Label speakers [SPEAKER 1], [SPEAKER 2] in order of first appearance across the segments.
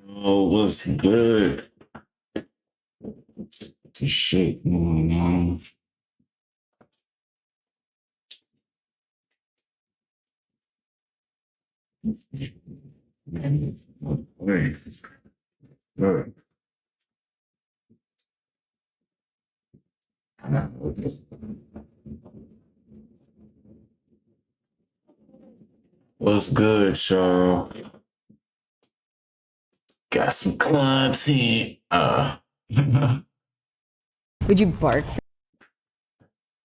[SPEAKER 1] Oh, what's good? The shit going on. Wait, good. What's good, y'all? Got some content.
[SPEAKER 2] Would you bark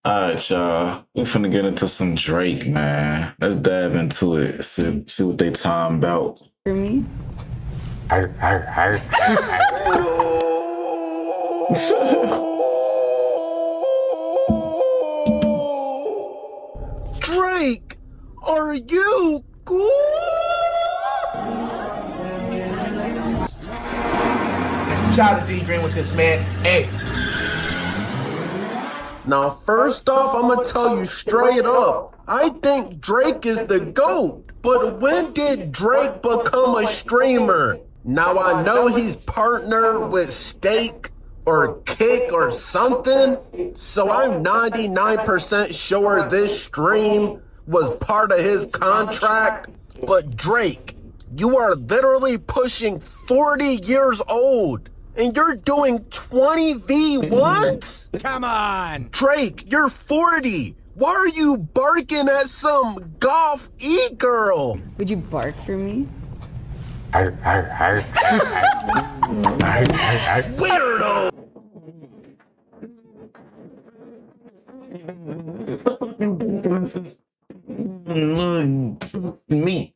[SPEAKER 1] Alright, y'all. We finna get into some Drake, man. Let's dive into it. See what they time about.
[SPEAKER 2] for me?
[SPEAKER 3] Drake, are you cool?
[SPEAKER 4] Shout out to D Green with this, man. Hey.
[SPEAKER 3] Now, first off, I'm gonna tell you straight up, I think Drake is the GOAT. But when did Drake become a streamer? Now, I know he's partnered with Stake or Kick or something, so I'm 99% sure this stream was part of his contract. But Drake, you are literally pushing 40 years old. And you're doing 20 V1s?
[SPEAKER 4] Come on.
[SPEAKER 3] Drake, you're 40. Why are you barking at some golf e-girl?
[SPEAKER 2] Would you bark for me?
[SPEAKER 3] Weirdo!
[SPEAKER 1] Me.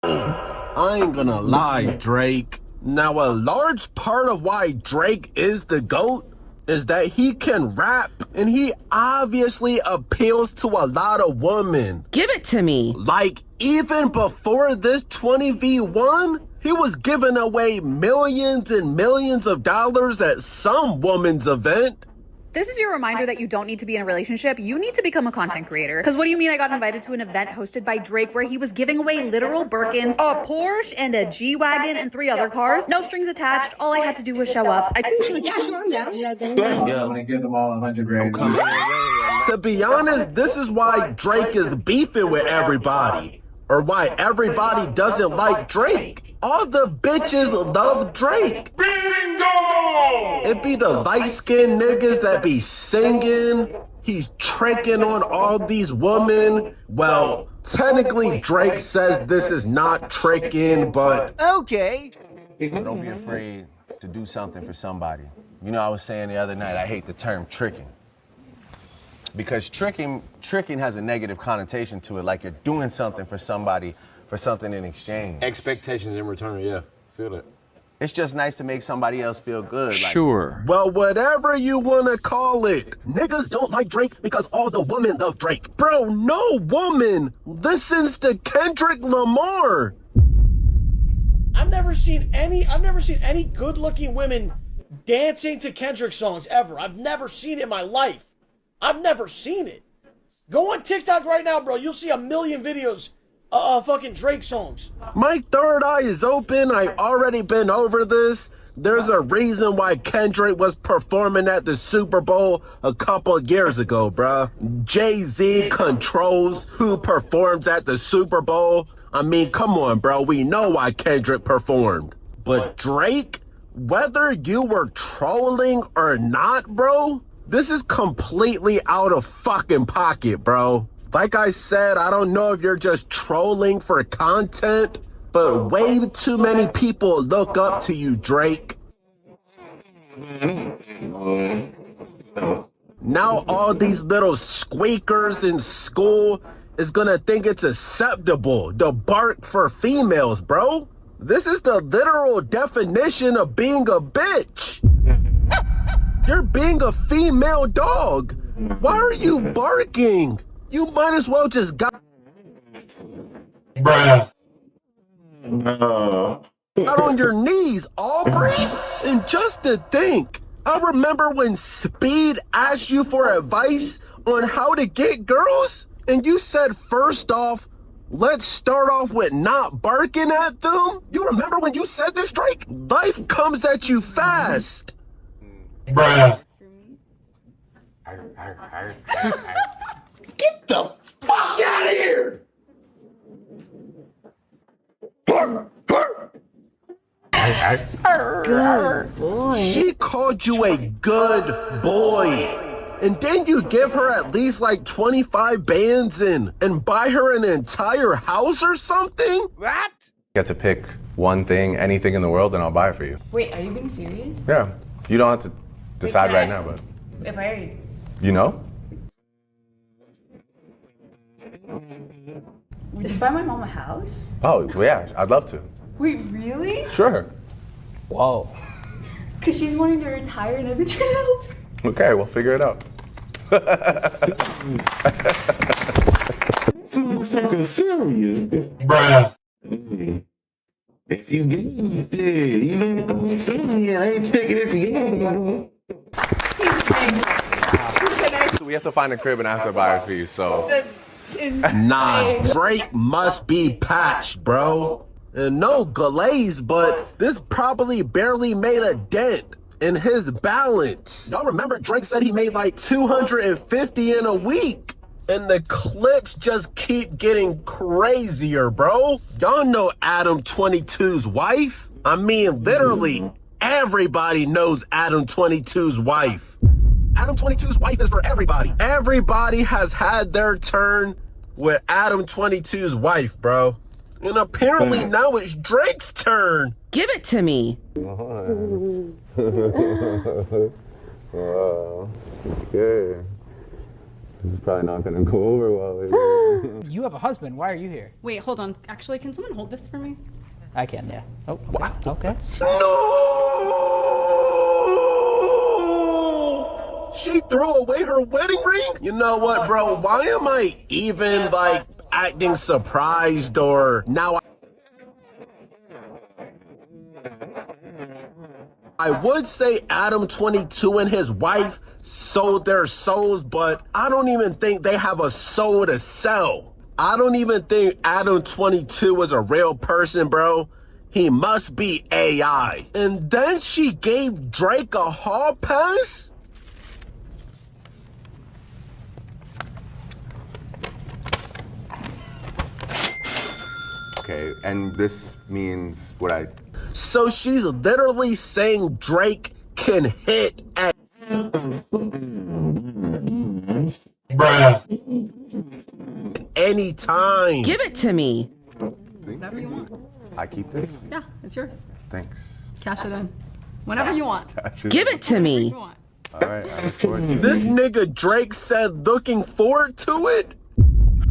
[SPEAKER 3] I ain't gonna lie, Drake. Now, a large part of why Drake is the GOAT is that he can rap, and he obviously appeals to a lot of women.
[SPEAKER 5] Give it to me.
[SPEAKER 3] Like, even before this 20v1, he was giving away millions and millions of dollars at some woman's event.
[SPEAKER 6] This is your reminder that you don't need to be in a relationship. You need to become a content creator. Because what do you mean I got invited to an event hosted by Drake where he was giving away literal Birkins, a Porsche, and a G-Wagon, and 3 other cars? No strings attached. All I had to do was show up.
[SPEAKER 4] Yeah, when get them all 100 grand.
[SPEAKER 3] To be honest, this is why Drake is beefing with everybody. Or why everybody doesn't like Drake. All the bitches love Drake. Bingo! It be the light-skinned niggas that be singing. He's tricking on all these women. Well, technically Drake says this is not tricking, but...
[SPEAKER 4] Okay.
[SPEAKER 7] Don't be afraid to do something for somebody. You know, I was saying the other night, I hate the term tricking. Because tricking has a negative connotation to it, like you're doing something for somebody for something in exchange.
[SPEAKER 8] Expectations in return, yeah. Feel that.
[SPEAKER 7] It's just nice to make somebody else feel good. Like,
[SPEAKER 5] Sure.
[SPEAKER 3] Well, whatever you wanna call it. Niggas don't like Drake because all the women love Drake. Bro, no woman listens to Kendrick Lamar.
[SPEAKER 9] I've never seen any good-looking women dancing to Kendrick songs ever. I've never seen it in my life. I've never seen it. Go on TikTok right now, bro. You'll see a million videos of fucking Drake songs.
[SPEAKER 3] My third eye is open. I've already been over this. There's a reason why Kendrick was performing at the Super Bowl a couple years ago, bruh. Jay-Z controls who performs at the Super Bowl. I mean, come on, bro. We know why Kendrick performed. But Drake, whether you were trolling or not, bro, this is completely out of fucking pocket, bro. Like I said, I don't know if you're just trolling for content, but way too many people look up to you, Drake. Now all these little squeakers in school is gonna think it's acceptable to bark for females, bro. This is the literal definition of being a bitch. You're being a female dog. Why are you barking? You might as well just got
[SPEAKER 1] Bruh.
[SPEAKER 3] out on your knees, Aubrey. And just to think, I remember when Speed asked you for advice on how to get girls? And you said first off, let's start off with not barking at them? You remember when you said this, Drake? Life comes at you fast.
[SPEAKER 8] Bruh.
[SPEAKER 3] Get the fuck out of here!
[SPEAKER 2] Good boy.
[SPEAKER 3] She called you a good boy. And then you give her at least like 25 bands and buy her an entire house or something?
[SPEAKER 7] What? Get to pick one thing, anything in the world, and I'll buy it for you.
[SPEAKER 2] Wait, are you being serious?
[SPEAKER 7] Yeah. You don't have to decide right now, but
[SPEAKER 2] If I...
[SPEAKER 7] you know?
[SPEAKER 2] Would you buy my mom a house?
[SPEAKER 7] Oh, well, yeah, I'd love to.
[SPEAKER 2] Wait, really?
[SPEAKER 7] Sure.
[SPEAKER 8] Whoa.
[SPEAKER 2] Because she's wanting to retire and I've been trying to help.
[SPEAKER 7] Okay, we'll figure it out.
[SPEAKER 1] Fucking serious.
[SPEAKER 8] Bruh.
[SPEAKER 1] If you get it, you know what I'm saying? I ain't taking it for you.
[SPEAKER 7] We have to find a crib and I have to buy it for you, so.
[SPEAKER 3] Nah, Drake must be patched, bro. And no glaze, but this probably barely made a dent in his balance. Y'all remember Drake said he made like 250 in a week? And the clips just keep getting crazier, bro. Y'all know Adam 22's wife? I mean, literally, everybody knows Adam 22's wife. Adam 22's wife is for everybody. Everybody has had their turn with Adam 22's wife, bro. And apparently now it's Drake's turn.
[SPEAKER 5] Give it to me.
[SPEAKER 7] Okay. This is probably not gonna go over well.
[SPEAKER 10] You have a husband. Why are you here?
[SPEAKER 6] Wait, hold on. Actually, can someone hold this for me?
[SPEAKER 10] I can, yeah. Oh, wow. Okay.
[SPEAKER 3] No! She threw away her wedding ring? You know what, bro? Why am I even like acting surprised or now? I would say Adam 22 and his wife sold their souls, but I don't even think they have a soul to sell. I don't even think Adam 22 is a real person, bro. He must be AI. And then she gave Drake a hall pass?
[SPEAKER 7] Okay, and this means what I...
[SPEAKER 3] So she's literally saying Drake can hit at
[SPEAKER 8] Bruh.
[SPEAKER 3] any time.
[SPEAKER 5] Give it to me.
[SPEAKER 6] Whatever you want.
[SPEAKER 7] I keep this?
[SPEAKER 6] Yeah, it's yours.
[SPEAKER 7] Thanks.
[SPEAKER 6] Cash it in. Whenever you want.
[SPEAKER 5] Give it to me.
[SPEAKER 6] You want.
[SPEAKER 7] All right, I look forward to
[SPEAKER 3] This nigga Drake said looking forward to it?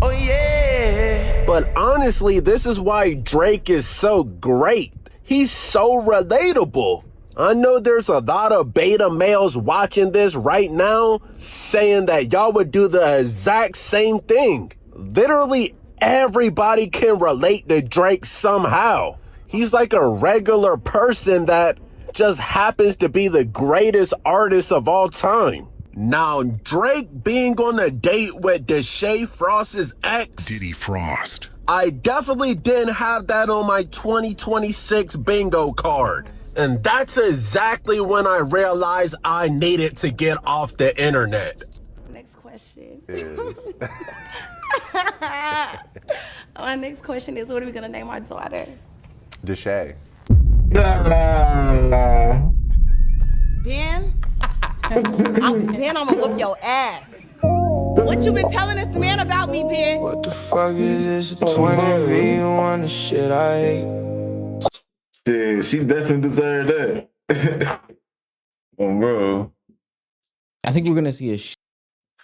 [SPEAKER 5] Oh, yeah.
[SPEAKER 3] But honestly, this is why Drake is so great. He's so relatable. I know there's a lot of beta males watching this right now saying that y'all would do the exact same thing. Literally everybody can relate to Drake somehow. He's like a regular person that just happens to be the greatest artist of all time. Now, Drake being on a date with Deshae Frost's ex,
[SPEAKER 11] Diddy Frost.
[SPEAKER 3] I definitely didn't have that on my 2026 bingo card. And that's exactly when I realized I needed to get off the internet.
[SPEAKER 12] Next question.
[SPEAKER 7] is...
[SPEAKER 12] My next question is, what are we gonna name our daughter?
[SPEAKER 7] Deshae.
[SPEAKER 12] Ben? Ben, I'ma whoop your ass. What you been telling this man about me, Ben?
[SPEAKER 13] What the fuck is this? 20v1 the shit I hate.
[SPEAKER 1] Yeah, she definitely deserved that. Oh, bro.
[SPEAKER 10] I think we're going to see a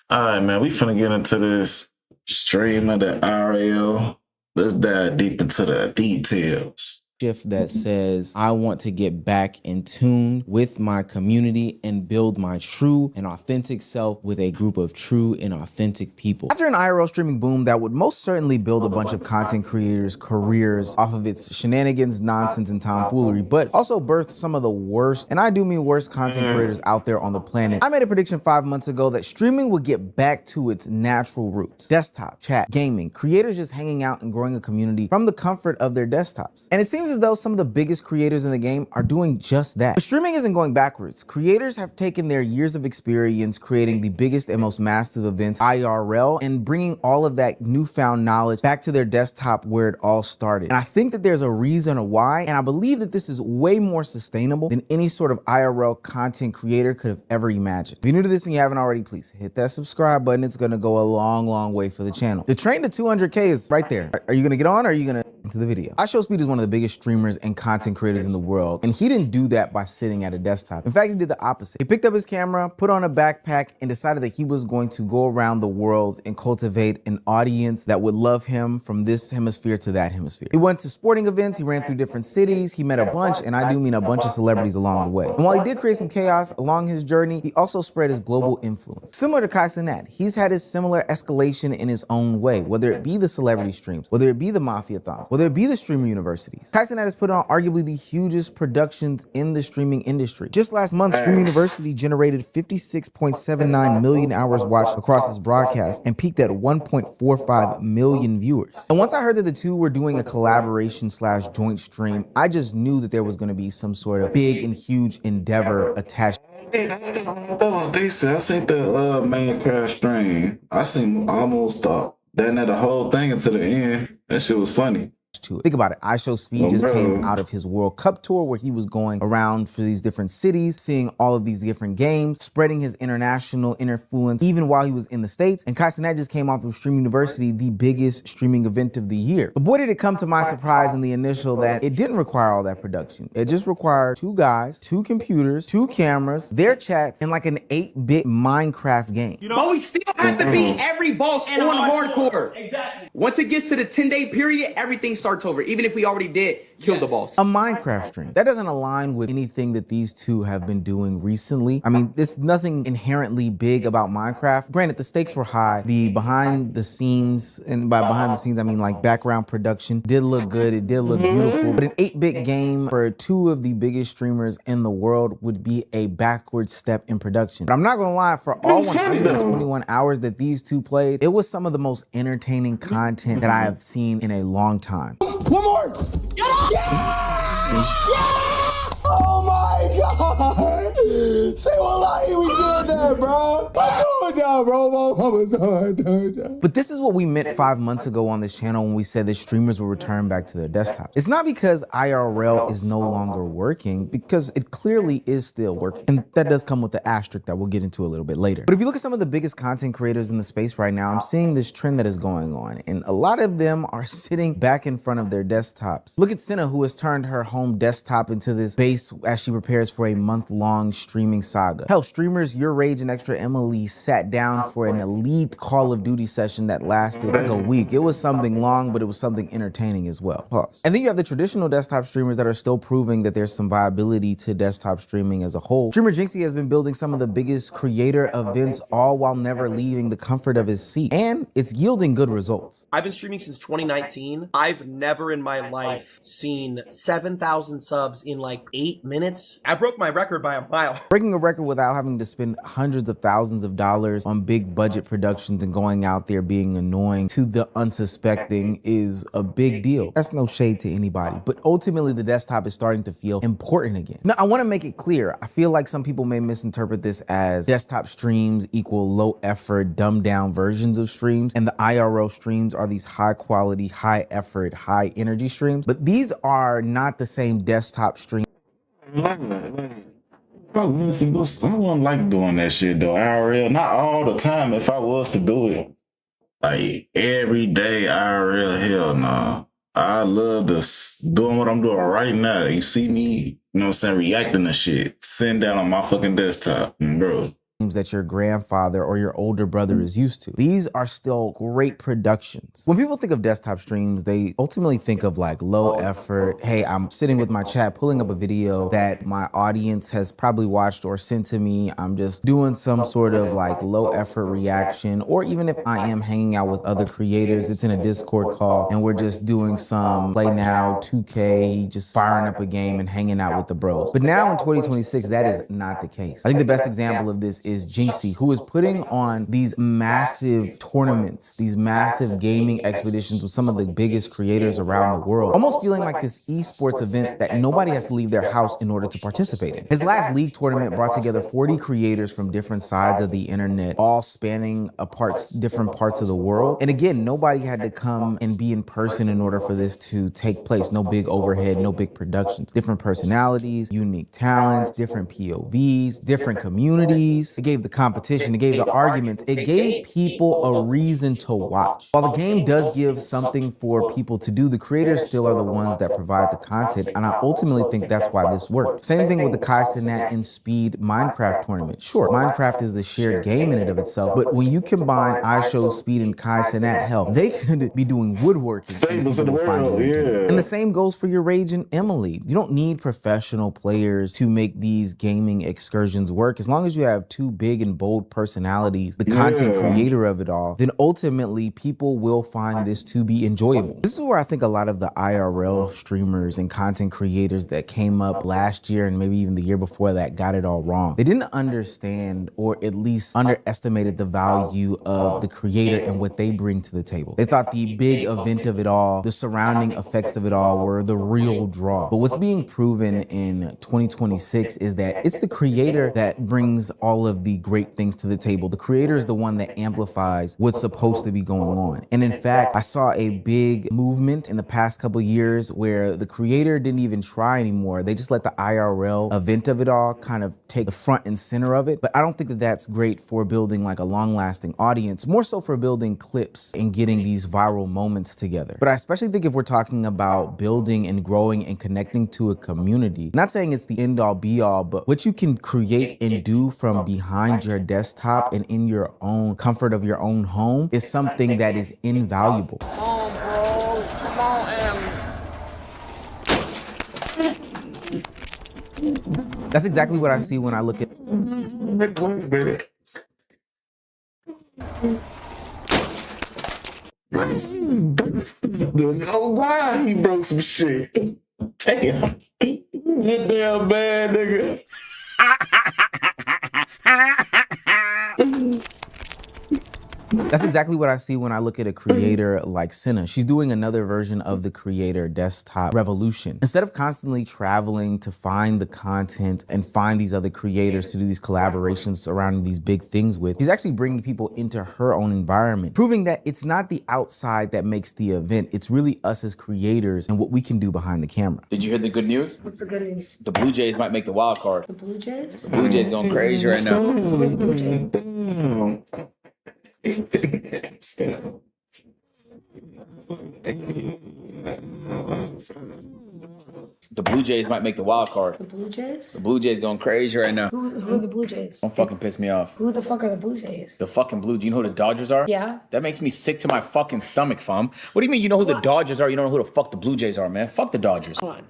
[SPEAKER 1] All right, man. We finna get into this stream of the IRL. Let's dive deep into the details.
[SPEAKER 10] shift that says I want to get back in tune with my community and build my true and authentic self with a group of true and authentic people. After an IRL streaming boom that would most certainly build a bunch of content creators' careers off of its shenanigans, nonsense, and tomfoolery, but also birthed some of the worst, and I do mean worst, content creators out there on the planet, I made a prediction 5 months ago that streaming would get back to its natural roots. Desktop, chat, gaming, creators just hanging out and growing a community from the comfort of their desktops. And it seems as though some of the biggest creators in the game are doing just that. But streaming isn't going backwards. Creators have taken their years of experience creating the biggest and most massive events, IRL, and bringing all of that newfound knowledge back to their desktop where it all started. And I think that there's a reason why, and I believe that this is way more sustainable than any sort of IRL content creator could have ever imagined. If you're new to this and you haven't already, please hit that subscribe button. It's gonna go a long, long way for the channel. The train to 200K is right there. Are you gonna get on or are you gonna into the video? iShowSpeed is one of the biggest streamers and content creators in the world, and he didn't do that by sitting at a desktop. In fact, he did the opposite. He picked up his camera, put on a backpack, and decided that he was going to go around the world and cultivate an audience that would love him from this hemisphere to that hemisphere. He went to sporting events, he ran through different cities, he met a bunch, and I do mean a bunch of celebrities along the way. And while he did create some chaos along his journey, he also spread his global influence. Similar to Kai Cenat, he's had his similar escalation in his own way, whether it be the celebrity streams, whether it be the mafia-thons, whether it be the streamer universities. Kai Cenat has put on arguably the hugest productions in the streaming industry. Just last month, Stream University generated 56.79 million hours watched across its broadcast and peaked at 1.45 million viewers. And once I heard that the two were doing a collaboration / joint stream, I just knew that there was going to be some sort of big and huge endeavor attached.
[SPEAKER 1] That was decent. I seen the Minecraft stream. I seen almost that the whole thing until the end. That shit was funny.
[SPEAKER 10] To it. Think about it. iShowSpeed just came out of his World Cup tour where he was going around for these different cities, seeing all of these different games, spreading his international influence even while he was in the States. And Kai Cenat just came off of Stream University, the biggest streaming event of the year. But boy, did it come to my surprise in the initial that it didn't require all that production. It just required 2 guys, 2 computers, 2 cameras, their chats, and like an 8-bit Minecraft game.
[SPEAKER 11] But we still have to beat every boss on hardcore. Exactly. Once it gets to the 10-day period, everything starts over, even if we already did kill the boss.
[SPEAKER 10] A Minecraft stream. That doesn't align with anything that these two have been doing recently. I mean, there's nothing inherently big about Minecraft. Granted, the stakes were high. The behind the scenes, and by behind the scenes, I mean like background production, did look good. It did look beautiful. But an 8-bit game for 2 of the biggest streamers in the world would be a backward step in production. But I'm not gonna lie, for all 121 hours that these two played, it was some of the most entertaining content that I have seen in a long time.
[SPEAKER 11] One more! Get up! Yeah! Yeah! Oh my god! Say what lie we did that, bro. I'm doing that, bro. My mama's doing that.
[SPEAKER 10] But this is what we meant 5 months ago on this channel when we said that streamers will return back to their desktops. It's not because IRL is no longer working, because it clearly is still working. And that does come with the asterisk that we'll get into a little bit later. But if you look at some of the biggest content creators in the space right now, I'm seeing this trend that is going on. And a lot of them are sitting back in front of their desktops. Look at Senna, who has turned her home desktop into this base as she prepares for a month-long streaming saga. Hell, streamers Your Rage and Extra Emily sat down for an elite Call of Duty session that lasted like a week. It was something long, but it was something entertaining as well. Pause. And then you have the traditional desktop streamers that are still proving that there's some viability to desktop streaming as a whole. Streamer Jinxie has been building some of the biggest creator events, all while never leaving the comfort of his seat. And it's yielding good results.
[SPEAKER 14] I've been streaming since 2019. I've never in my life seen 7,000 subs in like 8 minutes. I broke my record by a mile.
[SPEAKER 10] Breaking a record without having to spend hundreds of thousands of dollars on big budget productions and going out there being annoying to the unsuspecting is a big deal. That's no shade to anybody, but ultimately the desktop is starting to feel important again. Now, I want to make it clear. I feel like some people may misinterpret this as desktop streams equal low effort, dumbed down versions of streams, and the IRL streams are these high quality, high effort, high energy streams, but these are not the same desktop streams.
[SPEAKER 1] I wouldn't like doing that shit though. IRL, not all the time. If I was to do it, like every day IRL, hell nah. I love this doing what I'm doing right now. You see me, you know what I'm saying, reacting to shit, sitting down on my fucking desktop, bro.
[SPEAKER 10] that your grandfather or your older brother is used to. These are still great productions. When people think of desktop streams, they ultimately think of like low effort. Hey, I'm sitting with my chat, pulling up a video that my audience has probably watched or sent to me. I'm just doing some sort of like low effort reaction, or even if I am hanging out with other creators, it's in a Discord call and we're just doing some play now, 2K, just firing up a game and hanging out with the bros. But now in 2026, that is not the case. I think the best example of this is Jinxie, who is putting on these massive tournaments, these massive gaming expeditions with some of the biggest creators around the world, almost feeling like this esports event that nobody has to leave their house in order to participate in. His last league tournament brought together 40 creators from different sides of the internet, all spanning different parts of the world. And again, nobody had to come and be in person in order for this to take place. No big overhead, no big productions. Different personalities, unique talents, different POVs, different communities. It gave the competition, it gave the arguments, it gave people a reason to watch. While the game does give something for people to do, the creators still are the ones that provide the content, and I ultimately think that's why this worked. Same thing with the Kai Cenat and Speed Minecraft tournament. Sure, Minecraft is the shared game in and of itself, but when you combine iShow, Speed, and Kai Cenat, hell, they could be doing woodworking. And the same goes for your Rage and Emily. You don't need professional players to make these gaming excursions work. As long as you have two big and bold personalities, the content creator of it all, then ultimately people will find this to be enjoyable. This is where I think a lot of the IRL streamers and content creators that came up last year and maybe even the year before that got it all wrong. They didn't understand, or at least underestimated, the value of the creator and what they bring to the table. They thought the big event of it all, the surrounding effects of it all, were the real draw. But what's being proven in 2026 is that it's the creator that brings all of the great things to the table. The creator is the one that amplifies what's supposed to be going on. And in fact, I saw a big movement in the past couple years where the creator didn't even try anymore. They just let the IRL event of it all kind of take the front and center of it. But I don't think that that's great for building like a long-lasting audience, more so for building clips and getting these viral moments together. But I especially think if we're talking about building and growing and connecting to a community, not saying it's the end all be all, but what you can create and do from behind your desktop and in your own comfort of your own home is something that is invaluable. That's exactly what I see when I look at.
[SPEAKER 1] Oh, wow, he broke some shit. Damn. Get down bad, nigga.
[SPEAKER 10] That's exactly what I see when I look at a creator like Senna. She's doing another version of the creator desktop revolution. Instead of constantly traveling to find the content and find these other creators to do these collaborations surrounding these big things with, she's actually bringing people into her own environment, proving that it's not the outside that makes the event. It's really us as creators and what we can do behind the camera.
[SPEAKER 15] Did you hear the good news?
[SPEAKER 2] What's the good news?
[SPEAKER 15] The Blue Jays might make the wild card.
[SPEAKER 2] The Blue Jays?
[SPEAKER 15] The Blue Jays going crazy right now.
[SPEAKER 2] Who are the Blue Jays?
[SPEAKER 15] The Blue Jays might make the wild card.
[SPEAKER 2] The Blue Jays?
[SPEAKER 15] The Blue Jays going crazy right now.
[SPEAKER 2] Who are the Blue Jays?
[SPEAKER 15] Don't fucking piss me off.
[SPEAKER 2] Who the fuck are the Blue Jays?
[SPEAKER 15] The fucking Blue. Do you know who the Dodgers are?
[SPEAKER 2] Yeah.
[SPEAKER 15] That makes me sick to my fucking stomach, fam. What do you mean you know who the Dodgers are? You don't know who the fuck the Blue Jays are, man. Fuck the Dodgers.
[SPEAKER 2] Come on.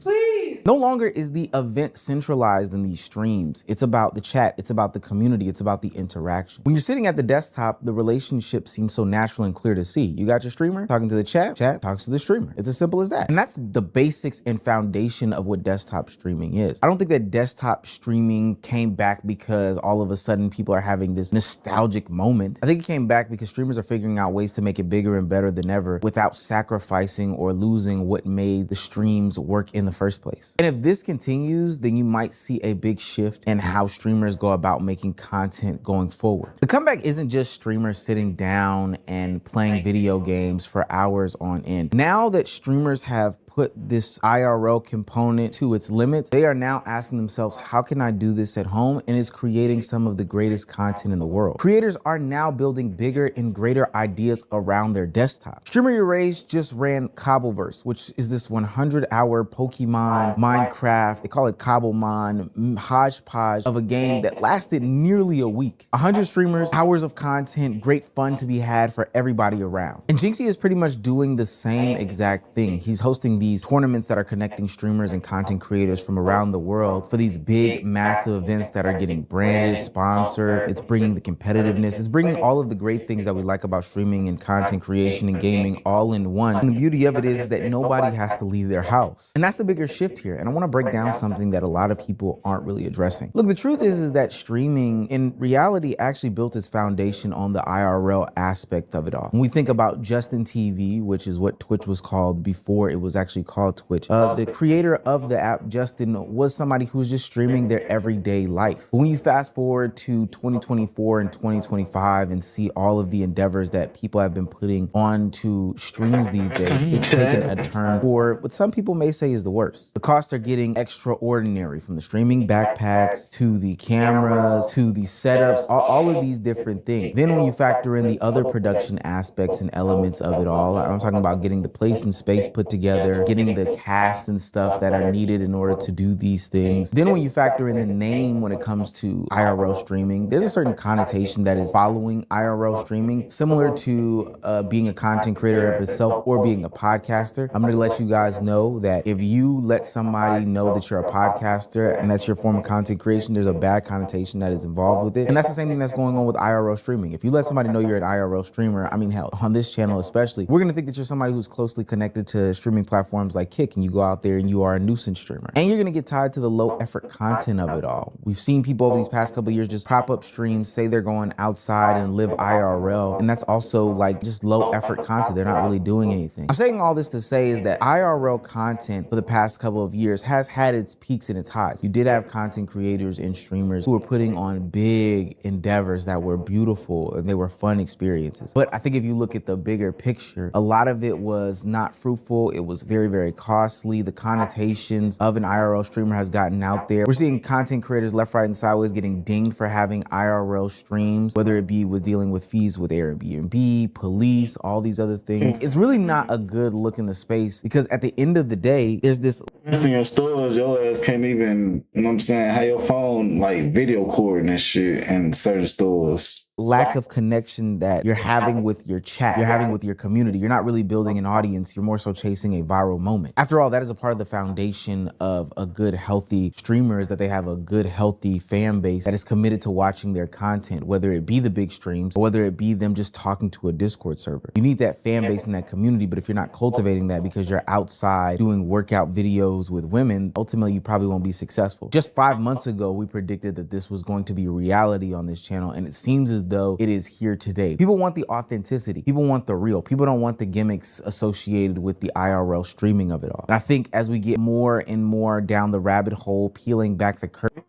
[SPEAKER 10] Please. No longer is the event centralized in these streams. It's about the chat, it's about the community, it's about the interaction. When you're sitting at the desktop, the relationship seems so natural and clear to see. You got your streamer talking to the chat talks to the streamer. It's as simple as that. And that's the basics and foundation of what desktop streaming is. I don't think that desktop streaming came back because all of a sudden people are having this nostalgic moment. I think it came back because streamers are figuring out ways to make it bigger and better than ever without sacrificing or losing what made the streams work in the first place. And if this continues, then you might see a big shift in how streamers go about making content going forward. The comeback isn't just streamers sitting down and playing video games for hours on end. Now that streamers have put put this IRL component to its limits, they are now asking themselves, how can I do this at home? And it's creating some of the greatest content in the world. Creators are now building bigger and greater ideas around their desktop. Streamer Erase just ran Cobbleverse, which is this 100-hour Pokemon, Minecraft, they call it Cobblemon, hodgepodge of a game that lasted nearly a week. 100 streamers, hours of content, great fun to be had for everybody around. And Jinxie is pretty much doing the same exact thing. He's hosting these tournaments that are connecting streamers and content creators from around the world for these big, massive events that are getting branded, sponsored. It's bringing the competitiveness. It's bringing all of the great things that we like about streaming and content creation and gaming all in one. And the beauty of it is that nobody has to leave their house. And that's the bigger shift here. And I want to break down something that a lot of people aren't really addressing. Look, the truth is that streaming in reality actually built its foundation on the IRL aspect of it all. When we think about Justin TV, which is what Twitch was called before it was actually called Twitch, the creator of the app, Justin, was somebody who was just streaming their everyday life. But when you fast forward to 2024 and 2025 and see all of the endeavors that people have been putting onto streams these days, it's taken a turn for what some people may say is the worst. The costs are getting extraordinary, from the streaming backpacks to the cameras to the setups, all of these different things. Then when you factor in the other production aspects and elements of it all, I'm talking about getting the place and space put together, getting the cast and stuff that are needed in order to do these things. Then when you factor in the name when it comes to IRL streaming, there's a certain connotation that is following IRL streaming, similar to being a content creator of itself or being a podcaster. I'm going to let you guys know that if you let somebody know that you're a podcaster and that's your form of content creation, there's a bad connotation that is involved with it. And that's the same thing that's going on with IRL streaming. If you let somebody know you're an IRL streamer, I mean, hell, on this channel especially, we're going to think that you're somebody who's closely connected to streaming platforms like Kick, and you go out there and you are a nuisance streamer. And you're going to get tied to the low effort content of it all. We've seen people over these past couple of years just prop up streams, say they're going outside and live IRL. And that's also like just low effort content. They're not really doing anything. I'm saying all this to say is that IRL content for the past couple of years has had its peaks and its highs. You did have content creators and streamers who were putting on big endeavors that were beautiful and they were fun experiences. But I think if you look at the bigger picture, a lot of it was not fruitful. It was very, very costly. The connotations of an IRL streamer has gotten out there. We're seeing content creators left, right, and sideways getting dinged for having IRL streams, whether it be with dealing with fees with Airbnb, police, all these other things. It's really not a good look in the space, because at the end of the day, there's this
[SPEAKER 1] in your stores, your ass can't even, you know what I'm saying, have your phone like video recording and shit in certain stores.
[SPEAKER 10] lack of connection that you're having with your chat, you're having with your community. You're not really building an audience. You're more so chasing a viral moment. After all, that is a part of the foundation of a good, healthy streamer, is that they have a good, healthy fan base that is committed to watching their content, whether it be the big streams or whether it be them just talking to a Discord server. You need that fan base and that community, but if you're not cultivating that because you're outside doing workout videos with women, ultimately you probably won't be successful. Just 5 months ago, we predicted that this was going to be a reality on this channel, and it seems as though it is here today. People want the authenticity. People want the real. People don't want the gimmicks associated with the IRL streaming of it all. And I think as we get more and more down the rabbit hole, peeling back the curtain.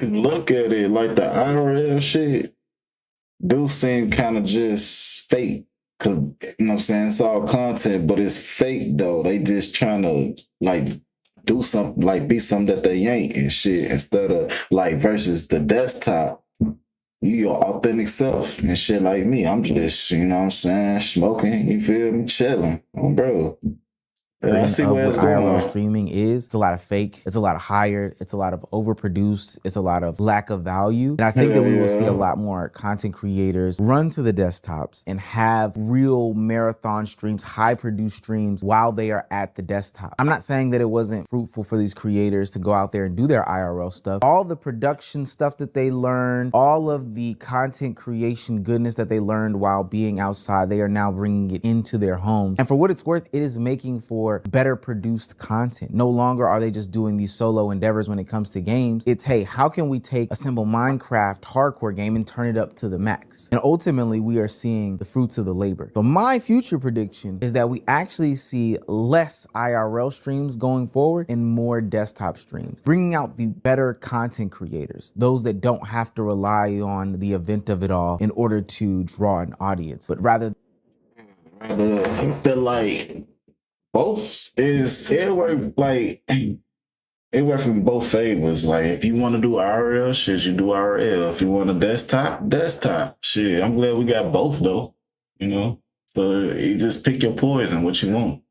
[SPEAKER 1] Look at it, like the IRL shit do seem kind of just fake. Cause, you know what I'm saying, it's all content, but it's fake though. They just trying to like do something, like be something that they ain't and shit, instead of like versus the desktop. You your authentic self and shit like me. I'm just, you know what I'm saying, smoking, you feel me, chilling. Oh, bro. Yeah, I see where it's going.
[SPEAKER 10] IRL streaming is, it's a lot of fake, it's a lot of hired, it's a lot of overproduced, it's a lot of lack of value. And I think that we will see a lot more content creators run to the desktops and have real marathon streams, high produced streams while they are at the desktop. I'm not saying that it wasn't fruitful for these creators to go out there and do their IRL stuff. All the production stuff that they learned, all of the content creation goodness that they learned while being outside, they are now bringing it into their homes. And for what it's worth, it is making for better produced content. No longer are they just doing these solo endeavors when it comes to games. It's, hey, how can we take a simple Minecraft hardcore game and turn it up to the max? And ultimately, we are seeing the fruits of the labor. So my future prediction is that we actually see less IRL streams going forward and more desktop streams, bringing out the better content creators, those that don't have to rely on the event of it all in order to draw an audience, but rather
[SPEAKER 1] I feel like both is it work like it work from both favors. Like if you want to do IRL shit, you do IRL. If you want a desktop shit. I'm glad we got both though. You know, so you just pick your poison, what you want.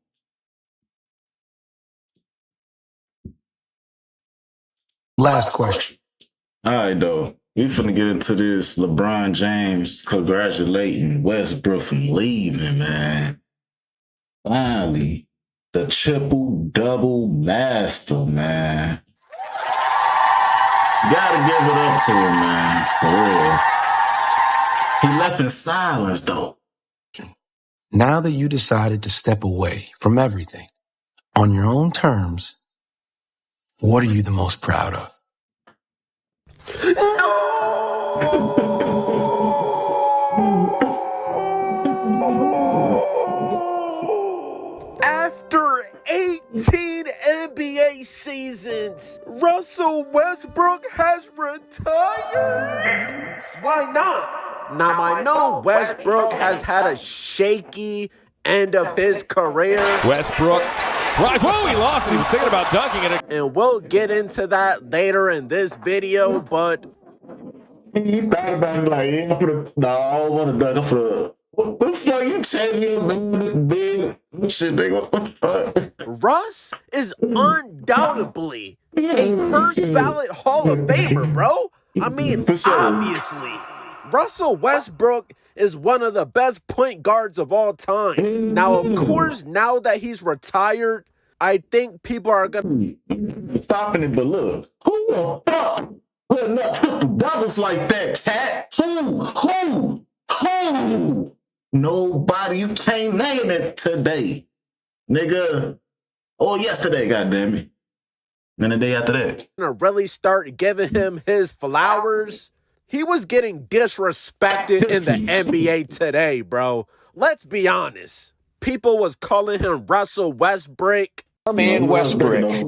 [SPEAKER 11] Last question.
[SPEAKER 1] All right, though. We finna get into this LeBron James congratulating Westbrook from leaving, man. Finally, the triple-double master, man. Gotta give it up to him, man. For real. He left in silence, though.
[SPEAKER 11] Now that you decided to step away from everything on your own terms, what are you the most proud of?
[SPEAKER 3] After 18 NBA seasons, Russell Westbrook has retired. Why not? Now, I know Westbrook has had a shaky end of his career.
[SPEAKER 16] Westbrook. Whoa, he lost it. He was thinking about dunking it.
[SPEAKER 3] And we'll get into that later in this video, but
[SPEAKER 1] He thought about it like, yeah, I don't want to dunk. What the fuck you telling me about this shit, nigga? What the fuck?
[SPEAKER 3] Russ is undoubtedly a first ballot Hall of Famer, bro. I mean, obviously. Russell Westbrook is one of the best point guards of all time. Now, of course, now that he's retired, I think people are gonna
[SPEAKER 1] stopping it, but look, who the fuck putting up triple doubles like that, chat? Who? Nobody. You can't name it today, nigga. Or yesterday, goddamn it. Then the day after that.
[SPEAKER 3] Gonna really start giving him his flowers. He was getting disrespected in the NBA today, bro. Let's be honest. People was calling him Russell Westbrook.
[SPEAKER 17] Man, Westbrook.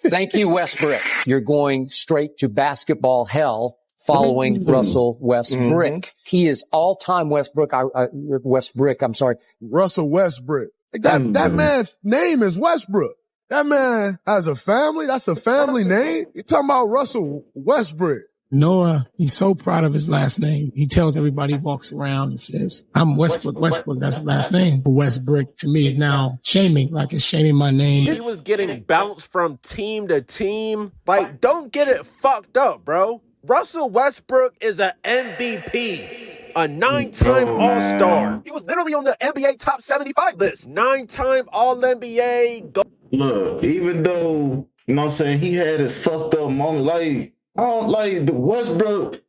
[SPEAKER 17] Thank you, Westbrook. You're going straight to basketball hell following Russell Westbrook. He is all-time Westbrook. I'm sorry.
[SPEAKER 18] Russell Westbrook. That man's name is Westbrook. That man has a family. That's a family name. You're talking about Russell Westbrook.
[SPEAKER 19] Noah, he's so proud of his last name. He tells everybody, he walks around and says, I'm Westbrook. That's his last name. But Westbrook to me is now shaming, like it's shaming my name.
[SPEAKER 3] He was getting bounced from team to team. Like, don't get it fucked up, bro. Russell Westbrook is an MVP, a 9-time All-Star. He was literally on the NBA top 75 list. 9-time All-NBA.
[SPEAKER 1] Look, even though, you know what I'm saying, he had his fucked up moment, like, I don't like the Westbrook.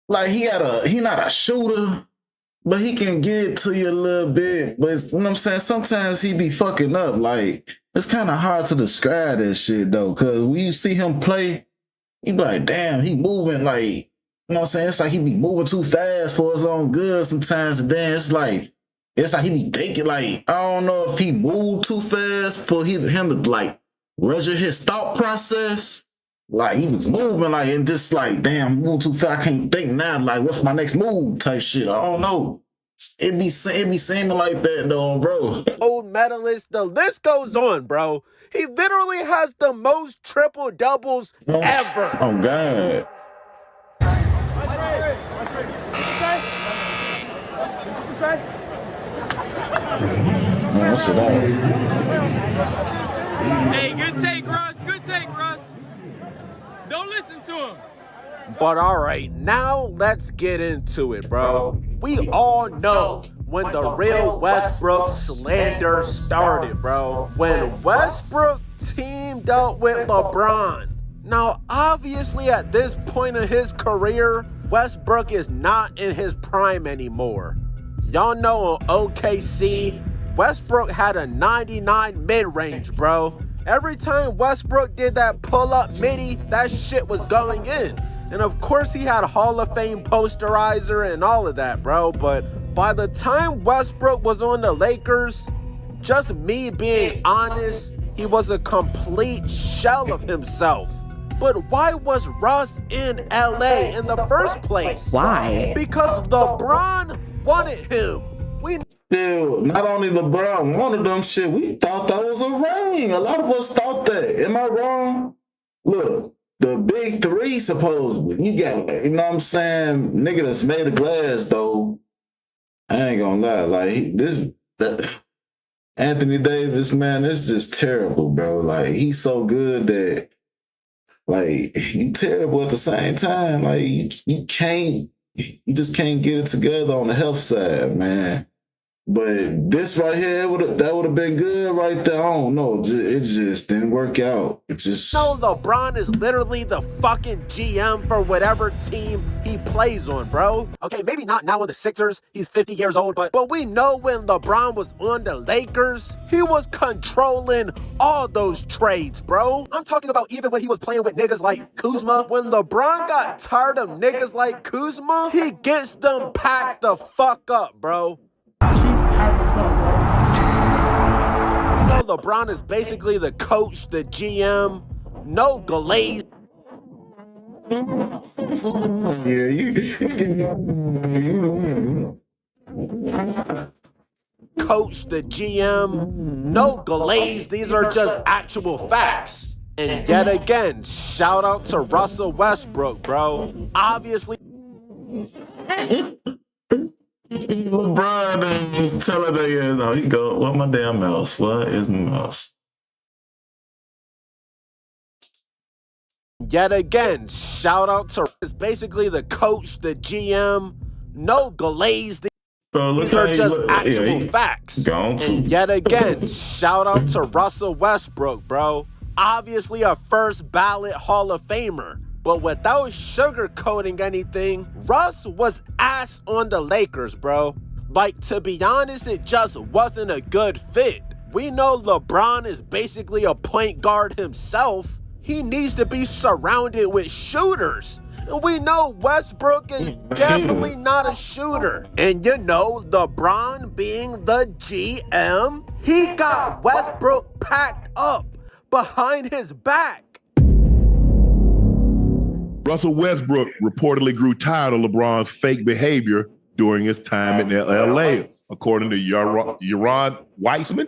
[SPEAKER 1] Like he not a shooter, but he can get to you a little bit. But you know what I'm saying? Sometimes he be fucking up. Like it's kind of hard to describe that shit though, cause when you see him play, you be like, damn, he moving like, you know what I'm saying? It's like he be moving too fast for his own good sometimes. And then it's like he be thinking like, I don't know if he moved too fast for him to like measure his thought process. Like he was moving like and just like damn move too fast. I can't think now. Like what's my next move type shit. I don't know. It be seeming like that though, bro.
[SPEAKER 3] Gold medalist. The list goes on, bro. He literally has the most triple doubles ever.
[SPEAKER 1] Oh God. Man, what's it all?
[SPEAKER 20] Hey, good take, Russ. Good take, Russ. Don't listen to him.
[SPEAKER 3] But all right, now let's get into it, bro. We all know when the real Westbrook slander started, bro. When Westbrook teamed up with LeBron. Now, obviously, at this point in his career, Westbrook is not in his prime anymore. Y'all know on OKC, Westbrook had a 99 mid-range, bro. Every time Westbrook did that pull-up midi, that shit was going in. And of course he had a Hall of Fame posterizer and all of that, bro. But by the time Westbrook was on the Lakers, just me being honest, he was a complete shell of himself. But why was Russ in LA in the first place?
[SPEAKER 5] Why?
[SPEAKER 3] Because LeBron wanted him.
[SPEAKER 1] Dude, not only LeBron wanted them shit, we thought that was a ring. A lot of us thought that. Am I wrong? Look, the big three supposedly. You got, you know what I'm saying? Nigga that's made of glass though. I ain't gonna lie. Like that Anthony Davis, man, it's just terrible, bro. Like he's so good that like you terrible at the same time. Like you just can't get it together on the health side, man. But this right here, that would have been good right there. I don't know. It just didn't work out. It just...
[SPEAKER 3] No, LeBron is literally the fucking GM for whatever team he plays on, bro. Okay, maybe not now on the Sixers. He's 50 years old, but we know when LeBron was on the Lakers, he was controlling all those trades, bro. I'm talking about even when he was playing with niggas like Kuzma. When LeBron got tired of niggas like Kuzma, he gets them packed the fuck up, bro. LeBron is basically the coach, the GM, no glaze.
[SPEAKER 1] Yeah,
[SPEAKER 3] Coach, the GM, no glaze. These are just actual facts. And yet again, shout out to Russell Westbrook, bro. Obviously.
[SPEAKER 1] LeBron just telling her, you know, he go, what my damn mouse? What is my mouse?
[SPEAKER 3] Yet again, shout out to is basically the coach, the GM, no glaze. These are just actual facts. And yet again, shout out to Russell Westbrook, bro. Obviously a first ballot Hall of Famer. But without sugarcoating anything, Russ was ass on the Lakers, bro. Like, to be honest, it just wasn't a good fit. We know LeBron is basically a point guard himself. He needs to be surrounded with shooters. And we know Westbrook is definitely not a shooter. And you know, LeBron being the GM, he got Westbrook packed up behind his back.
[SPEAKER 21] Russell Westbrook reportedly grew tired of LeBron's fake behavior during his time in LA, according to Yaron Weissman.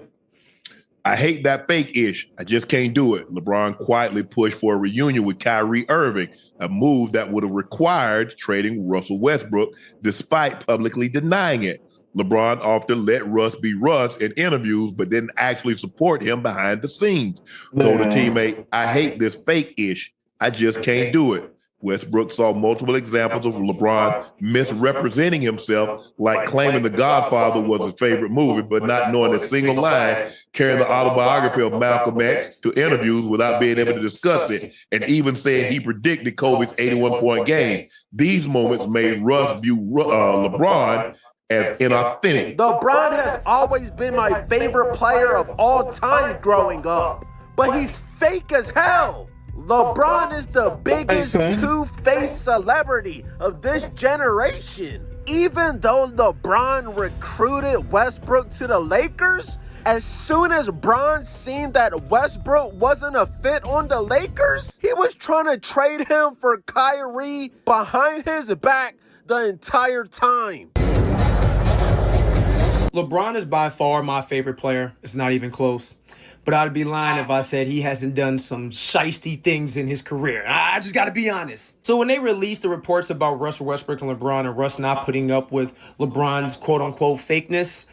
[SPEAKER 21] I hate that fake-ish. I just can't do it. LeBron quietly pushed for a reunion with Kyrie Irving, a move that would have required trading Russell Westbrook, despite publicly denying it. LeBron often let Russ be Russ in interviews, but didn't actually support him behind the scenes. Told a teammate, I hate this fake-ish. I just can't do it. Westbrook saw multiple examples of LeBron misrepresenting himself, like claiming The Godfather was his favorite movie, but not knowing a single line, carrying the autobiography of Malcolm X to interviews without being able to discuss it, and even saying he predicted Kobe's 81-point game. These moments made Russ view LeBron as inauthentic.
[SPEAKER 3] LeBron has always been my favorite player of all time growing up, but he's fake as hell. LeBron is the biggest two-faced celebrity of this generation. Even though LeBron recruited Westbrook to the Lakers, as soon as Bron seen that Westbrook wasn't a fit on the Lakers, he was trying to trade him for Kyrie behind his back the entire time.
[SPEAKER 20] LeBron is by far my favorite player. It's not even close. But I'd be lying if I said he hasn't done some shiesty things in his career. I just got to be honest. So when they released the reports about Russell Westbrook and LeBron and Russ not putting up with LeBron's quote-unquote fakeness,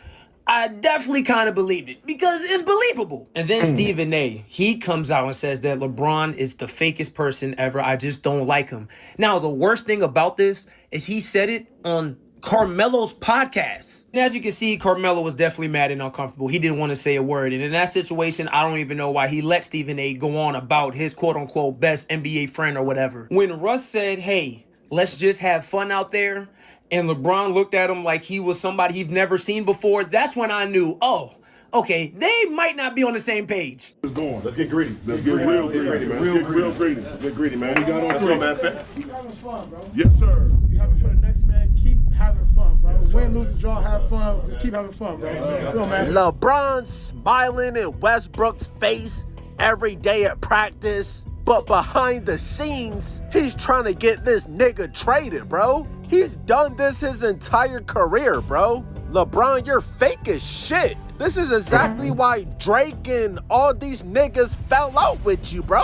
[SPEAKER 20] I definitely kind of believed it because it's believable. And then Stephen A., he comes out and says that LeBron is the fakest person ever. I just don't like him. Now, the worst thing about this is he said it on Carmelo's podcast. And as you can see, Carmelo was definitely mad and uncomfortable. He didn't want to say a word. And in that situation, I don't even know why he let Stephen A. go on about his quote-unquote best NBA friend or whatever. When Russ said, hey, let's just have fun out there, and LeBron looked at him like he was somebody he'd never seen before, that's when I knew, oh, okay, they might not be on the same page.
[SPEAKER 21] Let's go on. Let's get greedy. Let's get real greedy, man. Let's get real greedy. Let's get greedy, man. We got on three, man.
[SPEAKER 18] Keep having fun, bro.
[SPEAKER 21] Yes, sir.
[SPEAKER 18] You having for the next man. Keep having fun, bro. Win, lose, draw, have fun. Just keep having fun, bro. Go, man.
[SPEAKER 3] LeBron smiling in Westbrook's face every day at practice. But behind the scenes, he's trying to get this nigga traded, bro. He's done this his entire career, bro. LeBron, you're fake as shit. This is exactly why Drake and all these niggas fell out with you, bro.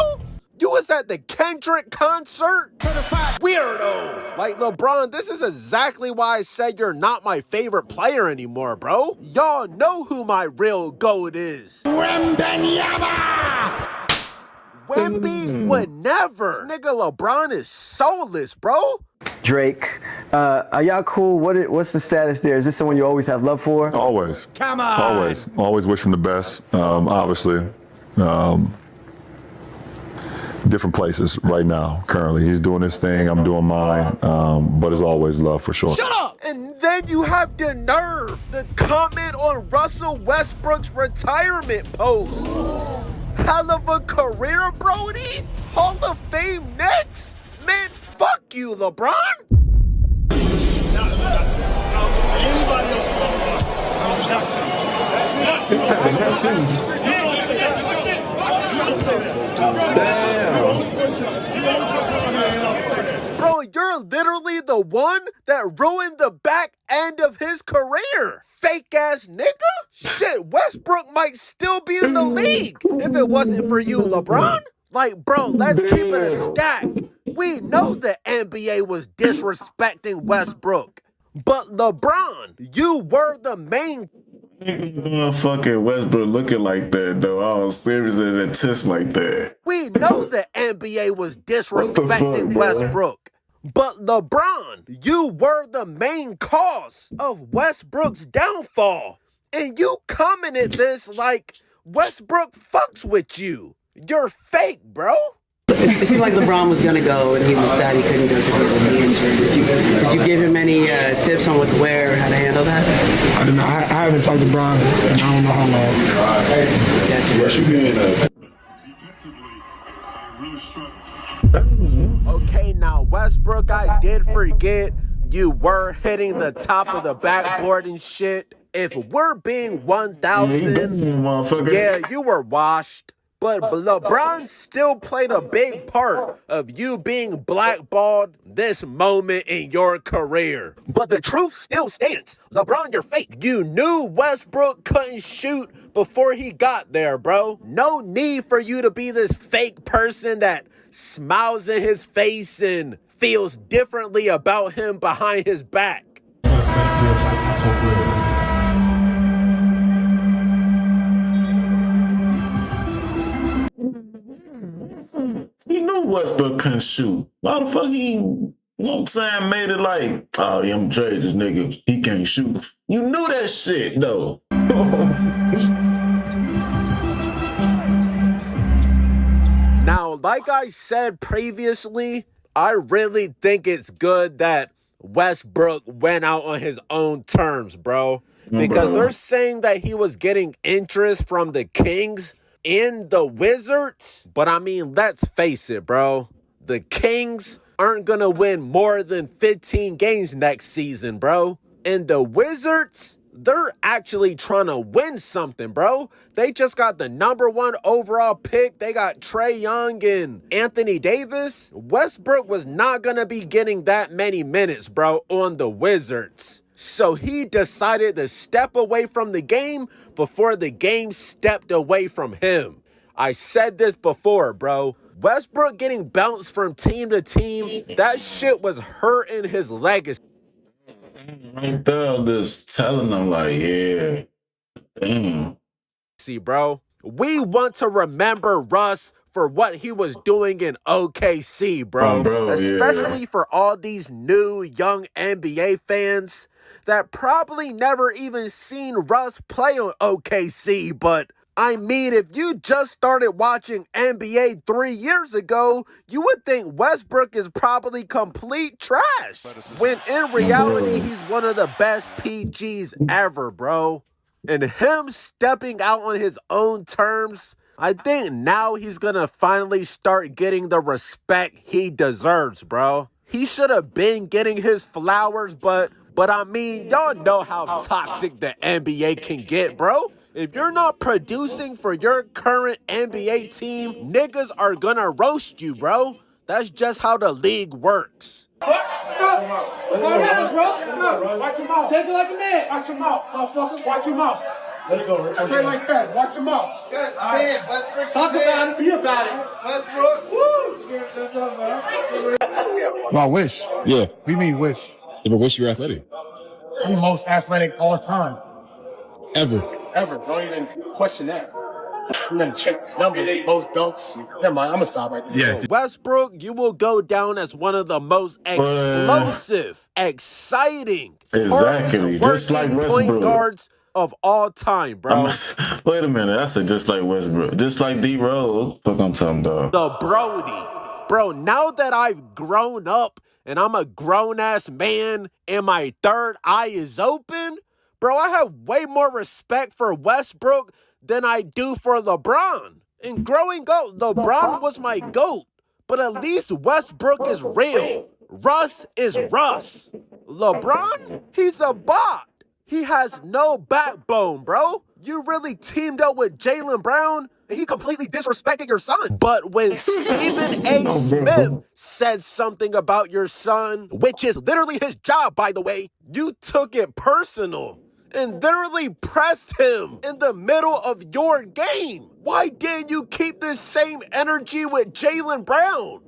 [SPEAKER 3] You was at the Kendrick concert? Weirdo. Like, LeBron, this is exactly why I said you're not my favorite player anymore, bro. Y'all know who my real GOAT is. Wemby would never. Nigga, LeBron is soulless, bro.
[SPEAKER 4] Drake, are y'all cool? What's the status there? Is this someone you always have love for?
[SPEAKER 22] Always.
[SPEAKER 4] Come on.
[SPEAKER 22] Always wish him the best. Obviously. Different places right now, currently. He's doing his thing, I'm doing mine. But it's always love for sure.
[SPEAKER 3] Shut up! And then you have the nerve to comment on Russell Westbrook's retirement post. Hell of a career, Brody? Hall of Fame next? Man, fuck you, LeBron! Bro, you're literally the one that ruined the back end of his career. Fake ass nigga. Shit, Westbrook might still be in the league if it wasn't for you, LeBron. Like, bro, let's keep it a stack. We know the NBA was disrespecting Westbrook. But LeBron, you were the main.
[SPEAKER 1] Fucking Westbrook looking like that, though. All serious as a test like that.
[SPEAKER 3] We know the NBA was disrespecting Westbrook. But LeBron, you were the main cause of Westbrook's downfall. And you commented this like Westbrook fucks with you. You're fake, bro.
[SPEAKER 23] It seemed like LeBron was gonna go, and he was sad he couldn't go because he had a knee injury. Did you give him any tips on what to wear or how to handle that?
[SPEAKER 19] I don't know. I haven't talked to Bron, and I don't know how long.
[SPEAKER 3] Okay, now Westbrook, I did forget you were hitting the top of the backboard and shit. If we're being 1,000, yeah, you were washed. But LeBron still played a big part of you being blackballed this moment in your career. But the truth still stands. LeBron, you're fake. You knew Westbrook couldn't shoot before he got there, bro. No need for you to be this fake person that smiles in his face and feels differently about him behind his back.
[SPEAKER 1] He knew Westbrook couldn't shoot. Why the fuck he, you know what I'm saying, made it like, oh, yeah, I'm trading this nigga. He can't shoot. You knew that shit, though.
[SPEAKER 3] Now, like I said previously, I really think it's good that Westbrook went out on his own terms, bro. Because they're saying that he was getting interest from the Kings and the Wizards. But I mean, let's face it, bro. The Kings aren't gonna win more than 15 games next season, bro. And the Wizards, they're actually trying to win something, bro. They just got the #1 overall pick. They got Trae Young and Anthony Davis. Westbrook was not gonna be getting that many minutes, bro, on the Wizards. So he decided to step away from the game before the game stepped away from him. I said this before, bro. Westbrook getting bounced from team to team, that shit was hurting his legacy.
[SPEAKER 1] Right there, just telling them like, yeah, damn.
[SPEAKER 3] See, bro, we want to remember Russ for what he was doing in OKC, bro. Especially for all these new young NBA fans that probably never even seen Russ play on OKC. But I mean, if you just started watching NBA 3 years ago, you would think Westbrook is probably complete trash. When in reality, he's one of the best PGs ever, bro. And him stepping out on his own terms, I think now he's gonna finally start getting the respect he deserves, bro. He should have been getting his flowers, but I mean, y'all know how toxic the NBA can get, bro. If you're not producing for your current NBA team, niggas are gonna roast you, bro. That's just how the league works.
[SPEAKER 11] bro. Watch your mouth. Take it like a man. Watch your mouth, motherfucker. Watch your mouth. Let it go. Straight like that. Watch your mouth. Yes, man. Westbrook. Talk about it. Be about it. Westbrook. Woo.
[SPEAKER 6] Well, I wish.
[SPEAKER 21] Yeah.
[SPEAKER 6] What do you mean wish?
[SPEAKER 21] Ever wish you were athletic?
[SPEAKER 6] I'm the most athletic all time.
[SPEAKER 21] Ever.
[SPEAKER 6] Ever. Don't even question that. I'm gonna check numbers, most dunks. Never mind, I'm gonna stop right there.
[SPEAKER 3] Yeah. Westbrook, you will go down as one of the most explosive, exciting,
[SPEAKER 1] Exactly, just like
[SPEAKER 3] point
[SPEAKER 1] Westbrook.
[SPEAKER 3] guards of all time, bro.
[SPEAKER 1] Wait a minute, I said just like Westbrook, just like D Rose. Fuck, I'm talking about
[SPEAKER 3] The Brody, bro. Now that I've grown up and I'm a grown ass man, and my third eye is open, bro. I have way more respect for Westbrook than I do for LeBron. And growing up, LeBron was my GOAT. But at least Westbrook is real. Russ is Russ. LeBron, he's a bot. He has no backbone, bro. You really teamed up with Jaylen Brown, and he completely disrespected your son. But when Stephen A. Smith said something about your son, which is literally his job, by the way, you took it personal and literally pressed him in the middle of your game. Why didn't you keep this same energy with Jaylen Brown?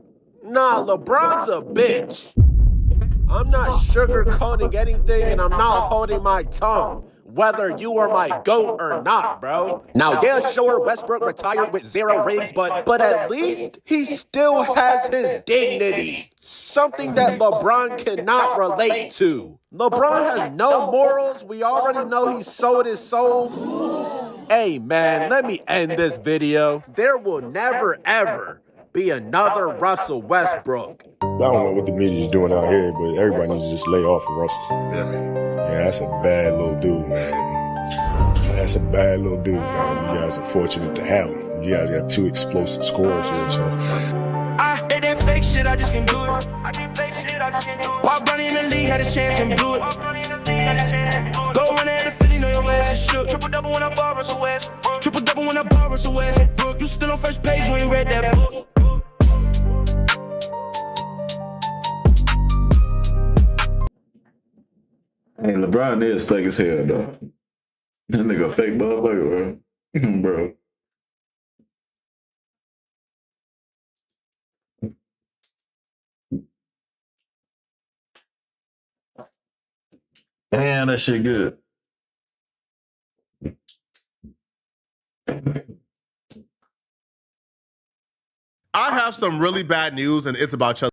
[SPEAKER 3] Nah, LeBron's a bitch. I'm not sugarcoating anything, and I'm not holding my tongue, whether you are my GOAT or not, bro. Now, yeah, sure, Westbrook retired with 0 rings, but at least he still has his dignity. Something that LeBron cannot relate to. LeBron has no morals. We already know he sold his soul. Hey, man, let me end this video. There will never, ever be another Russell Westbrook.
[SPEAKER 8] I don't know what the media is doing out here, but everybody needs to just lay off of Russell. Yeah, that's a bad little dude, man. That's a bad little dude, man. You guys are fortunate to have him. You guys got 2 explosive scorers here, so.
[SPEAKER 13] I hate that fake shit, I just can't do it. While Bronny in the league had a chance and blew it. Go run ahead of Philly, know your ass is shook. Triple-double when I bar Russell West. Triple-double when I bar Russell West. Brooke, you still on first page, you ain't read that book.
[SPEAKER 1] Hey, LeBron is fake as hell, though. That nigga fake motherfucker, bro. Bro. Damn, that shit good.
[SPEAKER 9] I have some really bad news, and it's about Chuck.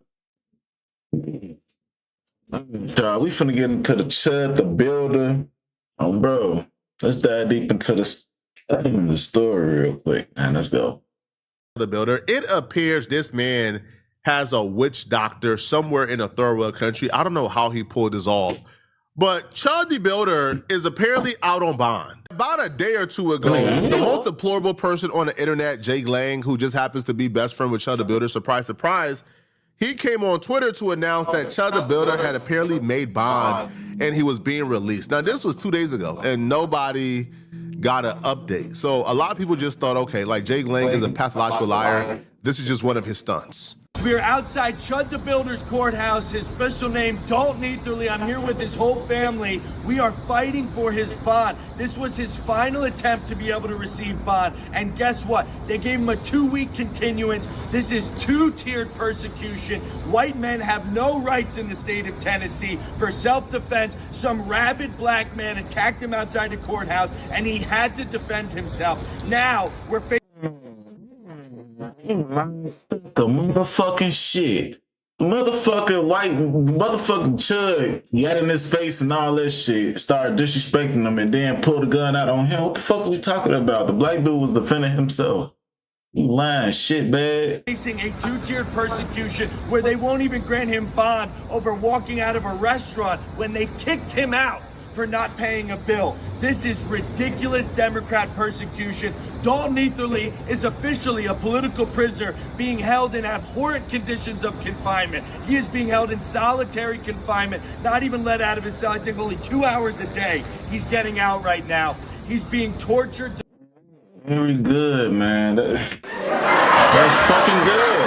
[SPEAKER 1] We finna get into the Chud the Builder. Bro, let's dive deep into the story real quick, man. Let's go.
[SPEAKER 9] The Builder. It appears this man has a witch doctor somewhere in a third world country. I don't know how he pulled this off, but Chud the Builder is apparently out on bond. About a day or two ago, the most deplorable person on the internet, Jake Lang, who just happens to be best friend with Chud the Builder, surprise, surprise, he came on Twitter to announce that Chud the Builder had apparently made bond and he was being released. Now, this was 2 days ago, and nobody got an update. So a lot of people just thought, okay, like Jake Lang is a pathological liar. This is just one of his stunts.
[SPEAKER 24] We are outside Chud the Builder's courthouse. His official name, Dalton Etherly. I'm here with his whole family. We are fighting for his bond. This was his final attempt to be able to receive bond. And guess what? They gave him a 2-week continuance. This is 2-tiered persecution. White men have no rights in the state of Tennessee for self-defense. Some rabid black man attacked him outside the courthouse, and he had to defend himself. Now, we're facing
[SPEAKER 1] The motherfucking shit. Motherfucking white, motherfucking Chud got in his face and all that shit, started disrespecting him and then pulled the gun out on him. What the fuck are we talking about? The black dude was defending himself. You lying shit, bad.
[SPEAKER 24] Facing a 2-tiered persecution where they won't even grant him bond over walking out of a restaurant when they kicked him out for not paying a bill. This is ridiculous Democrat persecution. Dalton Etherly is officially a political prisoner being held in abhorrent conditions of confinement. He is being held in solitary confinement, not even let out of his cell, I think only 2 hours a day. He's getting out right now. He's being tortured.
[SPEAKER 1] Very good, man. That's fucking good.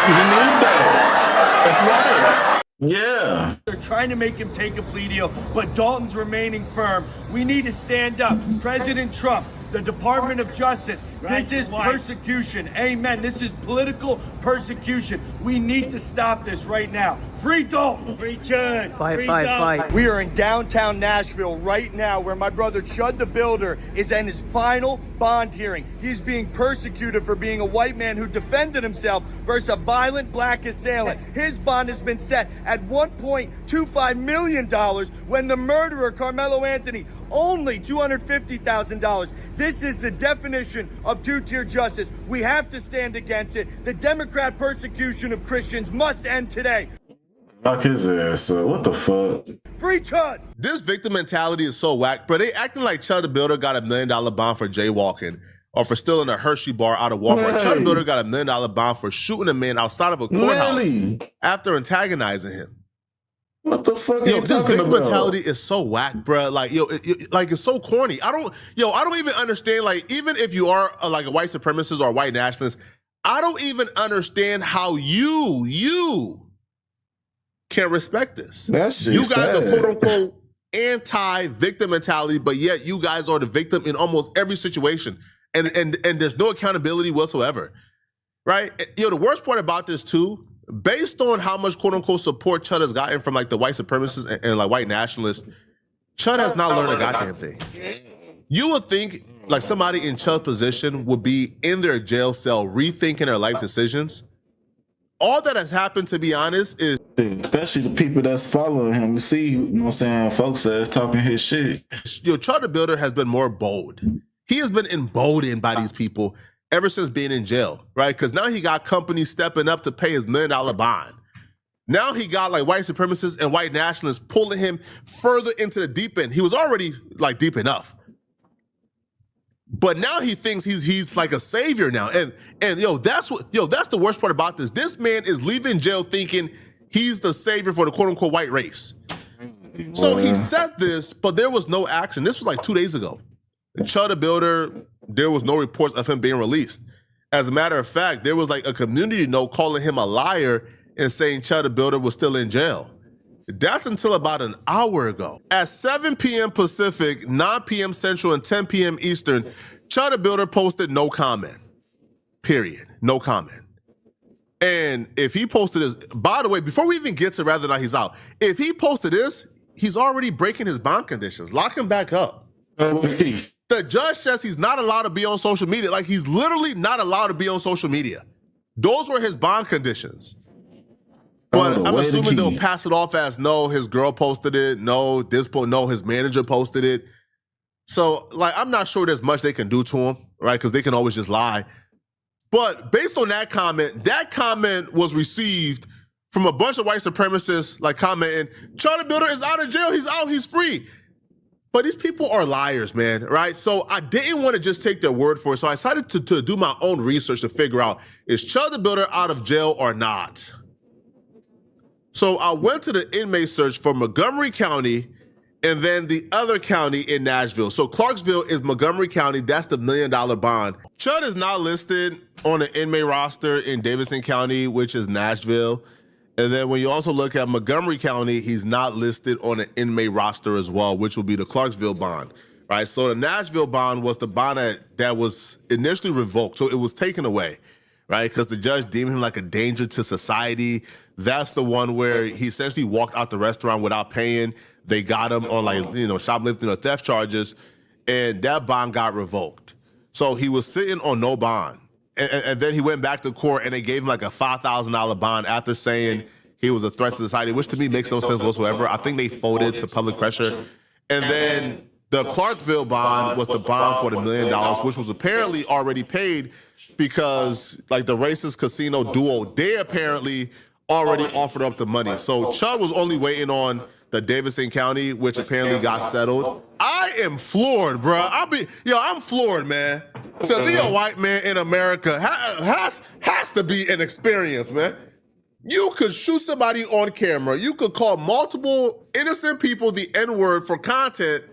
[SPEAKER 1] You need that. That's right. Yeah.
[SPEAKER 24] They're trying to make him take a plea deal, but Dalton's remaining firm. We need to stand up. President Trump, the Department of Justice, this is persecution. Amen. This is political persecution. We need to stop this right now. Free Dalton. Free Chud.
[SPEAKER 23] Fight.
[SPEAKER 24] We are in downtown Nashville right now where my brother Chud the Builder is in his final bond hearing. He's being persecuted for being a white man who defended himself versus a violent black assailant. His bond has been set at $1.25 million when the murderer, Carmelo Anthony, only $250,000. This is the definition of two-tier justice. We have to stand against it. The Democrat persecution of Christians must end today.
[SPEAKER 1] Lock his ass up. What the fuck?
[SPEAKER 24] Free Chud!
[SPEAKER 9] This victim mentality is so whack, bro. They acting like Chud the Builder got $1 million bond for jaywalking or for stealing a Hershey bar out of Walmart. Chud the Builder got $1 million bond for shooting a man outside of a courthouse after antagonizing him.
[SPEAKER 1] What the fuck?
[SPEAKER 9] Yo, this victim mentality is so whack, bro. Like, yo, it's so corny. I don't even understand. Like, even if you are like a white supremacist or a white nationalist, I don't even understand how you can't respect this. You guys are quote unquote anti-victim mentality, but yet you guys are the victim in almost every situation, and there's no accountability whatsoever, right? The worst part about this too, based on how much quote unquote support Chud has gotten from like the white supremacists and like white nationalists, Chud has not learned a goddamn thing. You would think like somebody in Chud's position would be in their jail cell rethinking their life decisions. All that has happened, to be honest, is
[SPEAKER 1] especially the people that's following him. You see, you know what I'm saying, folks that's talking his shit.
[SPEAKER 9] Chud the Builder has been more bold. He has been emboldened by these people ever since being in jail, right? Because now he got companies stepping up to pay his $1 million bond. Now he got like white supremacists and white nationalists pulling him further into the deep end. He was already like deep enough. But now he thinks he's like a savior now. And that's the worst part about this. This man is leaving jail thinking he's the savior for the quote unquote white race. So he said this, but there was no action. This was like 2 days ago. Chud the Builder, there was no reports of him being released. As a matter of fact, there was like a community note calling him a liar and saying Chud the Builder was still in jail. That's until about an hour ago. At 7 p.m. Pacific, 9 p.m. Central, and 10 p.m. Eastern, Chud the Builder posted no comment. Period. No comment. And if he posted this, by the way, before we even get to whether or not he's out, if he posted this, he's already breaking his bond conditions. Lock him back up. The judge says he's not allowed to be on social media. Like, he's literally not allowed to be on social media. Those were his bond conditions. But I'm assuming they'll pass it off as, no, his girl posted it. No, his manager posted it. So, like, I'm not sure there's much they can do to him, right? Because they can always just lie. But based on that comment was received from a bunch of white supremacists, like, commenting, Chud the Builder is out of jail. He's out. He's free. But these people are liars, man, right? So I didn't want to just take their word for it. So I decided to do my own research to figure out, is Chud the Builder out of jail or not? So I went to the inmate search for Montgomery County and then the other county in Nashville. So Clarksville is Montgomery County. That's the $1 million bond. Chud is not listed on the inmate roster in Davidson County, which is Nashville. And then when you also look at Montgomery County, he's not listed on an inmate roster as well, which will be the Clarksville bond, right? So the Nashville bond was the bond that was initially revoked. So it was taken away, right? Because the judge deemed him like a danger to society. That's the one where he essentially walked out the restaurant without paying. They got him on shoplifting or theft charges, and that bond got revoked. So he was sitting on no bond. And then he went back to court and they gave him like a $5,000 bond after saying he was a threat to society, which to me makes no sense whatsoever. I think they folded to public pressure. And then the Clarksville bond was the bond for the $1 million, which was apparently already paid because like the racist casino duo, they apparently already offered up the money. So Chud was only waiting on the Davidson County, which apparently got settled. I am floored, bro. I'm floored, man. To be a white man in America has to be an experience, man. You could shoot somebody on camera. You could call multiple innocent people the N-word for content,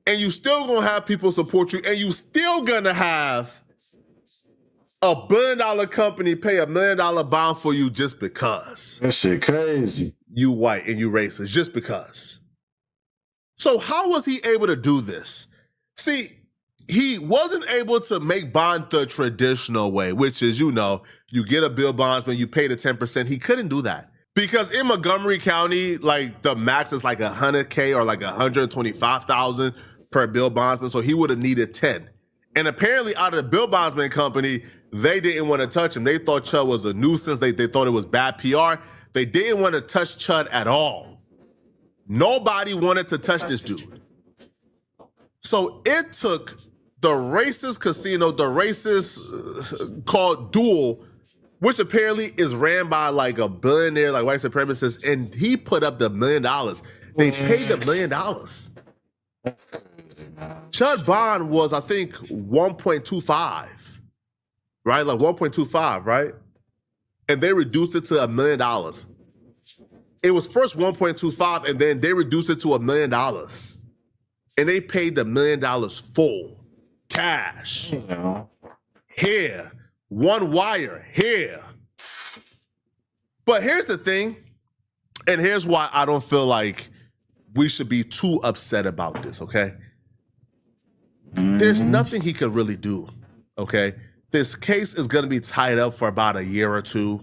[SPEAKER 9] and you still gonna have people support you, and you still gonna have $1 billion company pay $1 million bond for you just because.
[SPEAKER 1] That shit crazy.
[SPEAKER 9] You white and you racist, just because. So how was he able to do this? See, he wasn't able to make bond the traditional way, which is, you know, you get a bill bondsman, you pay the 10%. He couldn't do that. Because in Montgomery County, like the max is like $100K or like $125,000 per bill bondsman. So he would have needed 10. And apparently out of the bill bondsman company, they didn't want to touch him. They thought Chud was a nuisance. They thought it was bad PR. They didn't want to touch Chud at all. Nobody wanted to touch this dude. So it took the racist casino, the racist called Duel, which apparently is ran by like a billionaire, like white supremacist, and he put up the $1 million. They paid $1 million. Chud bond was, I think, 1.25, right? Like 1.25, right? And they reduced it to $1 million. It was first 1.25, and then they reduced it to $1 million. And they paid the $1 million full, cash. Here, one wire, here. But here's the thing, and here's why I don't feel like we should be too upset about this, okay? There's nothing he could really do, okay? This case is gonna be tied up for about a year or two,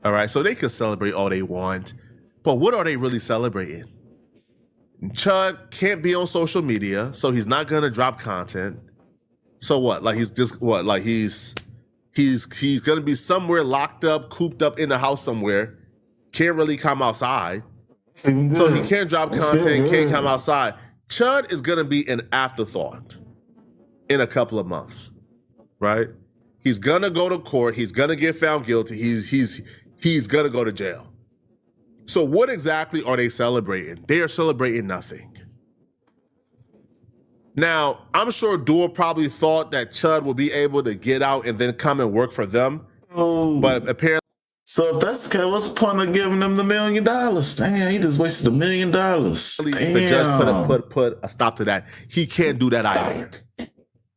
[SPEAKER 9] all right? So they can celebrate all they want, but what are they really celebrating? Chud can't be on social media, so he's not gonna drop content. So what? Like he's just what? Like he's gonna be somewhere locked up, cooped up in the house somewhere. Can't really come outside. So he can't drop content, can't come outside. Chud is gonna be an afterthought in a couple of months, right? He's gonna go to court. He's gonna get found guilty. He's gonna go to jail. So what exactly are they celebrating? They are celebrating nothing. Now, I'm sure Duel probably thought that Chud would be able to get out and then come and work for them. But apparently...
[SPEAKER 1] So if that's the case, what's the point of giving them the $1 million? Damn, he just wasted $1 million.
[SPEAKER 9] The judge put a stop to that. He can't do that either.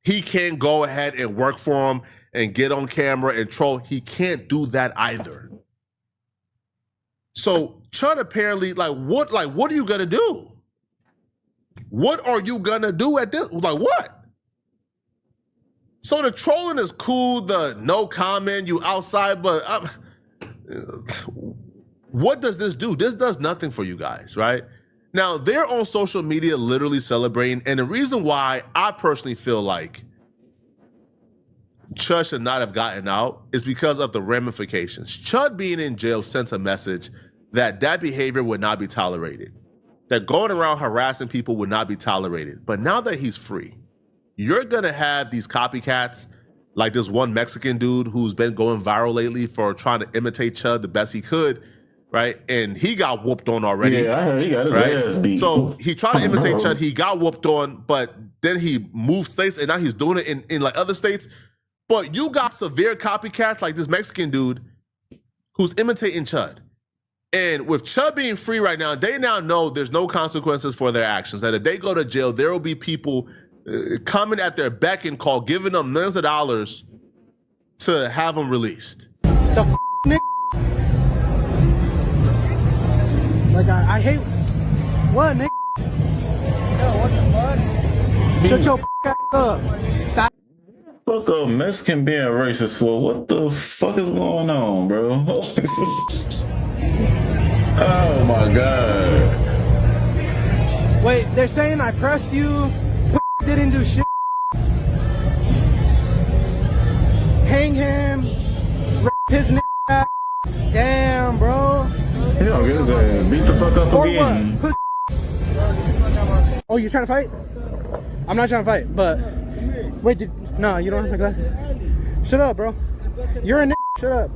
[SPEAKER 9] He can't go ahead and work for him and get on camera and troll. He can't do that either. So Chud apparently, what are you gonna do? What are you gonna do at this? Like what? So the trolling is cool, the no comment, you outside, but what does this do? This does nothing for you guys, right? Now, they're on social media literally celebrating, and the reason why I personally feel like Chud should not have gotten out is because of the ramifications. Chud being in jail sent a message that behavior would not be tolerated, that going around harassing people would not be tolerated. But now that he's free, you're gonna have these copycats, like this one Mexican dude who's been going viral lately for trying to imitate Chud the best he could, right? And he got whooped on already.
[SPEAKER 1] Yeah, I heard he got his ass beat.
[SPEAKER 9] So he tried to imitate Chud, he got whooped on, but then he moved states and now he's doing it in like other states. But you got severe copycats like this Mexican dude who's imitating Chud. And with Chud being free right now, they now know there's no consequences for their actions. That if they go to jail, there will be people coming at their beck and call, giving them millions of dollars to have them released.
[SPEAKER 7] The nigga. Like I hate what nigga. Yo, what the fuck? Shut your ass up.
[SPEAKER 1] Fuck up Mexican being racist for? What the fuck is going on, bro? Oh my god.
[SPEAKER 7] Wait, they're saying I pressed you, didn't do shit. Hang him, his nigga. Damn, bro.
[SPEAKER 1] He don't get his ass beat the fuck up again.
[SPEAKER 7] What? Oh, you trying to fight? I'm not trying to fight, but wait, no, you don't have my glasses. Shut up, bro. You're a nigga. Shut up.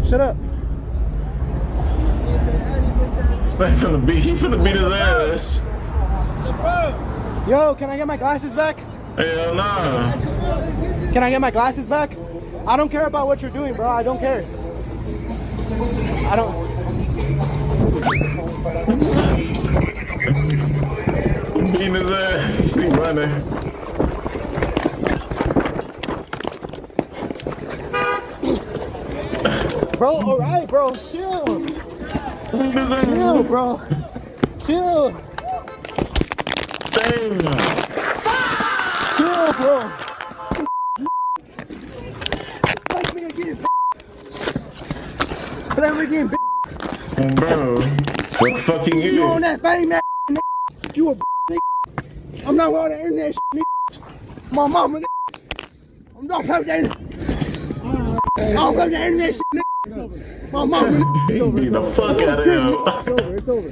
[SPEAKER 7] Shut up.
[SPEAKER 1] He finna beat his ass.
[SPEAKER 7] Yo, can I get my glasses back?
[SPEAKER 1] Hell nah.
[SPEAKER 7] Can I get my glasses back? I don't care about what you're doing, bro. I don't care. I don't.
[SPEAKER 1] Beating his ass. He running.
[SPEAKER 7] Bro, alright, bro. Chill. Chill, bro. Chill.
[SPEAKER 1] Damn.
[SPEAKER 7] Chill, bro. Let me again,
[SPEAKER 1] Bro, fucking
[SPEAKER 7] you on that fame ass, you a I'm not on the internet, my mama. I'm not on the internet. I don't go to the internet, my mama.
[SPEAKER 1] He beat the fuck out of him.
[SPEAKER 7] It's over.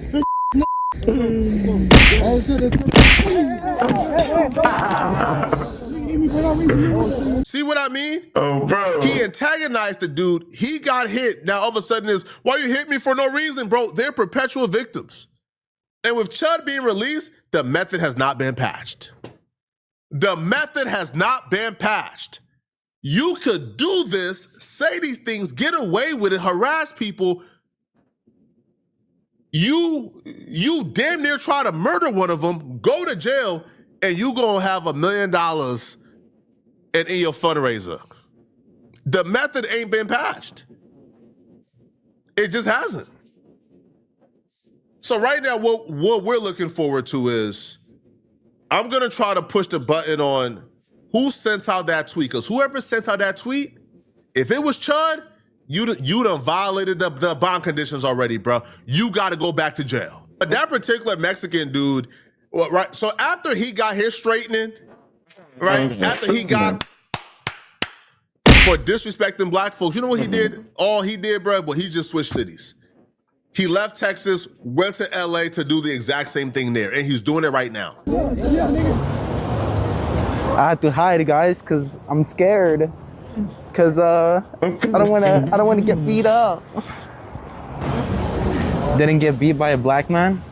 [SPEAKER 9] See what I mean?
[SPEAKER 1] Oh, bro.
[SPEAKER 9] He antagonized the dude. He got hit. Now, all of a sudden, is why you hit me for no reason, bro? They're perpetual victims. And with Chud being released, the method has not been patched. The method has not been patched. You could do this, say these things, get away with it, harass people. You damn near try to murder one of them, go to jail, and you gonna have $1 million in your fundraiser. The method ain't been patched. It just hasn't. So right now, what we're looking forward to is, I'm gonna try to push the button on who sent out that tweet. Because whoever sent out that tweet, if it was Chud, you done violated the bond conditions already, bro. You gotta go back to jail. But that particular Mexican dude, well, right? So after he got his straightening, right? After he got for disrespecting black folks, you know what he did? All he did, bro, well, he just switched cities. He left Texas, went to LA to do the exact same thing there, and he's doing it right now.
[SPEAKER 2] I had to hide, guys, cause I'm scared. Cause I don't wanna get beat up. Didn't get beat by a black man.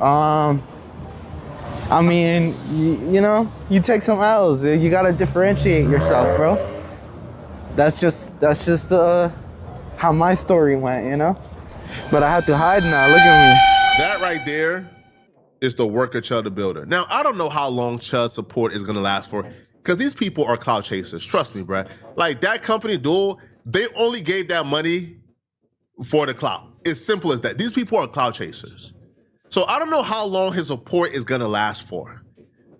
[SPEAKER 2] I mean, you know, you take some L's. You gotta differentiate yourself, bro. That's just how my story went, you know. But I have to hide now. Look at me.
[SPEAKER 9] That right there is the work of Chud the Builder. Now, I don't know how long Chud's support is gonna last for, because these people are clout chasers. Trust me, bruh. Like, that company, Duel, they only gave that money for the clout. It's simple as that. These people are clout chasers. So I don't know how long his support is gonna last for,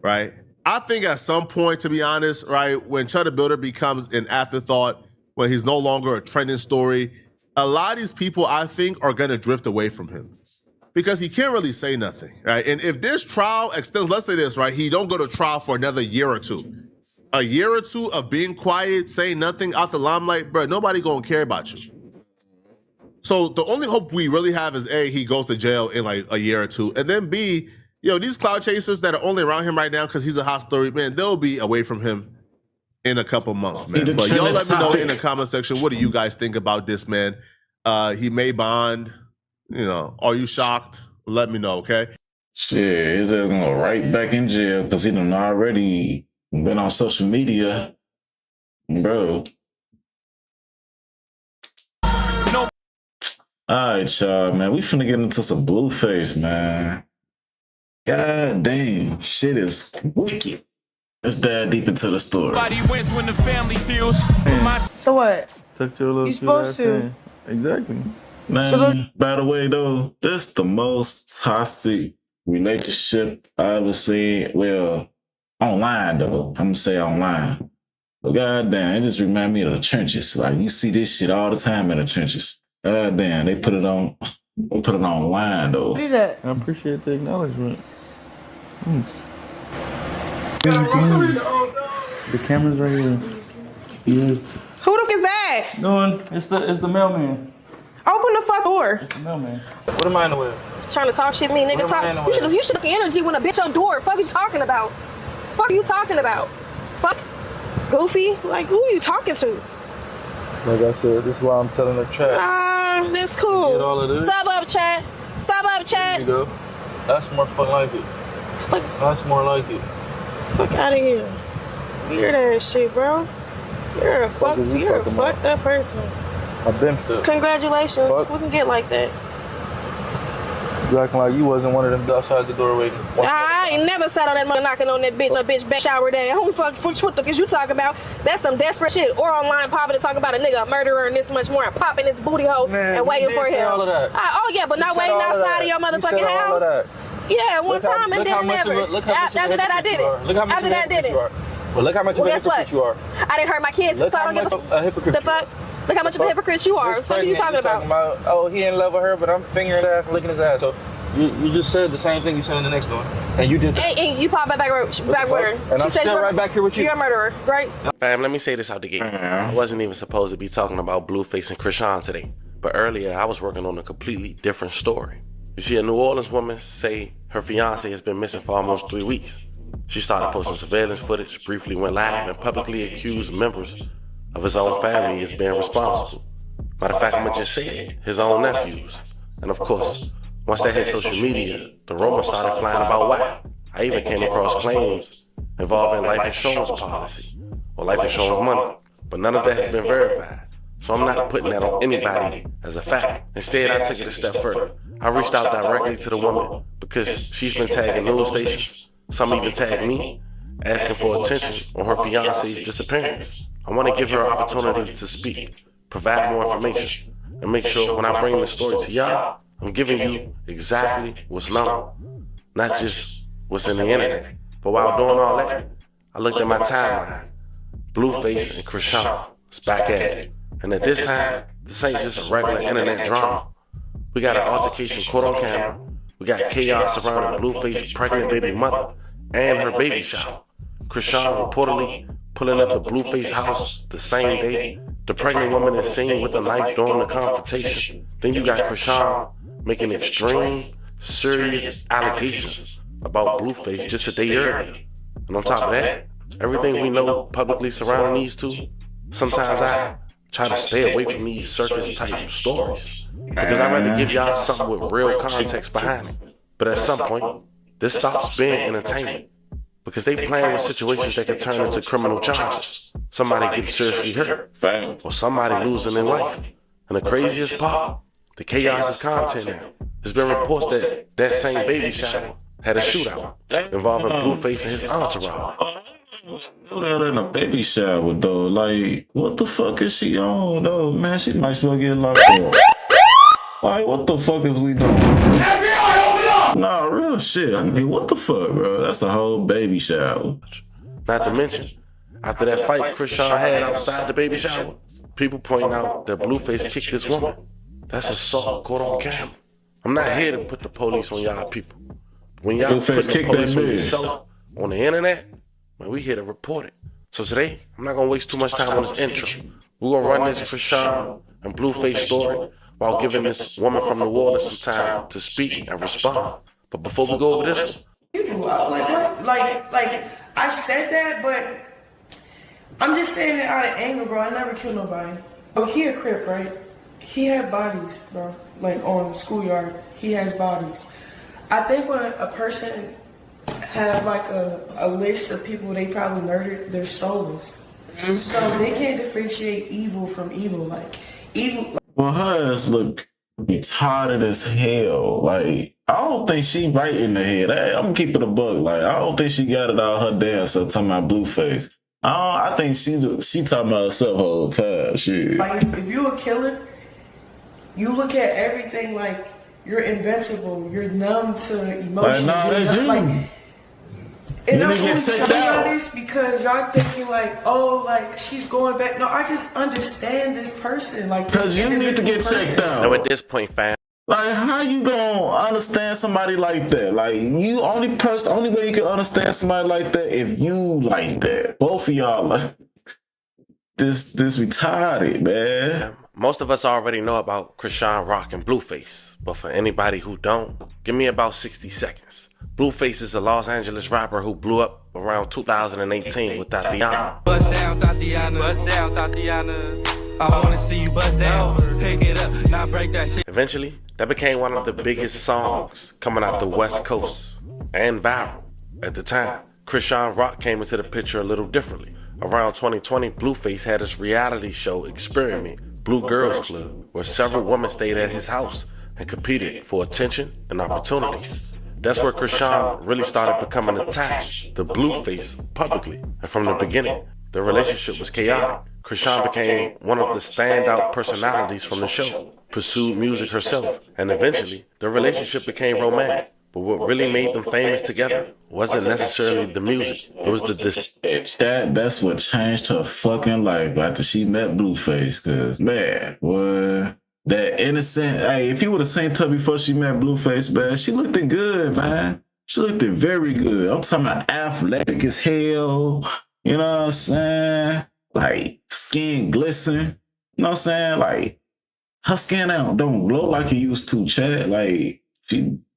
[SPEAKER 9] right? I think at some point, to be honest, right, when Chud the Builder becomes an afterthought, when he's no longer a trending story, a lot of these people, I think, are gonna drift away from him because he can't really say nothing, right? And if this trial extends, let's say this, right, he don't go to trial for another year or two. A year or two of being quiet, saying nothing out the limelight, bro, nobody gonna care about you. So the only hope we really have is A, he goes to jail in like a year or two, and then B, these cloud chasers that are only around him right now because he's a hot story, man, they'll be away from him in a couple months, man. But y'all let me know in the comment section, what do you guys think about this, man? He may bond, are you shocked? Let me know, okay?
[SPEAKER 1] Shit, he's gonna go right back in jail because he done already been on social media, bro.
[SPEAKER 16] No.
[SPEAKER 1] All right, y'all, man. We finna get into some Blueface, man. God damn, shit is wicked. Let's dive deep into the story.
[SPEAKER 16] Everybody wins when the family feels.
[SPEAKER 12] So what?
[SPEAKER 14] Tuck your little
[SPEAKER 12] You supposed to.
[SPEAKER 14] in. Exactly.
[SPEAKER 1] Man, by the way, though, this the most toxic relationship I ever seen. Well, online, though. I'm gonna say online. But goddamn, it just remind me of the trenches. Like, you see this shit all the time in the trenches. Goddamn, they put it on online, though.
[SPEAKER 12] Do that.
[SPEAKER 14] I appreciate the acknowledgement. Thanks. The camera's right here. Yes.
[SPEAKER 12] Who the fuck is that?
[SPEAKER 14] No, it's the mailman.
[SPEAKER 12] Open the fuck door.
[SPEAKER 14] It's the mailman. What am I in the way?
[SPEAKER 12] Trying to talk shit to me, nigga. You should look at energy when a bitch your door. Fuck you talking about? Fuck you talking about? Fuck goofy. Like, who are you talking to?
[SPEAKER 14] Like I said, this is why I'm telling the chat.
[SPEAKER 12] That's cool.
[SPEAKER 14] Get all of this.
[SPEAKER 12] Sub up, chat. Sub up, chat.
[SPEAKER 14] There you go. That's more fun like it. That's more like it.
[SPEAKER 12] Fuck out of here. Weird ass shit, bro. You're a fucked up person.
[SPEAKER 14] I've been fit.
[SPEAKER 12] Congratulations.
[SPEAKER 14] Fuck.
[SPEAKER 12] We can get like that.
[SPEAKER 14] You acting like you wasn't one of them outside the door waiting.
[SPEAKER 12] I ain't never sat on that mother knocking on that bitch, back shower day. Who the fuck, what the fuck is you talking about? That's some desperate shit. Or online popping to talk about a nigga, a murderer, and this much more, and popping his booty hole and waiting for him.
[SPEAKER 14] All of that.
[SPEAKER 12] Oh yeah, but not waiting outside of your motherfucking house. Yeah, one time and then never. After that, I did it.
[SPEAKER 14] Look how much
[SPEAKER 12] After that, I did it.
[SPEAKER 14] Well, look how much of a hypocrite you are.
[SPEAKER 12] I didn't hurt my kid, so I don't give
[SPEAKER 14] a hypocrite.
[SPEAKER 12] The fuck? Look how much of a hypocrite you are. What the fuck are you talking about?
[SPEAKER 14] Oh, he in love with her, but I'm fingering his ass and licking his ass. So you just said the same thing you said in the next one, and you did that.
[SPEAKER 12] And you popped back with her.
[SPEAKER 14] And I'm still right back here with you.
[SPEAKER 12] You're a murderer, right?
[SPEAKER 5] Fam, let me say this out the gate. I wasn't even supposed to be talking about Blueface and Krishan today, but earlier I was working on a completely different story. You see, a New Orleans woman say her fiance has been missing for almost 3 weeks. She started posting surveillance footage, briefly went live, and publicly accused members of his own family as being responsible. Matter of fact, I'm gonna just say it, his own nephews. And of course, once that hit social media, the rumors started flying about why. I even came across claims involving life insurance policy or life insurance money, but none of that has been verified. So I'm not putting that on anybody as a fact. Instead, I took it a step further. I reached out directly to the woman because she's been tagging news stations. Some even tagged me, asking for attention on her fiance's disappearance. I want to give her an opportunity to speak, provide more information, and make sure when I bring the story to y'all, I'm giving you exactly what's known, not just what's in the internet. But while doing all that, I looked at my timeline. Blueface and Krishan is back at it. And at this time, this ain't just a regular internet drama. We got an altercation caught on camera. We got chaos surrounding Blueface's pregnant baby mother and her baby shower. Krishan reportedly pulling up to Blueface's house the same day. The pregnant woman is seen with a knife during the confrontation. Then you got Krishan making extreme, serious allegations about Blueface just a day earlier. And on top of that, everything we know publicly surrounding these two, sometimes I try to stay away from these circus-type stories because I'd rather give y'all something with real context behind it. But at some point, this stops being entertainment because they playing with situations that could turn into criminal charges. Somebody getting seriously hurt, or somebody losing their life. And the craziest part, the chaos is content now. There's been reports that that same baby shower had a shootout involving Blueface and his entourage.
[SPEAKER 1] That in a baby shower though, like what the fuck is she on though, man? She might as well get locked up. Like what the fuck is we doing? FBI, open up! Nah, real shit. I mean, what the fuck, bro? That's a whole baby shower.
[SPEAKER 5] Not to mention, after that fight Krishan had outside the baby shower, people pointing out that Blueface kicked this woman. That's assault caught on camera. I'm not here to put the police on y'all people. When y'all put the police on yourself on the internet, man, we here to report it. So today, I'm not gonna waste too much time on this intro. We're gonna run this Krishan and Blueface story while giving this woman from New Orleans some time to speak and respond. But before we go over this,
[SPEAKER 10] like I said that, but I'm just saying it out of anger, bro. I never killed nobody. Oh, he a Crip, right? He had bodies, bro. Like on the schoolyard, he has bodies. I think when a person have like a list of people they probably murdered, they're soulless. So they can't differentiate evil from evil. Like evil.
[SPEAKER 1] Well, her ass look retarded as hell. Like I don't think she right in the head. I'm gonna keep it a bug. Like I don't think she got it all her damn self talking about Blueface. I think she talking about herself the whole time. Shit.
[SPEAKER 10] Like if you a killer, you look at everything like you're invincible. You're numb to emotions. And I'm only telling y'all this because y'all thinking like, oh, like she's going back. No, I just understand this person. Like,
[SPEAKER 1] because you need to get checked out.
[SPEAKER 5] No, at this point, fam.
[SPEAKER 1] Like, how you gonna understand somebody like that? Like, you only way you can understand somebody like that if you like that. Both of y'all like this retarded, man.
[SPEAKER 5] Most of us already know about Krishan Rock and Blueface, but for anybody who don't, give me about 60 seconds. Blueface is a Los Angeles rapper who blew up around 2018 with Tatiana.
[SPEAKER 13] Bust down, Tatiana. Bust down, Tatiana. I wanna see you bust down. Pick it up, not break that shit.
[SPEAKER 5] Eventually, that became one of the biggest songs coming out the West Coast and viral. At the time, Krishan Rock came into the picture a little differently. Around 2020, Blueface had his reality show experiment, Blue Girls Club, where several women stayed at his house and competed for attention and opportunities. That's where Krishan really started becoming attached to Blueface publicly. And from the beginning, their relationship was chaotic. Krishan became one of the standout personalities from the show, pursued music herself, and eventually their relationship became romantic. But what really made them famous together wasn't necessarily the music. It was the
[SPEAKER 1] That's what changed her fucking life after she met Blueface. Cause man, boy, that innocent. Hey, if you would have seen her before she met Blueface, man, she looked good, man. She looked very good. I'm talking about athletic as hell. You know what I'm saying? Like skin glisten. You know what I'm saying? Like her skin don't glow like it used to, Chad. Like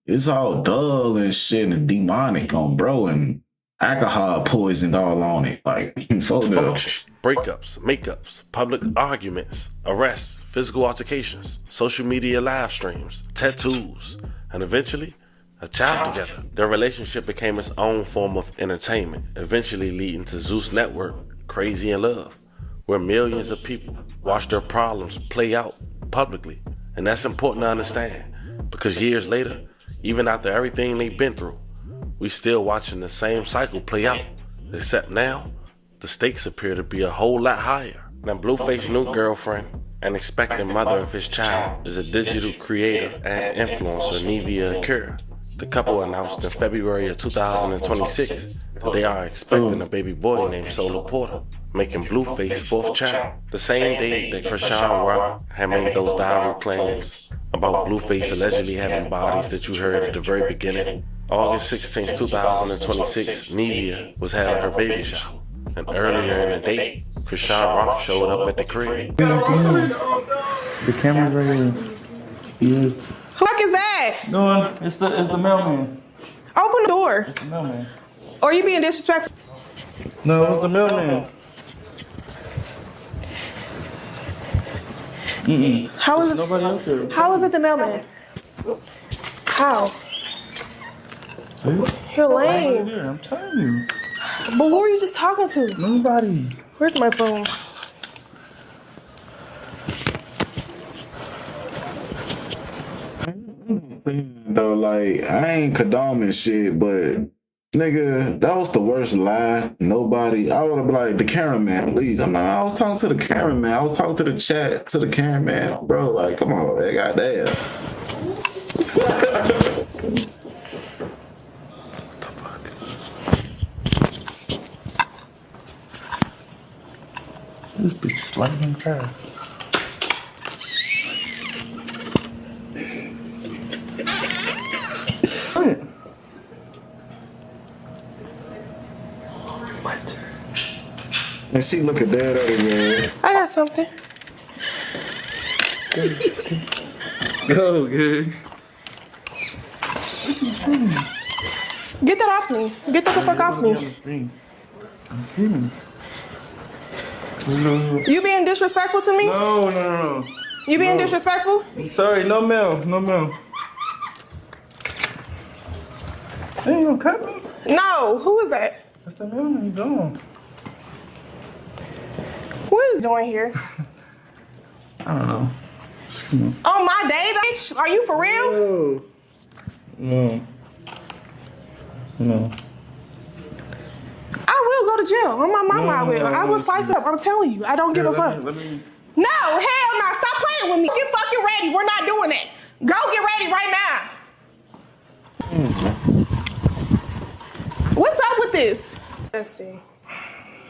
[SPEAKER 1] it's all dull and shit and demonic on bro and alcohol poisoned all on it. Like
[SPEAKER 5] dysfunction, breakups, makeups, public arguments, arrests, physical altercations, social media live streams, tattoos, and eventually a child together. Their relationship became its own form of entertainment, eventually leading to Zeus Network, Crazy in Love, where millions of people watch their problems play out publicly. And that's important to understand, because years later, even after everything they've been through, we still watching the same cycle play out, except now, the stakes appear to be a whole lot higher. Now, Blueface's new girlfriend and expecting mother of his child is a digital creator and influencer, Nevia Akira. The couple announced in February of 2026 that they are expecting a baby boy named Solar Porter, making Blueface's fourth child. The same day that Krishan Rock had made those viral claims about Blueface allegedly having bodies that you heard at the very beginning, August 16, 2026, Nevia was having her baby shower. And earlier in the day, Krishan Rock showed up at the crib.
[SPEAKER 14] The camera's right here. Yes.
[SPEAKER 12] Who the fuck is that?
[SPEAKER 14] No, it's the mailman.
[SPEAKER 12] Open the door.
[SPEAKER 14] It's the mailman.
[SPEAKER 12] Or are you being disrespectful?
[SPEAKER 14] No, it's the mailman.
[SPEAKER 12] How is it?
[SPEAKER 14] Nobody out there.
[SPEAKER 12] How is it the mailman? How? You're lame.
[SPEAKER 14] I'm telling you.
[SPEAKER 12] But who were you just talking to?
[SPEAKER 14] Nobody.
[SPEAKER 12] Where's my phone?
[SPEAKER 1] Though, like, I ain't condoning shit, but nigga, that was the worst lie. Nobody, I would have been like, the cameraman, please. I was talking to the cameraman. I was talking to the chat, to the cameraman. Bro, like, come on, man, goddamn.
[SPEAKER 14] This bitch sliding cars.
[SPEAKER 1] What? And she looking dead at his ass.
[SPEAKER 12] I got something.
[SPEAKER 14] Go, good.
[SPEAKER 12] Get that off me. Get that the fuck off me.
[SPEAKER 14] No.
[SPEAKER 12] You being disrespectful to me?
[SPEAKER 14] No.
[SPEAKER 12] You being disrespectful?
[SPEAKER 14] I'm sorry, no mail. They ain't gonna cut me.
[SPEAKER 12] No, who is that?
[SPEAKER 14] That's the mailman, gone.
[SPEAKER 12] What is doing here?
[SPEAKER 14] I don't know.
[SPEAKER 12] On my day, bitch? Are you for real?
[SPEAKER 14] No.
[SPEAKER 12] I will go to jail. On my mama, I will. I will slice up. I'm telling you. I don't give a fuck.
[SPEAKER 14] Let me.
[SPEAKER 12] No, hell no. Stop playing with me. Get fucking ready. We're not doing that. Go get ready right now. What's up with this? Disgusting.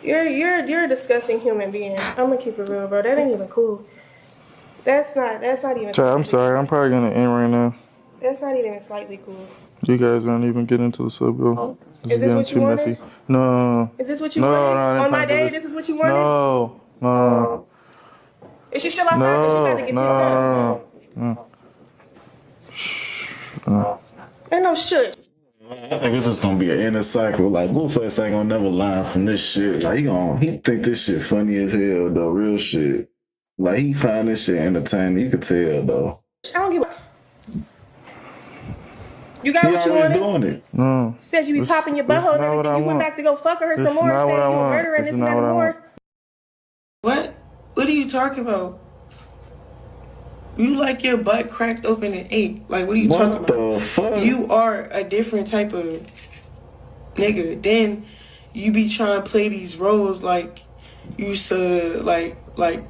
[SPEAKER 12] You're a disgusting human being. I'm gonna keep it real, bro. That ain't even cool. That's not even.
[SPEAKER 14] Chad, I'm sorry. I'm probably gonna end right now.
[SPEAKER 12] That's not even slightly cool.
[SPEAKER 14] You guys don't even get into the sub go.
[SPEAKER 12] Is this what you wanted?
[SPEAKER 14] No.
[SPEAKER 12] Is this what you wanted? On my day, this is what you wanted?
[SPEAKER 14] No.
[SPEAKER 12] Is she still outside? Because you gotta get
[SPEAKER 14] No.
[SPEAKER 12] Ain't no shit.
[SPEAKER 1] I think it's just gonna be an inner cycle. Like Blueface ain't gonna never learn from this shit. Like he think this shit funny as hell though, real shit. Like he find this shit entertaining. You could tell though.
[SPEAKER 12] I don't give a. You got what you wanted?
[SPEAKER 1] He always doing it.
[SPEAKER 14] No.
[SPEAKER 12] Said you be popping your butthole and everything. You went back to go fuck her some more. Said you were murdering this and that and more.
[SPEAKER 10] What? What are you talking about? You like your butt cracked open and ate. Like, what are you talking about?
[SPEAKER 1] What the fuck?
[SPEAKER 10] You are a different type of nigga. Then you be trying to play these roles like you like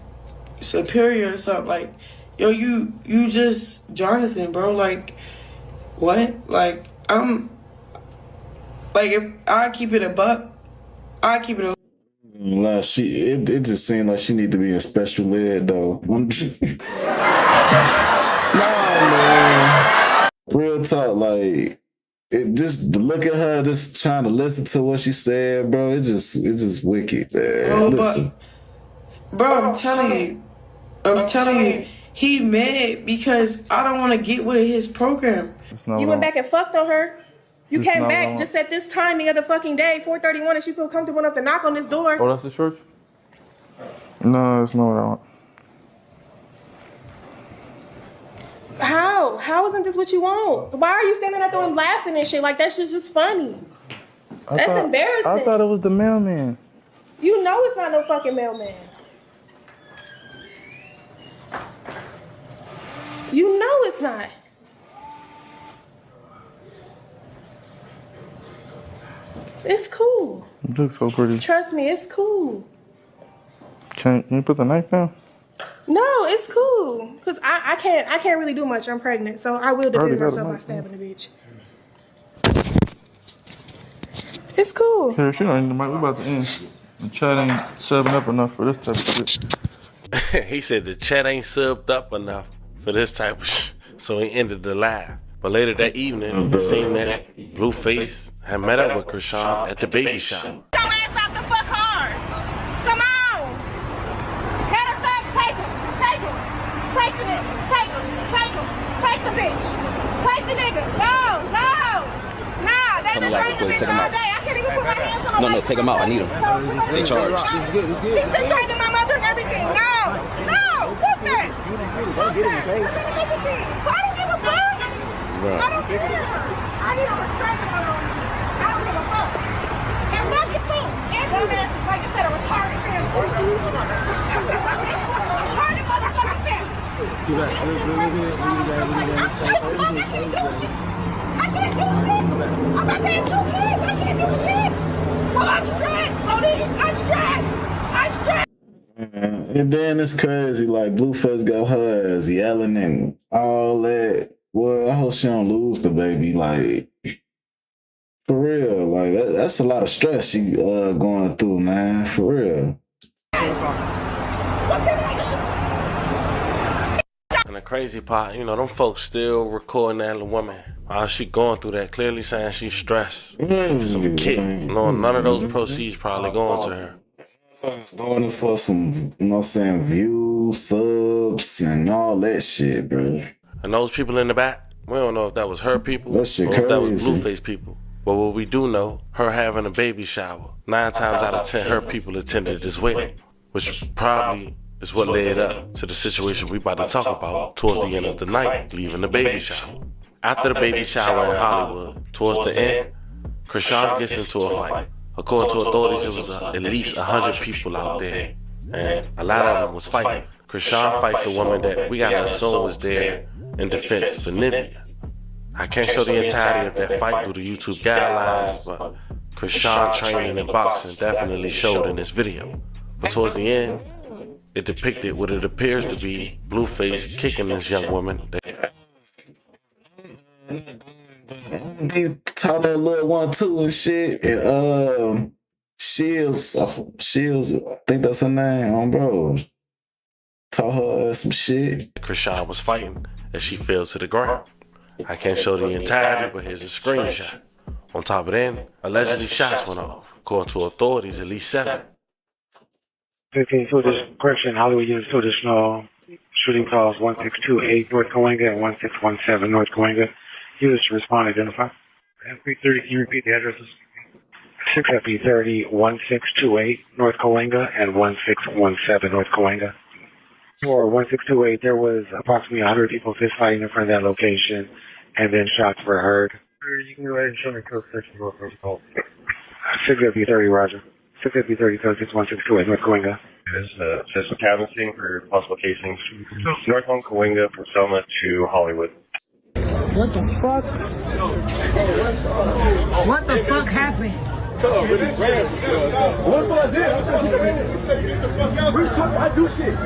[SPEAKER 10] superior or something. Like, yo, you just Jonathan, bro. Like, what? Like, I'm like, if I keep it a buck, I keep it a.
[SPEAKER 1] Nah, it just seemed like she need to be in special ed though. No, man. Real talk, like just look at her, just trying to listen to what she said, bro. It's just wicked, man.
[SPEAKER 10] Bro,
[SPEAKER 1] Listen.
[SPEAKER 10] Bro, I'm telling you, he mad because I don't want to get with his program.
[SPEAKER 12] You went back and fucked on her. You
[SPEAKER 14] It's
[SPEAKER 12] came
[SPEAKER 14] not
[SPEAKER 12] back
[SPEAKER 14] wrong.
[SPEAKER 12] just at this timing of the fucking day, 4:31, and she feel comfortable enough to knock on this door.
[SPEAKER 14] Oh, that's the church? No, it's not what I want.
[SPEAKER 12] How? How isn't this what you want? Why are you standing out there and laughing and shit? Like, that shit's just funny. That's embarrassing.
[SPEAKER 14] I thought it was the mailman.
[SPEAKER 12] You know it's not no fucking mailman. You know it's not. It's cool.
[SPEAKER 14] You look so pretty.
[SPEAKER 12] Trust me, it's cool.
[SPEAKER 14] Can you put the knife down?
[SPEAKER 12] No, it's cool. Cause I can't really do much. I'm pregnant, so I will defend myself by stabbing the bitch. It's cool.
[SPEAKER 14] Here, she don't even, we about to end. The chat ain't subbing up enough for this type of shit.
[SPEAKER 5] He said the chat ain't subbed up enough for this type of shit, so he ended the live. But later that evening, it seemed that Blueface had met up with Krishan at the baby shop.
[SPEAKER 12] Your ass out the fuck hard. Come on. Matter of fact, take him. Take him. Take the nigga. Take him. Take him. Take the bitch. Take the nigga. No. Nah, they been trying to bitch all day. I can't even put my hands on
[SPEAKER 15] No, take him out. I need him. They charged.
[SPEAKER 12] This is good. She's been trying to my mother and everything. No. Fuck that. Fuck that. I don't give a fuck. I don't care. I need a restraining order on this. I don't give a fuck. And look at you. And dumbass, like I said, a retarded family. Retarded motherfucking family. I can't do shit. I'm not paying 2 kids. I can't do shit. Well, I'm stressed, Bodie. I'm stressed.
[SPEAKER 1] And then it's crazy, like Blueface got her ass yelling and all that. Well, I hope she don't lose the baby, like, for real. Like, that's a lot of stress she going through, man, for real.
[SPEAKER 5] And the crazy part, you know, them folks still recording that little woman while she going through that, clearly saying she's stressed. Some kick. No, none of those proceeds probably going to her.
[SPEAKER 1] Going for some, you know what I'm saying, views, subs, and all that shit, bro.
[SPEAKER 5] And those people in the back, we don't know if that was her people or
[SPEAKER 1] That shit
[SPEAKER 5] if that was
[SPEAKER 1] crazy.
[SPEAKER 5] Blueface people. But what we do know, her having a baby shower, 9 times out of 10, her people attended this wedding, which probably is what led up to the situation we about to talk about towards the end of the night, leaving the baby shower. After the baby shower in Hollywood, towards the end, Krishan gets into a fight. According to authorities, it was at least 100 people out there, and a lot of them was fighting. Krishan fights a woman that we gotta assume was there in defense for Nivea. I can't show the entirety of that fight through the YouTube guidelines, but Krishan training in boxing definitely showed in this video. But towards the end, it depicted what it appears to be Blueface kicking this young woman.
[SPEAKER 1] They taught that little 1-2 and shit, and Shields, I think that's her name, bro. Taught her some shit.
[SPEAKER 5] Krishan was fighting as she fell to the ground. I can't show the entirety, but here's a screenshot. On top of that, allegedly shots went off. According to authorities, at least 7.
[SPEAKER 17] 15 correction, Hollywood units to additional shooting calls 1628 North Cahuenga and 1617 North Cahuenga. Units to respond, identify. FP30, can you repeat the addresses? 6 FP30, 1628 North Cahuenga and 1617 North Cahuenga. For 1628, there was approximately 100 people fist fighting in front of that location, and then shots were heard. You can go ahead and show me code section protocol. 6 FP30, Roger. 6 FP30, code 6162 North Cahuenga.
[SPEAKER 4] It is a system canvassing for possible casings. Northbound Cahuenga from Selma to Hollywood.
[SPEAKER 12] What the fuck? What the fuck happened?
[SPEAKER 11] What I did? I do shit.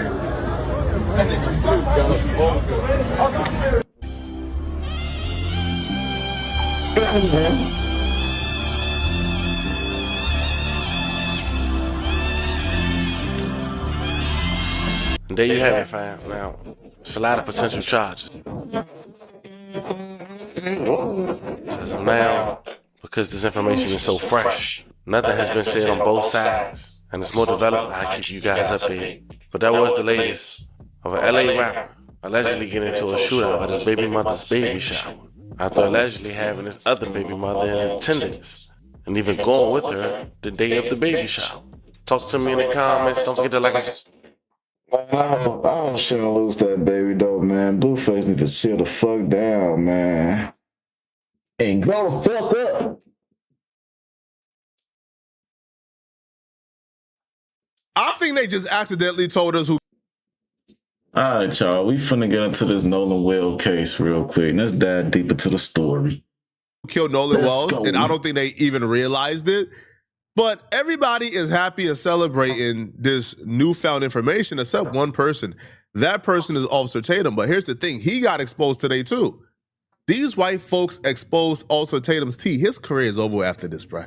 [SPEAKER 5] And there you have it, fam. Now, it's a lot of potential charges. As of now, because this information is so fresh, nothing has been said on both sides, and it's more developed. I keep you guys updated. But that was the latest of an LA rapper allegedly getting into a shootout at his baby mother's baby shower after allegedly having his other baby mother in attendance and even going with her the day of the baby shower. Talk to me in the comments. Don't forget to like us.
[SPEAKER 1] I shouldn't lose that baby though, man. Blueface need to chill the fuck down, man. And grow the fuck up.
[SPEAKER 9] I think they just accidentally told us who.
[SPEAKER 1] All right, y'all. We finna get into this Nolan Well case real quick. Let's dive deep into the story.
[SPEAKER 9] Killed Nolan Wells,
[SPEAKER 1] go.
[SPEAKER 9] and I don't think they even realized it. But everybody is happy and celebrating this newfound information except one person. That person is Officer Tatum. But here's the thing. He got exposed today, too. These white folks exposed Officer Tatum's tea. His career is over after this, bruh.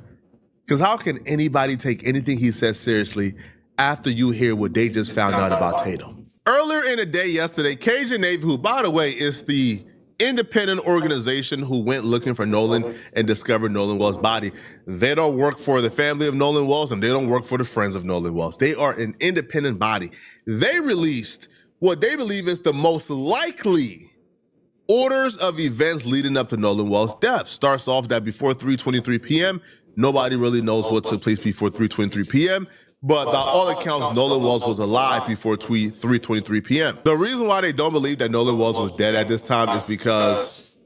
[SPEAKER 9] Because how can anybody take anything he says seriously after you hear what they just found out about Tatum? Earlier in the day yesterday, Cajun Navy, who, by the way, is the independent organization who went looking for Nolan and discovered Nolan Wells' body. They don't work for the family of Nolan Wells, and they don't work for the friends of Nolan Wells. They are an independent body. They released what they believe is the most likely orders of events leading up to Nolan Wells' death. Starts off that before 3:23 p.m., nobody really knows what took place before 3:23 p.m., but by all accounts, Nolan Wells was alive before 3:23 p.m. The reason why they don't believe that Nolan Wells was dead at this time is because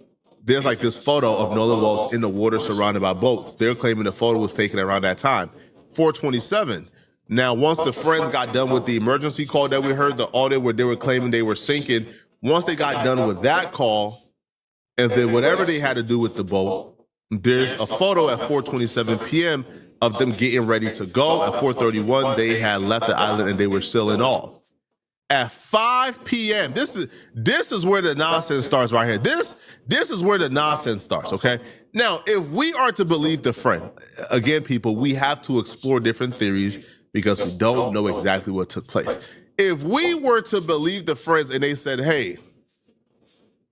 [SPEAKER 9] there's like this photo of Nolan Wells in the water surrounded by boats. They're claiming the photo was taken around that time, 4:27. Now, once the friends got done with the emergency call that we heard, the audio where they were claiming they were sinking, once they got done with that call, and then whatever they had to do with the boat, there's a photo at 4:27 p.m. of them getting ready to go. At 4:31, they had left the island and they were sailing off. At 5 p.m., this is where the nonsense starts right here. This is where the nonsense starts, okay? Now, if we are to believe the friend, again, people, we have to explore different theories because we don't know exactly what took place. If we were to believe the friends and they said, hey,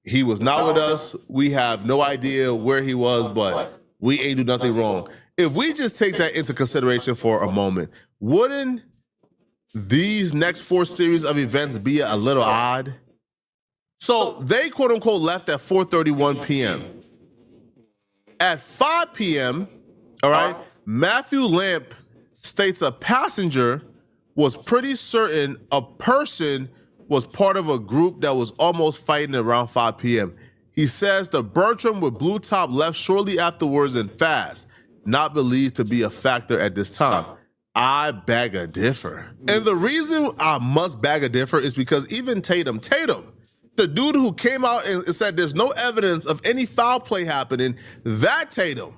[SPEAKER 9] he was not with us, we have no idea where he was, but we ain't do nothing wrong. If we just take that into consideration for a moment, wouldn't these next 4 series of events be a little odd? So they quote unquote left at 4:31 p.m. At 5 p.m., all right, Matthew Lamp states a passenger was pretty certain a person was part of a group that was almost fighting around 5 p.m. He says the Bertram with blue top left shortly afterwards and fast, not believed to be a factor at this time. I beg a differ. And the reason I must beg a differ is because even Tatum, the dude who came out and said there's no evidence of any foul play happening, that Tatum,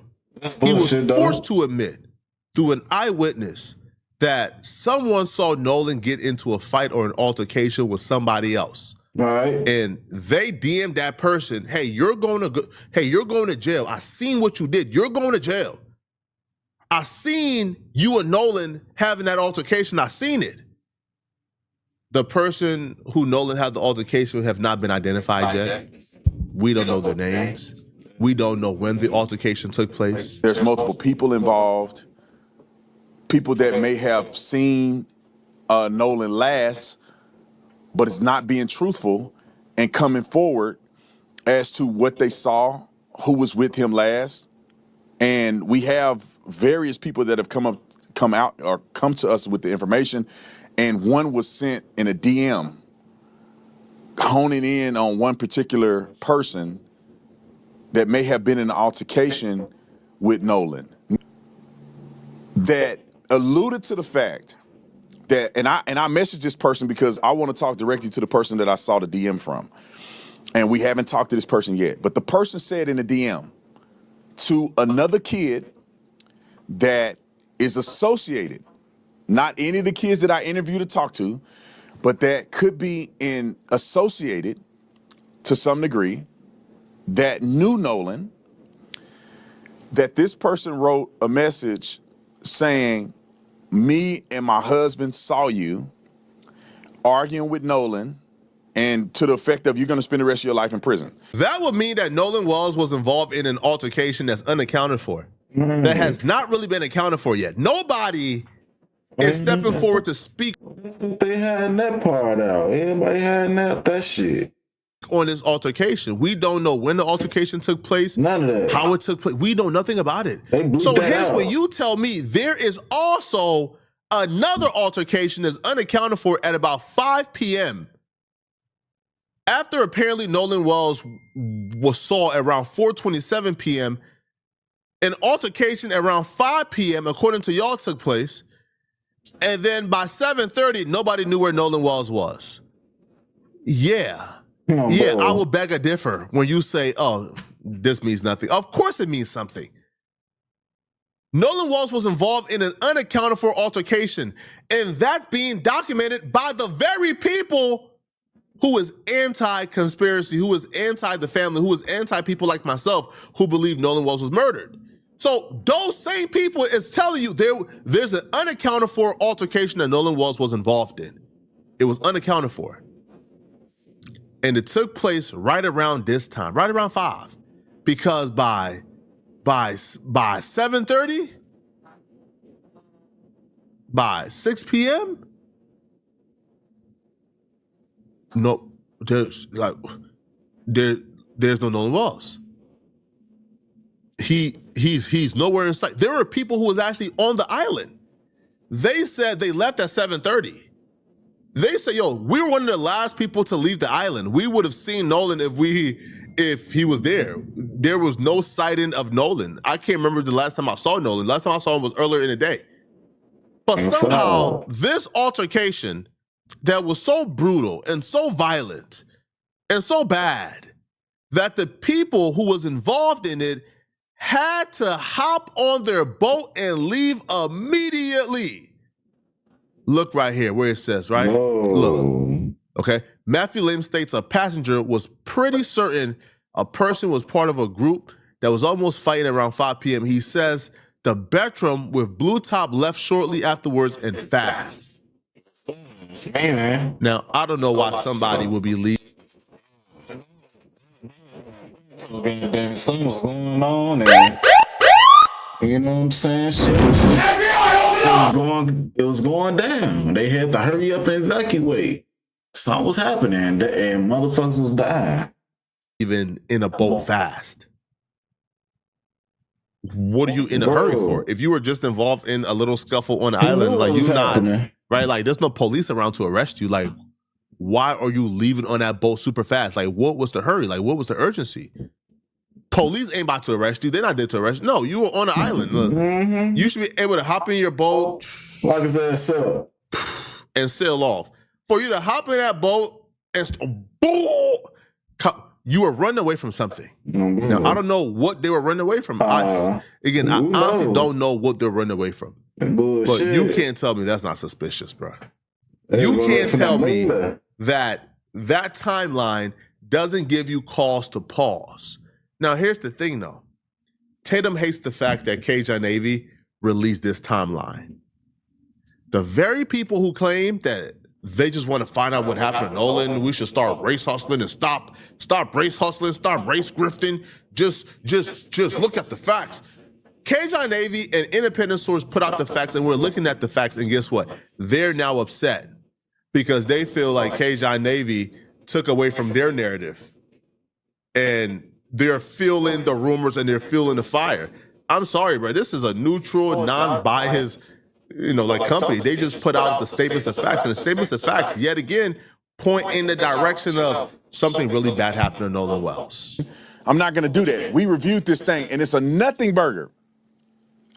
[SPEAKER 9] he was forced to admit through an eyewitness that someone saw Nolan get into a fight or an altercation with somebody else. Right. And they DM'd that person, hey, you're going to jail. I seen what you did. You're going to jail. I seen you and Nolan having that altercation. I seen it. The person who Nolan had the altercation with have not been identified yet. We don't know their names. We don't know when the altercation took place.
[SPEAKER 18] There's multiple people involved. People that may have seen Nolan last, but it's not being truthful and coming forward as to what they saw, who was with him last. And we have various people that have come out or come to us with the information, and one was sent in a DM honing in on one particular person that may have been in an altercation with Nolan that alluded to the fact that, and I messaged this person because I want to talk directly to the person that I saw the DM from. And we haven't talked to this person yet. But the person said in the DM to another kid that is associated, not any of the kids that I interviewed to talk to, but that could be associated to some degree, that knew Nolan, that this person wrote a message saying, me and my husband saw you arguing with Nolan, and to the effect of you're going to spend the rest of your life in prison.
[SPEAKER 9] That would mean that Nolan Wells was involved in an altercation that's unaccounted for. That has not really been accounted for yet. Nobody is stepping forward to speak.
[SPEAKER 1] They had that part out. Everybody had that shit.
[SPEAKER 9] On this altercation. We don't know when the altercation took place.
[SPEAKER 1] None of that.
[SPEAKER 9] How it took place. We know nothing about it. So here's what you tell me. There is also another altercation that's unaccounted for at about 5 p.m. After apparently Nolan Wells was saw around 4:27 p.m., an altercation around 5 p.m., according to y'all, took place. And then by 7:30, nobody knew where Nolan Wells was. Yeah. I will beg a differ when you say, oh, this means nothing. Of course it means something. Nolan Wells was involved in an unaccounted for altercation, and that's being documented by the very people who is anti-conspiracy, who is anti the family, who is anti-people like myself who believe Nolan Wells was murdered. So those same people is telling you there's an unaccounted for altercation that Nolan Wells was involved in. It was unaccounted for. And it took place right around this time, right around 5. Because by 7:30, by 6 p.m., no, there's no Nolan Wells. He's nowhere in sight. There were people who was actually on the island. They said they left at 7:30. They say, yo, we were one of the last people to leave the island. We would have seen Nolan if he was there. There was no sighting of Nolan. I can't remember the last time I saw Nolan. Last time I saw him was earlier in the day. But somehow this altercation that was so brutal and so violent and so bad that the people who was involved in it had to hop on their boat and leave immediately. Look right here where it says, right?
[SPEAKER 1] Whoa.
[SPEAKER 9] Look, okay? Matthew Lim states a passenger was pretty certain a person was part of a group that was almost fighting around 5 p.m. He says the Bertram with blue top left shortly afterwards and fast.
[SPEAKER 1] Hey, man.
[SPEAKER 9] Now, I don't know why somebody would be leaving.
[SPEAKER 1] Something was going on, and you know what I'm saying? It was going down. They had to hurry up and evacuate. Something was happening, and motherfuckers was dying.
[SPEAKER 9] Even in a boat fast. What are you in a hurry for? If you were just involved in a little scuffle on the island, like you not, right? Like there's no police around to arrest you. Like, why are you leaving on that boat super fast? Like, what was the hurry? Like, what was the urgency? Police ain't about to arrest you. They're not there to arrest you. No, you were on the island. Look, you should be able to hop in your boat,
[SPEAKER 1] like I said, sail,
[SPEAKER 9] and sail off. For you to hop in that boat and you were running away from something. Now, I don't know what they were running away from. I honestly don't know what they're running away from. But you can't tell me that's not suspicious, bro. You can't tell me that timeline doesn't give you cause to pause. Now, here's the thing, though. Tatum hates the fact that KJ Navy released this timeline. The very people who claim that they just want to find out what happened to Nolan, we should start race hustling and stop race hustling, stop race grifting, just look at the facts. KJ Navy and independent source put out the facts, and we're looking at the facts, and guess what? They're now upset because they feel like KJ Navy took away from their narrative. And they're fueling the rumors and they're fueling the fire. I'm sorry, bro. This is a neutral, non-biased, company. They just put out the statements of facts, and the statements of facts, yet again, point in the direction of something really bad happened to Nolan Wells.
[SPEAKER 18] I'm not going to do that. We reviewed this thing, and it's a nothing burger.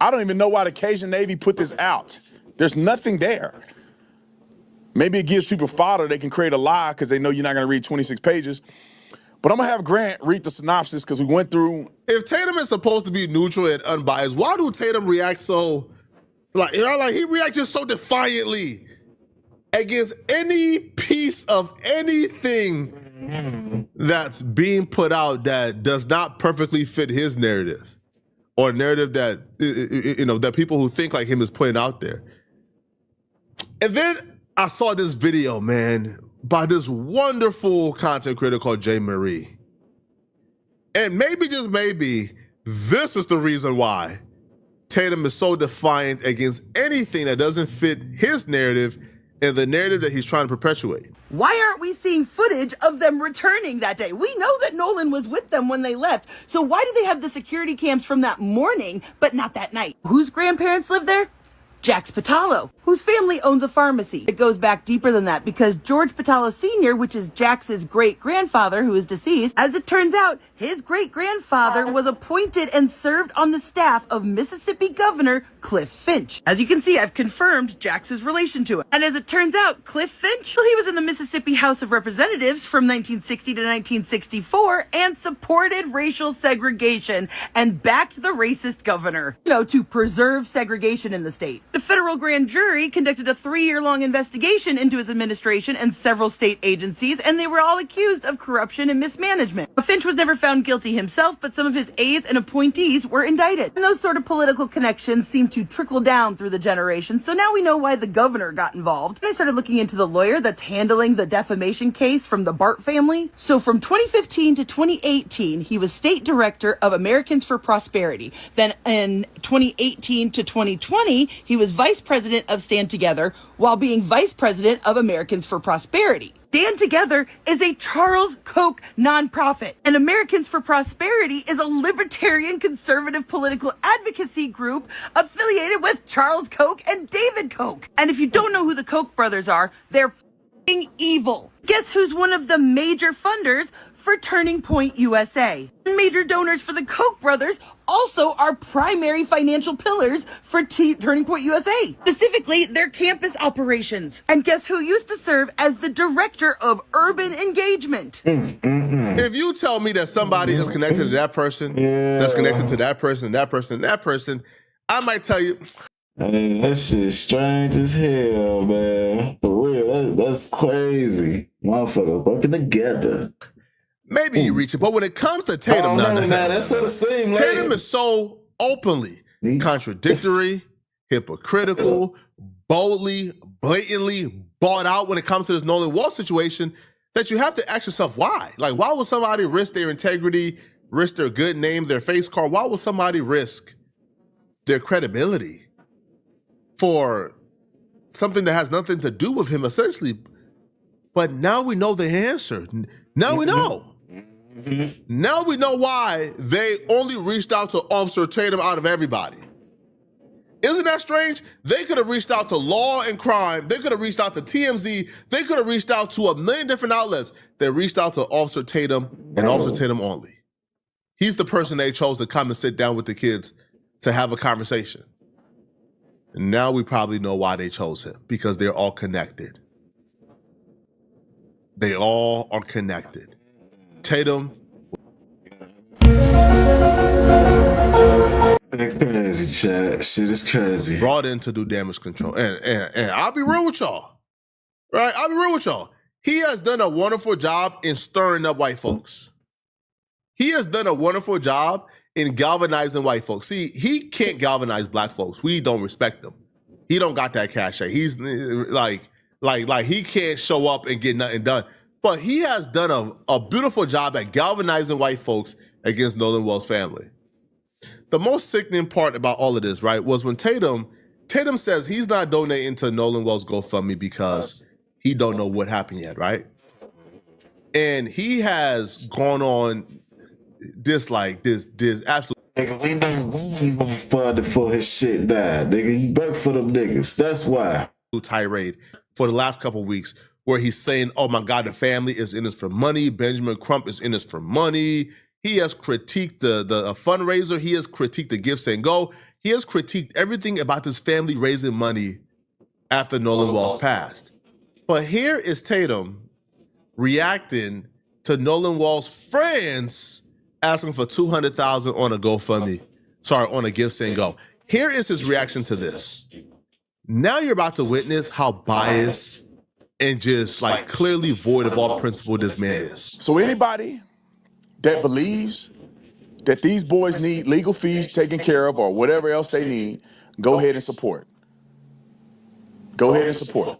[SPEAKER 18] I don't even know why the Cajun Navy put this out. There's nothing there. Maybe it gives people fodder. They can create a lie because they know you're not going to read 26 pages. But I'm going to have Grant read the synopsis because we went through.
[SPEAKER 9] If Tatum is supposed to be neutral and unbiased, why do Tatum react so, like he reacts just so defiantly against any piece of anything that's being put out that does not perfectly fit his narrative or narrative that, that people who think like him is putting out there. And then I saw this video, man, by this wonderful content creator called Jay Marie. And maybe, just maybe, this is the reason why Tatum is so defiant against anything that doesn't fit his narrative and the narrative that he's trying to perpetuate.
[SPEAKER 19] Why aren't we seeing footage of them returning that day? We know that Nolan was with them when they left. So why do they have the security cams from that morning, but not that night? Whose grandparents live there? Jax Patalo, whose family owns a pharmacy. It goes back deeper than that because George Patalo Sr., which is Jax's great-grandfather who is deceased, as it turns out, his great-grandfather was appointed and served on the staff of Mississippi Governor Cliff Finch. As you can see, I've confirmed Jax's relation to him. And as it turns out, Cliff Finch, well, he was in the Mississippi House of Representatives from 1960 to 1964 and supported racial segregation and backed the racist governor, to preserve segregation in the state. The federal grand jury conducted a 3-year-long investigation into his administration and several state agencies, and they were all accused of corruption and mismanagement. Finch was never found guilty himself, but some of his aides and appointees were indicted. And those sort of political connections seem to trickle down through the generations, so now we know why the governor got involved. And I started looking into the lawyer that's handling the defamation case from the Bart family. So from 2015 to 2018, he was state director of Americans for Prosperity. Then in 2018 to 2020, he was vice president of Stand Together while being vice president of Americans for Prosperity. Stand Together is a Charles Koch nonprofit, and Americans for Prosperity is a libertarian conservative political advocacy group affiliated with Charles Koch and David Koch. And if you don't know who the Koch brothers are, they're f***ing evil. Guess who's one of the major funders for Turning Point USA? Major donors for the Koch brothers also are primary financial pillars for Turning Point USA, specifically their campus operations. And guess who used to serve as the director of urban engagement?
[SPEAKER 9] If you tell me that somebody is connected to that person, that's connected to that person, and that person, and that person, I might tell you,
[SPEAKER 1] hey, that shit strange as hell, man. For real, that's crazy. Motherfuckers working together.
[SPEAKER 9] Maybe you reach it, but when it comes to Tatum,
[SPEAKER 1] that's what it seems like.
[SPEAKER 9] Tatum is so openly contradictory, hypocritical, boldly, blatantly bought out when it comes to this Nolan Wall situation that you have to ask yourself why. Like, why would somebody risk their integrity, risk their good name, their face card? Why would somebody risk their credibility for something that has nothing to do with him, essentially? But now we know the answer. Now we know. Now we know why they only reached out to Officer Tatum out of everybody. Isn't that strange? They could have reached out to Law and Crime. They could have reached out to TMZ. They could have reached out to a million different outlets. They reached out to Officer Tatum and Officer Tatum only. He's the person they chose to come and sit down with the kids to have a conversation. And now we probably know why they chose him, because they're all connected. They all are connected. Tatum.
[SPEAKER 1] Crazy, chat. Shit is crazy.
[SPEAKER 9] Brought in to do damage control. And I'll be real with y'all. Right? I'll be real with y'all. He has done a wonderful job in stirring up white folks. He has done a wonderful job in galvanizing white folks. See, he can't galvanize black folks. We don't respect him. He don't got that cachet. He's like he can't show up and get nothing done. But he has done a beautiful job at galvanizing white folks against Nolan Well's family. The most sickening part about all of this, right, was when Tatum says he's not donating to Nolan Well's GoFundMe because he don't know what happened yet, right? And he has gone on this absolute.
[SPEAKER 1] Nigga, we know he won't fund it for his shit died. Nigga, he worked for them niggas. That's why.
[SPEAKER 9] Tirade for the last couple of weeks, where he's saying, oh my God, the family is in this for money. Benjamin Crump is in this for money. He has critiqued the fundraiser. He has critiqued the Gifts and Go. He has critiqued everything about this family raising money after Nolan Wells passed. But here is Tatum reacting to Nolan Wall's friends asking for $200,000 on a GoFundMe. Sorry, on a Give Send Go. Here is his reaction to this. Now you're about to witness how biased and just like clearly void of all principle this man is.
[SPEAKER 18] So anybody that believes that these boys need legal fees taken care of or whatever else they need, go ahead and support. Go ahead and support.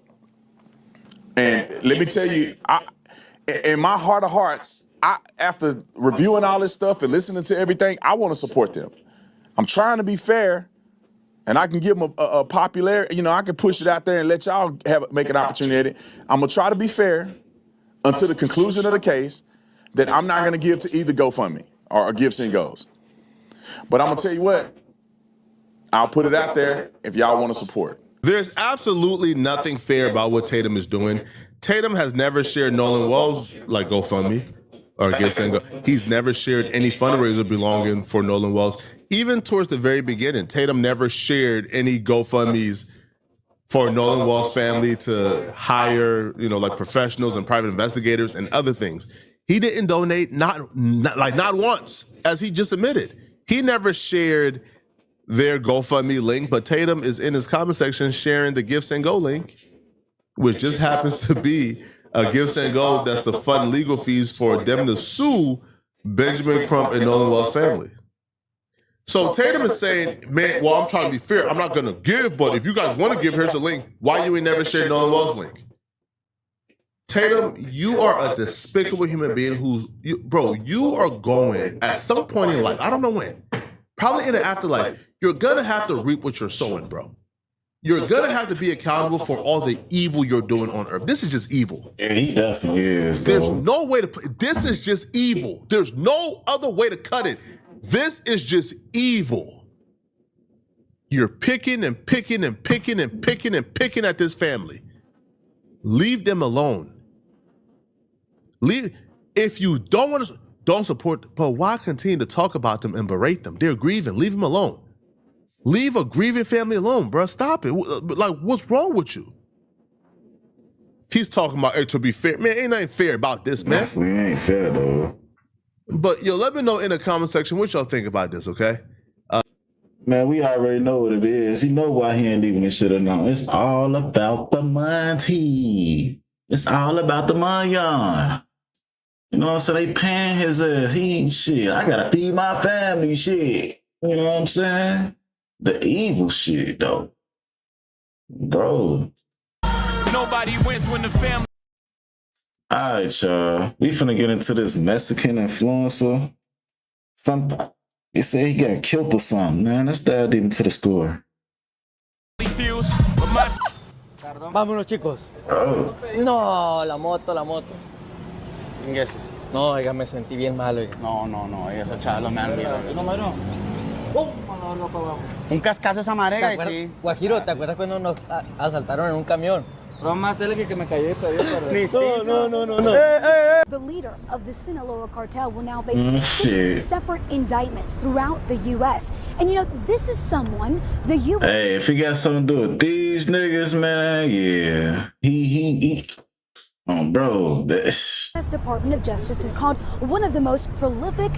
[SPEAKER 18] And let me tell you, in my heart of hearts, after reviewing all this stuff and listening to everything, I want to support them. I'm trying to be fair, and I can give them a popularity. You know, I can push it out there and let y'all make an opportunity. I'm gonna try to be fair until the conclusion of the case that I'm not gonna give to either GoFundMe or Give Send Goes. But I'm gonna tell you what, I'll put it out there if y'all want to support.
[SPEAKER 9] There's absolutely nothing fair about what Tatum is doing. Tatum has never shared Nolan Wall's like GoFundMe or Give Send Go. He's never shared any fundraiser belonging for Nolan Wells. Even towards the very beginning, Tatum never shared any GoFundMes for Nolan Wall's family to hire, you know, like professionals and private investigators and other things. He didn't donate, not once, as he just admitted. He never shared their GoFundMe link, but Tatum is in his comment section sharing the Give Send Go link, which just happens to be a Give Send Go that's to fund legal fees for them to sue Benjamin Crump and Nolan Wells' family. So Tatum is saying, man, well, I'm trying to be fair. I'm not going to give, but if you guys want to give, here's a link. Why you ain't never shared Nolan Wells' link? Tatum, you are a despicable human being you are going at some point in life, I don't know when, probably in the afterlife, you're going to have to reap what you're sowing, bro. You're going to have to be accountable for all the evil you're doing on earth. This is just evil.
[SPEAKER 1] Yeah, he definitely is.
[SPEAKER 9] There's no way to put this is just evil. There's no other way to cut it. This is just evil. You're picking and picking and picking and picking and picking at this family. Leave them alone. If you don't want to, don't support, but why continue to talk about them and berate them? They're grieving. Leave them alone. Leave a grieving family alone, bro. Stop it. Like, what's wrong with you? He's talking about, hey, to be fair. Man, ain't nothing fair about this, man.
[SPEAKER 1] We ain't fair, though.
[SPEAKER 9] But, yo, let me know in the comment section what y'all think about this, okay?
[SPEAKER 1] Man, we already know what it is. You know why he ain't leaving this shit alone. It's all about the money. It's all about the money. You know what I'm saying? They paying his ass. Shit, I gotta feed my family, shit. You know what I'm saying? The evil shit, though. Bro.
[SPEAKER 16] Nobody wins when the family.
[SPEAKER 1] Alright, y'all. We finna get into this Mexican influencer. They say he got killed or something, man. Let's dive deep into the story.
[SPEAKER 6] Vámonos, chicos.
[SPEAKER 1] Oh.
[SPEAKER 6] No, la moto. No, oiga, me sentí bien mal, oiga. No, esos chavos me han mirado. ¿No, Maduro? Un cascazo esa marega y sí. Guajiro, ¿te acuerdas cuando nos asaltaron en un camión? No más él que me cayó y todavía. No.
[SPEAKER 20] The leader of the Sinaloa cartel will now face 6 separate indictments throughout the U.S. And you know, this is someone the U.S.
[SPEAKER 1] Hey, if he got something to do with these niggas, man, yeah. He bro.
[SPEAKER 20] The U.S. Department of Justice is called one of the most prolific,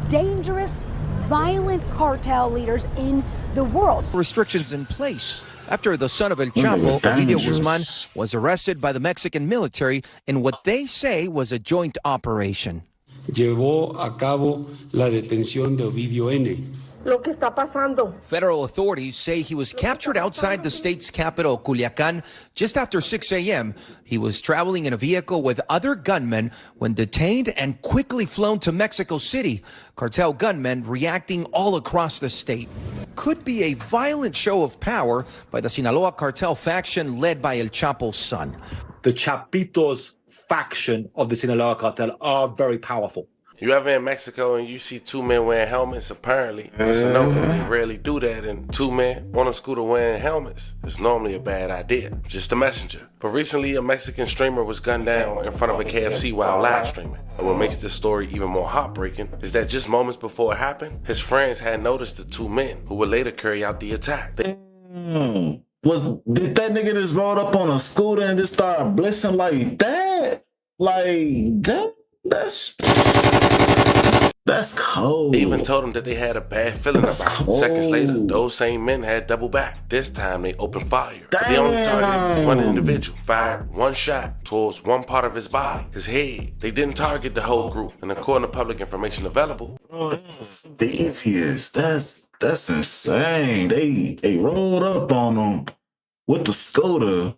[SPEAKER 20] dangerous, violent cartel leaders in the world.
[SPEAKER 21] Restrictions in place after the son of El Chapo, Ovidio Guzman, was arrested by the Mexican military in what they say was a joint operation.
[SPEAKER 22] Llevó a cabo la detención de Ovidio N.
[SPEAKER 25] Lo que está pasando.
[SPEAKER 21] Federal authorities say he was captured outside the state's capital, Culiacan, just after 6 a.m. He was traveling in a vehicle with other gunmen when detained and quickly flown to Mexico City. Cartel gunmen reacting all across the state. Could be a violent show of power by the Sinaloa cartel faction led by El Chapo's son.
[SPEAKER 26] The Chapitos faction of the Sinaloa cartel are very powerful.
[SPEAKER 5] You ever in Mexico and you see 2 men wearing helmets? Apparently, it's a no. They rarely do that, and 2 men on a scooter wearing helmets is normally a bad idea. Just a messenger. But recently, a Mexican streamer was gunned down in front of a KFC while live streaming. And what makes this story even more heartbreaking is that just moments before it happened, his friends had noticed the 2 men who would later carry out the attack.
[SPEAKER 1] Did that nigga just roll up on a scooter and just start blissing like that? Like that's cold.
[SPEAKER 5] They even told him that they had a bad feeling about it. Seconds later, those same men had double back. This time they opened fire. But they only targeted one individual, fired one shot towards one part of his body, his head. They didn't target the whole group. And according to public information available,
[SPEAKER 1] bro, that's devious. That's insane. They rolled up on him with the scooter.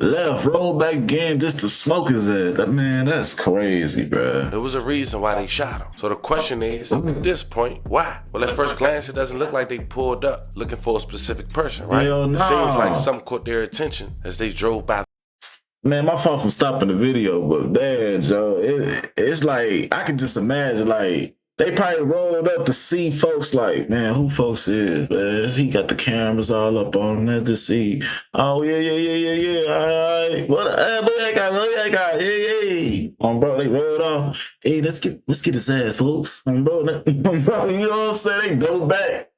[SPEAKER 1] Left, roll back again just to smoke his ass. Man, that's crazy, bro.
[SPEAKER 5] There was a reason why they shot him. So the question is, at this point, why? Well, at first glance, it doesn't look like they pulled up looking for a specific person, right?
[SPEAKER 1] Hell no.
[SPEAKER 5] It seems like something caught their attention as they drove by.
[SPEAKER 1] Man, my fault for stopping the video, but man, Joe, it's like, I can just imagine, like, they probably rolled up to see folks like, man, who folks is, man? He got the cameras all up on him. Let's just see. Oh, yeah. All right. What that guy? Hey. Bro, they rolled off. Hey, let's get his ass, folks. Bro, you know what I'm saying? They double back.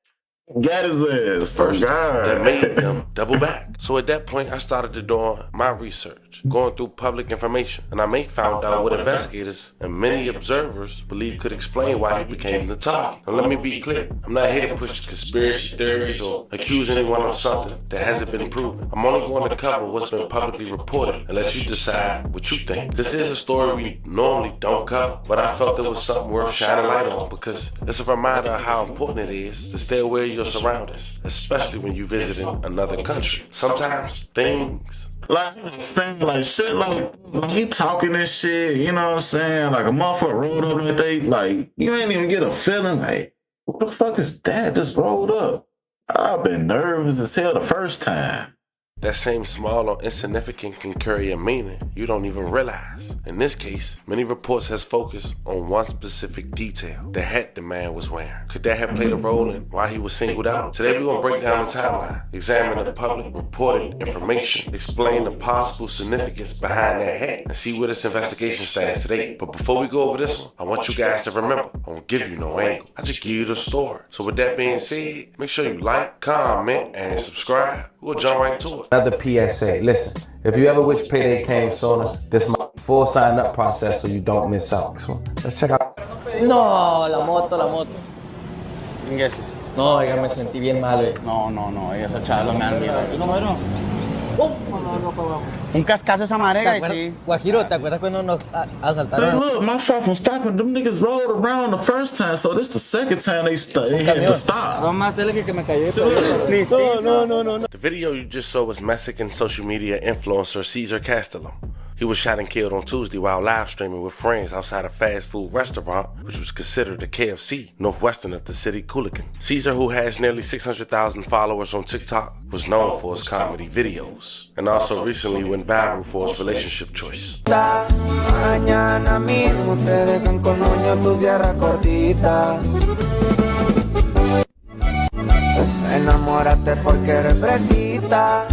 [SPEAKER 1] Got his ass.
[SPEAKER 5] First, that made them double back. So at that point, I started to do my research, going through public information, and I found out what investigators and many observers believe could explain why he became the target. Now let me be clear, I'm not here to push conspiracy theories or accuse anyone of something that hasn't been proven. I'm only going to cover what's been publicly reported and let you decide what you think. This is a story we normally don't cover, but I felt there was something worth shining light on because it's a reminder of how important it is to stay aware of your surroundings, especially when you're visiting another country. Sometimes things
[SPEAKER 1] like saying like shit, like he talking this shit, you know what I'm saying? Like a motherfucker rolled up like they like you ain't even get a feeling like what the fuck is that just rolled up? I've been nervous as hell the first time.
[SPEAKER 5] That same small or insignificant can carry a meaning you don't even realize. In this case, many reports has focused on one specific detail, the hat the man was wearing. Could that have played a role in why he was singled out? Today we're going to break down the timeline, examine the public reported information, explain the possible significance behind that hat, and see where this investigation stands today. But before we go over this one, I want you guys to remember, I won't give you no angle. I just give you the story. So with that being said, make sure you like, comment, and subscribe. We'll jump right to it.
[SPEAKER 2] Another PSA. Listen, if you ever wish payday came sooner, this is my full sign-up process so you don't miss out. Let's check out.
[SPEAKER 6] No, la moto. No, oiga, me sentí bien mal. No, esos chavos me han mirado. ¿Tu número? Un cascazo esa marega y sí. Guajiro, ¿te acuerdas cuando nos asaltaron?
[SPEAKER 1] Man, look, my fault for stopping. Them niggas rolled around the first time, so this the second time they had to stop.
[SPEAKER 5] No. The video you just saw was Mexican social media influencer Cesar Castello. He was shot and killed on Tuesday while live streaming with friends outside a fast food restaurant, which was considered a KFC, northwestern of the city Culiacán. Cesar, who has nearly 600,000 followers on TikTok, was known for his comedy videos, and also recently went viral for his relationship choice.
[SPEAKER 3] Mañana mismo te dejan con uña tu sierra cortita. Enamórate porque eres fresita.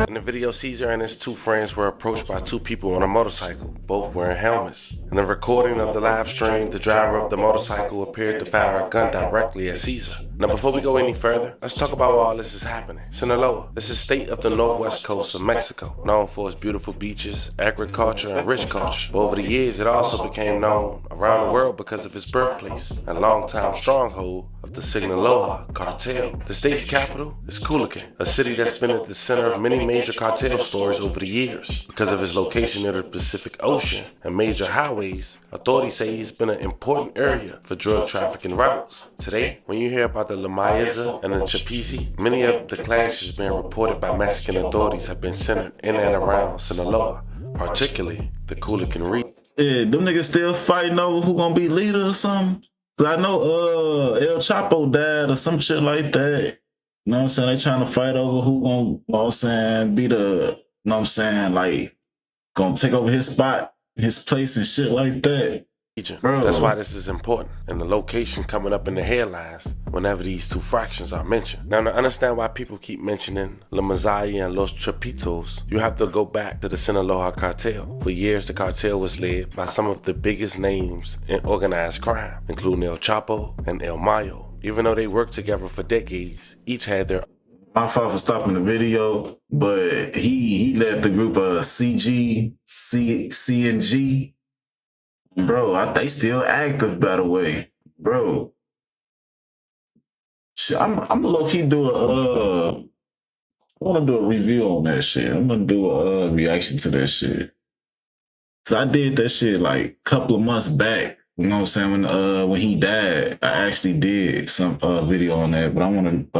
[SPEAKER 5] In the video, Cesar and his two friends were approached by two people on a motorcycle, both wearing helmets. In the recording of the live stream, the driver of the motorcycle appeared to fire a gun directly at Cesar. Now, before we go any further, let's talk about why all this is happening. Sinaloa, this is a state of the northwest coast of Mexico, known for its beautiful beaches, agriculture, and rich culture. But over the years, it also became known around the world because of its birthplace and longtime stronghold of the Sinaloa cartel. The state's capital is Culiacán, a city that's been at the center of many major cartel stories over the years. Because of its location near the Pacific Ocean and major highways, authorities say it's been an important area for drug trafficking routes. Today, when you hear about the La Mayaza and the Chapisi, many of the clashes being reported by Mexican authorities have been centered in and around Sinaloa, particularly the Culiacán region.
[SPEAKER 1] Yeah, them niggas still fighting over who gonna be leader or something? Cause I know El Chapo died or some shit like that. You know what I'm saying? They trying to fight over who gonna, you know what I'm saying, be the, you know what I'm saying, like, gonna take over his spot, his place and shit like that. Bro.
[SPEAKER 5] That's why this is important, and the location coming up in the headlines whenever these two fractions are mentioned. Now, to understand why people keep mentioning La Mazaya and Los Chapitos, you have to go back to the Sinaloa cartel. For years, the cartel was led by some of the biggest names in organized crime, including El Chapo and El Mayo. Even though they worked together for decades, each had their
[SPEAKER 1] My fault for stopping the video, but he led the group of CNG. Bro, they still active, by the way. Bro. I'm low-key do I want to do a review on that shit. I'm gonna do a reaction to that shit. Cause I did that shit like a couple of months back. You know what I'm saying? When he died, I actually did some video on that, but I want to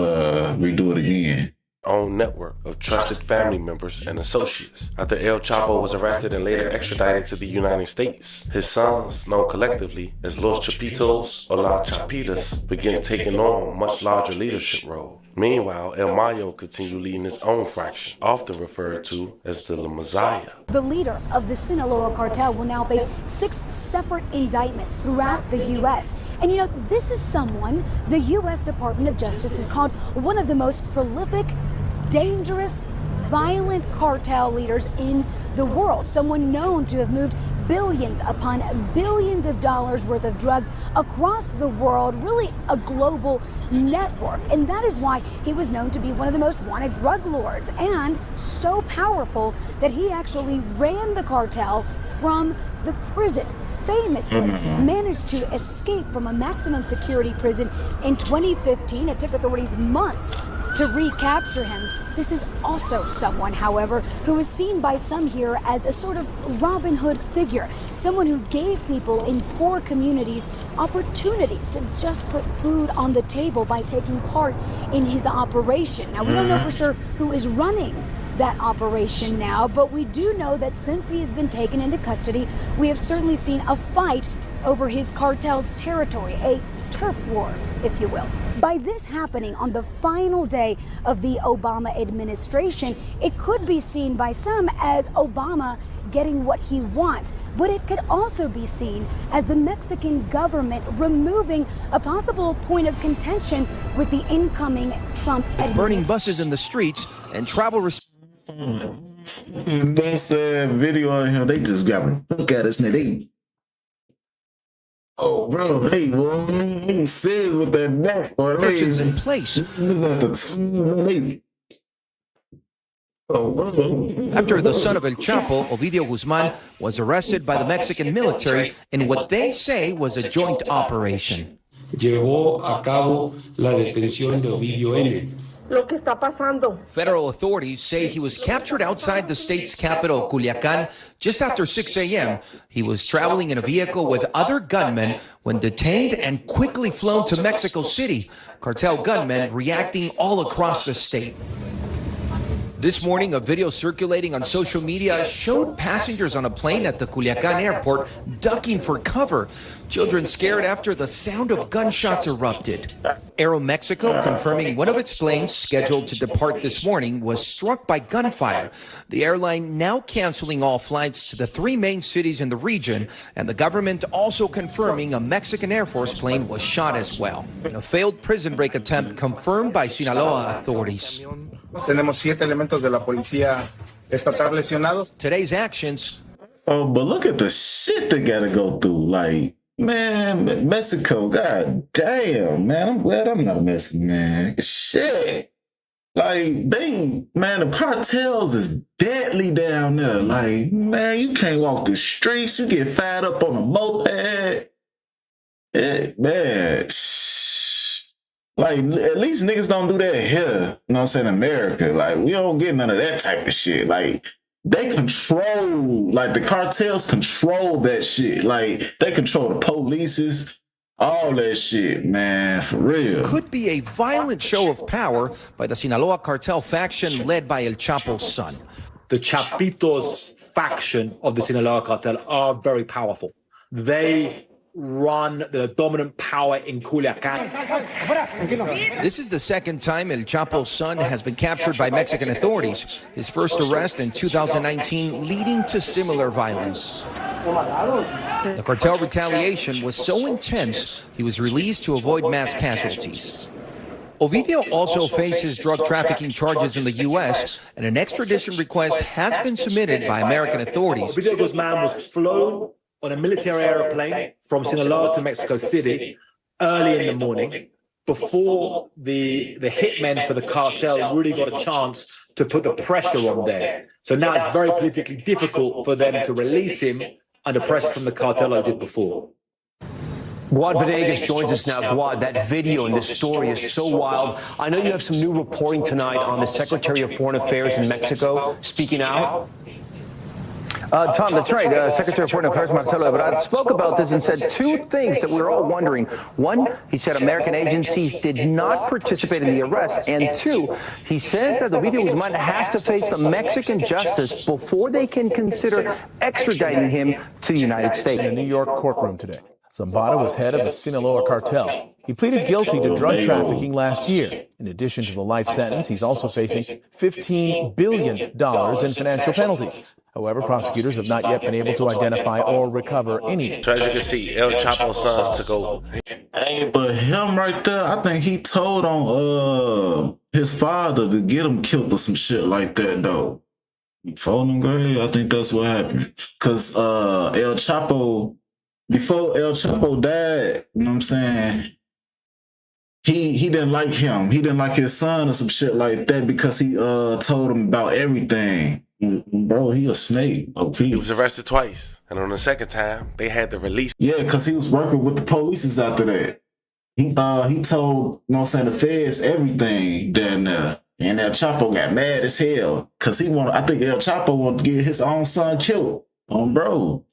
[SPEAKER 1] redo it again.
[SPEAKER 5] Own network of trusted family members and associates. After El Chapo was arrested and later extradited to the United States, his sons, known collectively as Los Chapitos or La Chapitas, began taking on a much larger leadership role. Meanwhile, El Mayo continued leading his own fraction, often referred to as the La Messiah.
[SPEAKER 20] The leader of the Sinaloa cartel will now face 6 separate indictments throughout the U.S. And you know, this is someone the U.S. Department of Justice has called one of the most prolific, dangerous, violent cartel leaders in the world. Someone known to have moved billions upon billions of dollars worth of drugs across the world, really a global network. And that is why he was known to be one of the most wanted drug lords, and so powerful that he actually ran the cartel from the prison. Famously managed to escape from a maximum security prison in 2015. It took authorities months to recapture him. This is also someone, however, who is seen by some here as a sort of Robin Hood figure, someone who gave people in poor communities opportunities to just put food on the table by taking part in his operation. Now, we don't know for sure who is running that operation now, but we do know that since he has been taken into custody, we have certainly seen a fight over his cartel's territory, a turf war, if you will. By this happening on the final day of the Obama administration, it could be seen by some as Obama getting what he wants, but it could also be seen as the Mexican government removing a possible point of contention with the incoming Trump administration.
[SPEAKER 21] Burning buses in the streets and travel
[SPEAKER 1] They said video on him, they just grabbing look at us, nigga. Oh, bro, they were serious with that neck, boy.
[SPEAKER 21] Restrictions in place. After the son of El Chapo, Ovidio Guzman, was arrested by the Mexican military in what they say was a joint operation.
[SPEAKER 22] Llevó a cabo la detención de Ovidio N.
[SPEAKER 25] Lo que está pasando.
[SPEAKER 21] Federal authorities say he was captured outside the state's capital, Culiacan, just after 6 a.m. He was traveling in a vehicle with other gunmen when detained and quickly flown to Mexico City. Cartel gunmen reacting all across the state. This morning, a video circulating on social media showed passengers on a plane at the Culiacan airport ducking for cover. Children scared after the sound of gunshots erupted. Aeromexico confirming one of its planes scheduled to depart this morning was struck by gunfire. The airline now canceling all flights to the 3 main cities in the region, and the government also confirming a Mexican Air Force plane was shot as well. A failed prison break attempt confirmed by Sinaloa authorities.
[SPEAKER 14] Tenemos 7 elementos de la policía estatal lesionados.
[SPEAKER 21] Today's actions.
[SPEAKER 1] Oh, but look at the shit they gotta go through. Like, man, Mexico, god damn, man. I'm glad I'm not Mexican, man. Shit. Like, the cartels is deadly down there. Like, man, you can't walk the streets. You get fired up on a moped. Man, like, at least niggas don't do that here. You know what I'm saying? America. Like, we don't get none of that type of shit. Like, they control, like, the cartels control that shit. Like, they control the polices, all that shit, man, for real.
[SPEAKER 21] Could be a violent show of power by the Sinaloa cartel faction led by El Chapo's son.
[SPEAKER 26] The Chapitos faction of the Sinaloa cartel are very powerful. They run the dominant power in Culiacan.
[SPEAKER 21] This is the second time El Chapo's son has been captured by Mexican authorities. His first arrest in 2019 leading to similar violence. The cartel retaliation was so intense, he was released to avoid mass casualties. Ovidio also faces drug trafficking charges in the U.S., and an extradition request has been submitted by American authorities.
[SPEAKER 26] Ovidio Guzman was flown on a military airplane from Sinaloa to Mexico City early in the morning. before the hitmen for the cartel really got a chance to put the pressure on there. So now it's very politically difficult for them to release him under pressure from the cartel like they did before.
[SPEAKER 7] Guad Venegas joins us now. Guad, that video and this story is so wild. I know you have some new reporting tonight on the Secretary of Foreign Affairs in Mexico speaking out.
[SPEAKER 8] Tom, that's right. Secretary of Foreign Affairs Marcelo Ebrard spoke about this and said two things that we were all wondering. One, he said American agencies did not participate in the arrest. And two, he says that the Video Guzman has to face the Mexican justice before they can consider extraditing him to the United States.
[SPEAKER 10] In a New York courtroom today, Zambada was head of the Sinaloa cartel. He pleaded guilty to drug trafficking last year. In addition to the life sentence, he's also facing $15 billion in financial penalties. However, prosecutors have not yet been able to identify or recover any.
[SPEAKER 5] So as you can see, El Chapo's sons took over.
[SPEAKER 1] Hey, but him right there, I think he told on his father to get him killed or some shit like that, though. He phoned him grave. I think that's what happened. Because El Chapo, before El Chapo died, you know what I'm saying, he didn't like him. He didn't like his son or some shit like that because he told him about everything. Bro, he a snake. Okay.
[SPEAKER 5] He was arrested twice. And on the second time, they had to release.
[SPEAKER 1] Yeah, because he was working with the police after that. He told, you know what I'm saying, the feds everything down there. And El Chapo got mad as hell. Because I think El Chapo wanted to get his own son killed. Bro.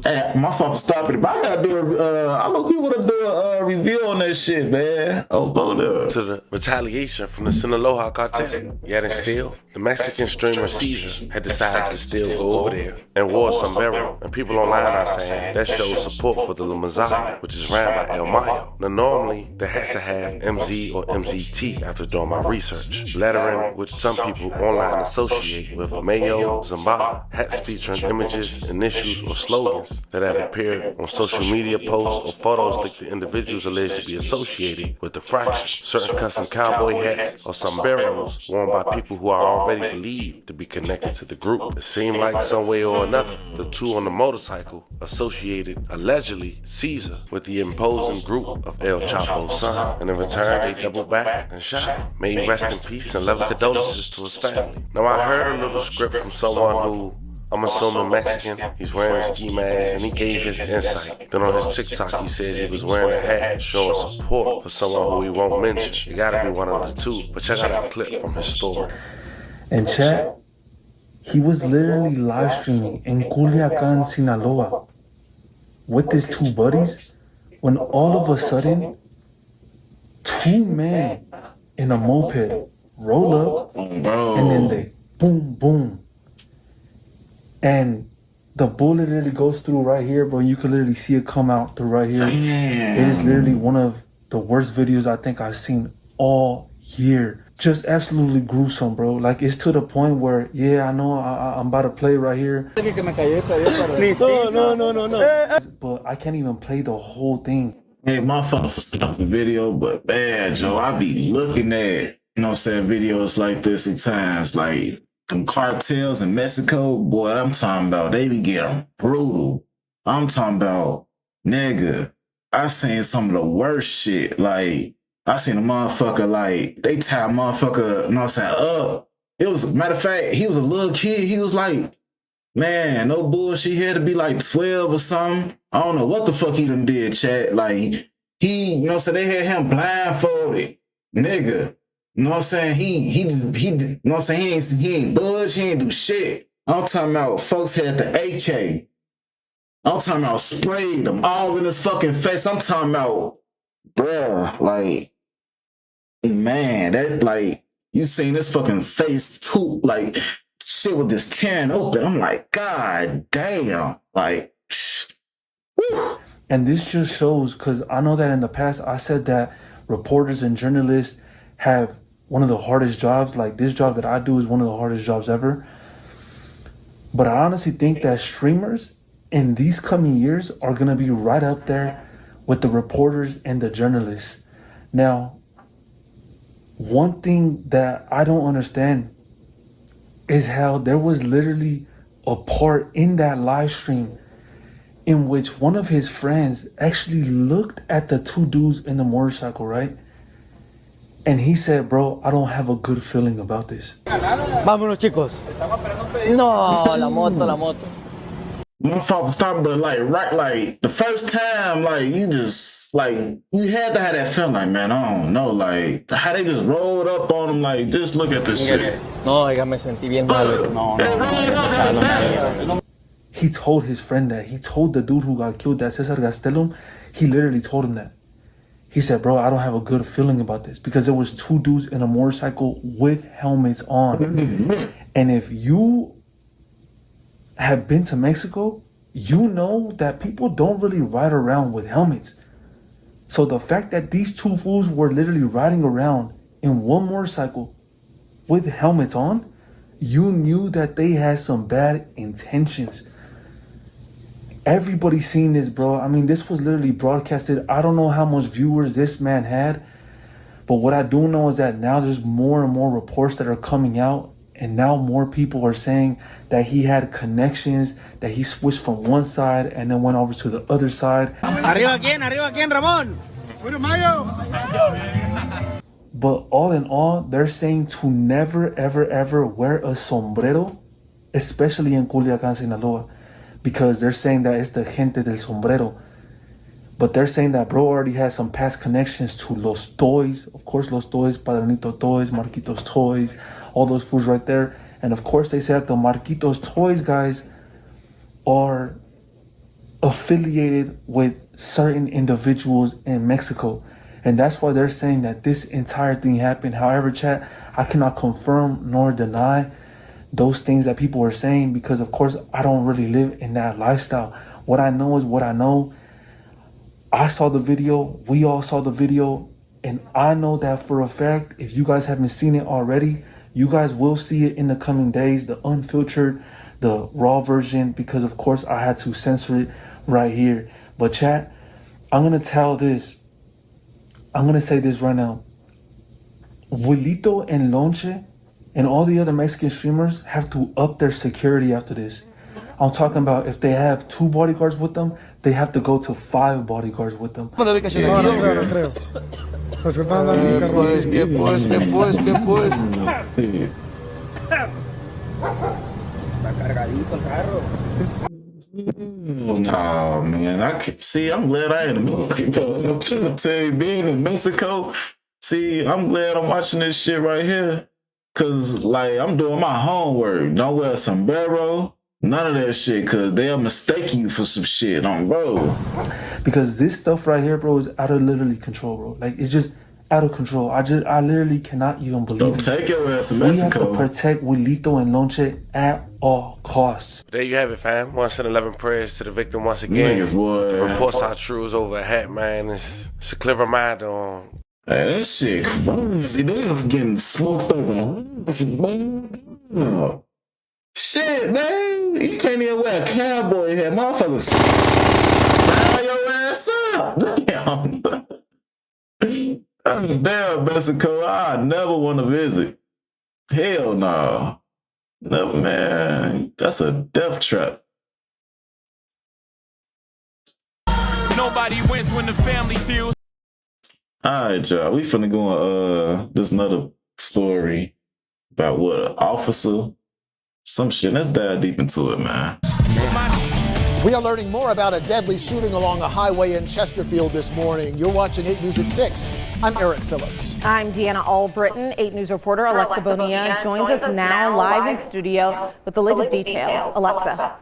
[SPEAKER 1] Hey, my fault for stopping it, but I gotta do I look, you wanna do a review on that shit, man. Hold up.
[SPEAKER 5] To the retaliation from the Sinaloa cartel. Yet and still, the Mexican streamer Caesar had decided to still go over there and wore a sombrero. And people online are saying that shows support for the Limazada, which is ran by El Mayo. Now normally, the hats to have MZ or MZT after doing my research. Lettering, which some people online associate with Mayo, Zambada. Hats featuring images, initials, or slogans that have appeared on social media posts or photos linked to individuals alleged to be associated with the fraction. Certain custom cowboy hats or sombreros worn by people who are already believed to be connected to the group. It seemed like some way or another, the two on the motorcycle associated, allegedly, Caesar with the imposing group of El Chapo's son. And in return, they doubled back and shot him. May he rest in peace and level condolences to his family. Now I heard a little script from someone who, I'm assuming Mexican, he's wearing a ski mask, and he gave his insight. Then on his TikTok, he said he was wearing a hat showing support for someone who he won't mention. It gotta be one of the two, but check out a clip from his story.
[SPEAKER 13] And chat, he was literally live streaming in Culiacan, Sinaloa, with his two buddies, when all of a sudden, two men in a moped roll up, and then they boom, boom. And the bullet literally goes through right here, bro. You can literally see it come out through right here. Damn. It is literally one of the worst videos I think I've seen all year. Just absolutely gruesome, bro. Like, it's to the point where, yeah, I know I'm about to play right here. No. But I can't even play the whole thing.
[SPEAKER 1] Hey, motherfucker for stopping the video, but man, Joe, I be looking at, you know what I'm saying, videos like this sometimes, like, them cartels in Mexico, boy, I'm talking about, they be getting brutal. I'm talking about, nigga, I seen some of the worst shit. Like, I seen a motherfucker, like, they tie a motherfucker, you know what I'm saying, up. It was, matter of fact, he was a little kid. He was like, man, no bullshit, he had to be like 12 or something. I don't know what the fuck he done did, chat. Like, he, you know what I'm saying, they had him blindfolded, nigga. You know what I'm saying? He you know what I'm saying? He ain't budge, he ain't do shit. I'm talking about folks had the AK. I'm talking about sprayed them all in his fucking face. I'm talking about, bruh, like, man, that, like, you seen this fucking face too, like, shit was just tearing open. I'm like, God damn. Like, whew.
[SPEAKER 13] And this just shows, because I know that in the past I said that reporters and journalists have one of the hardest jobs. Like, this job that I do is one of the hardest jobs ever. But I honestly think that streamers in these coming years are going to be right up there with the reporters and the journalists. Now, one thing that I don't understand is how there was literally a part in that live stream in which one of his friends actually looked at the two dudes in the motorcycle, right? And he said, bro, I don't have a good feeling about this.
[SPEAKER 6] Vámonos, chicos. No, la moto.
[SPEAKER 1] My fault for stopping, but like the first time, like you just like you had to have that feeling, like, man, I don't know, like how they just rolled up on him, like just look at this shit.
[SPEAKER 6] No, oiga, me sentí bien mal. No.
[SPEAKER 13] He told his friend that. He told the dude who got killed, that Cesar Gastelum, he literally told him that. He said, bro, I don't have a good feeling about this, because there was two dudes in a motorcycle with helmets on. And if you have been to Mexico, you know that people don't really ride around with helmets. So the fact that these two fools were literally riding around in one motorcycle with helmets on, you knew that they had some bad intentions. Everybody seen this, bro. I mean, this was literally broadcasted. I don't know how much viewers this man had, but what I do know is that now there's more and more reports that are coming out, and now more people are saying that he had connections, that he switched from one side and then went over to the other side.
[SPEAKER 6] Arriba quién, Ramón.
[SPEAKER 13] But all in all, they're saying to never, ever, ever wear a sombrero, especially in Culiacán, Sinaloa, because they're saying that it's the gente del sombrero. But they're saying that bro already has some past connections to Los Toys. Of course, Los Toys, Padronito Toys, Marquitos Toys, all those foods right there. And of course, they said the Marquitos Toys guys are affiliated with certain individuals in Mexico. And that's why they're saying that this entire thing happened. However, chat, I cannot confirm nor deny those things that people are saying, because of course I don't really live in that lifestyle. What I know is what I know. I saw the video, we all saw the video, and I know that for a fact, if you guys haven't seen it already, you guys will see it in the coming days, the unfiltered, the raw version, because of course I had to censor it right here. But chat, I'm gonna say this right now. Wilito and Lonche and all the other Mexican streamers have to up their security after this. I'm talking about if they have 2 bodyguards with them, they have to go to 5 bodyguards with them.
[SPEAKER 1] Nah, man, I'm glad I ain't a military. I'm trying to tell you, being in Mexico, I'm glad I'm watching this shit right here. Cause like I'm doing my homework. Don't wear a sombrero, none of that shit, cause they'll mistake you for some shit on bro.
[SPEAKER 13] Because this stuff right here, bro, is out of literally control, bro. Like it's just out of control. I literally cannot even believe
[SPEAKER 1] Don't take your ass to Mexico.
[SPEAKER 13] We have to protect Wilito and Lonche at all costs.
[SPEAKER 5] There you have it, fam. 111 prayers to the victim once again.
[SPEAKER 1] Niggas, boy.
[SPEAKER 5] If the reports are true, it's over a hat, man. It's a clear reminder on.
[SPEAKER 1] Hey, that shit crazy. They was getting smoked over. Shit, man. You can't even wear a cowboy hat. Motherfuckers fire your ass up. Damn. Damn, Mexico. I never want to visit. Hell no. No, man. That's a death trap.
[SPEAKER 16] Nobody wins when the family feels.
[SPEAKER 1] Alright, y'all. We finna go on this another story about what, an officer? Some shit. Let's dive deep into it, man.
[SPEAKER 4] We are learning more about a deadly shooting along a highway in Chesterfield this morning. You're watching 8 News at 6. I'm Eric Phillips.
[SPEAKER 12] I'm Deanna Albritton. 8 News reporter Alexa Bonilla joins us now live in studio with the latest details. Alexa.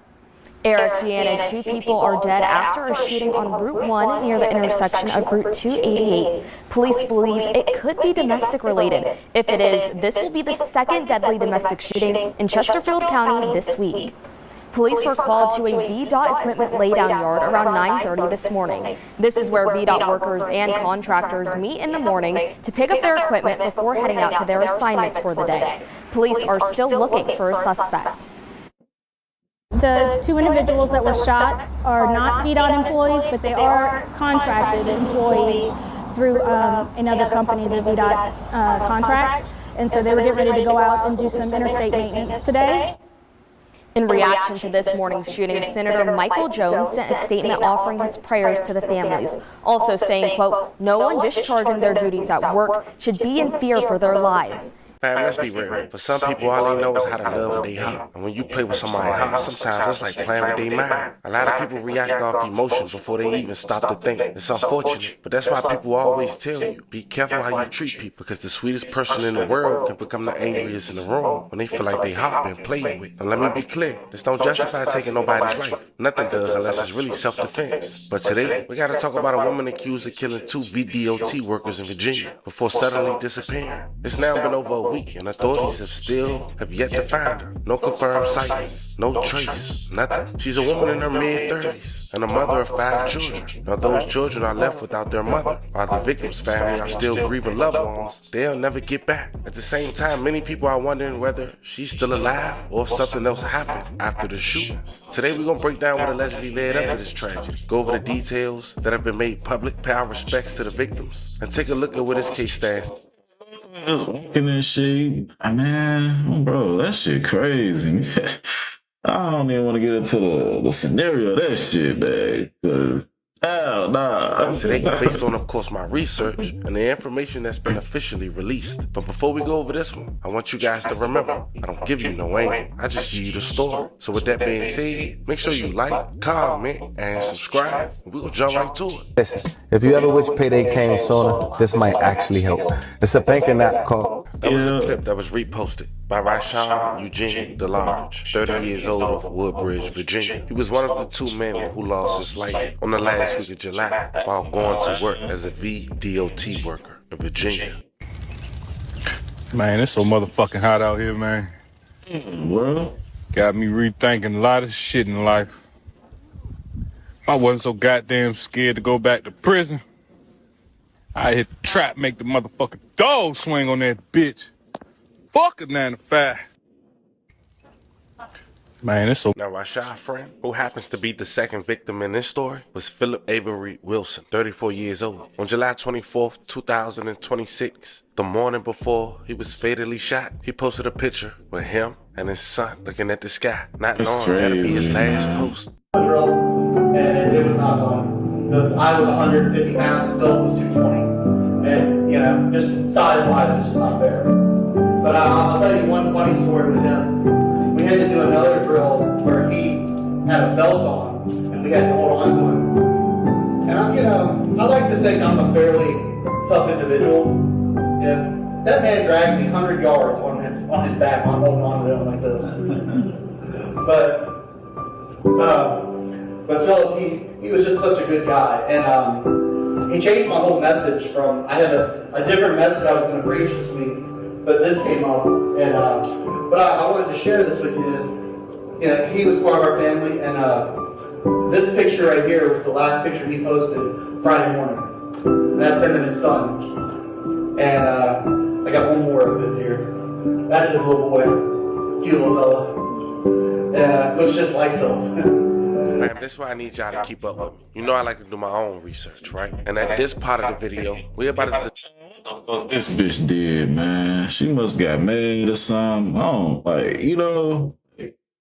[SPEAKER 15] Eric, Deanna, 2 people are dead after a shooting on Route 1 near the intersection of Route 288. Police believe it could be domestic related. If it is, this will be the second deadly domestic shooting in Chesterfield County this week. Police were called to a VDOT equipment laydown yard around 9:30 this morning. This is where VDOT workers and contractors meet in the morning to pick up their equipment before heading out to their assignments for the day. Police are still looking for a suspect.
[SPEAKER 17] The 2 individuals that were shot are not VDOT employees, but they are contracted employees through another company that VDOT contracts. And so they were getting ready to go out and do some interstate maintenance today.
[SPEAKER 15] In reaction to this morning's shooting, Senator Michael Jones sent a statement offering his prayers to the families, also saying, quote, "No one discharging their duties at work should be in fear for their lives."
[SPEAKER 5] Fam, let's be real. For some people, all they know is how to love what they hot. And when you play with somebody hot, sometimes it's like playing with their mind. A lot of people react off emotion before they even stop to think. It's unfortunate, but that's why people always tell you, be careful how you treat people, because the sweetest person in the world can become the angriest in the room when they feel like they hot been played with. And let me be clear, this don't justify taking nobody's life. Nothing does unless it's really self-defense. But today, we gotta talk about a woman accused of killing 2 VDOT workers in Virginia before suddenly disappearing. It's now been over a week, and authorities have yet to find her. No confirmed sightings, no trace, nothing. She's a woman in her mid-30s and a mother of 5 children. Now those children are left without their mother, while the victim's family are still grieving loved ones they'll never get back. At the same time, many people are wondering whether she's still alive or if something else happened after the shooting. Today we're gonna break down what allegedly led up to this tragedy, go over the details that have been made public, pay our respects to the victims, and take a look at where this case stands.
[SPEAKER 1] Just walking and shit. Man, bro, that shit crazy. I don't even want to get into the scenario of that shit, man. Cause hell nah.
[SPEAKER 5] Today, based on, of course, my research and the information that's been officially released. But before we go over this one, I want you guys to remember, I don't give you no angle. I just give you the story. So with that being said, make sure you like, comment, and subscribe. And we're gonna jump right to it.
[SPEAKER 2] Listen, if you ever wish payday came sooner, this might actually help. It's a banking app called...
[SPEAKER 5] That was a clip that was reposted by Rashawn Eugene DeLarge, 30 years old, of Woodbridge, Virginia. He was one of the 2 men who lost his life on the last week of July while going to work as a VDOT worker in Virginia.
[SPEAKER 9] Man, it's so motherfucking hot out here, man.
[SPEAKER 1] World
[SPEAKER 9] got me rethinking a lot of shit in life. If I wasn't so goddamn scared to go back to prison, I hit the trap, make the motherfucking dog swing on that bitch. Fuck a 9 to 5. Man, it's so...
[SPEAKER 5] Now, Rashad's friend, who happens to be the second victim in this story, was Philip Avery Wilson, 34 years old. On July 24th, 2026, the morning before he was fatally shot, he posted a picture with him and his son looking at the sky, not knowing that'd be his last post.
[SPEAKER 4] And it was not fun, because I was 150 pounds and Philip was 220. And, you know, just size-wise, it's just not fair. But I'll tell you one funny story with him. We had to do another drill where he had a belt on, and we had to hold on to him. And I like to think I'm a fairly tough individual. You know, that man dragged me 100 yards on his back. I'm holding on to him like this. But Philip, he was just such a good guy, and he changed my whole message from, I had a different message I was going to preach this week, but this came up, and but I wanted to share this with you. You know, he was part of our family, and this picture right here was the last picture he posted Friday morning. And that's him and his son. And I got one more of it here. That's his little boy, cute little fella. Looks just like Philip.
[SPEAKER 5] Fam, this is why I need y'all to keep up with me. You know I like to do my own research, right? And at this part of the video, we're about to...
[SPEAKER 1] This bitch did, man. She must got made or something. I don't, like, you know...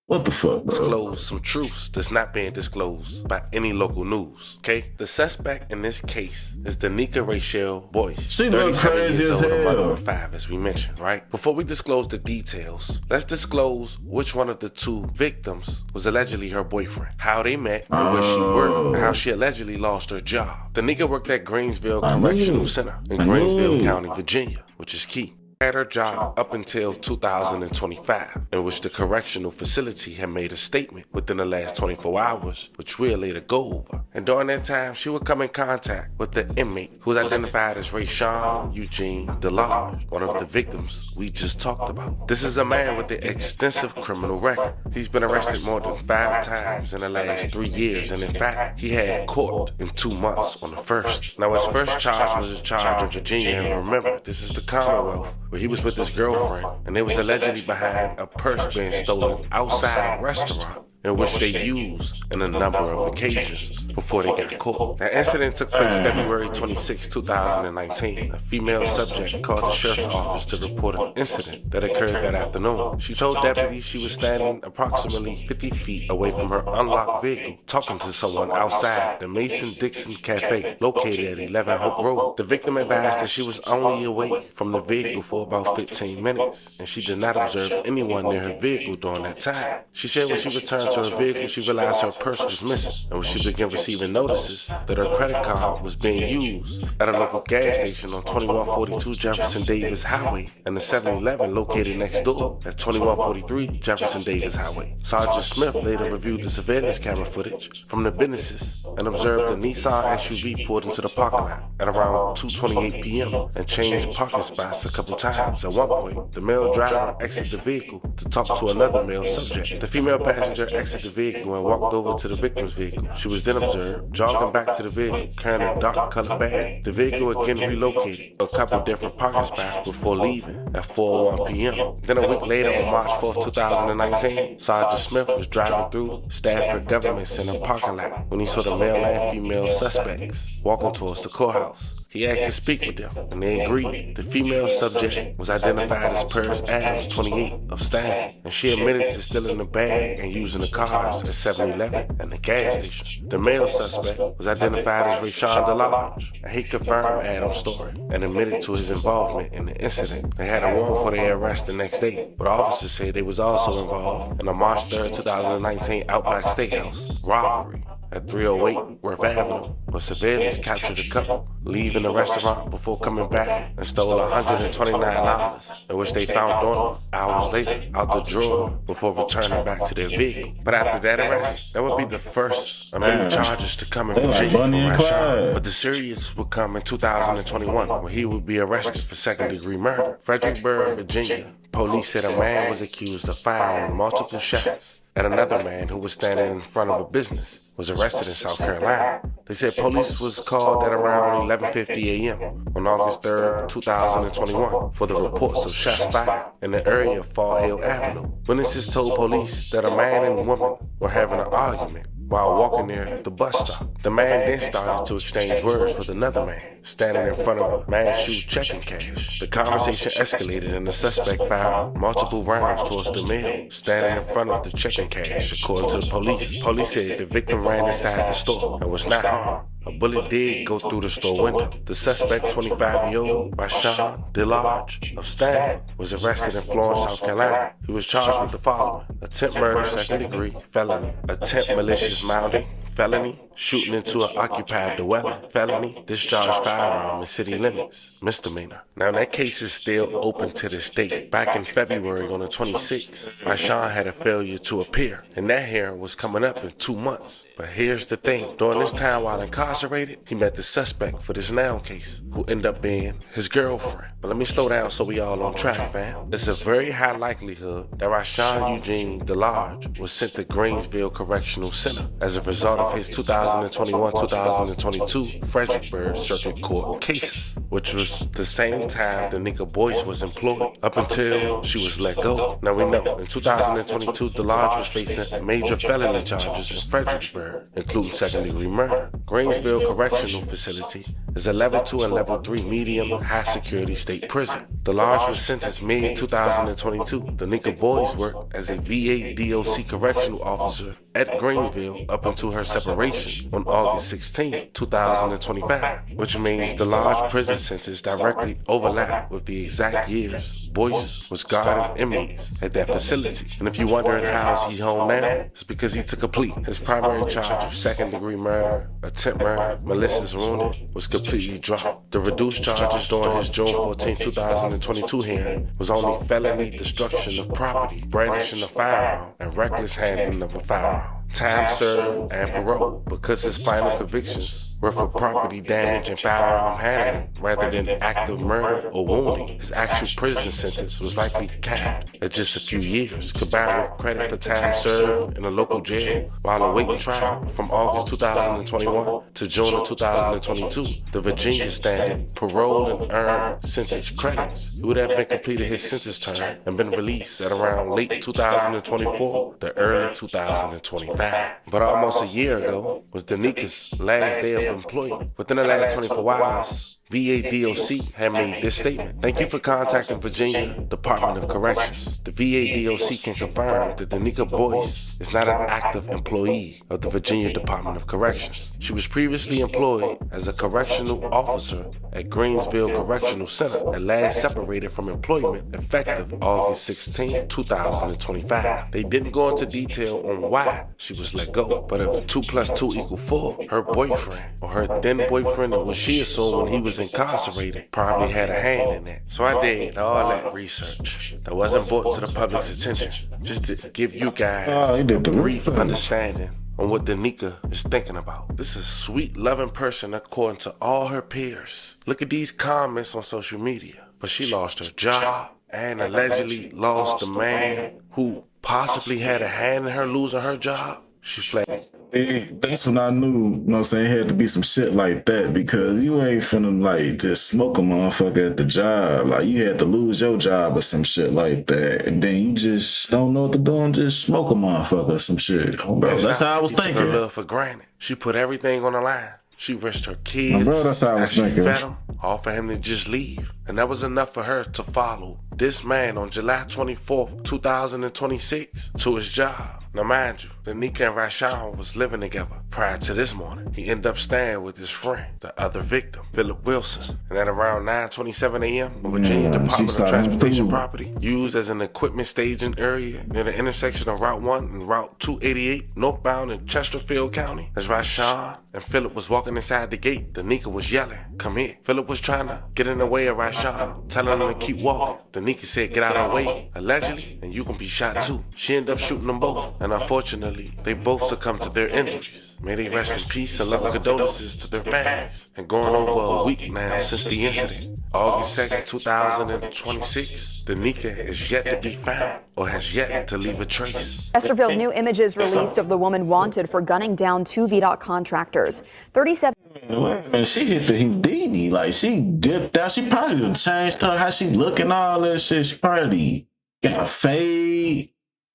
[SPEAKER 1] What the fuck, bro?
[SPEAKER 5] Disclose some truths that's not being disclosed by any local news, okay? The suspect in this case is Danica Rachel Boyce.
[SPEAKER 1] She look crazy as hell.
[SPEAKER 5] Mother of 5, as we mentioned, right? Before we disclose the details, let's disclose which one of the 2 victims was allegedly her boyfriend, how they met, and where she worked, and how she allegedly lost her job. Danica worked at Greensville Correctional Center in Greensville County, Virginia, which is key. Had her job up until 2025, in which the correctional facility had made a statement within the last 24 hours, which we'll later go over. And during that time, she would come in contact with the inmate who was identified as Rashawn Eugene DeLarge, one of the victims we just talked about. This is a man with an extensive criminal record. He's been arrested more than 5 times in the last 3 years, and in fact, he had court in 2 months on the first. Now, his first charge was a charge in Virginia, and remember, this is the Commonwealth, where he was with his girlfriend, and they was allegedly behind a purse being stolen outside a restaurant in which they used in a number of occasions before they got caught. That incident took place February 26, 2019. A female subject called the sheriff's office to report an incident that occurred that afternoon. She told deputies she was standing approximately 50 feet away from her unlocked vehicle, talking to someone outside the Mason-Dixon Cafe, located at 11 Hope Road. The victim advised that she was only away from the vehicle for about 15 minutes, and she did not observe anyone near her vehicle during that time. She said when she returned to her vehicle, she realized her purse was missing, and when she began receiving notices that her credit card was being used at a local gas station on 2142 Jefferson Davis Highway and the 7-Eleven located next door at 2143 Jefferson Davis Highway. Sergeant Smith later reviewed the surveillance camera footage from the businesses and observed a Nissan SUV pulled into the parking lot at around 2:28 p.m. and changed parking spots a couple times. At one point, the male driver exited the vehicle to talk to another male subject. The female passenger exited the vehicle and walked over to the victim's vehicle. She was then observed jogging back to the vehicle carrying a dark-colored bag. The vehicle again relocated to a couple different parking spots before leaving at 4:01 p.m. Then a week later, on March 4th, 2019, Sergeant Smith was driving through Stafford Government Center parking lot when he saw the male and female suspects walking towards the courthouse. He asked to speak with them, and they agreed. The female subject was identified as Paris Adams, 28, of Stanford, and she admitted to stealing the bag and using the cars at 7-Eleven and the gas station. The male suspect was identified as Rayshawn DeLarge, and he confirmed Adams' story and admitted to his involvement in the incident. They had a warrant for their arrest the next day, but officers said they was also involved in a March 3rd, 2019 Outback Steakhouse robbery at 308 Worth Avenue, where surveillance captured the couple leaving the restaurant before coming back and stole $129, in which they found Dorn hours later out the drawer before returning back to their vehicle. But after that arrest, that would be the first of many charges to come in Virginia for Rashawn. But the serious would come in 2021, where he would be arrested for second-degree murder. Fredericksburg, Virginia, police said a man was accused of firing multiple shots at another man who was standing in front of a business was arrested in South Carolina. They said police was called at around 11:50 a.m. on August 3rd, 2021 for the reports of shots fired in the area of Fall Hill Avenue. Witnesses told police that a man and woman were having an argument while walking near the bus stop. The man then started to exchange words with another man standing in front of a man's shoe checking cash. The conversation escalated and the suspect fired multiple rounds towards the male standing in front of the checking cash, according to the police. Police said the victim ran inside the store and was not harmed. A bullet did go through the store window. The suspect, 25-year-old Rashawn DeLarge of Stanford, was arrested in Florence, South Carolina. He was charged with the following: attempt murder, second-degree felony, attempt malicious mounting, felony, shooting into an occupied dwelling, felony, discharge firearm in city limits, misdemeanor. Now that case is still open to this date. Back in February on the 26th, Rashawn had a failure to appear, and that hearing was coming up in 2 months. But here's the thing, during this time while incarcerated, he met the suspect for this now case, who ended up being his girlfriend. But let me slow down so we all on track, fam. It's a very high likelihood that Rashawn Eugene DeLarge was sent to Greensville Correctional Center as a result of his 2021-2022 Fredericksburg Circuit Court cases, which was the same time Danica Boyce was employed up until she was let go. Now we know in 2022 DeLarge was facing major felony charges in Fredericksburg, including second-degree murder. Greensville Correctional Facility is a level 2 and level 3 medium high security state prison. DeLarge was sentenced mid-2022. Danica Boyce worked as a VA DOC correctional officer at Greensville up until her separation on August 16, 2025, which means DeLarge's prison sentence directly overlapped with the exact years Boyce was guarding inmates at that facility. And if you're wondering how is he home now, it's because he took a plea. His primary charge of second-degree murder, attempt murder, malicious wounded was completely dropped. The reduced charges during his June 14, 2022 hearing was only felony destruction of property, brandishing a firearm, and reckless handling of a firearm. Time served and parole, because his final convictions were for property damage and firearm handling rather than active murder or wounding. His actual prison sentence was likely capped at just a few years, combined with credit for time served in a local jail while awaiting trial. From August 2021 to June of 2022, the Virginia standard parole and earned sentence credits. He would have been completed his sentence term and been released at around late 2024 to early 2025. But almost a year ago was Danika's last day of employment. Within the last 24 hours, VA-DOC had made this statement. Thank you for contacting Virginia Department of Corrections. The VA-DOC can confirm that Danica Boyce is not an active employee of the Virginia Department of Corrections. She was previously employed as a correctional officer at Greensville Correctional Center and last separated from employment effective August 16, 2025. They didn't go into detail on why she was let go, but if 2 + 2 = 4, her boyfriend or her then boyfriend, or what she assumed when he was incarcerated, probably had a hand in that. So I did all that research that wasn't brought to the public's attention, just to give you guys a brief understanding on what Danica is thinking about. This is a sweet, loving person according to all her peers. Look at these comments on social media. But she lost her job and allegedly lost the man who possibly had a hand in her losing her job. She fled.
[SPEAKER 1] That's when I knew, you know what I'm saying, it had to be some shit like that, because you ain't finna like just smoke a motherfucker at the job. Like, you had to lose your job or some shit like that, and then you just don't know what to do and just smoke a motherfucker or some shit. Bro, that's how I was thinking.
[SPEAKER 5] She took her love for granted. She put everything on the line. She risked her kids.
[SPEAKER 1] Bro, that's how I was thinking.
[SPEAKER 5] She fed him, all for him to just leave. And that was enough for her to follow this man on July 24th, 2026 to his job. Now mind you, Danica and Rashawn was living together prior to this morning. He ended up staying with his friend, the other victim, Philip Wilson. And at around 9:27 a.m., a Virginia Department of Transportation property used as an equipment staging area near the intersection of Route 1 and Route 288 northbound in Chesterfield County. As Rashawn and Philip was walking inside the gate, Danica was yelling, "Come here." Philip was trying to get in the way of Rashawn, telling him to keep walking. Danica said, "Get out of the way," allegedly, and you can be shot too. She ended up shooting them both, and unfortunately, they both succumbed to their injuries. May they rest in peace and love and condolences to their families. And going over a week now since the incident, August 2nd, 2026, Danica is yet to be found or has yet to leave a trace.
[SPEAKER 3] Chesterfield, new images released of the woman wanted for gunning down 2 VDOT contractors. 37.
[SPEAKER 1] Wait a minute, she hit the Houdini. Like, she dipped out. She probably done changed her, how she looking, all that shit. She probably got a fade.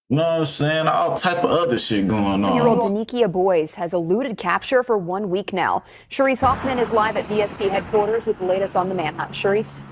[SPEAKER 1] You know what I'm saying? All type of other shit going on.
[SPEAKER 3] 10-year-old Danikia Boyce has eluded capture for 1 week now. Sharice Hoffman is live at VSP headquarters with the latest on the manhunt. Sharice?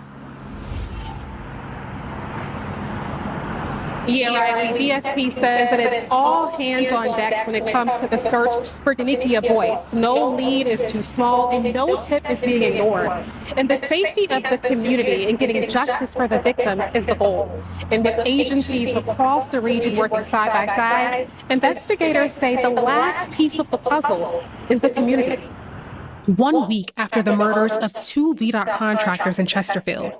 [SPEAKER 11] Yeah, Riley, VSP says that it's all hands on deck when it comes to the search for Danikia Boyce. No lead is too small and no tip is being ignored. And the safety of the community and getting justice for the victims is the goal. And with agencies across the region working side by side, investigators say the last piece of the puzzle is the community.
[SPEAKER 18] 1 week after the murders of 2 VDOT contractors in Chesterfield,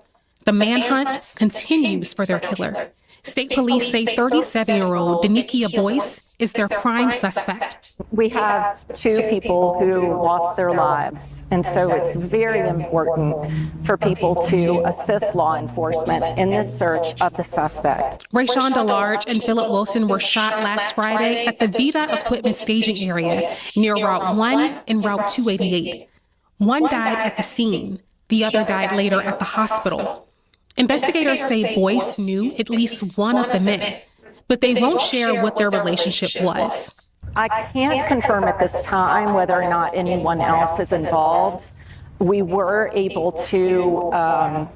[SPEAKER 18] the manhunt continues for their killer. State police say 37-year-old Danikia Boyce is their prime suspect.
[SPEAKER 19] We have 2 people who lost their lives, and so it's very important for people to assist law enforcement in this search of the suspect.
[SPEAKER 18] Rayshawn DeLarge and Philip Wilson were shot last Friday at the VDOT equipment staging area near Route 1 and Route 288. One died at the scene. The other died later at the hospital. Investigators say Boyce knew at least one of the men, but they won't share what their relationship was.
[SPEAKER 19] I can't confirm at this time whether or not anyone else is involved. We were able to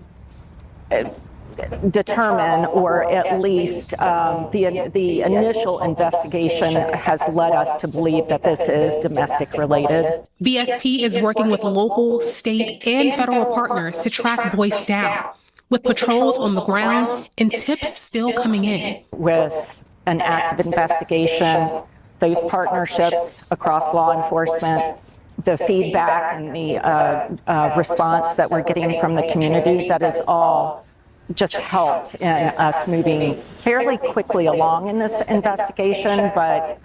[SPEAKER 19] determine, or at least the initial investigation has led us to believe that this is domestic related.
[SPEAKER 18] VSP is working with local, state, and federal partners to track Boyce down, with patrols on the ground and tips still coming in.
[SPEAKER 19] With an active investigation, those partnerships across law enforcement, the feedback and the response that we're getting from the community, that is all just helped in us moving fairly quickly along in this investigation, but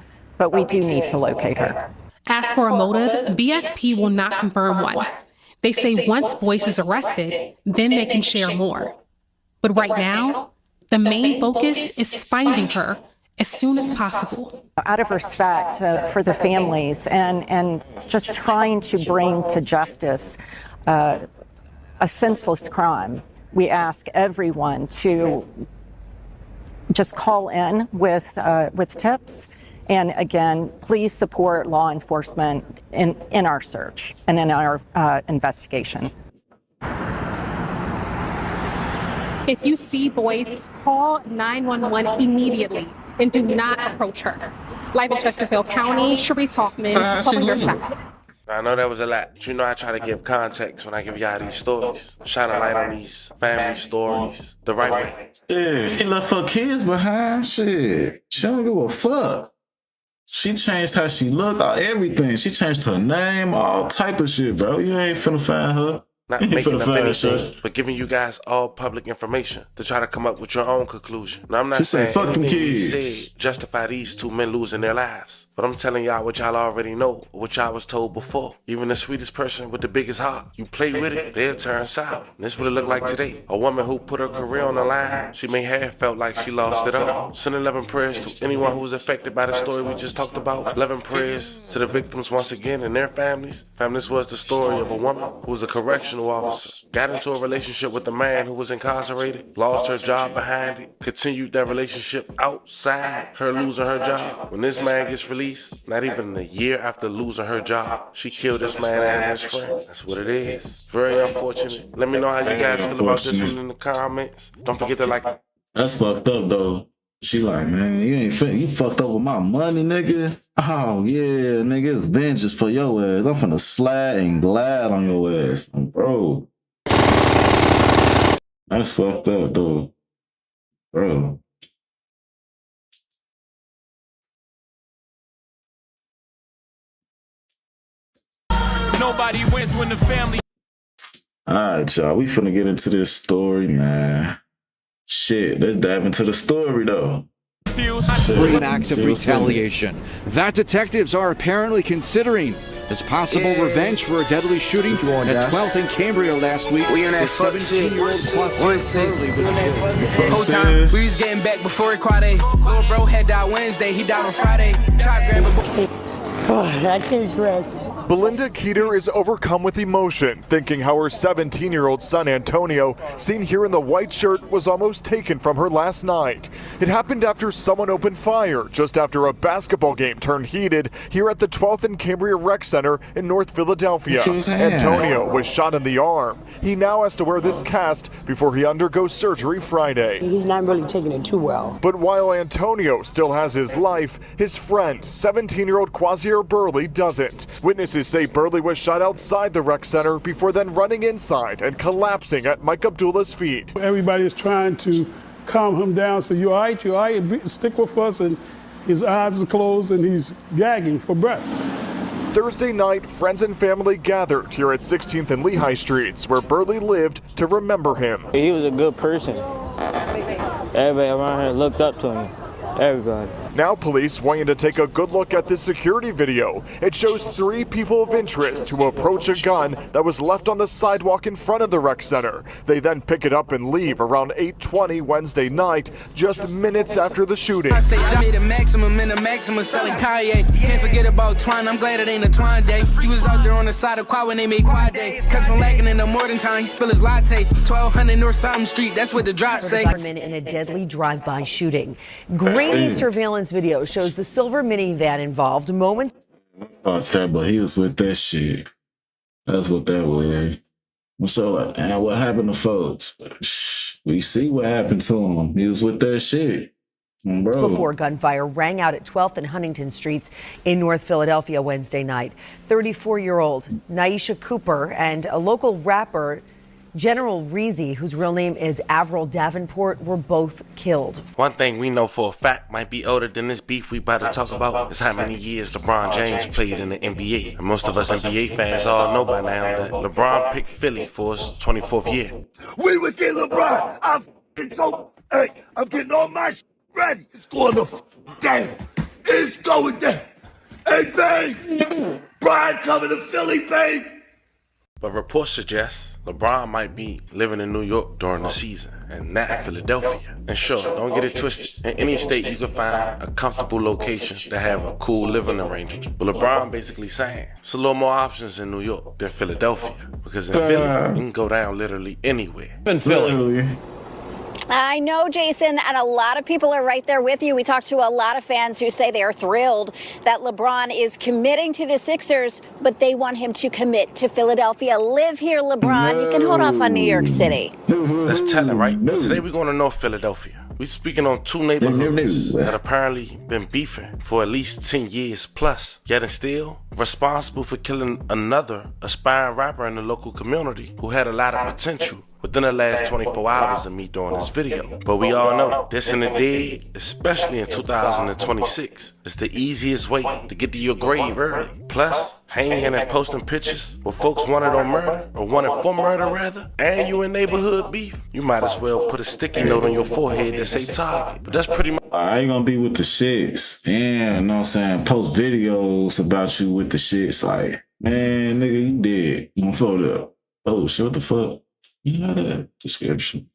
[SPEAKER 19] we do need to locate her.
[SPEAKER 18] As for a motive, BSP will not confirm one. They say once Boyce is arrested, then they can share more. But right now, the main focus is finding her as soon as possible.
[SPEAKER 19] Out of respect for the families and just trying to bring to justice a senseless crime, we ask everyone to just call in with tips. And again, please support law enforcement in our search and in our investigation.
[SPEAKER 11] If you see Boyce, call 911 immediately and do not approach her. Live in Chesterfield County, Sharice Hoffman, covering your side.
[SPEAKER 5] I know that was a lot, but you know I try to give context when I give y'all these stories. Shine a light on these family stories the right way.
[SPEAKER 1] Yeah, she left her kids behind. Shit, she don't give a fuck. She changed how she looked, everything. She changed her name, all type of shit, bro. You ain't finna find her.
[SPEAKER 5] Not making up anything, but giving you guys all public information to try to come up with your own conclusion. Now, I'm not saying
[SPEAKER 1] fuck them
[SPEAKER 5] anything you
[SPEAKER 1] kids.
[SPEAKER 5] said justify these two men losing their lives, but I'm telling y'all what y'all already know, or what y'all was told before. Even the sweetest person with the biggest heart, you play with it, they'll turn sour. And this what it looked like today. A woman who put her career on the line, she may have felt like she lost it all. Sending 11 prayers to anyone who was affected by the story we just talked about. 11 prayers to the victims once again and their families. This was the story of a woman who was a correctional officer, got into a relationship with a man who was incarcerated, lost her job behind it, continued that relationship outside her losing her job. When this man gets released, not even a year after losing her job, she killed this man and his friend. That's what it is. Very unfortunate. Let me know how you guys feel about this one in the comments. Don't forget to like.
[SPEAKER 1] That's fucked up though. She like, man, you fucked up with my money, nigga. Oh yeah, nigga, it's vengeance for your ass. I'm finna slide and glide on your ass, bro. That's fucked up, though, bro.
[SPEAKER 16] Nobody wins when the family.
[SPEAKER 1] All right, y'all. We finna get into this story, man. Shit, let's dive into the story, though.
[SPEAKER 14] An act of retaliation that detectives are apparently considering as possible revenge for a deadly shooting at 12th and Cambria last week.
[SPEAKER 20] We in that fuck shit. Whole time we was getting back before it Friday. Little bro had died Wednesday, he died on Friday. Try to grab a
[SPEAKER 22] I can't grasp it. Belinda Keeter is overcome with emotion, thinking how her 17-year-old son Antonio, seen here in the white shirt, was almost taken from her last night. It happened after someone opened fire just after a basketball game turned heated here at the 12th and Cambria Rec Center in North Philadelphia. Antonio was shot in the arm. He now has to wear this cast before he undergoes surgery Friday. He's not really taking it too well. But while Antonio still has his life, his friend, 17-year-old Quasier Burley, doesn't. Witnesses say Burley was shot outside the rec center before then running inside and collapsing at Mike Abdullah's feet.
[SPEAKER 23] Everybody is trying to calm him down, so you all right, stick with us, and his eyes are closed and he's gagging for breath.
[SPEAKER 22] Thursday night, friends and family gathered here at 16th and Lehigh Streets, where Burley lived, to remember him.
[SPEAKER 6] He was a good person. Everybody around here looked up to him. Everybody.
[SPEAKER 22] Now police want you to take a good look at this security video. It shows 3 people of interest who approach a gun that was left on the sidewalk in front of the rec center. They then pick it up and leave around 8:20 Wednesday night, just minutes after the shooting.
[SPEAKER 20] I say I made a maximum and a maximum selling Kanye. Can't forget about Twine, I'm glad it ain't a Twine day. He was out there on the side of Quad when they made Quad day. Comes from lacking in the morning time, he spill his latte. 1200 North Southern Street, that's what the drop say.
[SPEAKER 24] In a deadly drive-by shooting. Grainy surveillance video shows the silver minivan involved moments.
[SPEAKER 1] Fuck that, but he was with that shit. That's what that was. So like, and what happened to folks? We see what happened to him. He was with that shit. Bro.
[SPEAKER 24] Before gunfire rang out at 12th and Huntington Streets in North Philadelphia Wednesday night. 34-year-old Naisha Cooper and a local rapper, General Reezy, whose real name is Avril Davenport, were both killed.
[SPEAKER 5] One thing we know for a fact might be older than this beef we about to talk about is how many years LeBron James played in the NBA. And most of us NBA fans all know by now that LeBron picked Philly for his 24th year.
[SPEAKER 25] We was getting LeBron. I'm getting all my shit ready. It's going to down. It's going down. Hey, babe! Brian coming to Philly, babe!
[SPEAKER 5] But reports suggest LeBron might be living in New York during the season and not Philadelphia. And sure, don't get it twisted. In any state, you can find a comfortable location that have a cool living arrangement. But LeBron basically saying it's a little more options in New York than Philadelphia. Because in Philly, you can go down literally anywhere.
[SPEAKER 7] In Philly.
[SPEAKER 8] I know, Jason, and a lot of people are right there with you. We talked to a lot of fans who say they are thrilled that LeBron is committing to the Sixers, but they want him to commit to Philadelphia. Live here, LeBron. You can hold off on New York City.
[SPEAKER 5] Let's tell it, right? Today we're going to North Philadelphia. We're speaking on two neighborhoods that apparently been beefing for at least 10 years plus, yet and still responsible for killing another aspiring rapper in the local community who had a lot of potential within the last 24 hours of me doing this video. But we all know this in the dead, especially in 2026, is the easiest way to get to your grave early. Plus, hanging and posting pictures where folks wanted on murder, or wanted for murder rather, and you in neighborhood beef, you might as well put a sticky note on your forehead that say target. But that's pretty much.
[SPEAKER 1] I ain't gonna be with the shits. Yeah, you know what I'm saying? Post videos about you with the shits like, man, nigga, you dead. You gonna photo up. Oh, shit, what the fuck? You know that description.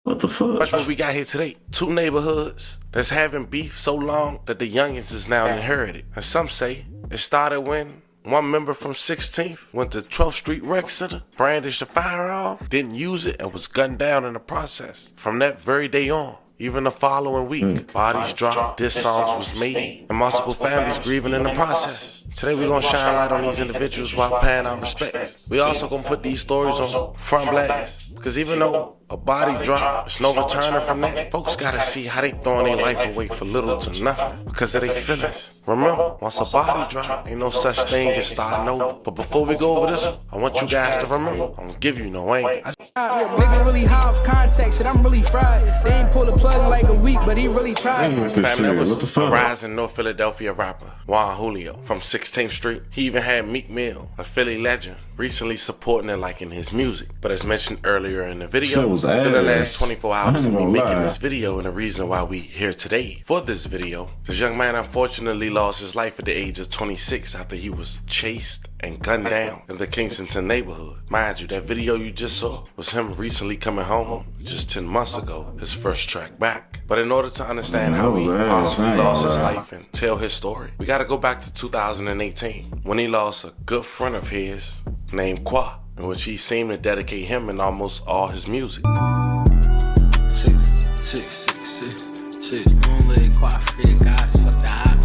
[SPEAKER 1] What the fuck?
[SPEAKER 5] That's what we got here today. Two neighborhoods that's having beef so long that the youngins is now inherited. And some say it started when one member from 16th went to 12th Street Rec Center, brandished a firearm, didn't use it, and was gunned down in the process. From that very day on, even the following week, bodies dropped, diss songs was made, and multiple families grieving in the process. Today we're gonna shine light on these individuals while paying our respects. We also gonna put these stories on front blast, because even though a body drop, there's no returning from that, folks gotta see how they throwing their life away for little to nothing because of their feelings. Remember, once a body drop, ain't no such thing as starting over. But before we go over this, I want you guys to remember, I'm gonna give you no anger.
[SPEAKER 20] Nigga really high off contact, shit, I'm really fried. They ain't pull the plug in like a week, but he really tried.
[SPEAKER 5] That was a rising North Philadelphia rapper, Juan Julio, from 16th Street. He even had Meek Mill, a Philly legend, recently supporting and liking his music. But as mentioned earlier in the video, within the last 24 hours of me making this video, and the reason why we here today for this video, this young man unfortunately lost his life at the age of 26 after he was chased and gunned down in the Kingston neighborhood. Mind you, that video you just saw was him recently coming home just 10 months ago, his first track back. But in order to understand how he possibly lost his life and tell his story, we gotta go back to 2018 when he lost a good friend of his named Qua, in which he seemed to dedicate him in almost all his music.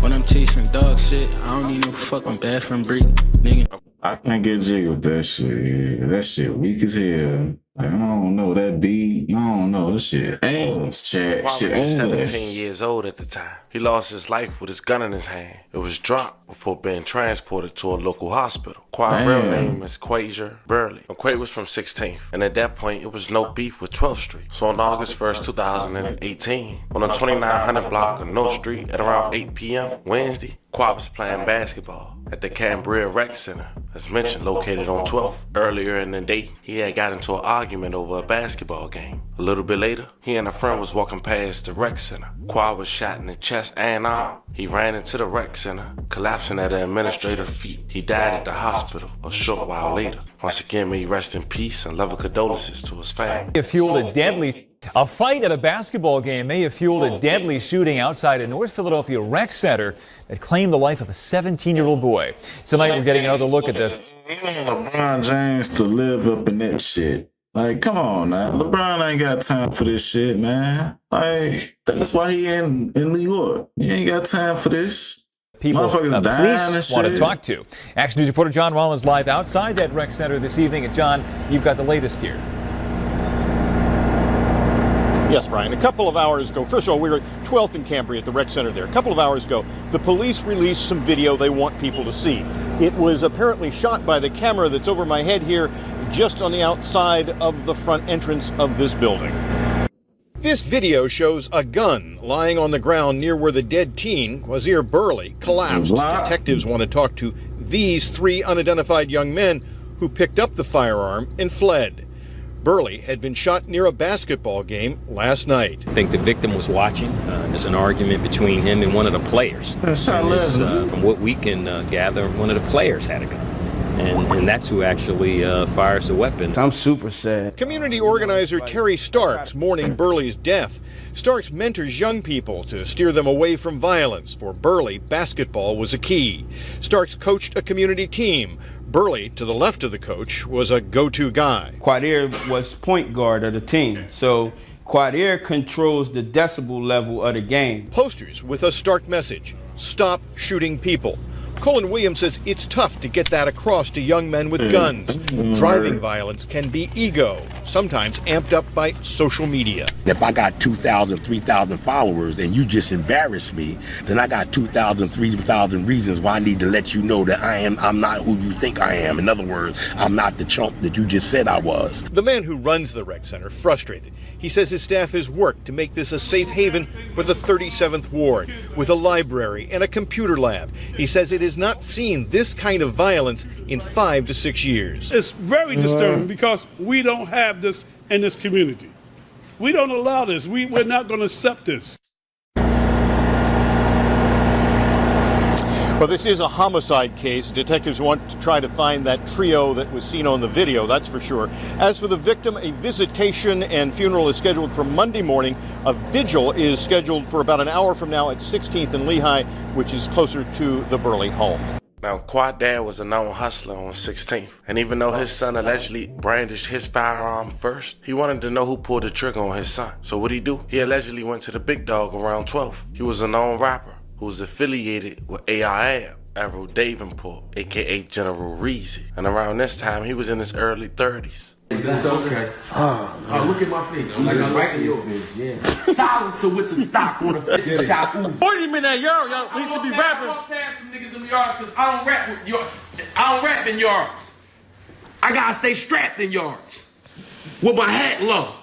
[SPEAKER 10] When I'm chasing dog shit, I don't need no fucking bathroom break, nigga.
[SPEAKER 1] I can't get jiggy with that shit. Yeah. That shit weak as hell. Like, I don't know, that beat, I don't know, that shit ass, chat.
[SPEAKER 5] Shit was 17 years old at the time. He lost his life with his gun in his hand. It was dropped before being transported to a local hospital. Qua's real name is Quasia Burley. Quay was from 16th, and at that point, it was no beef with 12th Street. So on August 1st, 2018, on the 2900 block of North Street at around 8 p.m. Wednesday, Qua was playing basketball at the Cambria Rec Center, as mentioned, located on 12th. Earlier in the day, he had got into an argument over a basketball game. A little bit later, he and a friend was walking past the rec center. Qua was shot in the chest and arm. He ran into the rec center, collapsing at the administrator's feet. He died at the hospital a short while later. Once again, may he rest in peace and love and condolences to his family.
[SPEAKER 13] A fight at a basketball game may have fueled a deadly shooting outside a North Philadelphia rec center that claimed the life of a 17-year-old boy. Tonight, we're getting another look at the...
[SPEAKER 1] LeBron James to live up in that shit. Like, come on now. LeBron ain't got time for this shit, man. Like, that's why he in New York. He ain't got time for this.
[SPEAKER 13] People police want to talk to. Action News reporter John Rollins live outside that rec center this evening. And John, you've got the latest here.
[SPEAKER 21] Yes, Brian. A couple of hours ago, first of all, we were at 12th and Cambria at the rec center there. A couple of hours ago, the police released some video they want people to see. It was apparently shot by the camera that's over my head here, just on the outside of the front entrance of this building. This video shows a gun lying on the ground near where the dead teen, Quasia Burley, collapsed. Detectives want to talk to these three unidentified young men who picked up the firearm and fled. Burley had been shot near a basketball game last night.
[SPEAKER 2] I think the victim was watching. There's an argument between him and one of the players. From what we can gather, one of the players had a gun. And that's who actually fires the weapon.
[SPEAKER 7] I'm super sad.
[SPEAKER 21] Community organizer Terry Starks mourning Burley's death. Starks mentors young people to steer them away from violence. For Burley, basketball was a key. Starks coached a community team. Burley, to the left of the coach, was a go-to guy.
[SPEAKER 7] Quadir was point guard of the team, so Quadir controls the decibel level of the game.
[SPEAKER 21] Posters with a stark message: stop shooting people. Colin Williams says it's tough to get that across to young men with guns. Driving violence can be ego, sometimes amped up by social media.
[SPEAKER 12] If I got 2,000, 3,000 followers and you just embarrass me, then I got 2,000, 3,000 reasons why I need to let you know that I'm not who you think I am. In other words, I'm not the chump that you just said I was.
[SPEAKER 21] The man who runs the rec center, frustrated. He says his staff has worked to make this a safe haven for the 37th Ward, with a library and a computer lab. He says it has not seen this kind of violence in 5 to 6 years.
[SPEAKER 23] It's very disturbing because we don't have this in this community. We don't allow this. We're not going to accept this.
[SPEAKER 21] Well, this is a homicide case. Detectives want to try to find that trio that was seen on the video, that's for sure. As for the victim, a visitation and funeral is scheduled for Monday morning. A vigil is scheduled for about an hour from now at 16th and Lehigh, which is closer to the Burley home.
[SPEAKER 5] Now, Quad Dad was a known hustler on 16th, and even though his son allegedly brandished his firearm first, he wanted to know who pulled the trigger on his son. So what'd he do? He allegedly went to the big dog around 12th. He was a known rapper who was affiliated with IRL, Avril Davenport, aka General Reezy. And around this time, he was in his early 30s.
[SPEAKER 25] That's okay. Look at my face. Like I'm right in your face, yeah. Silencer with the stock on the 50 shot.
[SPEAKER 15] 40 minute yard, y'all needs to be rapping.
[SPEAKER 25] I don't pass them niggas in yards because I don't rap with yards. I don't rap in yards. I gotta stay strapped in yards. With my hat low.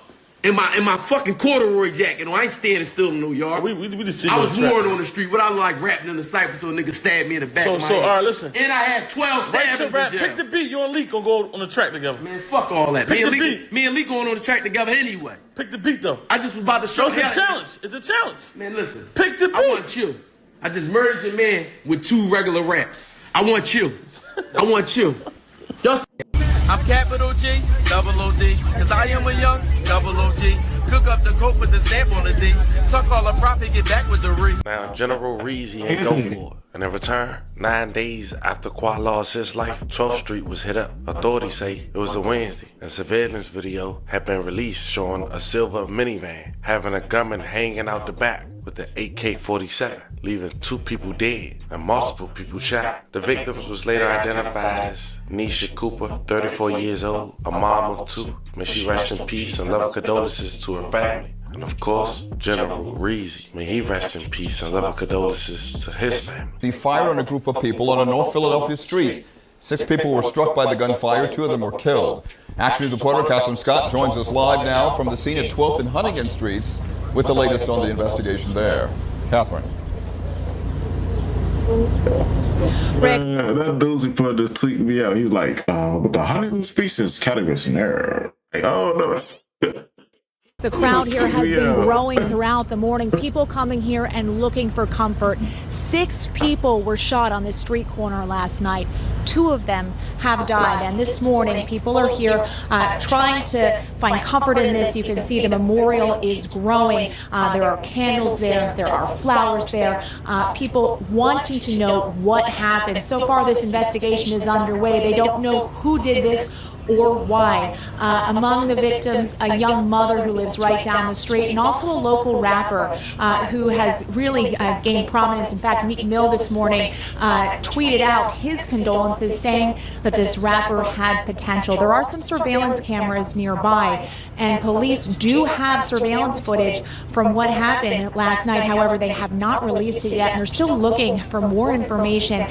[SPEAKER 25] In my fucking corduroy jacket. No, I ain't standing still in no yard.
[SPEAKER 15] We just see
[SPEAKER 25] I was born on the street, but I like rapping in the cypher so a nigga stabbed me in the back of my head.
[SPEAKER 15] All right, listen.
[SPEAKER 25] And I had 12 stabs in jail.
[SPEAKER 15] Pick the beat. You and Lee gonna go on the track together.
[SPEAKER 25] Man, fuck all that. Me and Lee going on the track together anyway.
[SPEAKER 15] Pick the beat, though.
[SPEAKER 25] I just was about to show
[SPEAKER 15] you. It's a challenge. It's a challenge.
[SPEAKER 25] Man, listen.
[SPEAKER 15] Pick the beat.
[SPEAKER 25] I want you. I just murdered your man with 2 regular raps. I want you. I want you.
[SPEAKER 17] I'm capital G, double OD, cause I am a young double OG. Cook up the coke with the stamp on the D. Tuck all the profit, get back with the re.
[SPEAKER 5] Now, General Reezy ain't go for it. And in return, 9 days after Quad lost his life, 12th Street was hit up. Authorities say it was a Wednesday. A surveillance video had been released showing a silver minivan having a gunman hanging out the back with an AK-47, leaving 2 people dead and multiple people shot. The victims was later identified as Nisha Cooper, 34 years old, a mom of 2. May she rest in peace and love condolences to her family. And of course, General Reezy. May he rest in peace and love condolences to his family.
[SPEAKER 26] He fired on a group of people on a North Philadelphia street. 6 people were struck by the gunfire, 2 of them were killed. Action News reporter Catherine Scott joins us live now from the scene at 12th and Huntington Streets with the latest on the investigation there. Catherine.
[SPEAKER 1] That dude put this tweet me out. He was like, with the Huntington species category scenario. Like, oh no.
[SPEAKER 27] The crowd here has been growing throughout the morning, people coming here and looking for comfort. 6 people were shot on this street corner last night. 2 of them have died, and this morning people are here trying to find comfort in this. You can see the memorial is growing. There are candles there, there are flowers there, people wanting to know what happened. So far this investigation is underway. They don't know who did this or why. Among the victims, a young mother who lives right down the street, and also a local rapper who has really gained prominence. In fact, Meek Mill this morning tweeted out his condolences, saying that this rapper had potential. There are some surveillance cameras nearby, and police do have surveillance footage from what happened last night. However, they have not released it yet, and they're still looking for more information,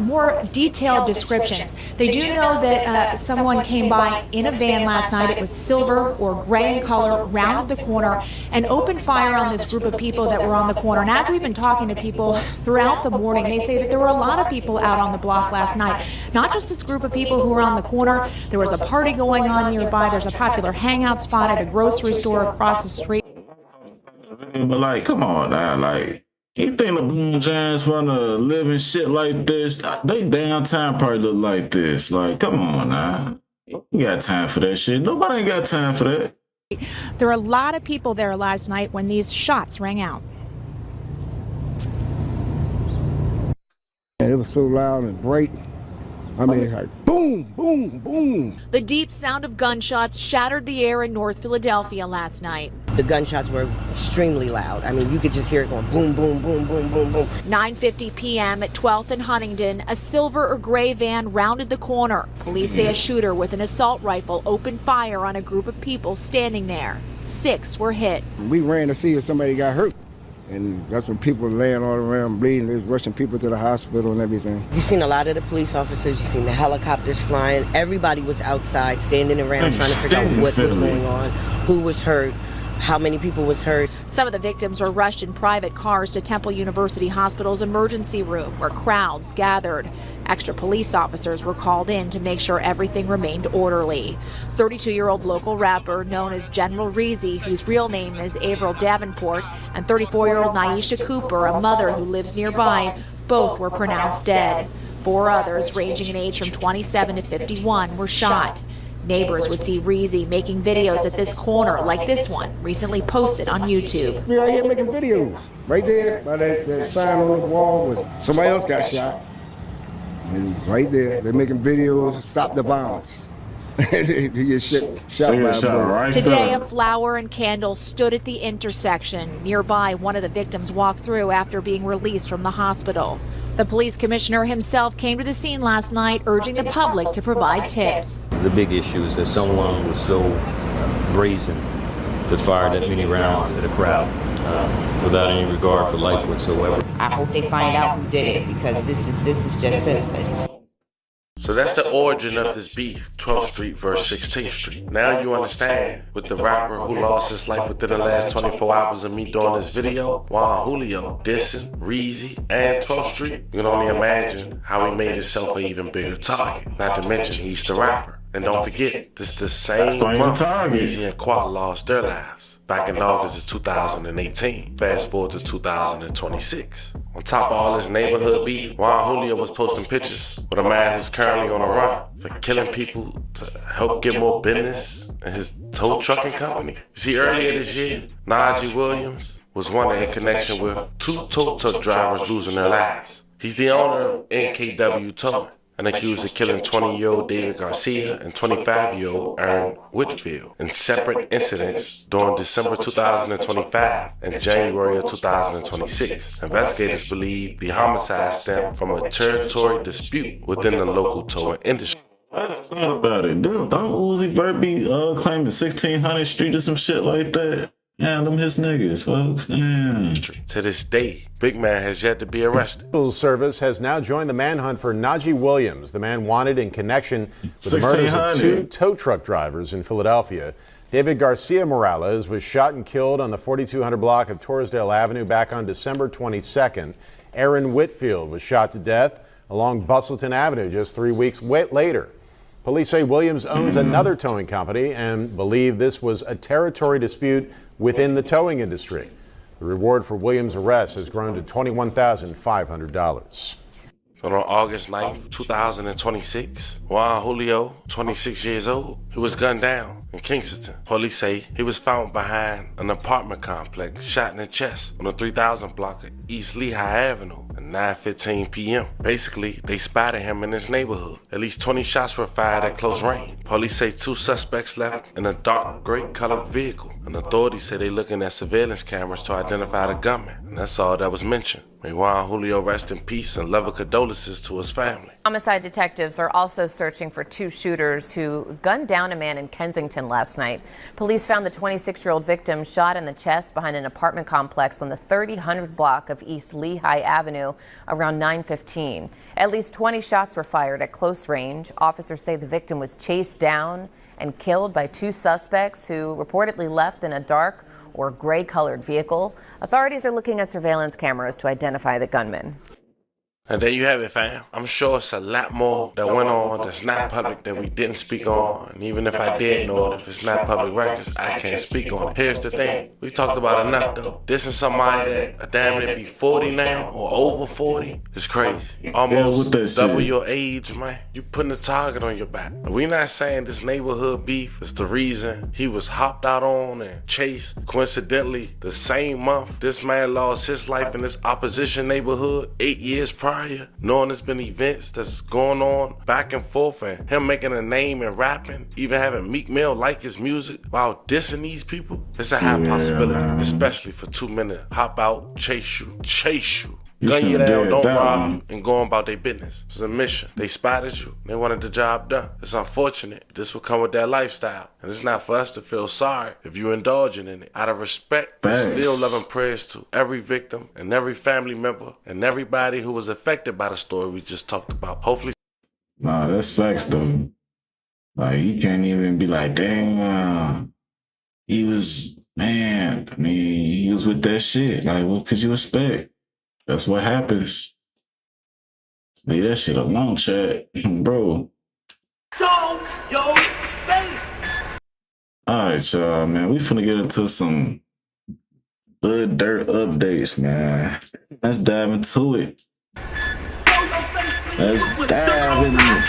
[SPEAKER 27] more detailed descriptions. They do know that someone came by in a van last night. It was silver or gray in color, rounded the corner, and opened fire on this group of people that were on the corner. And as we've been talking to people throughout the morning, they say that there were a lot of people out on the block last night. Not just this group of people who were on the corner. There was a party going on nearby. There's a popular hangout spot at a grocery store across the street.
[SPEAKER 1] But like, come on now, like, you think LeBron James wanna live in shit like this? They downtown probably look like this. Like, come on now. You got time for that shit. Nobody ain't got time for that.
[SPEAKER 27] There were a lot of people there last night when these shots rang out.
[SPEAKER 3] And it was so loud and bright. I mean, it's like boom, boom, boom.
[SPEAKER 27] The deep sound of gunshots shattered the air in North Philadelphia last night.
[SPEAKER 4] The gunshots were extremely loud. I mean, you could just hear it going boom, boom, boom, boom, boom, boom.
[SPEAKER 27] 9:50 p.m. at 12th and Huntington, a silver or gray van rounded the corner. Police say a shooter with an assault rifle opened fire on a group of people standing there. 6 were hit.
[SPEAKER 3] We ran to see if somebody got hurt. And that's when people were laying all around bleeding. They was rushing people to the hospital and everything.
[SPEAKER 4] You've seen a lot of the police officers. You've seen the helicopters flying. Everybody was outside standing around trying to figure out what was going on, who was hurt, how many people was hurt.
[SPEAKER 27] Some of the victims were rushed in private cars to Temple University Hospital's emergency room, where crowds gathered. Extra police officers were called in to make sure everything remained orderly. 32-year-old local rapper known as General Reezy, whose real name is Avril Davenport, and 34-year-old Naisha Cooper, a mother who lives nearby, both were pronounced dead. 4 others, ranging in age from 27 to 51, were shot. Neighbors would see Reezy making videos at this corner, like this one, recently posted on YouTube.
[SPEAKER 3] We're out here making videos. Right there, by that sign on the wall, was somebody else got shot. And right there, they're making videos, stop the violence. They get shot by a bullet.
[SPEAKER 27] Today, a flower and candle stood at the intersection. Nearby, one of the victims walked through after being released from the hospital. The police commissioner himself came to the scene last night, urging the public to provide tips.
[SPEAKER 2] The big issue is that someone was so brazen to fire that many rounds at a crowd without any regard for life whatsoever.
[SPEAKER 9] I hope they find out who did it, because this is just senseless.
[SPEAKER 5] So that's the origin of this beef, 12th Street versus 16th Street. Now you understand, with the rapper who lost his life within the last 24 hours of me doing this video, Juan Julio, dissing, Reezy, and 12th Street, you can only imagine how he made himself an even bigger target. Not to mention, he's the rapper. And don't forget, this is the same month Reezy and Quad lost their lives. Back in August of 2018. Fast forward to 2026. On top of all this neighborhood beef, Juan Julio was posting pictures with a man who's currently on a run for killing people to help get more business in his tow trucking company. You see, earlier this year, Najee Williams was wanted in connection with 2 tow truck drivers losing their lives. He's the owner of NKW Towing, and accused of killing 20-year-old David Garcia and 25-year-old Aaron Whitfield in separate incidents during December 2025 and January of 2026. Investigators believe the homicide stemmed from a territory dispute within the local towing industry.
[SPEAKER 1] Let's talk about it. Don't Uzi Vert be claiming 1600 Street or some shit like that? Yeah, them his niggas, folks. Damn.
[SPEAKER 5] To this day, Big Man has yet to be arrested.
[SPEAKER 21] Civil Service has now joined the manhunt for Najee Williams, the man wanted in connection with the murders of 2 tow truck drivers in Philadelphia. David Garcia Morales was shot and killed on the 4200 block of Torresdale Avenue back on December 22nd. Aaron Whitfield was shot to death along Bustleton Avenue just 3 weeks later. Police say Williams owns another towing company and believe this was a territory dispute within the towing industry. The reward for Williams' arrest has grown to $21,500.
[SPEAKER 5] On August 9th, 2026, Juan Julio, 26 years old, he was gunned down in Kingston. Police say he was found behind an apartment complex, shot in the chest on the 3000 block of East Lehigh Avenue at 9:15 p.m. Basically, they spotted him in his neighborhood. At least 20 shots were fired at close range. Police say 2 suspects left in a dark gray colored vehicle. And authorities say they're looking at surveillance cameras to identify the gunman. And that's all that was mentioned. May Juan Julio rest in peace and love condolences to his family.
[SPEAKER 11] Homicide detectives are also searching for 2 shooters who gunned down a man in Kensington last night. Police found the 26-year-old victim shot in the chest behind an apartment complex on the 3000 block of East Lehigh Avenue Avenue around 9:15. At least 20 shots were fired at close range. Officers say the victim was chased down and killed by two suspects who reportedly left in a dark or gray-colored vehicle. Authorities are looking at surveillance cameras to identify the gunman.
[SPEAKER 5] And there you have it, fam. I'm sure it's a lot more that went on that's not public that we didn't speak on. And even if I did know it, if it's not public records, I can't speak on it. Here's the thing. We talked about enough, though. This is somebody that damn near be 40 now or over 40. It's crazy. Almost double your age, man. You putting a target on your back. And we not saying this neighborhood beef is the reason he was hopped out on and chased. Coincidentally, the same month this man lost his life in this opposition neighborhood 8 years prior. Knowing there's been events that's going on back and forth and him making a name and rapping, even having Meek Mill like his music while dissing these people, it's a high possibility, especially for 2 men to hop out, chase you, gun you down, don't rob you, and go about their business. It's a mission. They spotted you. They wanted the job done. It's unfortunate. This will come with that lifestyle. And it's not for us to feel sorry if you're indulging in it. Out of respect, still loving prayers to every victim and every family member and everybody who was affected by the story we just talked about. Hopefully.
[SPEAKER 1] Nah, that's facts, though. Like, you can't even be like, dang, he was, man, I mean, he was with that shit. Like, what could you expect? That's what happens. Leave that shit alone, chat. Bro.
[SPEAKER 15] Show your face.
[SPEAKER 1] Alright, y'all, man. We finna get into some Hood Dirt updates, man. Let's dive into it. Let's dive into it.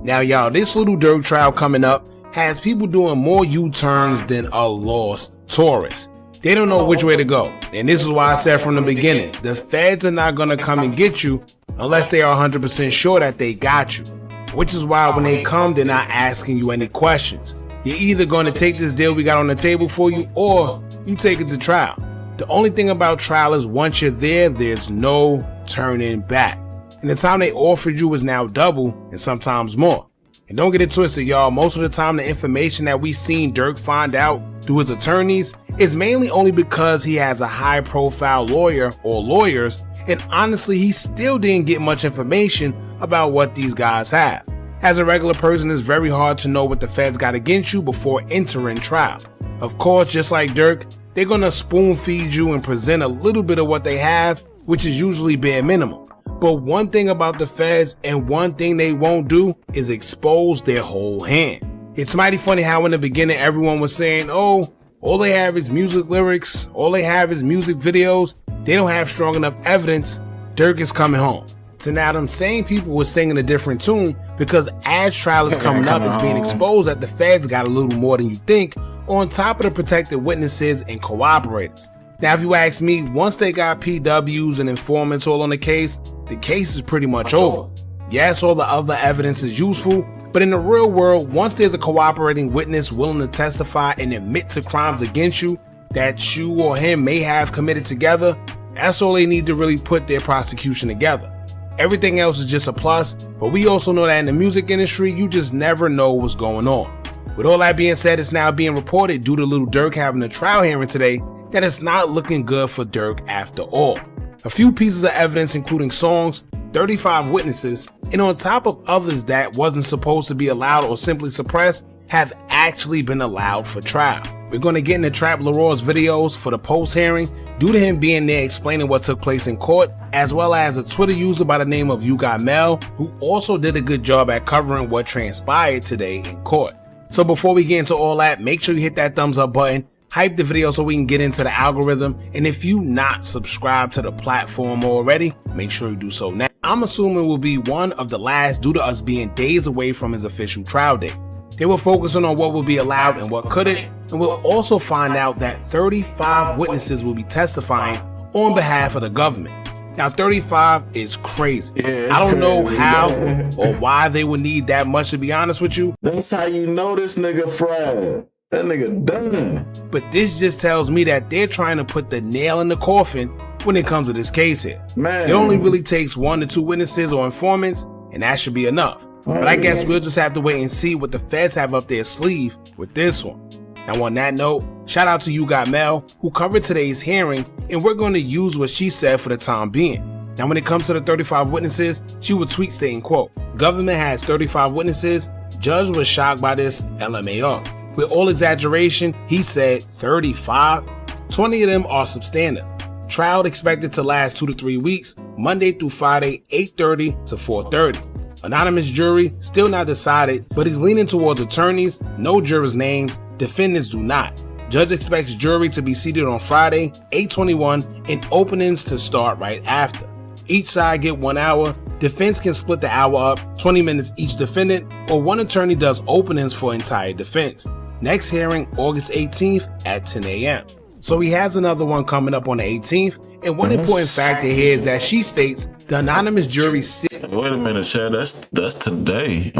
[SPEAKER 6] Now, y'all, this Little Durk trial coming up has people doing more U-turns than a lost tourist. They don't know which way to go. And this is why I said from the beginning, the feds are not going to come and get you unless they are 100% sure that they got you. Which is why when they come, they're not asking you any questions. You're either going to take this deal we got on the table for you, or you take it to trial. The only thing about trial is once you're there, there's no turning back. And the time they offered you is now double and sometimes more. And don't get it twisted, y'all. Most of the time, the information that we seen Durk find out through his attorneys is mainly only because he has a high profile lawyer or lawyers. And honestly, he still didn't get much information about what these guys have. As a regular person, it's very hard to know what the feds got against you before entering trial. Of course, just like Durk, they're gonna spoon feed you and present a little bit of what they have, which is usually bare minimum. But one thing about the feds and one thing they won't do is expose their whole hand. It's mighty funny how in the beginning everyone was saying, oh, all they have is music lyrics, all they have is music videos, they don't have strong enough evidence, Durk is coming home. So now them same people were singing a different tune because as trial is coming up, it's being exposed that the feds got a little more than you think on top of the protected witnesses and cooperators. Now, if you ask me, once they got PWs and informants all on the case is pretty much over. Yes, all the other evidence is useful, but in the real world, once there's a cooperating witness willing to testify and admit to crimes against you that you or him may have committed together, that's all they need to really put their prosecution together. Everything else is just a plus, but we also know that in the music industry, you just never know what's going on. With all that being said, it's now being reported due to Little Durk having a trial hearing today that it's not looking good for Durk after all. A few pieces of evidence including songs, 35 witnesses, and on top of others that wasn't supposed to be allowed or simply suppressed, have actually been allowed for trial. We're going to get into Trap Leroy's videos for the post-hearing due to him being there explaining what took place in court, as well as a Twitter user by the name of You Got Mel, who also did a good job at covering what transpired today in court. So before we get into all that, make sure you hit that thumbs up button, hype the video so we can get into the algorithm, and if you not subscribed to the platform already, make sure you do so now. I'm assuming will be one of the last due to us being days away from his official trial date. They were focusing on what will be allowed and what couldn't, and we'll also find out that 35 witnesses will be testifying on behalf of the government. Now 35 is crazy. Yeah, I don't know how or why they would need that much, to be honest with you.
[SPEAKER 1] That's how you know this nigga fried. That nigga done.
[SPEAKER 6] But this just tells me that they're trying to put the nail in the coffin when it comes to this case here. Man. It only really takes 1 to 2 witnesses or informants, and that should be enough. But I guess we'll just have to wait and see what the feds have up their sleeve with this one. Now on that note, shout out to You Got Mel, who covered today's hearing, and we're going to use what she said for the time being. Now when it comes to the 35 witnesses, she would tweet stating, quote, "Government has 35 witnesses. Judge was shocked by this, LMAO. With all exaggeration, he said 35. 20 of them are substantive. Trial expected to last 2 to 3 weeks, Monday through Friday, 8:30 to 4:30. Anonymous jury, still not decided, but he's leaning towards attorneys, no jurors' names, defendants do not. Judge expects jury to be seated on Friday, 8:21, and openings to start right after. Each side get 1 hour. Defense can split the hour up, 20 minutes each defendant, or one attorney does openings for entire defense. Next hearing, August 18th at 10 a.m. So he has another one coming up on the 18th, and one important factor here is that she states the anonymous jury still—
[SPEAKER 1] Wait a minute, Chad. That's today.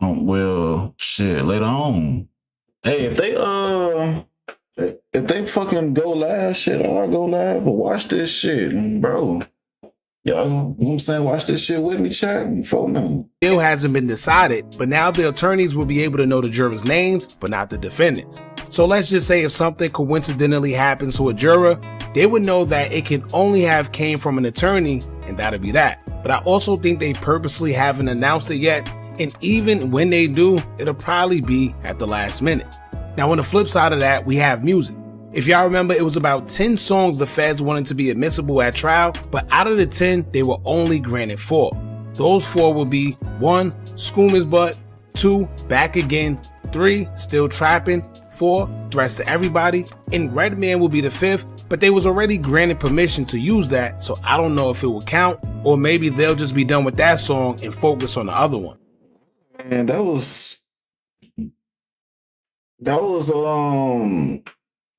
[SPEAKER 1] Well, shit, later on. Hey, if they fucking go live, shit, or go live or watch this shit, bro. Y'all, you know what I'm saying? Watch this shit with me, chat. Phone them.
[SPEAKER 6] Still hasn't been decided, but now the attorneys will be able to know the jurors' names, but not the defendants. So let's just say if something coincidentally happens to a juror, they would know that it can only have came from an attorney, and that'll be that. But I also think they purposely haven't announced it yet, and even when they do, it'll probably be at the last minute. Now on the flip side of that, we have music. If y'all remember, it was about 10 songs the feds wanted to be admissible at trial, but out of the 10, they were only granted 4. Those 4 would be 1, Schoomer's Butt, 2, Back Again, 3, Still Trapping, 4, Threats to Everybody, and Redman will be the 5th, but they was already granted permission to use that, so I don't know if it will count, or maybe they'll just be done with that song and focus on the other one.
[SPEAKER 1] Man, that was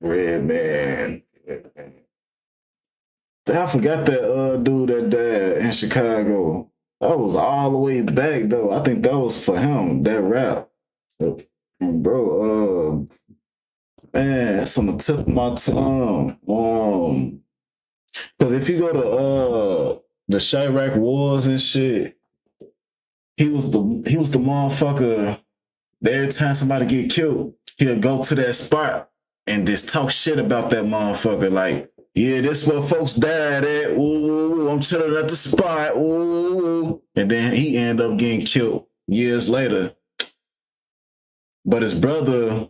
[SPEAKER 1] Redman. I forgot that dude that died in Chicago. That was all the way back though. I think that was for him, that rap. Bro, man, it's on the tip of my tongue. Cause if you go to the Chirac Wars and shit, he was the motherfucker. Every time somebody get killed, he'll go to that spot and just talk shit about that motherfucker. Like, yeah, this where folks died at. Ooh, I'm chilling at the spot. Ooh. And then he ended up getting killed years later. But his brother,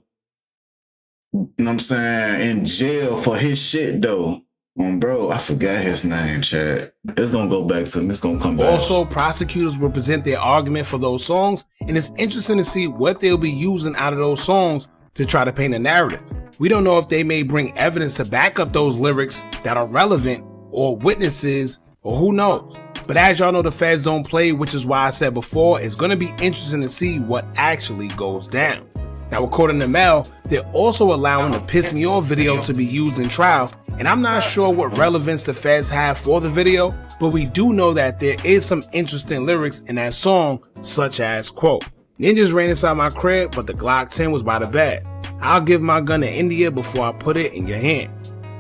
[SPEAKER 1] you know what I'm saying, in jail for his shit though. Bro, I forgot his name, Chad. It's gonna go back to him. It's gonna come back.
[SPEAKER 6] Also, prosecutors will present their argument for those songs, and it's interesting to see what they'll be using out of those songs to try to paint a narrative. We don't know if they may bring evidence to back up those lyrics that are relevant, or witnesses, or who knows. But as y'all know, the feds don't play, which is why I said before, it's gonna be interesting to see what actually goes down. Now, according to Mel, they're also allowing the Piss Me Off video to be used in trial, and I'm not sure what relevance the feds have for the video, but we do know that there is some interesting lyrics in that song, such as, quote, "Ninjas ran inside my crib, but the Glock 10 was by the bed. I'll give my gun to India before I put it in your hand."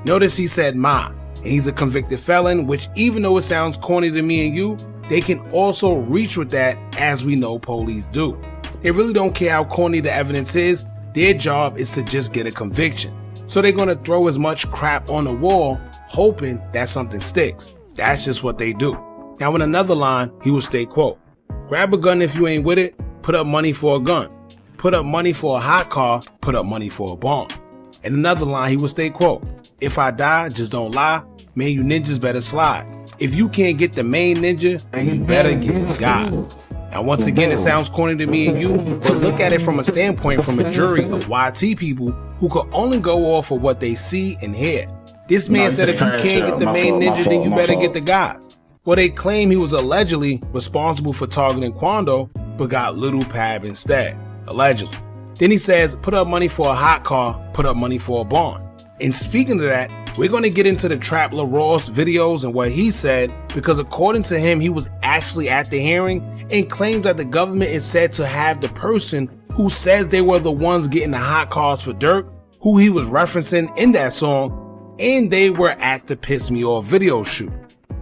[SPEAKER 6] Notice he said ma, and he's a convicted felon, which even though it sounds corny to me and you, they can also reach with that, as we know police do. They really don't care how corny the evidence is, their job is to just get a conviction. So they're gonna throw as much crap on the wall, hoping that something sticks. That's just what they do. Now in another line, he will state, quote, "Grab a gun if you ain't with it, put up money for a gun. Put up money for a hot car, put up money for a bomb." In another line, he will state, quote, "If I die, just don't lie, man, you ninjas better slide. If you can't get the main ninja, you better get God." Now once again, it sounds corny to me and you, but look at it from a standpoint from a jury of YT people who could only go off of what they see and hear. This man said if you can't get the main ninja, then you better get the guys. Well, they claim he was allegedly responsible for targeting Quando, but got Little Pab instead, allegedly. Then he says, put up money for a hot car, put up money for a barn. And speaking of that, we're going to get into the Trap LaRoss videos and what he said, because according to him, he was actually at the hearing and claims that the government is said to have the person who says they were the ones getting the hot cars for Dirk, who he was referencing in that song, and they were at the Piss Me Off video shoot.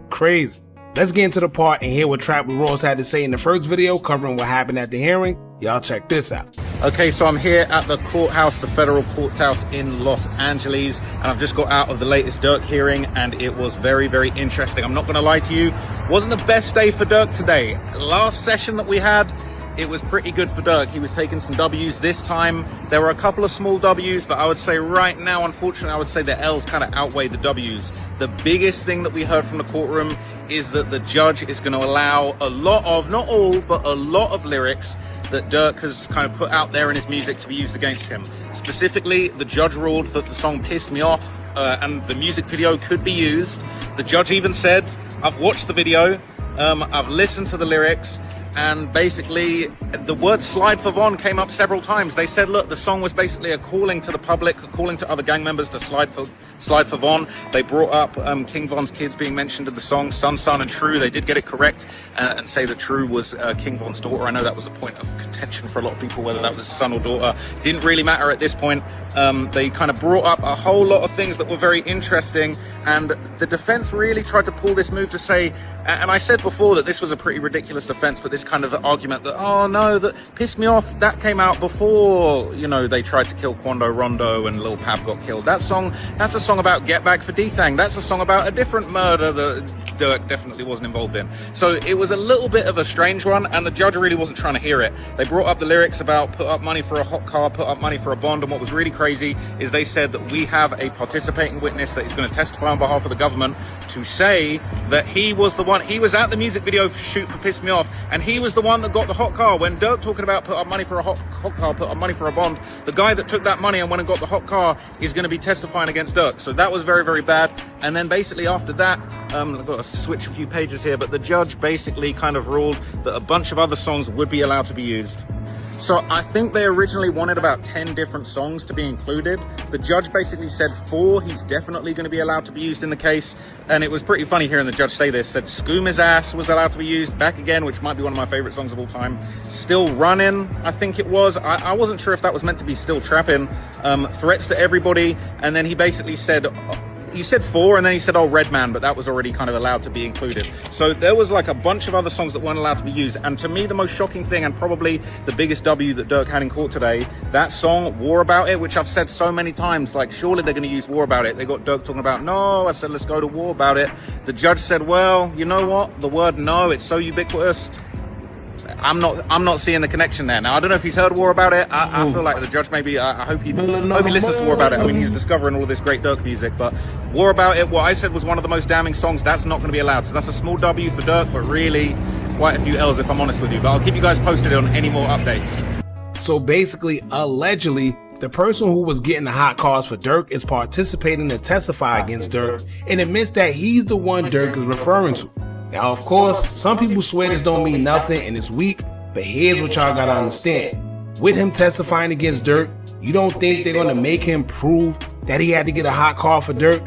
[SPEAKER 6] Crazy. Let's get into the part and hear what Trapper Ross had to say in the first video covering what happened at the hearing. Y'all check this out.
[SPEAKER 8] Okay, so I'm here at the courthouse, the federal courthouse in Los Angeles, and I've just got out of the latest Dirk hearing, and it was very, very interesting. I'm not going to lie to you, wasn't the best day for Dirk today. Last session that we had, it was pretty good for Dirk. He was taking some W's this time. There were a couple of small W's, but I would say right now, unfortunately, I would say the L's kind of outweigh the W's. The biggest thing that we heard from the courtroom is that the judge is going to allow a lot of, not all, but a lot of lyrics that Dirk has kind of put out there in his music to be used against him. Specifically, the judge ruled that the song Pissed Me Off and the music video could be used. The judge even said, I've watched the video, I've listened to the lyrics, and basically the word Slide for Von came up several times. They said, look, the song was basically a calling to the public, a calling to other gang members to slide for Von. They brought up King Von's kids being mentioned in the song, Son, and True. They did get it correct and say that True was King Von's daughter. I know that was a point of contention for a lot of people, whether that was son or daughter. Didn't really matter at this point. They kind of brought up a whole lot of things that were very interesting, and the defense really tried to pull this move to say, and I said before that this was a pretty ridiculous defense, but this kind of argument that, oh no, that Pissed Me Off, that came out before, you know, they tried to kill Quando Rondo and Lil Pab got killed. That song, that's a song about Get Back for D-Thang. That's a song about a different murder that Dirk definitely wasn't involved in. So it was a little bit of a strange one, and the judge really wasn't trying to hear it. They brought up the lyrics about put up money for a hot car, put up money for a bond, and what was really crazy is they said that we have a participating witness that is going to testify on behalf of the government to say that he was the one, he was at the music video shoot for Piss Me Off, and he was the one that got the hot car. When Dirk talking about put up money for a hot car, put up money for a bond, the guy that took that money and went and got the hot car is going to be testifying against Dirk. So that was very, very bad. And then basically after that, I've got to switch a few pages here, but the judge basically kind of ruled that a bunch of other songs would be allowed to be used. So I think they originally wanted about 10 different songs to be included. The judge basically said 4 he's definitely going to be allowed to be used in the case. And it was pretty funny hearing the judge say this. Said Scoom His Ass was allowed to be used. Back Again, which might be one of my favorite songs of all time. Still Running, I think it was. I wasn't sure if that was meant to be Still Trapping. Threats to Everybody. And then he basically said, he said 4, and then he said, oh, Redman, but that was already kind of allowed to be included. So there was like a bunch of other songs that weren't allowed to be used. And to me, the most shocking thing, and probably the biggest W that Dirk had in court today, that song, War About It, which I've said so many times, like, surely they're going to use War About It. They got Dirk talking about, no, I said, let's go to war about it. The judge said, well, you know what? The word no, it's so ubiquitous. I'm not seeing the connection there. Now, I don't know if he's heard War About It. I feel like the judge maybe, I hope he listens to War About It. I mean, he's discovering all this great Dirk music, but War About It, what I said was one of the most damning songs. That's not going to be allowed. So that's a small W for Dirk, but really quite a few L's if I'm honest with you. But I'll keep you guys posted on any more updates.
[SPEAKER 6] So basically, allegedly, the person who was getting the hot cars for Dirk is participating to testify against Dirk and admits that he's the one Dirk is referring to. Now, of course, some people swear this don't mean nothing and it's weak, but here's what y'all gotta understand. With him testifying against Dirk, you don't think they're gonna make him prove that he had to get a hot car for Dirk?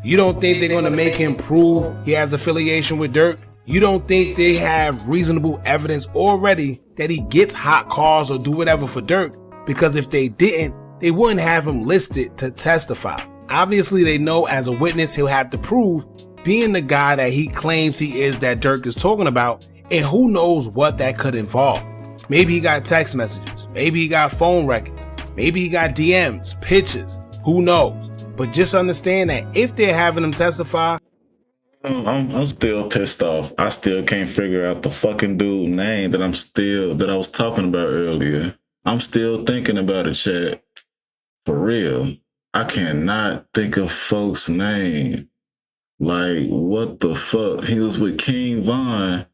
[SPEAKER 6] You don't think they're gonna make him prove he has affiliation with Dirk? You don't think they have reasonable evidence already that he gets hot cars or do whatever for Dirk? Because if they didn't, they wouldn't have him listed to testify. Obviously, they know as a witness he'll have to prove being the guy that he claims he is that Dirk is talking about, and who knows what that could involve. Maybe he got text messages, maybe he got phone records, maybe he got DMs, pictures, who knows. But just understand that if they're having him testify,
[SPEAKER 1] I'm still pissed off. I still can't figure out the fucking dude name that I was talking about earlier. I'm still thinking about it, chat. For real. I cannot think of folks' name. Like, what the fuck? He was with King Von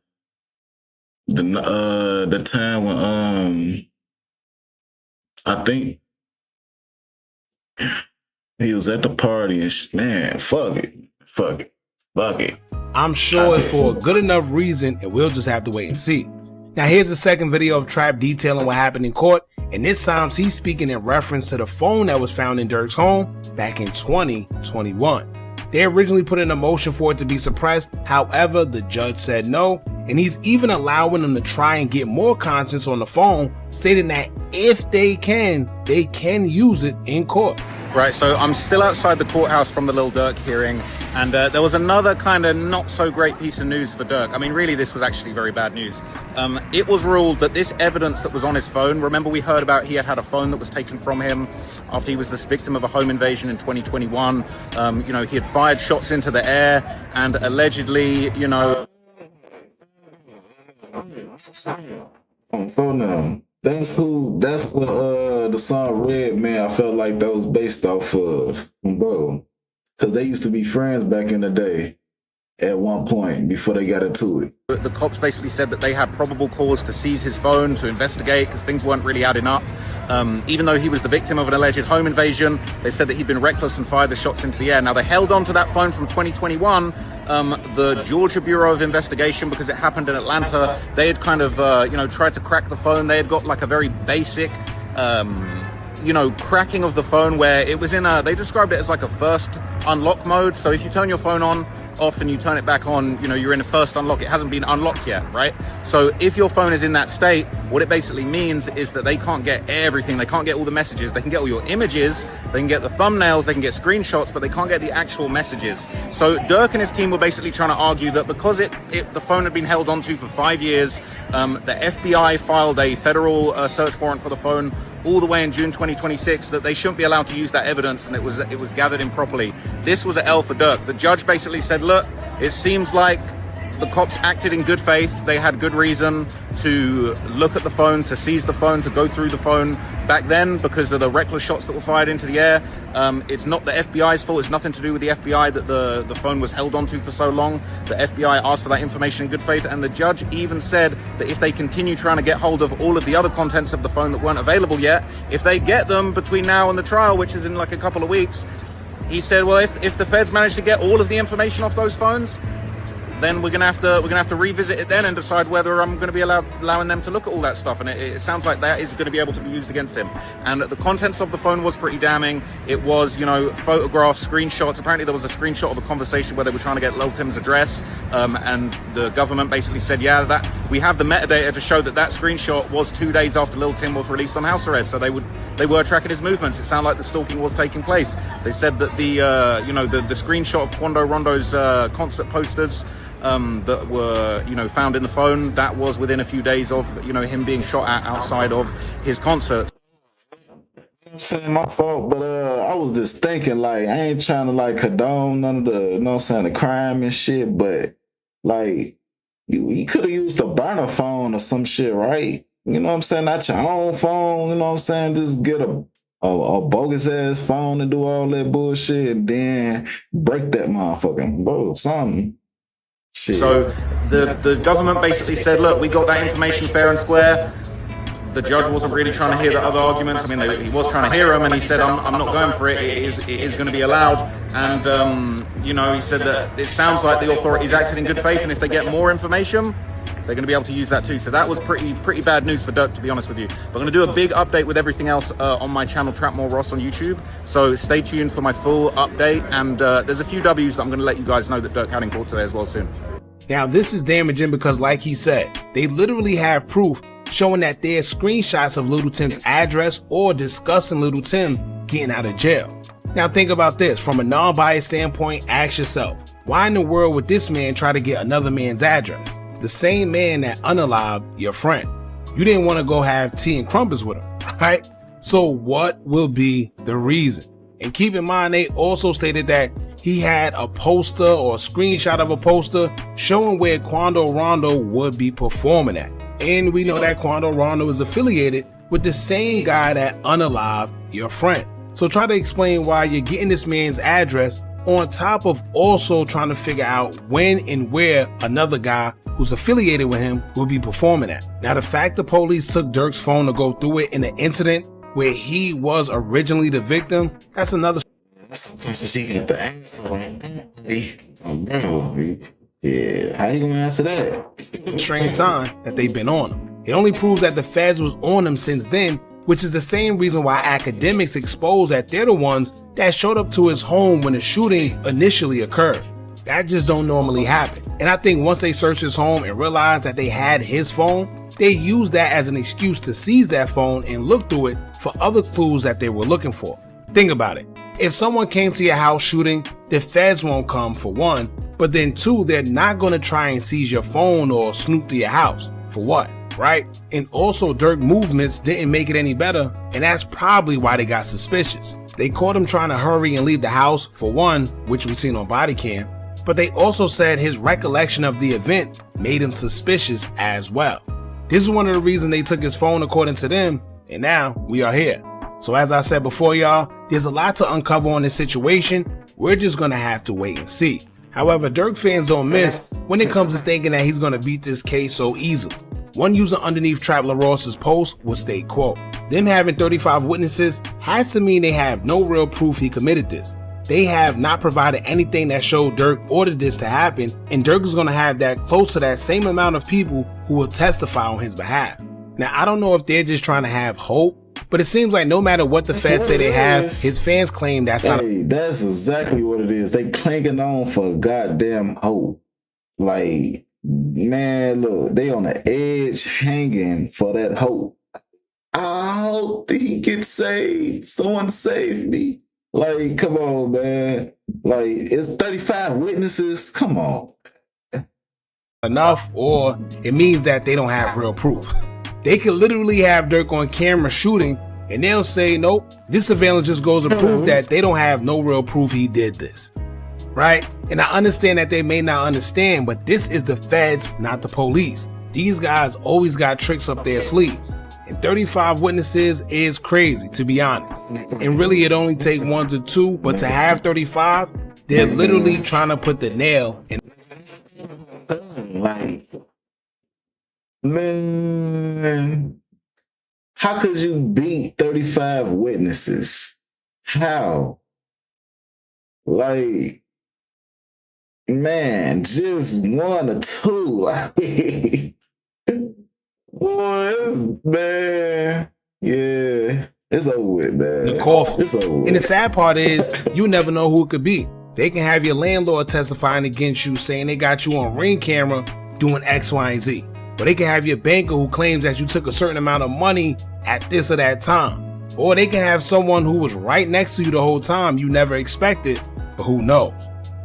[SPEAKER 1] the time when I think he was at the party and man, fuck it.
[SPEAKER 6] I'm sure it's for a good enough reason, and we'll just have to wait and see. Now here's the second video of Trap detailing what happened in court, and this time he's speaking in reference to the phone that was found in Dirk's home back in 2021. They originally put in a motion for it to be suppressed, however, the judge said no, and he's even allowing them to try and get more contents on the phone, stating that if they can use it in court.
[SPEAKER 8] Right, so I'm still outside the courthouse from the Lil Durk hearing, and there was another kind of not so great piece of news for Durk. I mean, really, this was actually very bad news. It was ruled that this evidence that was on his phone, remember we heard about he had a phone that was taken from him after he was this victim of a home invasion in 2021. You know, he had fired shots into the air, and allegedly, you know...
[SPEAKER 1] Oh no. That's what the song Red Man, I felt like that was based off of, bro. Because they used to be friends back in the day at one point before they got into it.
[SPEAKER 8] The cops basically said that they had probable cause to seize his phone to investigate because things weren't really adding up. Even though he was the victim of an alleged home invasion, they said that he'd been reckless and fired the shots into the air. Now, they held on to that phone from 2021. The Georgia Bureau of Investigation, because it happened in Atlanta, they had kind of, tried to crack the phone. They had got like a very basic, cracking of the phone where it was they described it as like a first unlock mode. So if you turn your phone off and you turn it back on, you're in a first unlock. It hasn't been unlocked yet, right? So if your phone is in that state, what it basically means is that they can't get everything. They can't get all the messages. They can get all your images, they can get the thumbnails, they can get screenshots, but they can't get the actual messages. So Durk and his team were basically trying to argue that because the phone had been held onto for 5 years, the FBI filed a federal search warrant for the phone all the way in June 2026, that they shouldn't be allowed to use that evidence, and it was gathered improperly. This was an L for Durk. The judge basically said, look, it seems like the cops acted in good faith. They had good reason to look at the phone, to seize the phone, to go through the phone back then because of the reckless shots that were fired into the air. It's not the FBI's fault. It's nothing to do with the FBI that the phone was held onto for so long. The FBI asked for that information in good faith, and the judge even said that if they continue trying to get hold of all of the other contents of the phone that weren't available yet, if they get them between now and the trial, which is in like a couple of weeks, he said, well, if the feds manage to get all of the information off those phones, then we're gonna have to revisit it then and decide whether I'm gonna be allowing them to look at all that stuff. And it sounds like that is gonna be able to be used against him. And the contents of the phone was pretty damning. It was, photographs, screenshots. Apparently there was a screenshot of a conversation where they were trying to get Lil Tim's address, and the government basically said, yeah, that we have the metadata to show that screenshot was 2 days after Lil Tim was released on house arrest. So they were tracking his movements. It sounded like the stalking was taking place. They said that the screenshot of Quando Rondo's concert posters that were, found in the phone, that was within a few days of, him being shot at outside of his concert.
[SPEAKER 1] Saying my fault, but I was just thinking, like, I ain't trying to condone none of the, the crime and shit, but like, you could have used a burner phone or some shit, right? You know what I'm saying? Not your own phone, you know what I'm saying? Just get a bogus ass phone and do all that bullshit and then break that motherfucking, bro, something. Shit.
[SPEAKER 8] So the government basically said, look, we got that information fair and square. The judge wasn't really trying to hear the other arguments. I mean, he was trying to hear them, and he said, I'm not going for it. It is going to be allowed. And, he said that it sounds like the authorities acted in good faith, and if they get more information, they're going to be able to use that too. So that was pretty bad news for Durk, to be honest with you. But I'm going to do a big update with everything else on my channel, Trapmore Ross on YouTube. So stay tuned for my full update. And there's a few W's that I'm going to let you guys know that Durk had in court today as well soon.
[SPEAKER 6] Now, this is damaging because, like he said, they literally have proof showing that there's screenshots of Lil Tim's address or discussing Lil Tim getting out of jail. Now, think about this. From a non-biased standpoint, ask yourself, why in the world would this man try to get another man's address? The same man that unalived your friend. You didn't want to go have tea and crumpets with him, right? So what will be the reason? And keep in mind, they also stated that he had a poster or a screenshot of a poster showing where Quando Rondo would be performing at. And we know that Quando Rondo is affiliated with the same guy that unalived your friend. So try to explain why you're getting this man's address on top of also trying to figure out when and where another guy who's affiliated with him will be performing at. Now, the fact the police took Durk's phone to go through it in an incident where he was originally the victim, that's another.
[SPEAKER 1] She get the answer right there. Yeah, how you gonna answer that?
[SPEAKER 6] Strange sign that they've been on him. It only proves that the feds was on him since then, which is the same reason why academics exposed that they're the ones that showed up to his home when the shooting initially occurred. That just don't normally happen. And I think once they searched his home and realized that they had his phone, they used that as an excuse to seize that phone and look through it for other clues that they were looking for. Think about it. If someone came to your house shooting, the feds won't come for one, but then two, they're not going to try and seize your phone or snoop through your house. For what? Right? And also Dirk's movements didn't make it any better, and that's probably why they got suspicious. They caught him trying to hurry and leave the house for one, which we've seen on body cam, but they also said his recollection of the event made him suspicious as well. This is one of the reasons they took his phone according to them, and now we are here. So as I said before, y'all, there's a lot to uncover on this situation. We're just gonna have to wait and see. However, Dirk fans don't miss when it comes to thinking that he's gonna beat this case so easily. One user underneath Trapler Ross's post would state, quote, "Them having 35 witnesses has to mean they have no real proof he committed this. They have not provided anything that showed Dirk ordered this to happen, and Dirk is gonna have that close to that same amount of people who will testify on his behalf." Now, I don't know if they're just trying to have hope, but it seems like no matter what the feds say they have, his fans claim that's not.
[SPEAKER 1] That's exactly what it is. They clinking on for goddamn hope. Like, man, look, they on the edge hanging for that hope. I hope that he gets saved. Someone save me. Like, come on, man. Like, it's 35 witnesses. Come on.
[SPEAKER 6] Enough, or it means that they don't have real proof. They could literally have Dirk on camera shooting, and they'll say, nope, this surveillance just goes to prove that they don't have no real proof he did this. Right? And I understand that they may not understand, but this is the feds, not the police. These guys always got tricks up their sleeves. And 35 witnesses is crazy, to be honest. And really, it only take 1 to 2, but to have 35, they're literally trying to put the nail in.
[SPEAKER 1] Like, man, how could you beat 35 witnesses? How? Like, man, just 1 or 2. Like, boy, man, yeah, it's over with, man.
[SPEAKER 6] The coffin.
[SPEAKER 1] It's over with.
[SPEAKER 6] And the sad part is, you never know who it could be. They can have your landlord testifying against you, saying they got you on Ring camera doing X, Y, and Z. Or they can have your banker who claims that you took a certain amount of money at this or that time. Or they can have someone who was right next to you the whole time you never expected, but who knows.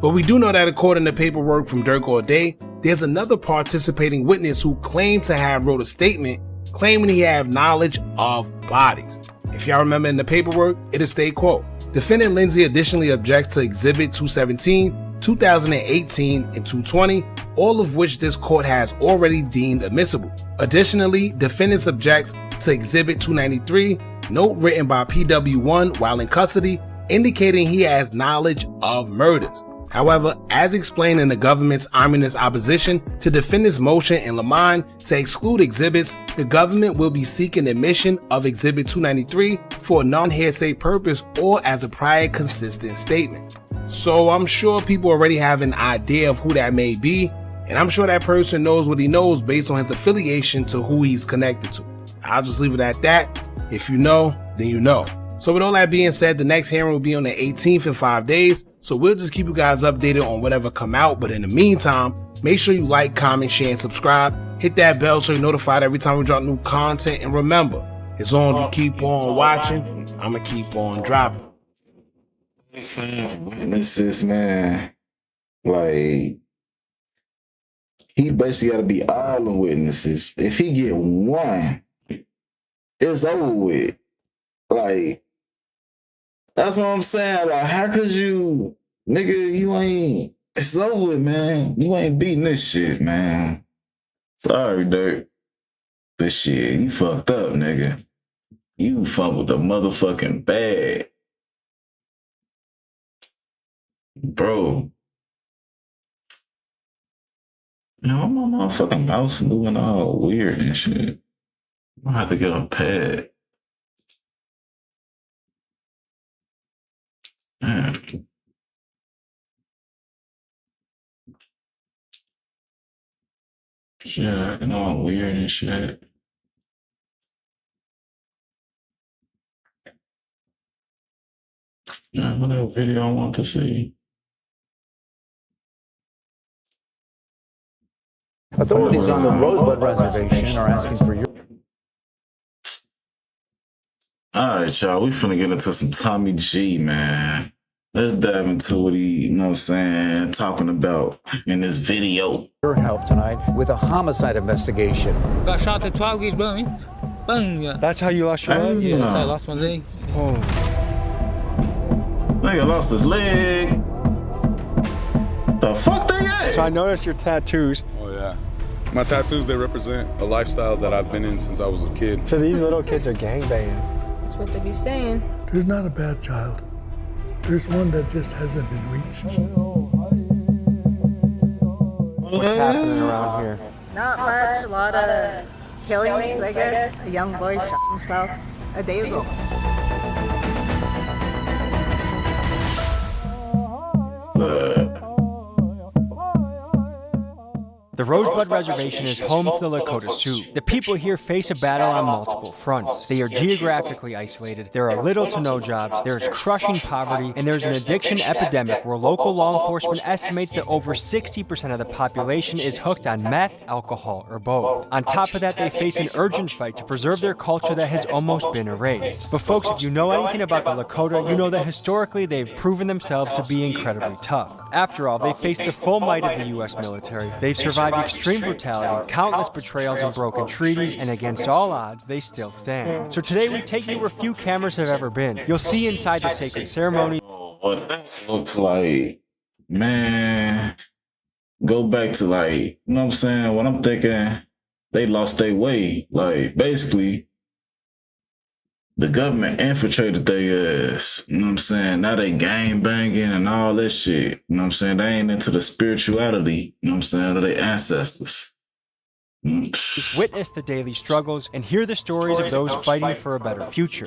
[SPEAKER 6] But we do know that according to paperwork from Dirk O'Day, there's another participating witness who claimed to have wrote a statement claiming he had knowledge of bodies. If y'all remember in the paperwork, it'll state, quote, "Defendant Lindsay additionally objects to Exhibit 217, 2018, and 220, all of which this court has already deemed admissible. Additionally, defendant objects to Exhibit 293, note written by PW1 while in custody, indicating he has knowledge of murders. However, as explained in the government's ominous opposition to defendant's motion in Lamont to exclude exhibits, the government will be seeking admission of Exhibit 293 for a non-hearsay purpose or as a prior consistent statement." So I'm sure people already have an idea of who that may be, and I'm sure that person knows what he knows based on his affiliation to who he's connected to. I'll just leave it at that. If you know, then you know. So with all that being said, the next hearing will be on the 18th in 5 days, so we'll just keep you guys updated on whatever come out. But in the meantime, make sure you like, comment, share, and subscribe. Hit that bell so you're notified every time we drop new content. And remember, as long as you keep on watching, I'ma keep on dropping.
[SPEAKER 1] Witnesses, man. Like, he basically got to be all the witnesses. If he get 1, it's over with. Like, that's what I'm saying. Like, how could you, nigga, you ain't, it's over with, man. You ain't beating this shit, man. Sorry, Dirk. This shit, you fucked up, nigga. You fumbled the motherfucking bag. Bro. Yo, my motherfucking mouse moving all weird and shit. I'm gonna have to get a pad. Man. Shit, acting all weird and shit. Yeah, what that video I want to see?
[SPEAKER 14] Authorities on the Rosebud Reservation are asking for your...
[SPEAKER 1] All right, y'all, we finna get into some Tommy G, man. Let's dive into what he, you know what I'm saying, talking about in this video.
[SPEAKER 14] Your help tonight with a homicide investigation.
[SPEAKER 10] Got shot at 12 gauge, boom. Yeah.
[SPEAKER 14] That's how you lost your leg?
[SPEAKER 10] Yeah, that's how I lost my leg.
[SPEAKER 14] Oh.
[SPEAKER 1] Nigga lost his leg. The fuck they at?
[SPEAKER 16] So I noticed your tattoos.
[SPEAKER 18] Oh yeah. My tattoos, they represent a lifestyle that I've been in since I was a kid.
[SPEAKER 16] So these little kids are gangbanging.
[SPEAKER 19] That's what they be saying.
[SPEAKER 23] There's not a bad child. There's one that just hasn't been reached.
[SPEAKER 16] What's happening around here?
[SPEAKER 20] Not much, a lot of killings, I guess. A young boy shot himself a day ago.
[SPEAKER 22] The Rosebud Reservation is home to the Lakota Sioux. The people here face a battle on multiple fronts. They are geographically isolated, there are little to no jobs, there is crushing poverty, and there's an addiction epidemic where local law enforcement estimates that over 60% of the population is hooked on meth, alcohol, or both. On top of that, they face an urgent fight to preserve their culture that has almost been erased. But folks, if you know anything about the Lakota, you know that historically they've proven themselves to be incredibly tough. After all, they faced the full might of the U.S. military. They've survived extreme brutality, countless betrayals and broken treaties, and against all odds, they still stand. So today we take you where few cameras have ever been. You'll see inside the sacred ceremony.
[SPEAKER 1] What this looks like, man, go back to like, you know what I'm saying? What I'm thinking, they lost their way. Like, basically, the government infiltrated their ass. You know what I'm saying? Now they gang banging and all this shit. You know what I'm saying? They ain't into the spirituality, you know what I'm saying, of their ancestors.
[SPEAKER 22] Just witness the daily struggles and hear the stories of those fighting for a better future.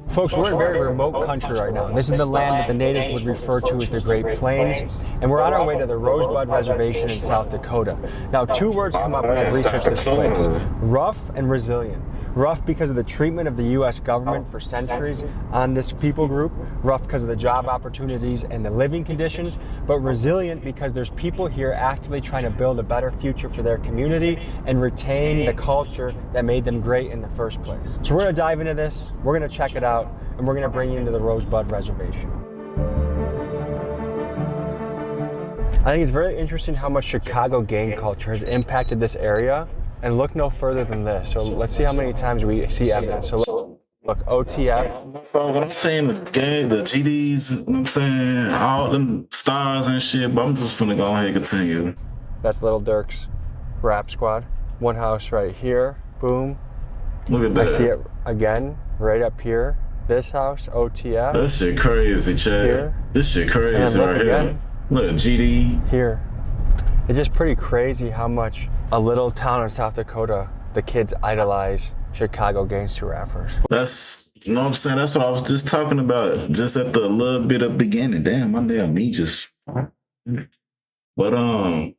[SPEAKER 16] Folks, we're in a very remote country right now. This is the land that the natives would refer to as the Great Plains, and we're on our way to the Rosebud Reservation in South Dakota. Now, two words come up when I research this place: rough and resilient. Rough because of the treatment of the U.S. government for centuries on this people group, rough because of the job opportunities and the living conditions, but resilient because there's people here actively trying to build a better future for their community and retain the culture that made them great in the first place. So we're going to dive into this, we're going to check it out, and we're going to bring you into the Rosebud Reservation. I think it's very interesting how much Chicago gang culture has impacted this area. And look no further than this. So let's see how many times we see evidence. So look, OTF.
[SPEAKER 1] When I'm saying the gang, the GDs, you know what I'm saying, all them stars and shit, but I'm just finna go ahead and continue.
[SPEAKER 16] That's Little Dirk's rap squad. One house right here, boom.
[SPEAKER 1] Look at that.
[SPEAKER 16] I see it again, right up here. This house, OTF.
[SPEAKER 1] That shit crazy, Chad.
[SPEAKER 16] Here.
[SPEAKER 1] This shit crazy right here. Look at GD.
[SPEAKER 16] Here. It's just pretty crazy how much a little town in South Dakota, the kids idolize Chicago gangster rappers.
[SPEAKER 1] That's, you know what I'm saying? That's what I was just talking about, just at the little bit of beginning. Damn, my damn me just. But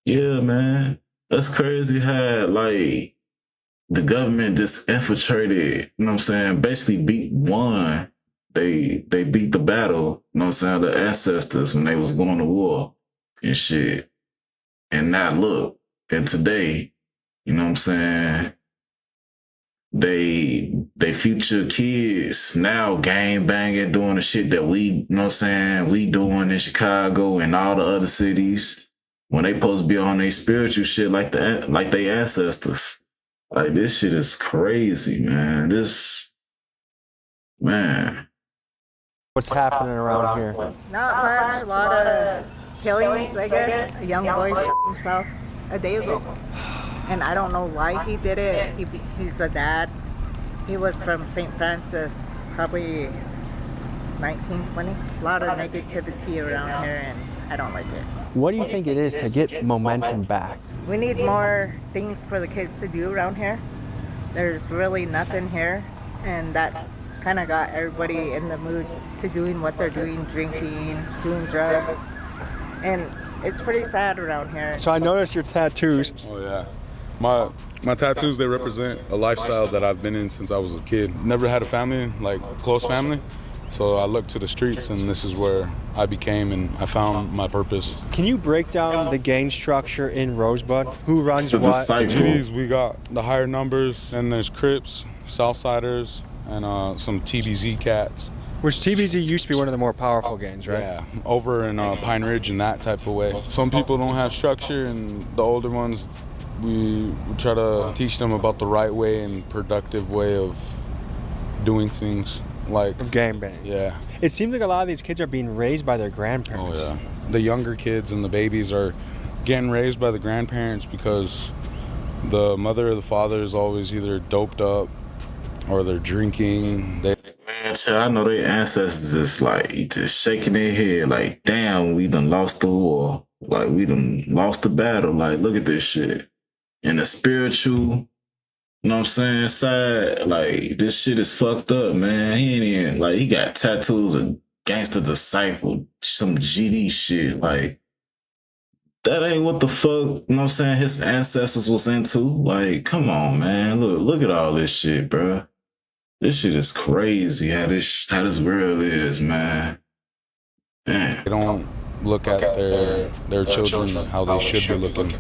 [SPEAKER 1] yeah, man, that's crazy how like the government just infiltrated. You know what I'm saying? Basically won. They beat the battle. You know what I'm saying? The ancestors when they was going to war and shit. And now look, and today, you know what I'm saying, they future kids now gang banging, doing the shit that we, you know what I'm saying, we doing in Chicago and all the other cities when they supposed to be on their spiritual shit like they ancestors. Like, this shit is crazy, man. Man.
[SPEAKER 16] What's happening around here?
[SPEAKER 20] Not much, a lot of killings, I guess. A young boy shot himself a day ago. And I don't know why he did it. He's a dad. He was from St. Francis, probably 1920. A lot of negativity around here, and I don't like it.
[SPEAKER 16] What do you think it is to get momentum back?
[SPEAKER 20] We need more things for the kids to do around here. There's really nothing here, and that's kind of got everybody in the mood to doing what they're doing, drinking, doing drugs. And it's pretty sad around here.
[SPEAKER 16] So I noticed your tattoos.
[SPEAKER 18] Oh yeah. My tattoos, they represent a lifestyle that I've been in since I was a kid. Never had a family, like close family. So I looked to the streets, and this is where I became, and I found my purpose.
[SPEAKER 22] Can you break down the gang structure in Rosebud? Who runs what?
[SPEAKER 18] The GDs, we got the higher numbers, and there's Crips, Southsiders, and some TBZ cats.
[SPEAKER 22] Which TBZ used to be one of the more powerful gangs, right?
[SPEAKER 18] Yeah, over in Pine Ridge in that type of way. Some people don't have structure, and the older ones, we try to teach them about the right way and productive way of doing things. Like
[SPEAKER 22] gangbang.
[SPEAKER 18] Yeah.
[SPEAKER 22] It seems like a lot of these kids are being raised by their grandparents.
[SPEAKER 18] Oh yeah. The younger kids and the babies are getting raised by the grandparents because the mother or the father is always either doped up or they're drinking.
[SPEAKER 1] Man, I know their ancestors just shaking their head like, damn, we done lost the war. Like, we done lost the battle. Like, look at this shit. And the spiritual, you know what I'm saying, side, like, this shit is fucked up, man. He ain't even, like, he got tattoos of Gangsta Disciple, some GD shit. Like, that ain't what the fuck, you know what I'm saying, his ancestors was into. Like, come on, man. Look at all this shit, bro. This shit is crazy how this world is, man.
[SPEAKER 18] They don't look at their children how they should be looking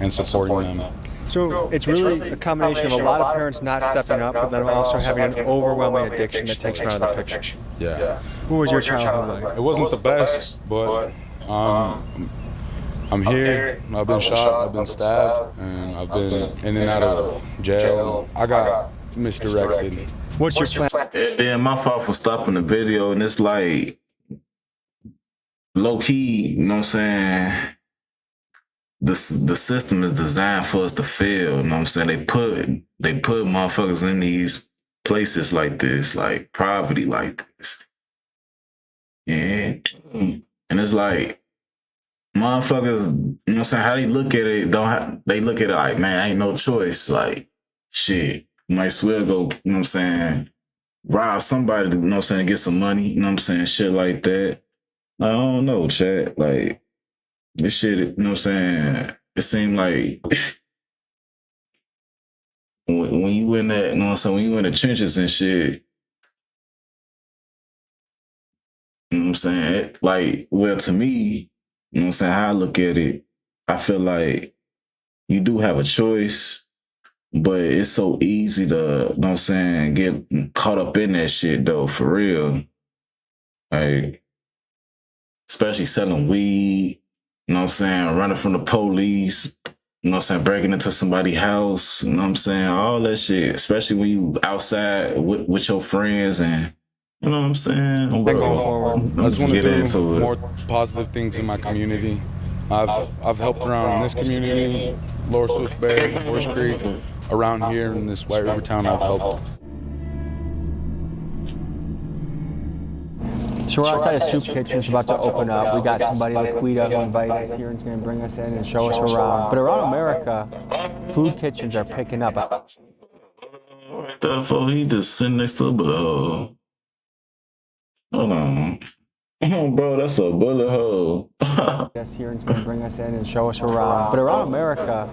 [SPEAKER 18] and supporting them.
[SPEAKER 22] So it's really a combination of a lot of parents not stepping up, but then also having an overwhelming addiction that takes them out of the picture.
[SPEAKER 18] Yeah.
[SPEAKER 22] What was your childhood like?
[SPEAKER 18] It wasn't the best, but I'm here. I've been shot, I've been stabbed, and I've been in and out of jail. I got misdirected.
[SPEAKER 22] What's your plan?
[SPEAKER 1] Yeah, my fault for stopping the video, and it's like low key, you know what I'm saying? The system is designed for us to fail, you know what I'm saying? They put motherfuckers in these places like this, like poverty like this. Yeah. And it's like motherfuckers, you know what I'm saying, how they look at it, they look at it like, man, ain't no choice. Like, shit, might as well go, you know what I'm saying, rob somebody, you know what I'm saying, get some money, you know what I'm saying, shit like that. I don't know, chat. Like, this shit, you know what I'm saying, it seemed like when you in that, you know what I'm saying, when you in the trenches and shit, you know what I'm saying, like, well, to me, you know what I'm saying, how I look at it, I feel like you do have a choice, but it's so easy to, you know what I'm saying, get caught up in that shit, though, for real. Like, especially selling weed, you know what I'm saying, running from the police, you know what I'm saying, breaking into somebody's house, you know what I'm saying, all that shit, especially when you outside with your friends and, you know what I'm saying?
[SPEAKER 18] Going forward. I just want to do more positive things in my community. I've helped around this community, Lower Swift Bay, Horse Creek, around here in this White River town I've helped.
[SPEAKER 22] So we're outside a soup kitchen. It's about to open up. We got somebody, Laquita, who invited us here and is going to bring us in and show us around. But around America, food kitchens are picking up.
[SPEAKER 1] He just sitting next to a bullet hole. Hold on. Oh, bro, that's a bullet hole.
[SPEAKER 22] Yes, here and going to bring us in and show us around. But around America,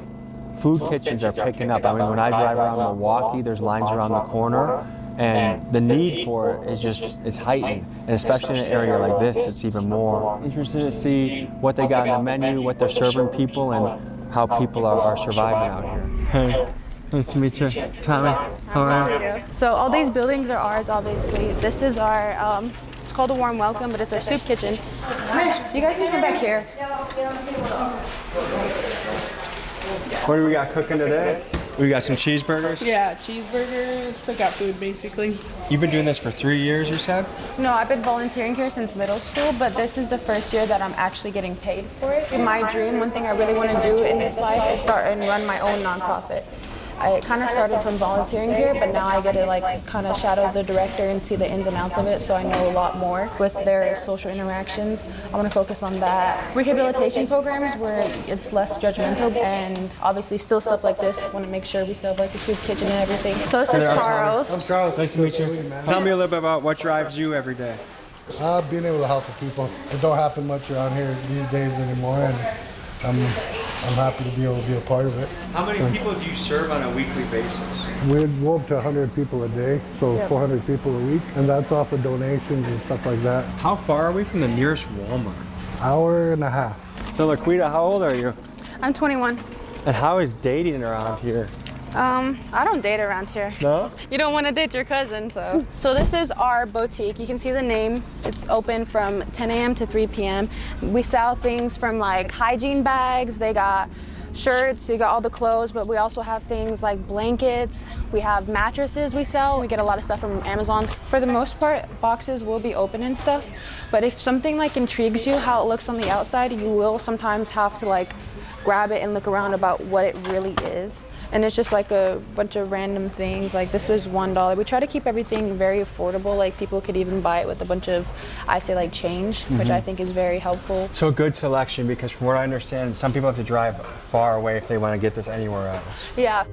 [SPEAKER 22] food kitchens are picking up. I mean, when I drive around Milwaukee, there's lines around the corner. And the need for it is heightened, and especially in an area like this, it's even more. Interested to see what they got on the menu, what they're serving people, and how people are surviving out here. Hey, nice to meet you, Tommy. How are you?
[SPEAKER 7] So all these buildings are ours, obviously. This is our, it's called a warm welcome, but it's our soup kitchen. You guys can come back here.
[SPEAKER 22] What do we got cooking today? We got some cheeseburgers?
[SPEAKER 12] Yeah, cheeseburgers, cookout food, basically.
[SPEAKER 22] You've been doing this for 3 years, you said?
[SPEAKER 7] No, I've been volunteering here since middle school, but this is the first year that I'm actually getting paid for it. My dream, one thing I really want to do in this life is start and run my own nonprofit. I kind of started from volunteering here, but now I get to like kind of shadow the director and see the ins and outs of it, so I know a lot more with their social interactions. I want to focus on that. Rehabilitation programs where it's less judgmental, and obviously still stuff like this. I want to make sure we still have like the soup kitchen and everything. So this is Charles.
[SPEAKER 22] I'm Charles. Nice to meet you. Tell me a little bit about what drives you every day.
[SPEAKER 13] Being able to help the people. It don't happen much around here these days anymore, and
[SPEAKER 4] I'm happy to be able to be a part of it.
[SPEAKER 22] How many people do you serve on a weekly basis?
[SPEAKER 4] We go up to 100 people a day, so 400 people a week, and that's off of donations and stuff like that.
[SPEAKER 22] How far are we from the nearest Walmart?
[SPEAKER 4] Hour and a half.
[SPEAKER 22] So Laquita, how old are you?
[SPEAKER 7] I'm 21.
[SPEAKER 22] And how is dating around here?
[SPEAKER 7] I don't date around here.
[SPEAKER 22] No?
[SPEAKER 7] You don't want to date your cousin, so. So this is our boutique. You can see the name. It's open from 10 a.m. to 3 p.m. We sell things from like hygiene bags. They got shirts, you got all the clothes, but we also have things like blankets. We have mattresses we sell. We get a lot of stuff from Amazon. For the most part, boxes will be open and stuff. But if something like intrigues you, how it looks on the outside, you will sometimes have to like grab it and look around about what it really is. And it's just like a bunch of random things. Like this was $1. We try to keep everything very affordable. Like people could even buy it with a bunch of, I say like change, which I think is very helpful.
[SPEAKER 22] So good selection, because from what I understand, some people have to drive far away if they want to get this anywhere else.
[SPEAKER 7] Yeah.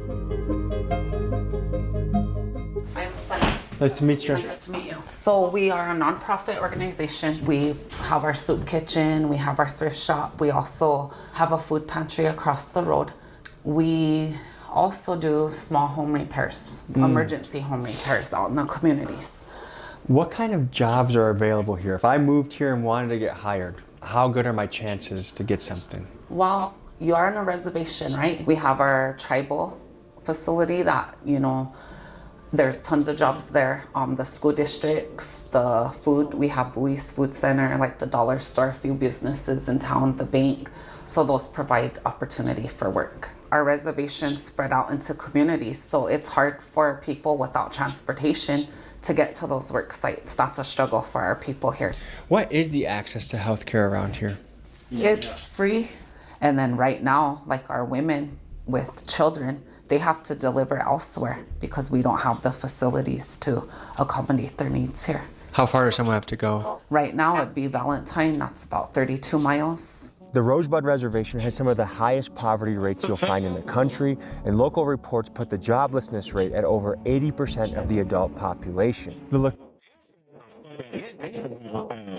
[SPEAKER 13] I'm Sunny.
[SPEAKER 22] Nice to meet you.
[SPEAKER 13] Nice to meet you. So we are a nonprofit organization. We have our soup kitchen, we have our thrift shop. We also have a food pantry across the road. We also do small home repairs, emergency home repairs out in the communities.
[SPEAKER 22] What kind of jobs are available here? If I moved here and wanted to get hired, how good are my chances to get something?
[SPEAKER 13] Well, you are on a reservation, right? We have our tribal facility that, you know, there's tons of jobs there. The school districts, the food, we have Bowie's Food Center, like the dollar store, a few businesses in town, the bank. So those provide opportunity for work. Our reservations spread out into communities, so it's hard for people without transportation to get to those work sites. That's a struggle for our people here.
[SPEAKER 22] What is the access to healthcare around here?
[SPEAKER 13] It's free. And then right now, like our women with children, they have to deliver elsewhere because we don't have the facilities to accommodate their needs here.
[SPEAKER 22] How far does someone have to go?
[SPEAKER 13] Right now it'd be Valentine, that's about 32 miles.
[SPEAKER 22] The Rosebud Reservation has some of the highest poverty rates you'll find in the country, and local reports put the joblessness rate at over 80% of the adult population.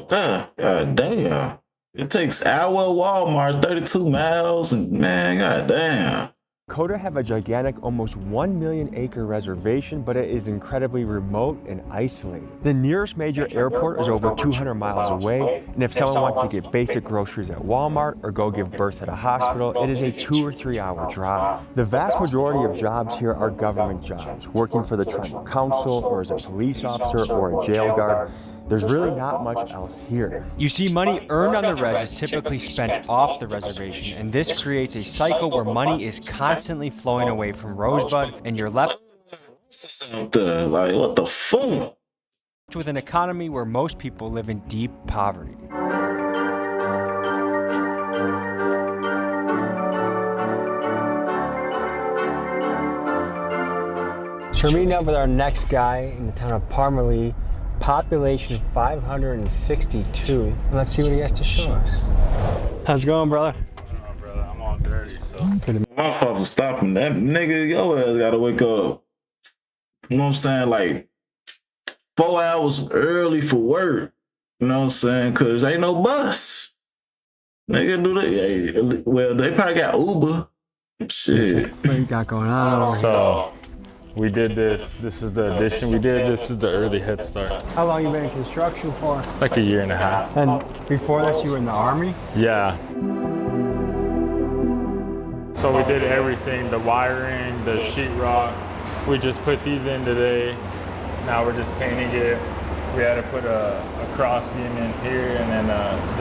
[SPEAKER 1] God damn. It takes hour Walmart, 32 miles, and man, god damn.
[SPEAKER 22] Lakota have a gigantic, almost 1 million acre reservation, but it is incredibly remote and isolated. The nearest major airport is over 200 miles away, and if someone wants to get basic groceries at Walmart or go give birth at a hospital, it is a 2 or 3 hour drive. The vast majority of jobs here are government jobs, working for the tribal council or as a police officer or a jail guard. There's really not much else here. You see, money earned on the res is typically spent off the reservation, and this creates a cycle where money is constantly flowing away from Rosebud, and you're left
[SPEAKER 1] like, what the fuck?
[SPEAKER 22] with an economy where most people live in deep poverty. So we're meeting up with our next guy in the town of Parmalee. Population 562. And let's see what he has to show us. How's it going, brother?
[SPEAKER 18] Oh, brother, I'm all dirty, so.
[SPEAKER 1] My fault for stopping that nigga. Your ass gotta wake up. You know what I'm saying? Like 4 hours early for work. You know what I'm saying? Cause ain't no bus. Nigga do they? Well, they probably got Uber. Shit.
[SPEAKER 22] What you got going on over here?
[SPEAKER 18] So, we did this. This is the addition. We did this is the early head start.
[SPEAKER 22] How long you been in construction for?
[SPEAKER 18] Like a year and a half.
[SPEAKER 22] And before this, you were in the Army?
[SPEAKER 18] Yeah. So we did everything, the wiring, the sheetrock. We just put these in today. Now we're just painting it. We had to put a cross beam in here, and then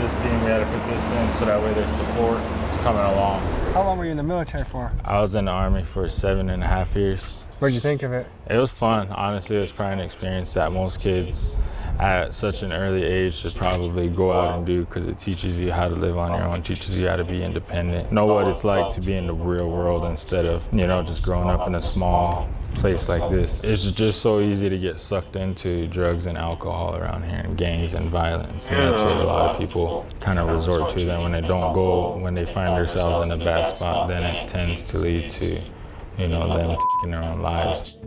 [SPEAKER 18] this beam, we had to put this in so that way there's support. It's coming along.
[SPEAKER 22] How long were you in the military for?
[SPEAKER 18] I was in the Army for 7.5 years.
[SPEAKER 22] What'd you think of it?
[SPEAKER 18] It was fun. Honestly, it was probably an experience that most kids at such an early age should probably go out and do, because it teaches you how to live on your own, teaches you how to be independent, know what it's like to be in the real world instead of, you know, just growing up in a small place like this. It's just so easy to get sucked into drugs and alcohol around here, and gangs and violence. And that's what a lot of people kind of resort to. Then when they don't go, when they find themselves in a bad spot, then it tends to lead to, you know, them taking their own lives.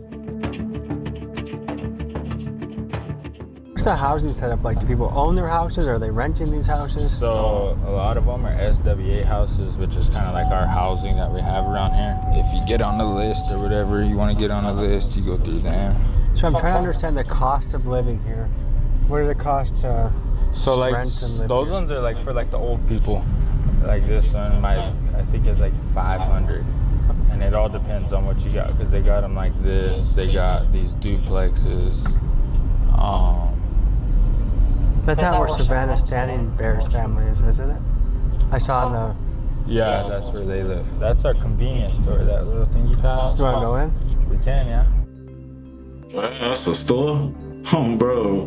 [SPEAKER 22] What's the housing setup like? Do people own their houses? Are they renting these houses?
[SPEAKER 3] So a lot of them are SWA houses, which is kind of like our housing that we have around here. If you get on the list or whatever, you want to get on the list, you go through them.
[SPEAKER 22] So I'm trying to understand the cost of living here. What does it cost to
[SPEAKER 3] So like
[SPEAKER 22] rent and live
[SPEAKER 3] those
[SPEAKER 22] here?
[SPEAKER 3] ones are like for like the old people. Like this one, I think is like 500, and it all depends on what you got because they got them like this. They got these duplexes.
[SPEAKER 22] That's not where Savannah Standing Bear's family is, isn't it? I saw on the...
[SPEAKER 3] Yeah, that's where they live. That's our convenience store, that little thing you pass.
[SPEAKER 22] You want to go in?
[SPEAKER 3] We can, yeah.
[SPEAKER 1] That's a store? Oh, bro.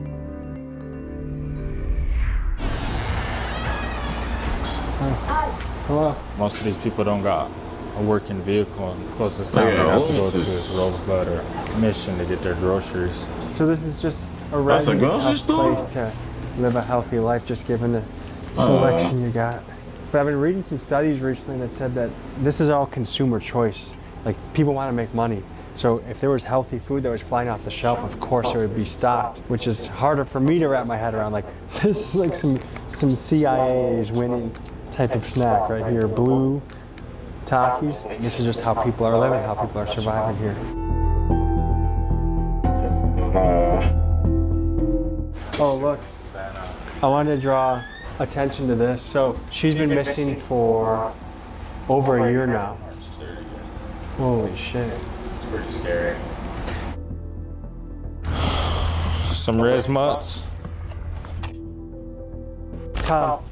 [SPEAKER 22] Hello.
[SPEAKER 3] Most of these people don't got a working vehicle. And the closest town they have to go to is Rosebud or Mission to get their groceries.
[SPEAKER 22] So this is just a
[SPEAKER 1] That's a
[SPEAKER 22] regular
[SPEAKER 1] grocery
[SPEAKER 22] tough
[SPEAKER 1] store?
[SPEAKER 22] place to live a healthy life, just given the selection you got. But I've been reading some studies recently that said that this is all consumer choice. Like, people want to make money. So if there was healthy food that was flying off the shelf, of course it would be stocked, which is harder for me to wrap my head around. Like, this is like some CIA is winning type of snack right here. Blue Takis. This is just how people are living, how people are surviving here. Oh, look. I wanted to draw attention to this. So she's been missing for over a year now. Holy shit.
[SPEAKER 3] It's pretty scary. Some res mutts.
[SPEAKER 22] Tom,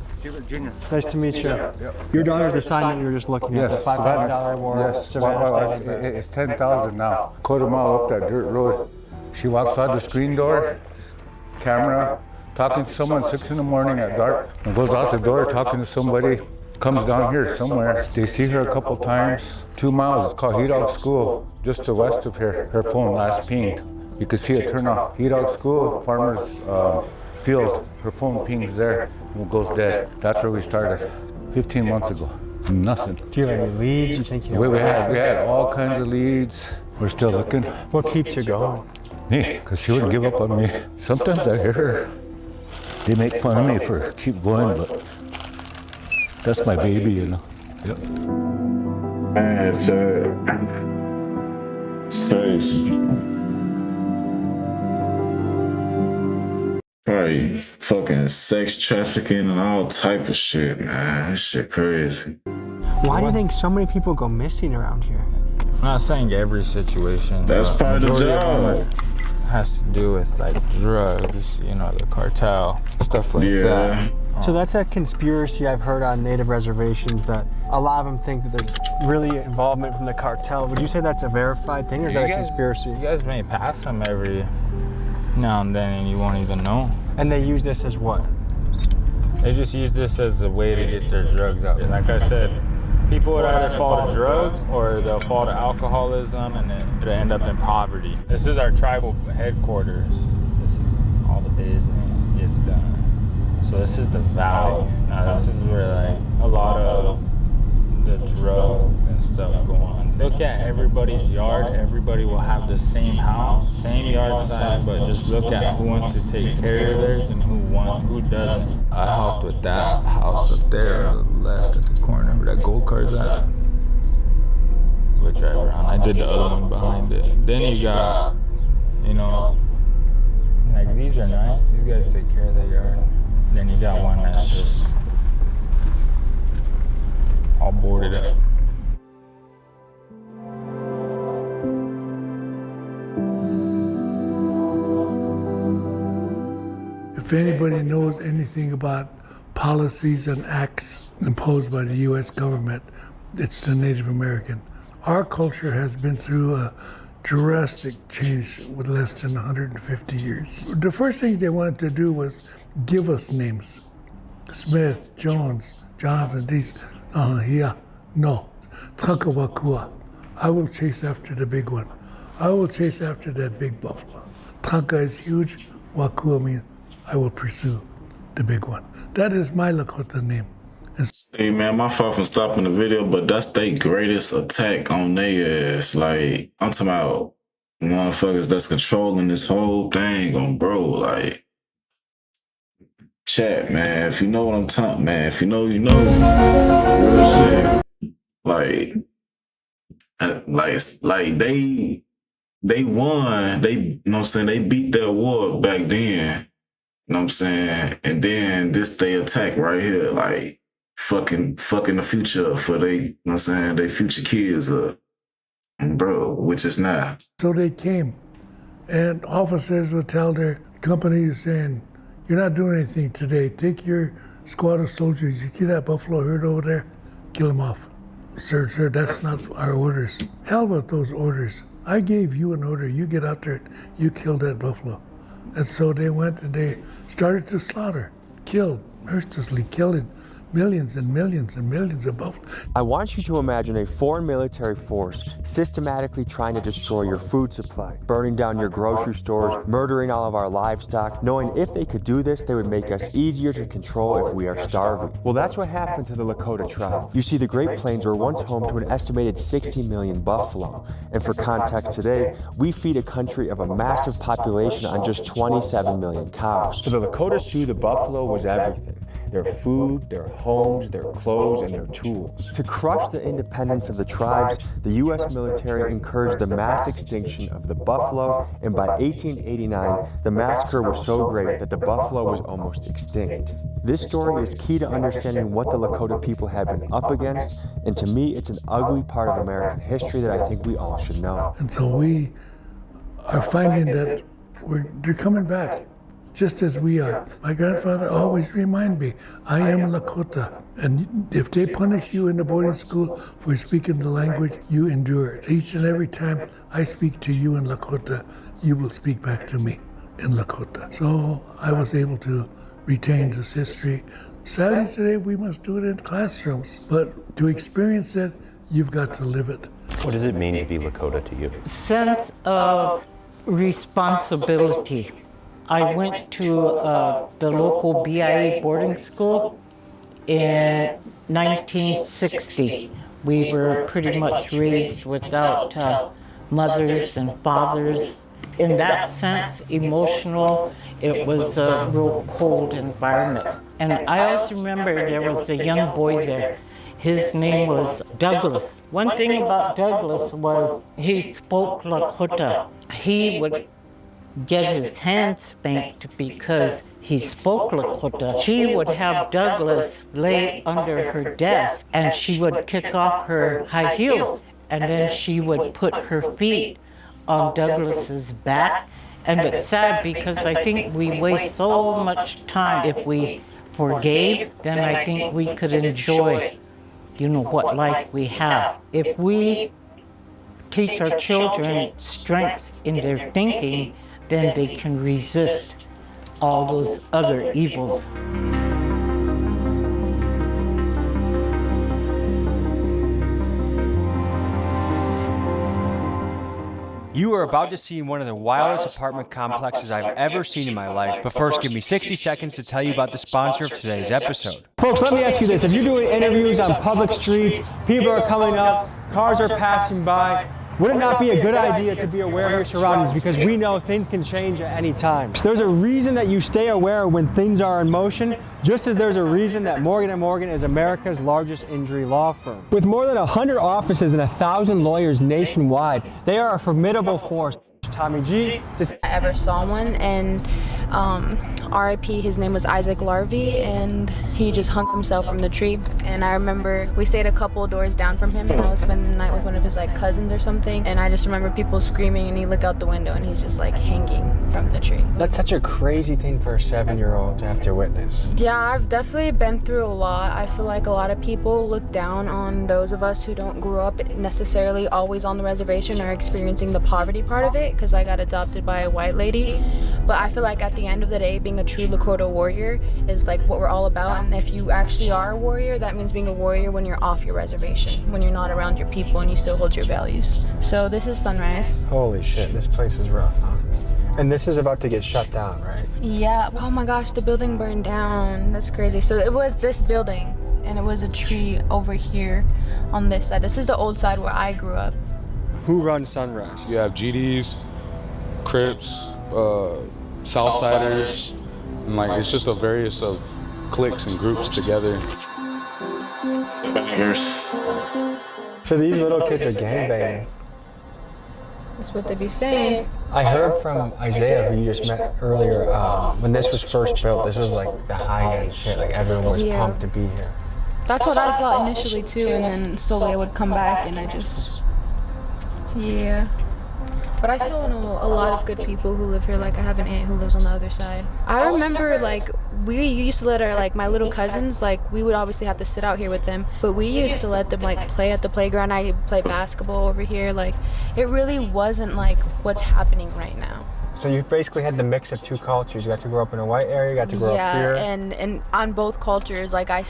[SPEAKER 22] nice to meet you. Your daughter's the sign that you were just looking at, the $500 award.
[SPEAKER 17] Yes,
[SPEAKER 22] Savannah Standing Bear.
[SPEAKER 17] it's 10,000 now. Quarter mile up that dirt road. She walks out the screen door, camera, talking to someone 6 in the morning at dark, and goes out the door talking to somebody, comes down here somewhere. They see her a couple times. 2 miles, it's called He Dog School, just to the west of here. Her phone last pinged. You can see it turn off. He Dog School, Farmer's Field. Her phone pings there and goes dead. That's where we started 15 months ago. Nothing.
[SPEAKER 22] Do you have any leads? You think you know?
[SPEAKER 17] We had all kinds of leads. We're still looking.
[SPEAKER 22] What keeps you going?
[SPEAKER 17] Me, because she wouldn't give up on me. Sometimes I hear her. They make fun of me for keep going, but that's my baby, you know. Yep.
[SPEAKER 1] Man, it's crazy. Probably fucking sex trafficking and all type of shit, man. This shit crazy.
[SPEAKER 22] Why do you think so many people go missing around here?
[SPEAKER 3] I'm not saying every situation.
[SPEAKER 1] That's
[SPEAKER 3] but
[SPEAKER 1] part of the
[SPEAKER 3] majority
[SPEAKER 1] job.
[SPEAKER 3] them has to do with like drugs, you know, the cartel, stuff like that.
[SPEAKER 22] So that's a conspiracy I've heard on native reservations that a lot of them think that there's really involvement from the cartel. Would you say that's a verified thing, or is that a conspiracy?
[SPEAKER 3] You guys may pass them every now and then and you won't even know.
[SPEAKER 22] And they use this as what?
[SPEAKER 3] They just use this as a way to get their drugs out. And like I said, people would either fall to drugs or they'll fall to alcoholism and then they'll end up in poverty. This is our tribal headquarters. This is all the business gets done. So this is the valley. Now this is where like a lot of the drugs and stuff go on. Look at everybody's yard. Everybody will have the same house, same yard size, but just look at who wants to take care of theirs and who doesn't. I helped with that house up there on the left at the corner where that gold car's at. We'll drive around. I did the other one behind it. Then you got, you know, like these are nice. These guys take care of their yard. Then you got one that's just all boarded up.
[SPEAKER 19] If anybody knows anything about policies and acts imposed by the U.S. government, it's the Native American. Our culture has been through a drastic change with less than 150 years. The first thing they wanted to do was give us names. Smith, Jones, Johnson, these. No. Takawakua. I will chase after the big one. I will chase after that big buffalo. Taka is huge. Wakua means I will pursue the big one. That is my Lakota name.
[SPEAKER 1] Hey man, my fault for stopping the video, but that's their greatest attack on their ass. Like, I'm talking about motherfuckers that's controlling this whole thing on bro. Like, chat, man. If you know what I'm talking, man. If you know, you know. Real shit. Like they won. They, you know what I'm saying? They beat their war back then. You know what I'm saying? And then this they attack right here, like fucking the future up for they, you know what I'm saying, they future kids up. Bro, which is not.
[SPEAKER 19] So they came, and officers would tell their companies saying, you're not doing anything today. Take your squad of soldiers, you see that buffalo herd over there, kill them off. Sir, that's not our orders. Hell with those orders. I gave you an order, you get out there, you kill that buffalo. And so they went and they started to slaughter, killed, mercilessly killing millions and millions and millions of buffalo.
[SPEAKER 22] I want you to imagine a foreign military force systematically trying to destroy your food supply, burning down your grocery stores, murdering all of our livestock, knowing if they could do this, they would make us easier to control if we are starving. Well, that's what happened to the Lakota tribe. You see, the Great Plains were once home to an estimated 60 million buffalo. And for context today, we feed a country of a massive population on just 27 million cows. For the Lakota Sioux, the buffalo was everything. Their food, their homes, their clothes, and their tools. To crush the independence of the tribes, the U.S. military encouraged the mass extinction of the buffalo, and by 1889, the massacre was so great that the buffalo was almost extinct. This story is key to understanding what the Lakota people have been up against, and to me, it's an ugly part of American history that I think we all should know.
[SPEAKER 19] And so we are finding that they're coming back, just as we are. My grandfather always reminded me, I am Lakota. And if they punish you in the boarding school for speaking the language, you endure it. Each and every time I speak to you in Lakota, you will speak back to me in Lakota. So I was able to retain this history. Sadly today, we must do it in classrooms. But to experience it, you've got to live it.
[SPEAKER 2] What does it mean to be Lakota to you?
[SPEAKER 9] Sense of responsibility. I went to the local BIA boarding school in 1960. We were pretty much raised without mothers and fathers. In that sense, emotional, it was a real cold environment. And I also remember there was a young boy there. His name was Douglas. One thing about Douglas was he spoke Lakota. He would get his hands spanked because he spoke Lakota. She would have Douglas lay under her desk and she would kick off her high heels, and then she would put her feet on Douglas's back. And it's sad because I think we waste so much time. If we forgave, then I think we could enjoy, what life we have. If we teach our children strength in their thinking, then they can resist all those other evils.
[SPEAKER 22] You are about to see one of the wildest apartment complexes I've ever seen in my life. But first, give me 60 seconds to tell you about the sponsor of today's episode.
[SPEAKER 16] Folks, let me ask you this. If you're doing interviews on public streets, people are coming up, cars are passing by, would it not be a good idea to be aware of your surroundings? Because we know things can change at any time. So there's a reason that you stay aware when things are in motion, just as there's a reason that Morgan & Morgan is America's largest injury law firm. With more than 100 offices and 1,000 lawyers nationwide, they are a formidable force. Tommy G.
[SPEAKER 7] I ever saw one, and RIP, his name was Isaac Larvey, and he just hung himself from the tree. And I remember we stayed a couple doors down from him, and I was spending the night with one of his cousins or something, and I just remember people screaming, and he looked out the window and he's just hanging from the tree.
[SPEAKER 22] That's such a crazy thing for a 7-year-old to have to witness.
[SPEAKER 7] Yeah, I've definitely been through a lot. I feel like a lot of people look down on those of us who don't grow up necessarily always on the reservation or experiencing the poverty part of it, because I got adopted by a white lady. But I feel like at the end of the day, being a true Lakota warrior is what we're all about. And if you actually are a warrior, that means being a warrior when you're off your reservation, when you're not around your people and you still hold your values. So this is Sunrise.
[SPEAKER 22] Holy shit, this place is rough, huh? And this is about to get shut down, right?
[SPEAKER 7] Yeah, oh my gosh, the building burned down. That's crazy. So it was this building, and it was a tree over here on this side. This is the old side where I grew up.
[SPEAKER 22] Who runs Sunrise?
[SPEAKER 18] You have GDs, Crips, Southsiders, And like, it's just a various of cliques and groups together.
[SPEAKER 16] So these little kids are gangbanging.
[SPEAKER 7] That's what they be saying.
[SPEAKER 16] I heard from Isaiah, who you just met earlier, when this was first built, this was like the high-end shit. Like everyone was pumped to be here.
[SPEAKER 7] That's what I thought initially too, and then slowly I would come back and I just, yeah. But I still know a lot of good people who live here. Like I have an aunt who lives on the other side. I remember like we used to let our my little cousins, like we would obviously have to sit out here with them, but we used to let them like play at the playground. I play basketball over here. Like it really wasn't like what's happening right now.
[SPEAKER 16] So you basically had the mix of two cultures. You got to grow up in a white area, you got to grow up here.
[SPEAKER 7] Yeah, and on both cultures, like I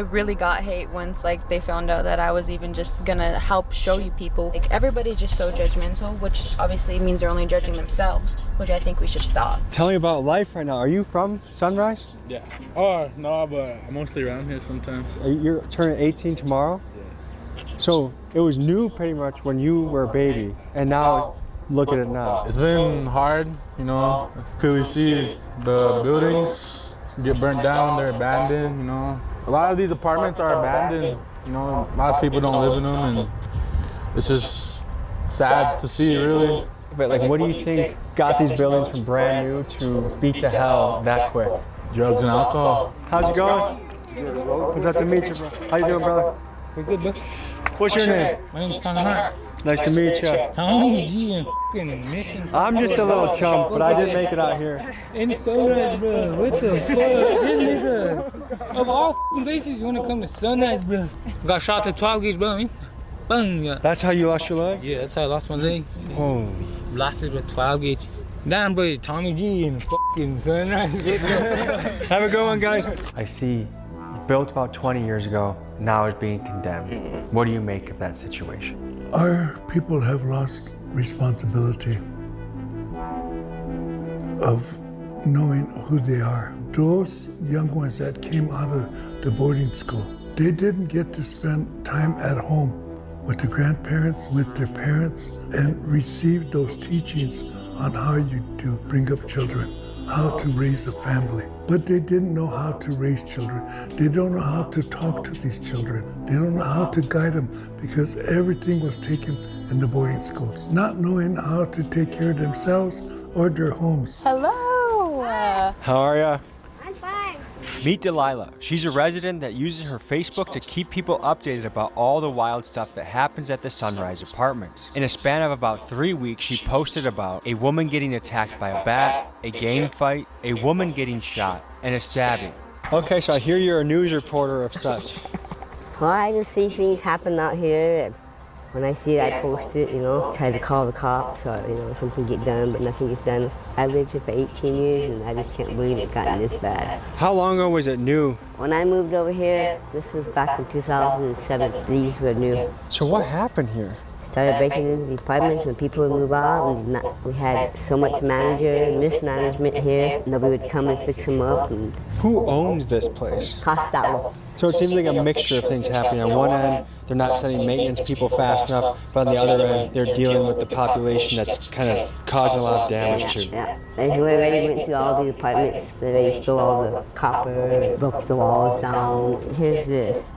[SPEAKER 7] really got hate once like they found out that I was even just gonna help show you people. Like everybody's just so judgmental, which obviously means they're only judging themselves, which I think we should stop.
[SPEAKER 16] Tell me about life right now. Are you from Sunrise?
[SPEAKER 3] Yeah. Oh, no, but I'm mostly around here sometimes.
[SPEAKER 16] You're turning 18 tomorrow? Yeah. So it was new pretty much when you were a baby, and now look at it now.
[SPEAKER 3] It's been hard, you know. I clearly see the buildings get burnt down, they're abandoned, you know. A lot of these apartments are abandoned, you know. A lot of people don't live in them, and it's just sad to see, really.
[SPEAKER 16] But like, what do you think got these buildings from brand new to beat to hell that quick?
[SPEAKER 3] Drugs and alcohol.
[SPEAKER 16] How's it going? What's up to meet you, bro? How you doing, brother?
[SPEAKER 5] We're good, bro.
[SPEAKER 16] What's your name?
[SPEAKER 5] My name's Tommy Hart.
[SPEAKER 16] Nice to meet you.
[SPEAKER 5] Tommy G and f***ing Mission.
[SPEAKER 16] I'm just a little chump, but I did make it out here.
[SPEAKER 5] And it's Sunrise, bro. What the fuck? This nigga, of all f***ing places, you wanna come to Sunrise, bro. Got shot to 12 gauge, bro. Boom, yeah.
[SPEAKER 16] That's how you lost your leg?
[SPEAKER 5] Yeah, that's how I lost my leg.
[SPEAKER 16] Holy.
[SPEAKER 5] Lost it with 12 gauge. Damn, bro, Tommy G and f***ing Sunrise.
[SPEAKER 16] Have a good one, guys. I see, built about 20 years ago, now is being condemned. What do you make of that situation?
[SPEAKER 19] Our people have lost responsibility of knowing who they are. Those young ones that came out of the boarding school, they didn't get to spend time at home with the grandparents, with their parents, and receive those teachings on how you do bring up children, how to raise a family. But they didn't know how to raise children. They don't know how to talk to these children. They don't know how to guide them because everything was taken in the boarding schools, not knowing how to take care of themselves or their homes.
[SPEAKER 7] Hello.
[SPEAKER 16] How are ya?
[SPEAKER 7] I'm fine.
[SPEAKER 22] Meet Delilah. She's a resident that uses her Facebook to keep people updated about all the wild stuff that happens at the Sunrise Apartments. In a span of about 3 weeks, she posted about a woman getting attacked by a bat, a gang fight, a woman getting shot, and a stabbing.
[SPEAKER 16] Okay, so I hear you're a news reporter of such.
[SPEAKER 11] Well, I just see things happen out here, and when I see it, I post it, you know, try to call the cops or, you know, something get done, but nothing gets done. I lived here for 18 years, and I just can't believe it gotten this bad.
[SPEAKER 16] How long ago was it new?
[SPEAKER 11] When I moved over here, this was back in 2007. These were new.
[SPEAKER 16] So what happened here?
[SPEAKER 11] Started breaking into the apartments when people would move out, and we had so much mismanagement here. Nobody would come and fix them up. And
[SPEAKER 16] who owns this place?
[SPEAKER 11] Costello.
[SPEAKER 16] So it seems like a mixture of things happening. On one end, they're not sending maintenance people fast enough, but on the other end, they're dealing with the population that's kind of causing a lot of damage to.
[SPEAKER 11] Yeah, and we already went to all the apartments. They already stole all the copper, broke the walls down. Here's this.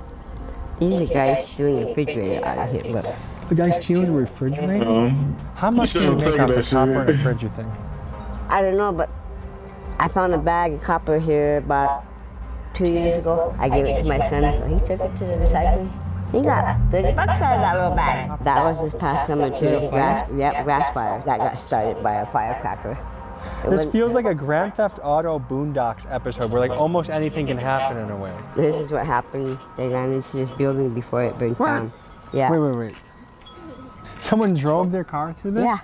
[SPEAKER 11] These are guys stealing a refrigerator out of here, look.
[SPEAKER 16] The guy stealing a refrigerator? How much do you make off the copper in a fridge, you think?
[SPEAKER 11] I don't know, but I found a bag of copper here about 2 years ago. I gave it to my son, so he took it to the recycling. He got 30 bucks out of that little bag. That was this past summer too. Grass fire that got started by a firecracker.
[SPEAKER 16] This feels like a Grand Theft Auto Boondocks episode where like almost anything can happen in a way.
[SPEAKER 11] This is what happened. They ran into this building before it burned down. Yeah.
[SPEAKER 16] Wait. Someone drove their car through this?
[SPEAKER 11] Yeah.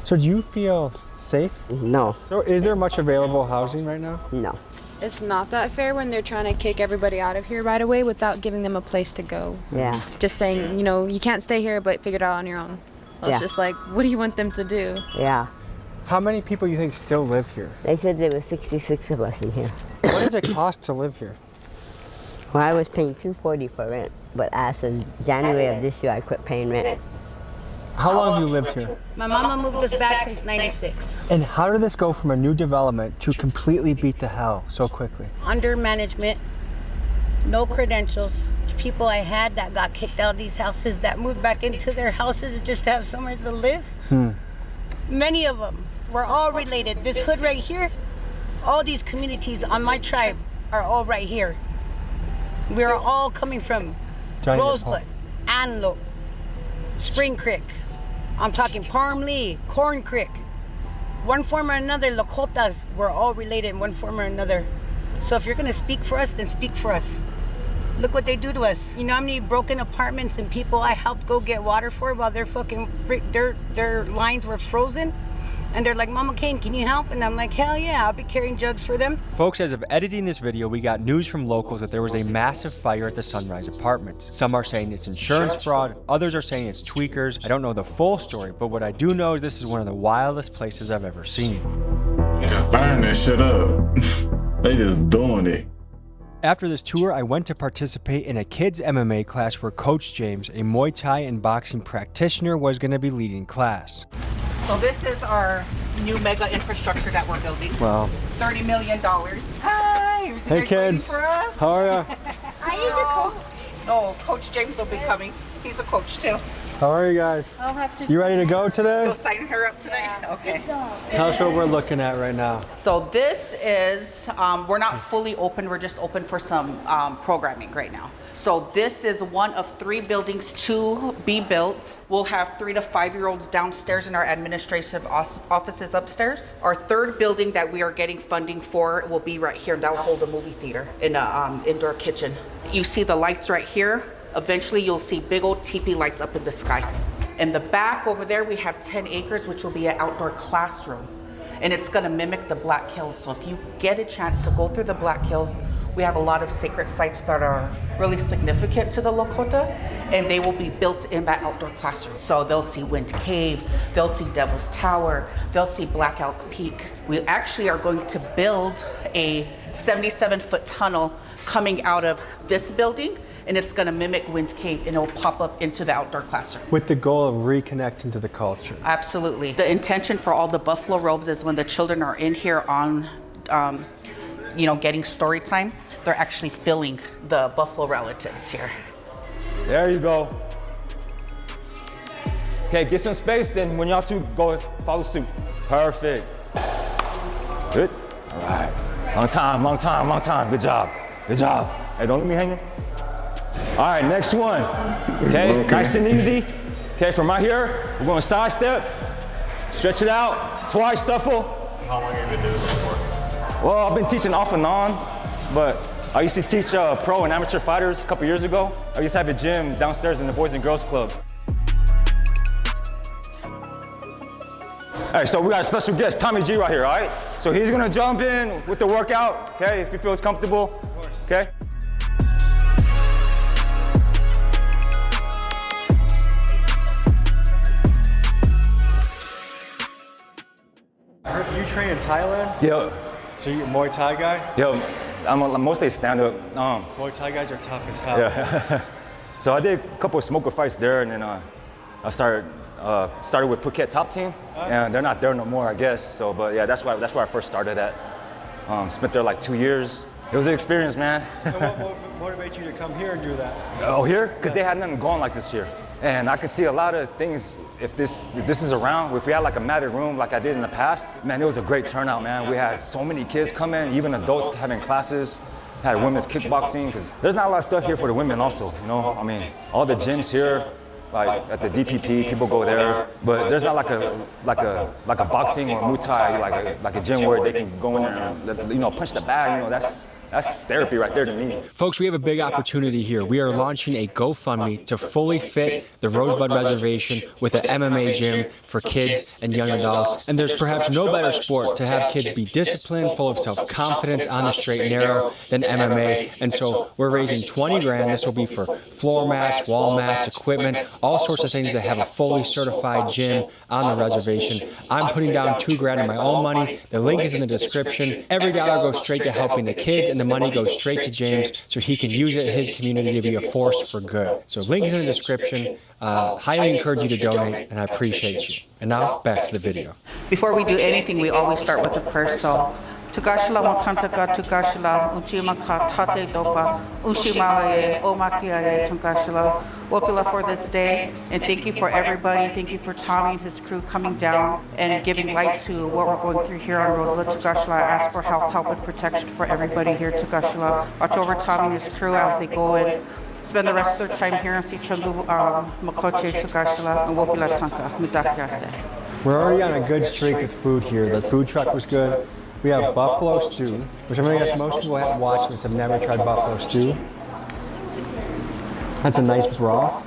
[SPEAKER 16] So do you feel safe?
[SPEAKER 11] No.
[SPEAKER 16] So is there much available housing right now?
[SPEAKER 11] No.
[SPEAKER 7] It's not that fair when they're trying to kick everybody out of here right away without giving them a place to go.
[SPEAKER 11] Yeah.
[SPEAKER 7] Just saying, you know, you can't stay here, but figure it out on your own. Well, it's just like, what do you want them to do?
[SPEAKER 11] Yeah.
[SPEAKER 16] How many people you think still live here?
[SPEAKER 11] They said there were 66 of us in here.
[SPEAKER 16] What does it cost to live here?
[SPEAKER 11] Well, I was paying $240 for rent, but as of January of this year, I quit paying rent.
[SPEAKER 22] How long have you lived here?
[SPEAKER 8] My mama moved us back since '96.
[SPEAKER 22] And how did this go from a new development to completely beat to hell so quickly?
[SPEAKER 8] Under management, no credentials. People I had that got kicked out of these houses that moved back into their houses just to have somewhere to live. Many of them were all related. This hood right here, all these communities on my tribe are all right here. We are all coming from Rosebud, Antelope, Spring Creek. I'm talking Palm Lee, Corn Creek. One form or another, Lakotas, we're all related in one form or another. So if you're gonna speak for us, then speak for us. Look what they do to us. You know how many broken apartments and people I helped go get water for while their their lines were frozen? And they're like, Mama Kane, can you help? And I'm like, hell yeah, I'll be carrying jugs for them.
[SPEAKER 22] Folks, as of editing this video, we got news from locals that there was a massive fire at the Sunrise Apartments. Some are saying it's insurance fraud, others are saying it's tweakers. I don't know the full story, but what I do know is this is one of the wildest places I've ever seen.
[SPEAKER 1] They just burn this shit up. They just doing it.
[SPEAKER 22] After this tour, I went to participate in a kids MMA class where Coach James, a Muay Thai and boxing practitioner, was going to be leading class.
[SPEAKER 15] So this is our new mega infrastructure that we're building.
[SPEAKER 22] Wow.
[SPEAKER 15] $30 million. Hi, here's
[SPEAKER 22] Hey kids,
[SPEAKER 15] for us.
[SPEAKER 22] how are ya?
[SPEAKER 15] Are you the coach? Oh, Coach James will be coming. He's a coach too.
[SPEAKER 22] How are you guys? You ready to go today?
[SPEAKER 15] You'll sign her up today? Okay.
[SPEAKER 22] Tell us what we're looking at right now.
[SPEAKER 15] So this is, we're not fully open, we're just open for some programming right now. So this is one of 3 buildings to be built. We'll have 3 to 5-year-olds downstairs in our administrative offices upstairs. Our 3rd building that we are getting funding for will be right here. That will hold a movie theater in an indoor kitchen. You see the lights right here. Eventually you'll see big old teepee lights up in the sky. In the back over there, we have 10 acres, which will be an outdoor classroom. And it's gonna mimic the Black Hills. So if you get a chance to go through the Black Hills, we have a lot of sacred sites that are really significant to the Lakota, and they will be built in that outdoor classroom. So they'll see Wind Cave, they'll see Devil's Tower, they'll see Black Elk Peak. We actually are going to build a 77-foot tunnel coming out of this building, and it's gonna mimic Wind Cave, and it'll pop up into the outdoor classroom.
[SPEAKER 22] With the goal of reconnecting to the culture.
[SPEAKER 15] Absolutely. The intention for all the buffalo robes is when the children are in here on, getting story time, they're actually filling the buffalo relatives here.
[SPEAKER 21] There you go. Okay, get some space, then when y'all two go follow suit. Perfect. Good. All right. Long time. Good job. Hey, don't leave me hanging. All right, next one. Okay, nice and easy. Okay, from right here, we're going side step, stretch it out, twice shuffle.
[SPEAKER 3] How long have you been doing this for?
[SPEAKER 21] Well, I've been teaching off and on, but I used to teach pro and amateur fighters a couple years ago. I used to have a gym downstairs in the Boys and Girls Club. All right, so we got a special guest, Tommy G right here, all right? So he's gonna jump in with the workout, okay, if he feels comfortable, okay?
[SPEAKER 22] I heard you train in Thailand?
[SPEAKER 21] Yep.
[SPEAKER 22] So you're a Muay Thai guy?
[SPEAKER 21] Yo, I'm mostly stand-up.
[SPEAKER 22] Muay Thai guys are tough as hell.
[SPEAKER 21] Yeah. So I did a couple of smoker fights there, and then I started with Phuket Top Team, and they're not there no more, I guess. So, but yeah, that's where I first started at. Spent there like 2 years. It was an experience, man.
[SPEAKER 22] So what motivated you to come here and do that?
[SPEAKER 21] Oh, here? Because they had nothing going like this here. And I could see a lot of things if this is around. If we had like a matted room like I did in the past, man, it was a great turnout, man. We had so many kids coming, even adults having classes. Had women's kickboxing, because there's not a lot of stuff here for the women also, you know? I mean, all the gyms here, like at the DPP, people go there, but there's not like a boxing or Muay Thai, like a gym where they can go in there and, punch the bag, that's therapy right there to me.
[SPEAKER 22] Folks, we have a big opportunity here. We are launching a GoFundMe to fully fit the Rosebud Reservation with an MMA gym for kids and young adults. And there's perhaps no better sport to have kids be disciplined, full of self-confidence, on the straight and narrow than MMA. And so we're raising 20 grand. This will be for floor mats, wall mats, equipment, all sorts of things that have a fully certified gym on the reservation. I'm putting down 2 grand of my own money. The link is in the description. Every dollar goes straight to helping the kids and and the money goes straight to James so he can use it in his community to be a force for good. So links in the description. Highly encourage you to donate, and I appreciate you. And now, back to the video.
[SPEAKER 15] Before we do anything, we always start with a prayer. So, Tugashla Makantaka Tugashla, Uchimaka Tate Dopa, Ushimalaye, Omakiaye, Tugashla, Wopila for this day. And thank you for everybody. Thank you for Tommy and his crew coming down and giving light to what we're going through here on Rosebud Tugashla. I ask for help and protection for everybody here at Tugashla. Watch over Tommy and his crew as they go and spend the rest of their time here in Sichungu, Makoche, Tugashla, and Wopila Tanka, Midakyase.
[SPEAKER 22] We're already on a good streak with food here. The food truck was good. We have buffalo stew, which I'm going to guess most people have watched this have never tried buffalo stew. That's a nice broth.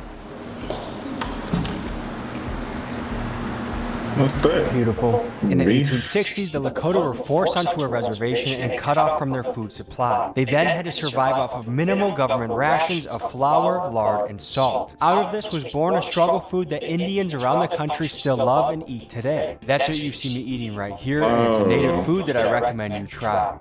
[SPEAKER 1] What's that?
[SPEAKER 22] Beautiful. In the 1860s, the Lakota were forced onto a reservation and cut off from their food supply. They then had to survive off of minimal government rations of flour, lard, and salt. Out of this was born a struggle food that Indians around the country still love and eat today. That's what you see me eating right here, and it's a native food that I recommend you try.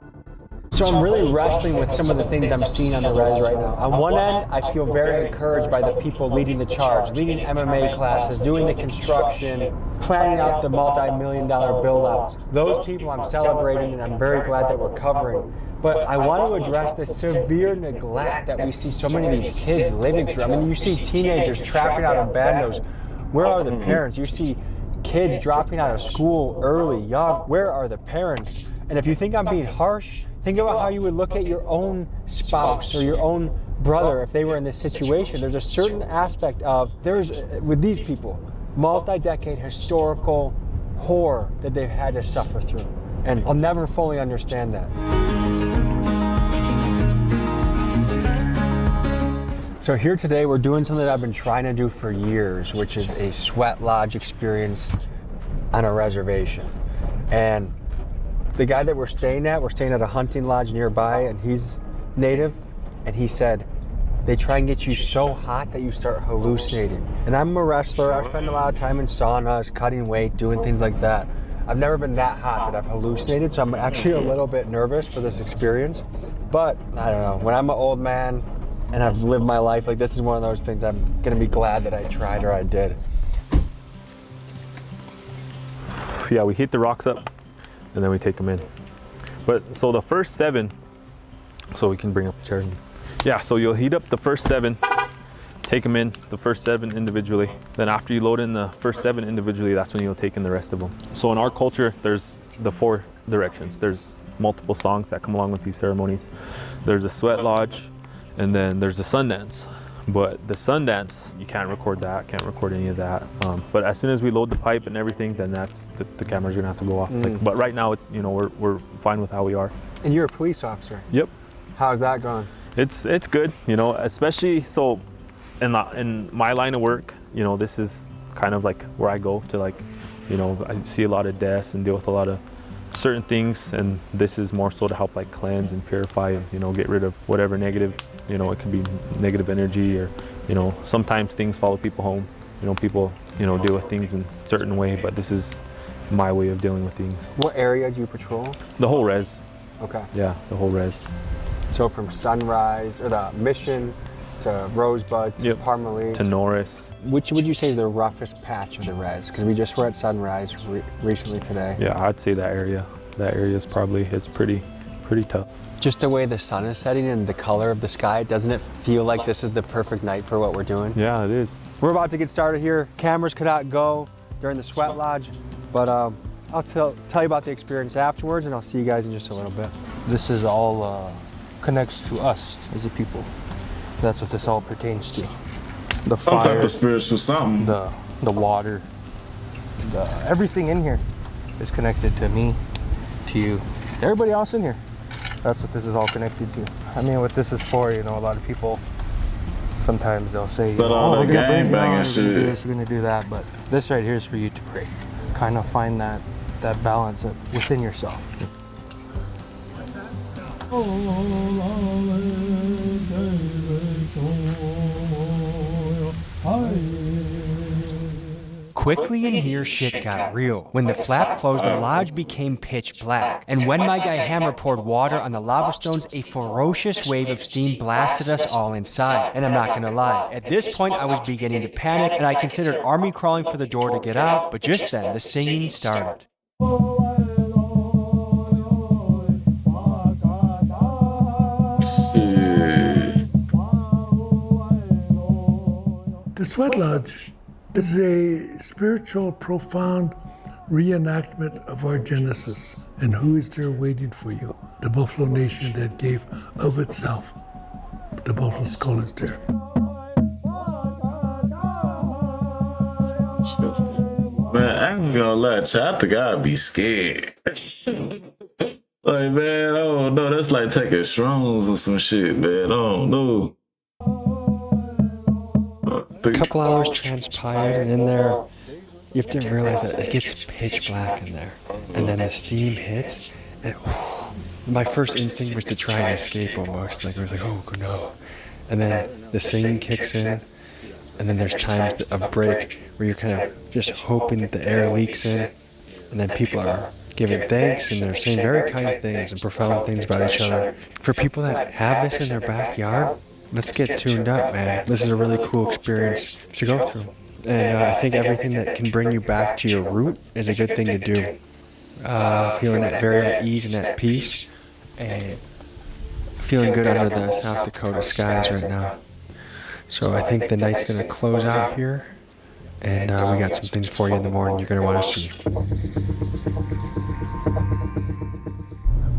[SPEAKER 22] So I'm really wrestling with some of the things I'm seeing on the res right now. On one end, I feel very encouraged by the people leading the charge, leading MMA classes, doing the construction, planning out the multi-million-dollar build-outs. Those people I'm celebrating, and I'm very glad that we're covering. But I want to address the severe neglect that we see so many of these kids living through. I mean, you see teenagers trapping out of bandos. Where are the parents? You see kids dropping out of school early, young. Where are the parents? And if you think I'm being harsh, think about how you would look at your own spouse or your own brother if they were in this situation. There's a certain aspect of, with these people, multi-decade historical horror that they've had to suffer through. And I'll never fully understand that. So here today, we're doing something that I've been trying to do for years, which is a sweat lodge experience on a reservation. And the guy that we're staying at a hunting lodge nearby, and he's native, and he said, they try and get you so hot that you start hallucinating. And I'm a wrestler, I spend a lot of time in saunas, cutting weight, doing things like that. I've never been that hot that I've hallucinated, so I'm actually a little bit nervous for this experience. But, I don't know, when I'm an old man and I've lived my life, like this is one of those things I'm gonna be glad that I tried or I did.
[SPEAKER 6] Yeah, we heat the rocks up and then we take them in. But so the first 7, so we can bring up the chair. Yeah, so you'll heat up the first 7, take them in, the first 7 individually. Then after you load in the first 7 individually, that's when you'll take in the rest of them. So in our culture, there's the 4 directions. There's multiple songs that come along with these ceremonies. There's a sweat lodge, and then there's a sun dance. But the sun dance, you can't record that, can't record any of that. But as soon as we load the pipe and everything, then that's the camera's gonna have to go off. Like, but right now, you know, we're fine with how we are.
[SPEAKER 22] And you're a police officer.
[SPEAKER 6] Yep.
[SPEAKER 22] How's that going?
[SPEAKER 6] It's good, you know, especially so in my line of work, you know, this is kind of like where I go to, like, you know, I see a lot of deaths and deal with a lot of certain things, and this is more so to help like cleanse and purify and, you know, get rid of whatever negative, you know, it can be negative energy, or, you know, sometimes things follow people home. You know, people, you know, deal with things in a certain way, but this is my way of dealing with things.
[SPEAKER 22] What area do you patrol?
[SPEAKER 6] The whole res.
[SPEAKER 22] Okay.
[SPEAKER 6] Yeah, the whole res.
[SPEAKER 22] So from Sunrise, or the Mission, to Rosebud, to Parmalee,
[SPEAKER 6] to Norris.
[SPEAKER 22] Which would you say is the roughest patch of the res? Because we just were at Sunrise recently today.
[SPEAKER 6] Yeah, I'd say that area. That area is probably, it's pretty tough.
[SPEAKER 22] Just the way the sun is setting and the color of the sky, doesn't it feel like this is the perfect night for what we're doing?
[SPEAKER 6] Yeah, it is.
[SPEAKER 22] We're about to get started here. Cameras could not go during the sweat lodge, but I'll tell you about the experience afterwards, and I'll see you guys in just a little bit.
[SPEAKER 10] This is all connects to us as a people. That's what this all pertains to. The
[SPEAKER 1] some
[SPEAKER 10] fire,
[SPEAKER 1] type of spiritual something.
[SPEAKER 10] The water, everything in here is connected to me, to you, everybody else in here. That's what this is all connected to. I mean, what this is for, you know, a lot of people, sometimes they'll say,
[SPEAKER 1] we're gonna burn down,
[SPEAKER 10] we're gonna do this, we're gonna do that, but this right here is for you to pray. Kind of find that balance within yourself.
[SPEAKER 22] Quickly in here, shit got real. When the flap closed, the lodge became pitch black. And when my guy Hammer poured water on the lava stones, a ferocious wave of steam blasted us all inside. And I'm not gonna lie, at this point I was beginning to panic, and I considered army crawling for the door to get out, but just then the singing started.
[SPEAKER 19] The Sweat Lodge is a spiritual, profound reenactment of our Genesis. And who is there waiting for you? The Buffalo Nation that gave of itself. The Buffalo Skull is there.
[SPEAKER 1] Man, I ain't gonna lie, I think I'd be scared. Like, man, I don't know. That's like taking shrooms or some shit, man. I don't know.
[SPEAKER 22] A couple hours transpired, and in there, you have to realize that it gets pitch black in there. And then the steam hits, and my first instinct was to try and escape almost. Like, it was like, oh, no. And then the singing kicks in, and then there's times of break where you're kind of just hoping that the air leaks in, and then people are giving thanks, and they're saying very kind things and profound things about each other. For people that have this in their backyard, let's get tuned up, man. This is a really cool experience to go through. And I think everything that can bring you back to your root is a good thing to do. Feeling very at ease and at peace, and feeling good under the South Dakota skies right now. So I think the night's going to close out here, and we got some things for you in the morning you're going to want to see.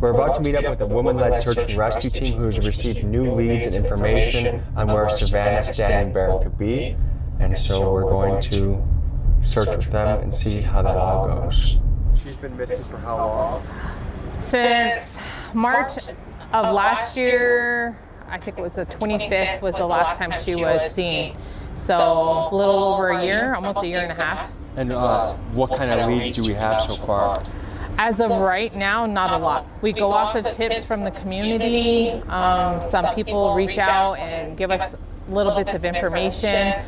[SPEAKER 22] We're about to meet up with a woman-led search and rescue team who has received new leads and information on where Savannah Standing Bear could be. And so we're going to search with them and see how that all goes. She's been missing for how long?
[SPEAKER 14] Since March of last year, I think it was the 25th was the last time she was seen. So a little over a year, almost a year and a half.
[SPEAKER 22] And what kind of leads do we have so far?
[SPEAKER 14] As of right now, not a lot. We go off of tips from the community. Some people reach out and give us little bits of information.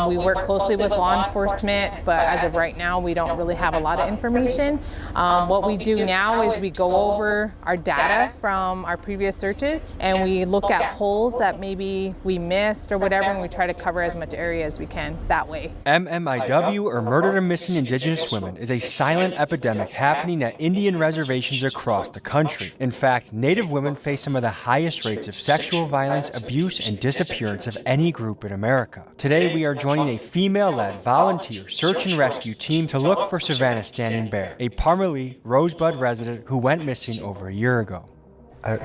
[SPEAKER 14] We work closely with law enforcement, but as of right now, we don't really have a lot of information. What we do now is we go over our data from our previous searches, and we look at holes that maybe we missed or whatever, and we try to cover as much area as we can that way.
[SPEAKER 22] MMIW, or Murdered or Missing Indigenous Women, is a silent epidemic happening at Indian reservations across the country. In fact, Native women face some of the highest rates of sexual violence, abuse, and disappearance of any group in America. Today, we are joining a female-led volunteer search and rescue team to look for Savannah Standing Bear, a Parmalee Rosebud resident who went missing over a year ago.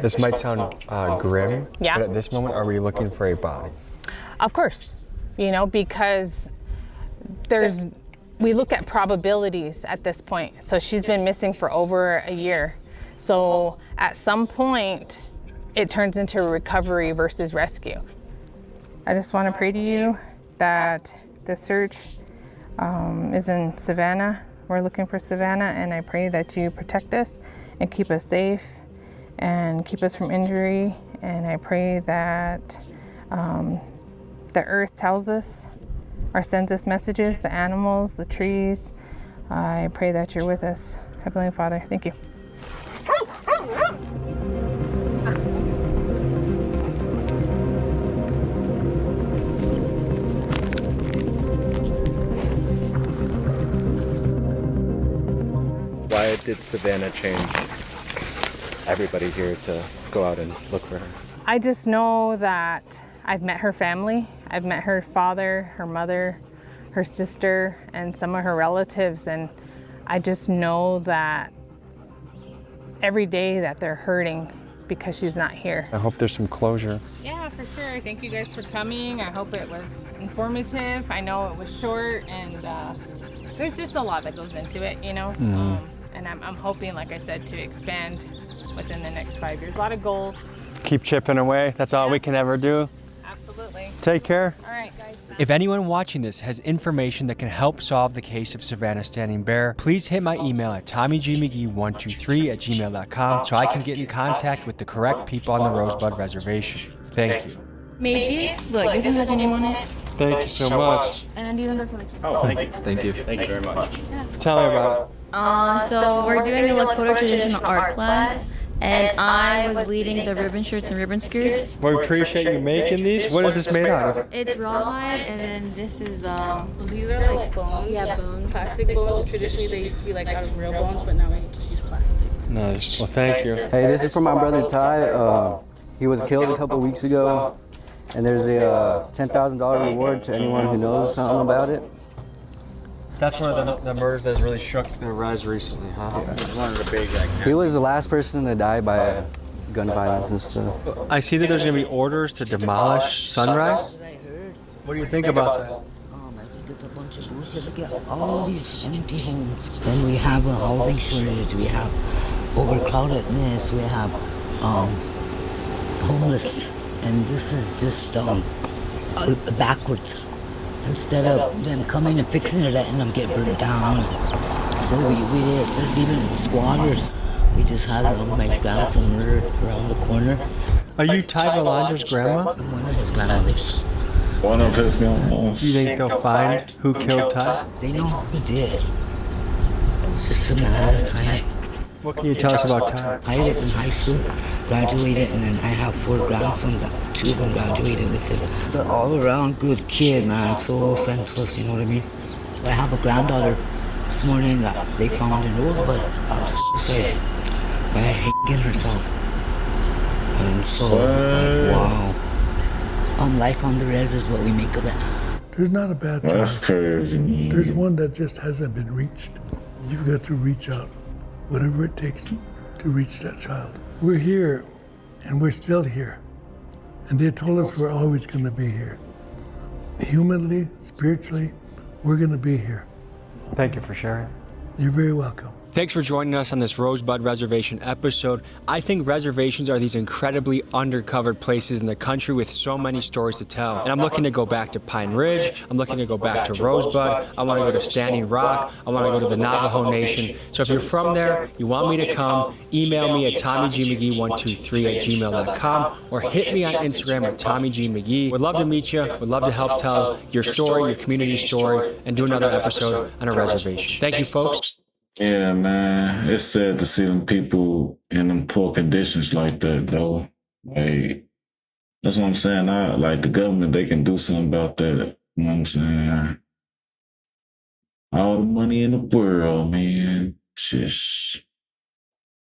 [SPEAKER 22] This might sound grim,
[SPEAKER 14] yeah.
[SPEAKER 22] But at this moment, are we looking for a body?
[SPEAKER 14] Of course, because we look at probabilities at this point. So she's been missing for over a year. So at some point, it turns into recovery versus rescue. I just want to pray to you that the search is in Savannah. We're looking for Savannah, and I pray that you protect us and keep us safe and keep us from injury. And I pray that the earth tells us or sends us messages, the animals, the trees. I pray that you're with us. Heavenly Father, thank you.
[SPEAKER 2] Why did Savannah change everybody here to go out and look for her?
[SPEAKER 14] I just know that I've met her family. I've met her father, her mother, her sister, and some of her relatives, and I just know that every day that they're hurting because she's not here.
[SPEAKER 22] I hope there's some closure.
[SPEAKER 14] Yeah, for sure. Thank you guys for coming. I hope it was informative. I know it was short, and there's just a lot that goes into it,
[SPEAKER 22] Mm-hmm.
[SPEAKER 14] And I'm hoping, like I said, to expand within the next 5 years. A lot of goals.
[SPEAKER 22] Keep chipping away. That's all we can ever do.
[SPEAKER 14] Absolutely.
[SPEAKER 22] Take care.
[SPEAKER 14] All right, guys.
[SPEAKER 22] If anyone watching this has information that can help solve the case of Savannah Standing Bear, please hit my email at tommygmcgee123@gmail.com so I can get in contact with the correct people on the Rosebud Reservation. Thank you.
[SPEAKER 14] Made this? Look, this has your name on it.
[SPEAKER 16] Thank you so much.
[SPEAKER 7] And then these ones are for the kids.
[SPEAKER 2] Oh, thank you.
[SPEAKER 6] Thank you.
[SPEAKER 2] Thank you very much.
[SPEAKER 16] Tell me about
[SPEAKER 12] So we're doing a Lakota traditional art class, and I was leading the ribbon shirts and ribbon skirts.
[SPEAKER 16] it. We appreciate you making these. What is this made out of?
[SPEAKER 12] It's rawhide, and then this is
[SPEAKER 20] These are like bones.
[SPEAKER 12] Yeah, bones.
[SPEAKER 20] Plastic bones. Traditionally, they used to be like out of real bones, but now we just use plastic.
[SPEAKER 16] Nice. Well, thank you.
[SPEAKER 23] Hey, this is for my brother Ty. He was killed a couple weeks ago, and there's a $10,000 reward to anyone who knows something about it.
[SPEAKER 16] That's one of the murders that's really shook the rise recently, huh?
[SPEAKER 2] One of the big,
[SPEAKER 23] He was the last person to die by gun violence and stuff.
[SPEAKER 16] I see that there's going to be orders to demolish Sunrise. What do you think about that?
[SPEAKER 24] I think it's a bunch of bullshit. Look at all these empty homes. Then we have a housing shortage. We have overcrowdedness. We have homeless. And this is just backwards. Instead of them coming and fixing it, letting them get burnt down. So there's even squatters. We just had my grandson murdered around the corner.
[SPEAKER 16] Are you Ty Volander's grandma?
[SPEAKER 24] I'm one of his grandmothers.
[SPEAKER 1] One of his grandmas.
[SPEAKER 16] Do you think they'll find who killed Ty?
[SPEAKER 24] They know who did. It's just a matter of time.
[SPEAKER 16] What can you tell us about Ty?
[SPEAKER 24] I was in high school, graduated, and then I have 4 grandsons. 2 of them graduated with him. They're all around good kid, man. So senseless, you know what I mean? I have a granddaughter this morning that they found in Rosebud. I was suicide by hanging herself. And so, like, wow. Life on the res is what we make of it.
[SPEAKER 19] There's not a bad child.
[SPEAKER 1] That's crazy.
[SPEAKER 19] There's one that just hasn't been reached. You've got to reach out, whatever it takes to reach that child. We're here, and we're still here. And they told us we're always going to be here. Humanly, spiritually, we're going to be here.
[SPEAKER 16] Thank you for sharing.
[SPEAKER 19] You're very welcome.
[SPEAKER 22] Thanks for joining us on this Rosebud Reservation episode. I think reservations are these incredibly undercovered places in the country with so many stories to tell. And I'm looking to go back to Pine Ridge. I'm looking to go back to Rosebud. I want to go to Standing Rock. I want to go to the Navajo Nation. So if you're from there, you want me to come, email me at TommyGMcGee123@gmail.com or hit me on Instagram at TommyGMcGee. Would love to meet you. Would love to help tell your story, your community story, and do another episode on a reservation. Thank you, folks.
[SPEAKER 1] Yeah, man. It's sad to see them people in them poor conditions like that, though. Like, that's what I'm saying. Like the government, they can do something about that. You know what I'm saying? All the money in the world, man. Just,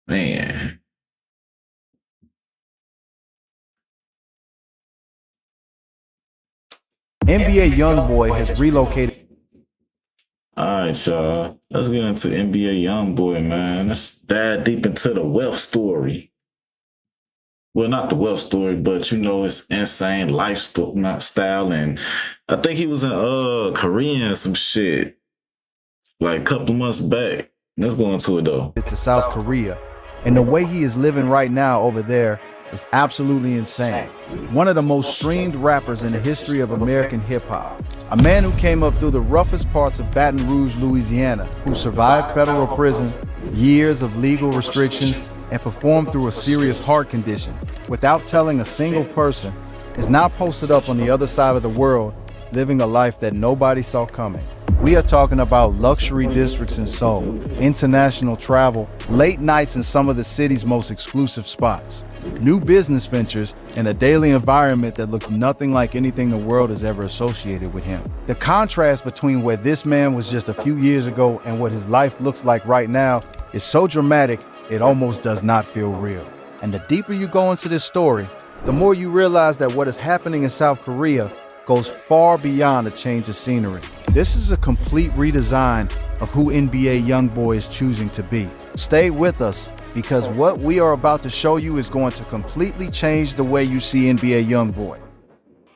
[SPEAKER 1] man.
[SPEAKER 25] NBA YoungBoy has relocated.
[SPEAKER 1] All right, y'all. Let's get into NBA YoungBoy, man. Let's dive deep into the wealth story. Well, not the wealth story, but you know, it's insane lifestyle. And I think he was in Korea and some shit like a couple months back. Let's go into it though.
[SPEAKER 25] To South Korea, and the way he is living right now over there is absolutely insane. One of the most streamed rappers in the history of American hip-hop. A man who came up through the roughest parts of Baton Rouge, Louisiana, who survived federal prison, years of legal restrictions, and performed through a serious heart condition without telling a single person, is now posted up on the other side of the world, living a life that nobody saw coming. We are talking about luxury districts in Seoul, international travel, late nights in some of the city's most exclusive spots, new business ventures, and a daily environment that looks nothing like anything the world has ever associated with him. The contrast between where this man was just a few years ago and what his life looks like right now is so dramatic, it almost does not feel real. And the deeper you go into this story, the more you realize that what is happening in South Korea goes far beyond a change of scenery. This is a complete redesign of who NBA YoungBoy is choosing to be. Stay with us, because what we are about to show you is going to completely change the way you see NBA YoungBoy.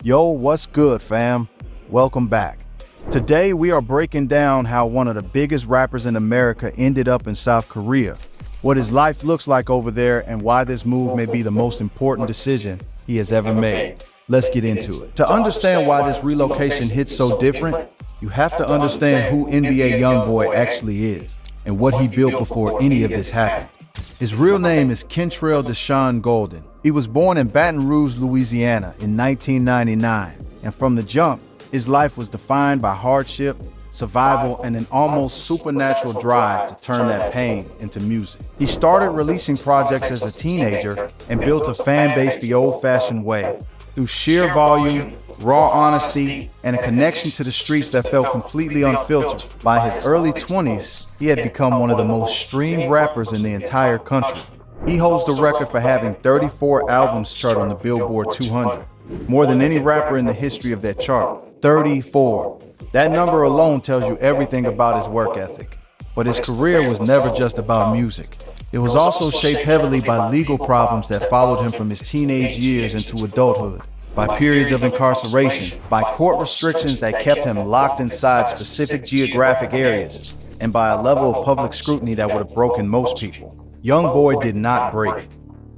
[SPEAKER 25] Yo, what's good, fam? Welcome back. Today we are breaking down how one of the biggest rappers in America ended up in South Korea, what his life looks like over there, and why this move may be the most important decision he has ever made. Let's get into it. To understand why this relocation hits so different, you have to understand who NBA YoungBoy actually is and what he built before any of this happened. His real name is Kentrell Deshaun Golden. He was born in Baton Rouge, Louisiana in 1999, and from the jump, His life was defined by hardship, survival, and an almost supernatural drive to turn that pain into music. He started releasing projects as a teenager and built a fan base the old-fashioned way, through sheer volume, raw honesty, and a connection to the streets that felt completely unfiltered. By his early 20s, he had become one of the most streamed rappers in the entire country. He holds the record for having 34 albums chart on the Billboard 200, more than any rapper in the history of that chart. 34. That number alone tells you everything about his work ethic. But his career was never just about music. It was also shaped heavily by legal problems that followed him from his teenage years into adulthood, by periods of incarceration, by court restrictions that kept him locked inside specific geographic areas, and by a level of public scrutiny that would have broken most people. Young Boy did not break.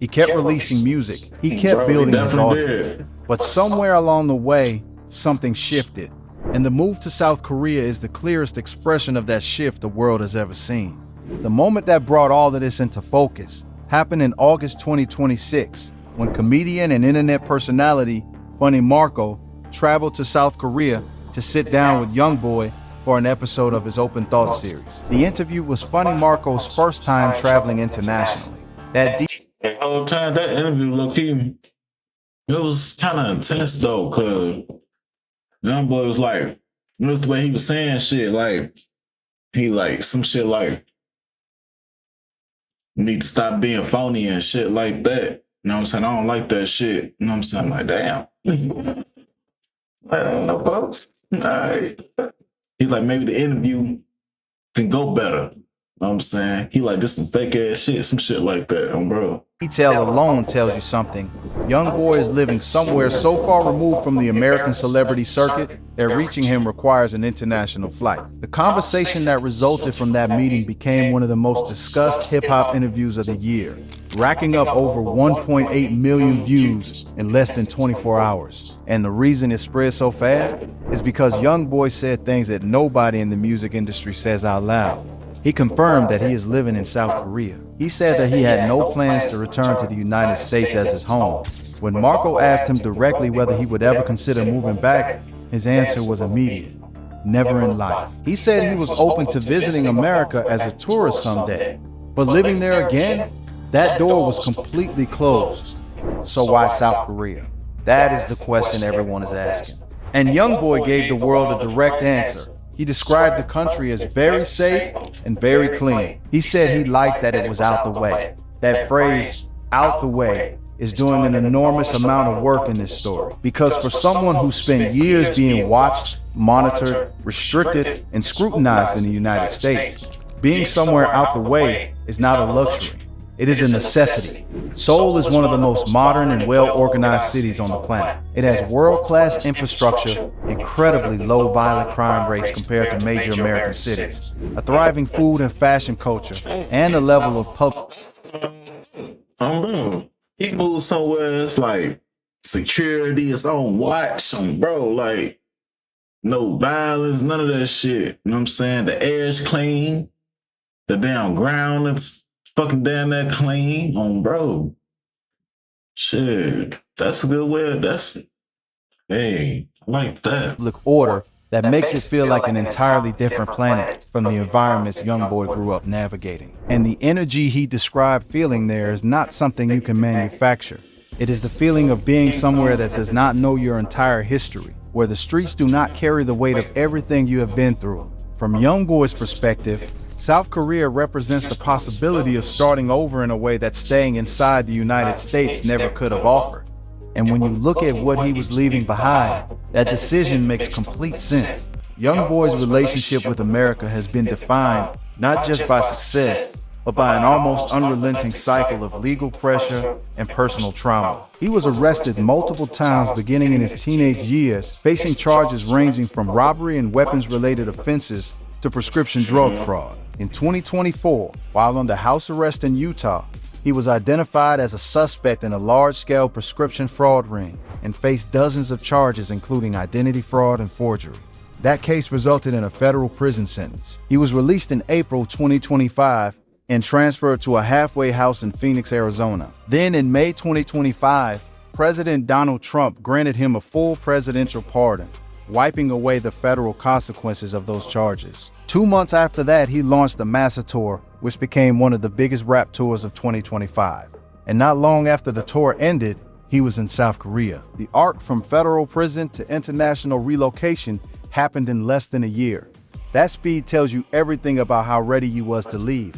[SPEAKER 25] He kept releasing music. He kept building his audience. But somewhere along the way, something shifted. And the move to South Korea is the clearest expression of that shift the world has ever seen. The moment that brought all of this into focus happened in August 2026, when comedian and internet personality Funny Marco traveled to South Korea to sit down with Young Boy for an episode of his Open Thoughts series. The interview was Funny Marco's first time traveling internationally.
[SPEAKER 1] The whole time, that interview, low-key, it was kind of intense though, cause Young Boy was like, just the way he was saying shit, like, he like, some shit like, you need to stop being phony and shit like that. You know what I'm saying? I don't like that shit. You know what I'm saying? I'm like, damn. I don't know, folks. Alright. He's like, maybe the interview can go better. You know what I'm saying? He like, this some fake ass shit, some shit like that, bro.
[SPEAKER 25] Detail alone tells you something. Young Boy is living somewhere so far removed from the American celebrity circuit that reaching him requires an international flight. The conversation that resulted from that meeting became one of the most discussed hip-hop interviews of the year, racking up over 1.8 million views in less than 24 hours. And the reason it spread so fast is because Young Boy said things that nobody in the music industry says out loud. He confirmed that he is living in South Korea. He said that he had no plans to return to the United States as his home. When Marco asked him directly whether he would ever consider moving back, his answer was immediate: never in life. He said he was open to visiting America as a tourist someday, but living there again, that door was completely closed. So why South Korea? That is the question everyone is asking. And Young Boy gave the world a direct answer. He described the country as very safe and very clean. He said he liked that it was out the way. That phrase, out the way, is doing an enormous amount of work in this story. Because for someone who spent years being watched, monitored, restricted, and scrutinized in the United States, being somewhere out the way is not a luxury. It is a necessity. Seoul is one of the most modern and well-organized cities on the planet. It has world-class infrastructure, incredibly low violent crime rates compared to major American cities, a thriving food and fashion culture, and a level of public.
[SPEAKER 1] Bro, he moved somewhere, it's like security, it's on watch, bro, like no violence, none of that shit. You know what I'm saying? The air's clean, the damn ground, it's fucking damn that clean, bro. Shit, that's a good way. Hey, I like that.
[SPEAKER 25] Order that makes it feel like an entirely different planet from the environments Young Boy grew up navigating. And the energy he described feeling there is not something you can manufacture. It is the feeling of being somewhere that does not know your entire history, where the streets do not carry the weight of everything you have been through. From Young Boy's perspective, South Korea represents the possibility of starting over in a way that staying inside the United States never could have offered. And when you look at what he was leaving behind, that decision makes complete sense. Young Boy's relationship with America has been defined not just by success, but by an almost unrelenting cycle of legal pressure and personal trauma. He was arrested multiple times beginning in his teenage years, facing charges ranging from robbery and weapons-related offenses to prescription drug fraud. In 2024, while under house arrest in Utah, he was identified as a suspect in a large-scale prescription fraud ring and faced dozens of charges including identity fraud and forgery. That case resulted in a federal prison sentence. He was released in April 2025 and transferred to a halfway house in Phoenix, Arizona. Then in May 2025, President Donald Trump granted him a full presidential pardon, wiping away the federal consequences of those charges. 2 months after that, he launched the Massa Tour, which became one of the biggest rap tours of 2025. And not long after the tour ended, he was in South Korea. The arc from federal prison to international relocation happened in less than a year. That speed tells you everything about how ready he was to leave.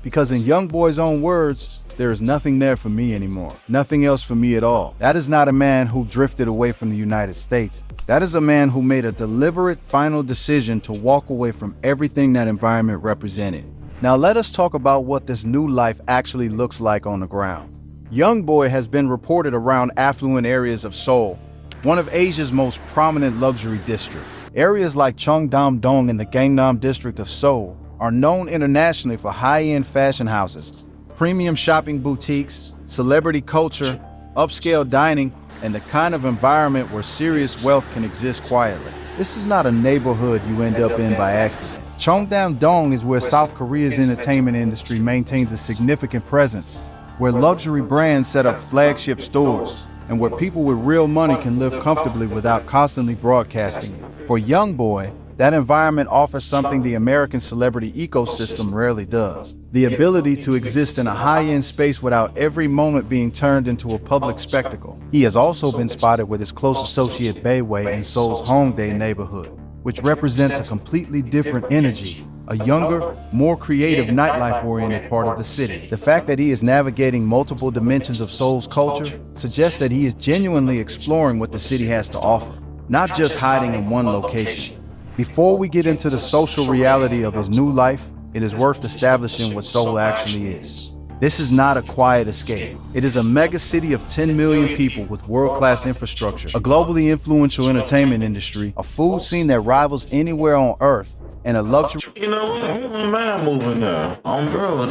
[SPEAKER 25] Because in Youngboy's own words, there is nothing there for me anymore. Nothing else for me at all. That is not a man who drifted away from the United States. That is a man who made a deliberate final decision to walk away from everything that environment represented. Now let us talk about what this new life actually looks like on the ground. Youngboy has been reported around affluent areas of Seoul, one of Asia's most prominent luxury districts. Areas like Cheongdam-dong in the Gangnam district of Seoul are known internationally for high-end fashion houses, premium shopping boutiques, celebrity culture, upscale dining, and the kind of environment where serious wealth can exist quietly. This is not a neighborhood you end up in by accident. Cheongdam-dong is where South Korea's entertainment industry maintains a significant presence, where luxury brands set up flagship stores, and where people with real money can live comfortably without constantly broadcasting it. For Youngboy, that environment offers something the American celebrity ecosystem rarely does: the ability to exist in a high-end space without every moment being turned into a public spectacle. He has also been spotted with his close associate Bayway in Seoul's Hongdae neighborhood, which represents a completely different energy, a younger, more creative nightlife-oriented part of the city. The fact that he is navigating multiple dimensions of Seoul's culture suggests that he is genuinely exploring what the city has to offer, not just hiding in one location. Before we get into the social reality of his new life, it is worth establishing what Seoul actually is. This is not a quiet escape. It is a mega city of 10 million people with world-class infrastructure, a globally influential entertainment industry, a food scene that rivals anywhere on Earth, and a luxury.
[SPEAKER 1] You know what? I wouldn't mind moving there. Bro,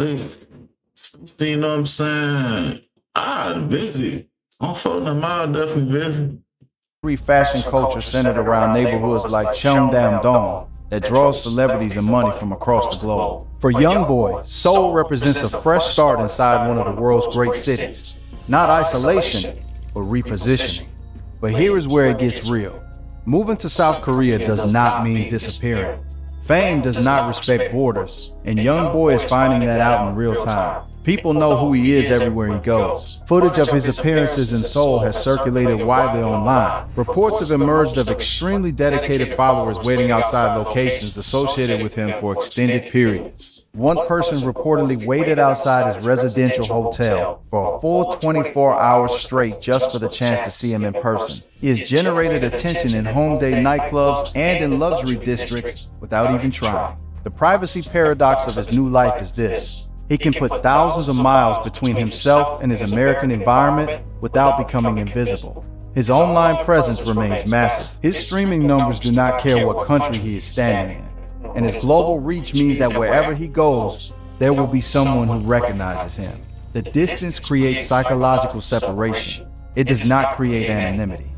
[SPEAKER 1] you know what I'm saying? I'm busy. I'm fucking them out, definitely busy.
[SPEAKER 25] Fashion culture centered around neighborhoods like Cheongdam-dong that draws celebrities and money from across the globe. For Youngboy, Seoul represents a fresh start inside one of the world's great cities. Not isolation, but repositioning. But here is where it gets real. Moving to South Korea does not mean disappearing. Fame does not respect borders, and Youngboy is finding that out in real time. People know who he is everywhere he goes. Footage of his appearances in Seoul has circulated widely online. Reports have emerged of extremely dedicated followers waiting outside locations associated with him for extended periods. One person reportedly waited outside his residential hotel for a full 24 hours straight just for the chance to see him in person. He has generated attention in Hongdae nightclubs and in luxury districts without even trying. The privacy paradox of his new life is this: he can put thousands of miles between himself and his American environment without becoming invisible. His online presence remains massive. His streaming numbers do not care what country he is standing in. And his global reach means that wherever he goes, there will be someone who recognizes him. The distance creates psychological separation. It does not create anonymity.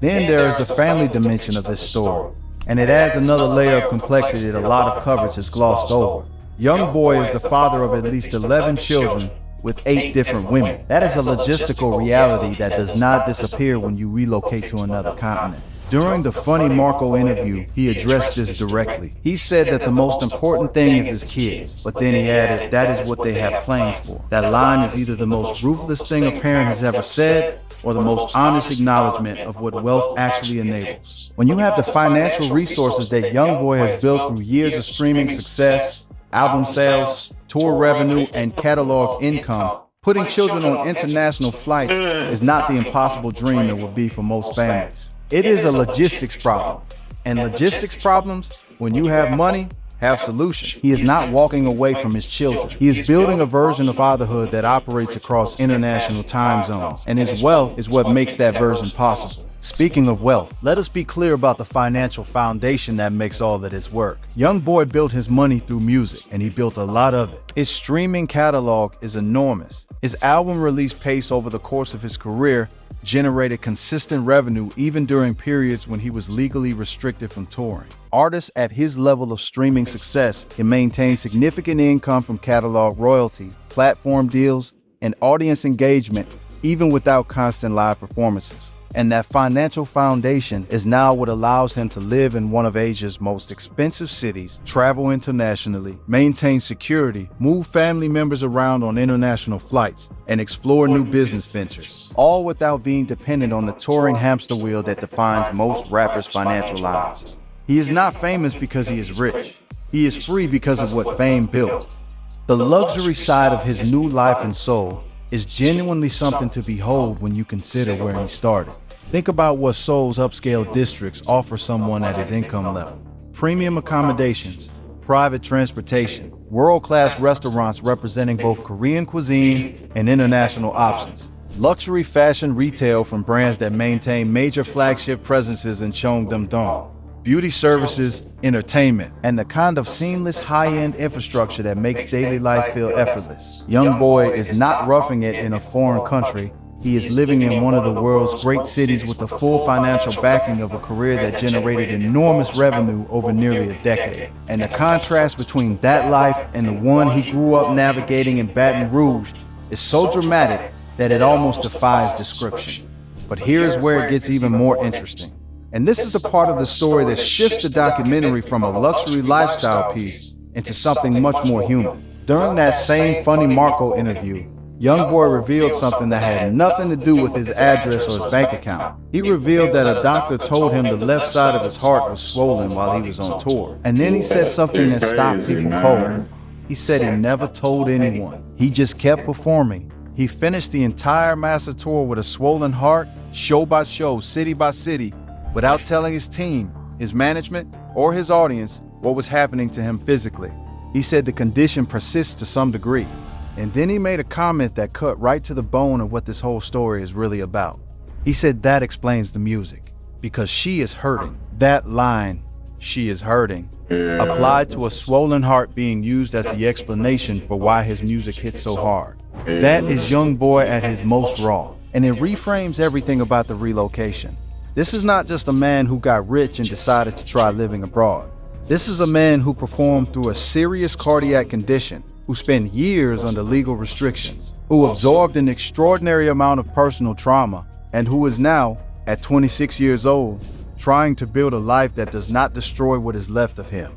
[SPEAKER 25] Then there is the family dimension of this story, and it adds another layer of complexity that a lot of coverage has glossed over. Youngboy is the father of at least 11 children with 8 different women. That is a logistical reality that does not disappear when you relocate to another continent. During the Funny Marco interview, he addressed this directly. He said that the most important thing is his kids, but then he added, that is what they have plans for. That line is either the most ruthless thing a parent has ever said, or the most honest acknowledgement of what wealth actually enables. When you have the financial resources that Youngboy has built through years of streaming success, album sales, tour revenue, and catalog income, putting children on international flights is not the impossible dream it would be for most families. It is a logistics problem. And logistics problems, when you have money, have solutions. He is not walking away from his children. He is building a version of fatherhood that operates across international time zones. And his wealth is what makes that version possible. Speaking of wealth, let us be clear about the financial foundation that makes all of this work. Youngboy built his money through music, and he built a lot of it. His streaming catalog is enormous. His album release pace over the course of his career generated consistent revenue even during periods when he was legally restricted from touring. Artists at his level of streaming success can maintain significant income from catalog royalties, platform deals, and audience engagement even without constant live performances. And that financial foundation is now what allows him to live in one of Asia's most expensive cities, travel internationally, maintain security, move family members around on international flights, and explore new business ventures, all without being dependent on the touring hamster wheel that defines most rappers' financial lives. He is not famous because he is rich. He is free because of what fame built. The luxury side of his new life and soul is genuinely something to behold when you consider where he started. Think about what Seoul's upscale districts offer someone at his income level. Premium accommodations, private transportation, world-class restaurants representing both Korean cuisine and international options, luxury fashion retail from brands that maintain major flagship presences in Cheongdam-dong, beauty services, entertainment, and the kind of seamless high-end infrastructure that makes daily life feel effortless. Young Boy is not roughing it in a foreign country. He is living in one of the world's great cities with the full financial backing of a career that generated enormous revenue over nearly a decade. And the contrast between that life and the one he grew up navigating in Baton Rouge is so dramatic that it almost defies description. But here's where it gets even more interesting. And this is the part of the story that shifts the documentary from a luxury lifestyle piece into something much more human. During that same Funny Marco interview, Young Boy revealed something that had nothing to do with his address or his bank account. He revealed that a doctor told him the left side of his heart was swollen while he was on tour. And then he said something that stopped people cold. He said he never told anyone. He just kept performing. He finished the entire master tour with a swollen heart, show by show, city by city, without telling his team, his management, or his audience what was happening to him physically. He said the condition persists to some degree. And then he made a comment that cut right to the bone of what this whole story is really about. He said that explains the music, because she is hurting. That line, she is hurting, applied to a swollen heart being used as the explanation for why his music hits so hard. That is Young Boy at his most raw, and it reframes everything about the relocation. This is not just a man who got rich and decided to try living abroad. This is a man who performed through a serious cardiac condition, who spent years under legal restrictions, who absorbed an extraordinary amount of personal trauma, and who is now, at 26 years old, trying to build a life that does not destroy what is left of him.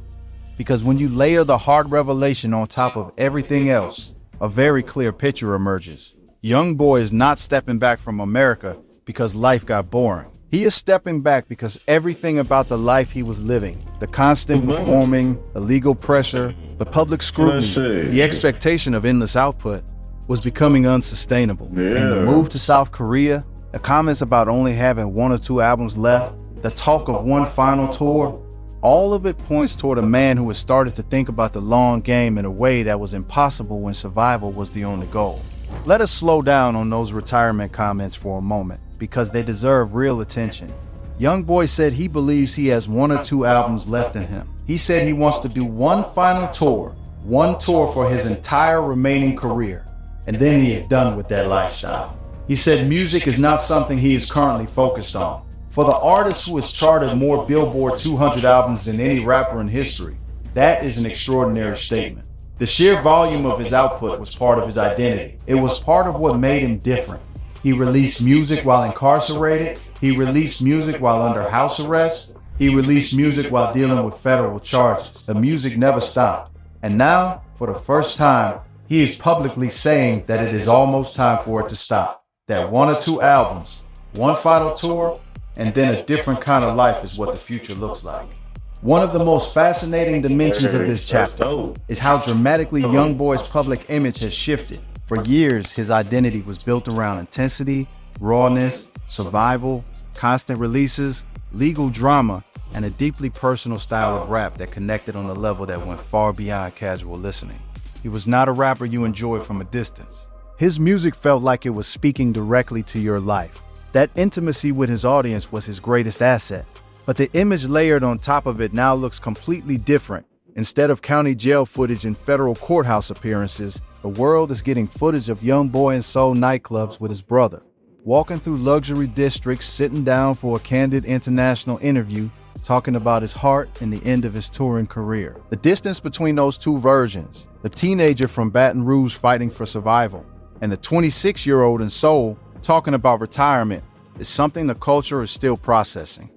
[SPEAKER 25] Because when you layer the hard revelation on top of everything else, a very clear picture emerges. Young Boy is not stepping back from America because life got boring. He is stepping back because everything about the life he was living, the constant performing, the legal pressure, the public scrutiny, the expectation of endless output, was becoming unsustainable. And the move to South Korea, the comments about only having 1 or 2 albums left, the talk of one final tour, all of it points toward a man who has started to think about the long game in a way that was impossible when survival was the only goal. Let us slow down on those retirement comments for a moment, because they deserve real attention. Young Boy said he believes he has 1 or 2 albums left in him. He said he wants to do one final tour, one tour for his entire remaining career, and then he is done with that lifestyle. He said music is not something he is currently focused on. For the artist who has charted more Billboard 200 albums than any rapper in history, that is an extraordinary statement. The sheer volume of his output was part of his identity. It was part of what made him different. He released music while incarcerated. He released music while under house arrest. He released music while dealing with federal charges. The music never stopped. And now, for the first time, he is publicly saying that it is almost time for it to stop. That 1 or 2 albums, one final tour, and then a different kind of life is what the future looks like. One of the most fascinating dimensions of this chapter is how dramatically Young Boy's public image has shifted. For years, his identity was built around intensity, rawness, survival, constant releases, legal drama, and a deeply personal style of rap that connected on a level that went far beyond casual listening. He was not a rapper you enjoyed from a distance. His music felt like it was speaking directly to your life. That intimacy with his audience was his greatest asset. But the image layered on top of it now looks completely different. Instead of county jail footage and federal courthouse appearances, the world is getting footage of Young Boy in Seoul nightclubs with his brother, walking through luxury districts, sitting down for a candid international interview, talking about his heart and the end of his touring career. The distance between those two versions, the teenager from Baton Rouge fighting for survival, and the 26-year-old in Seoul talking about retirement, is something the culture is still processing.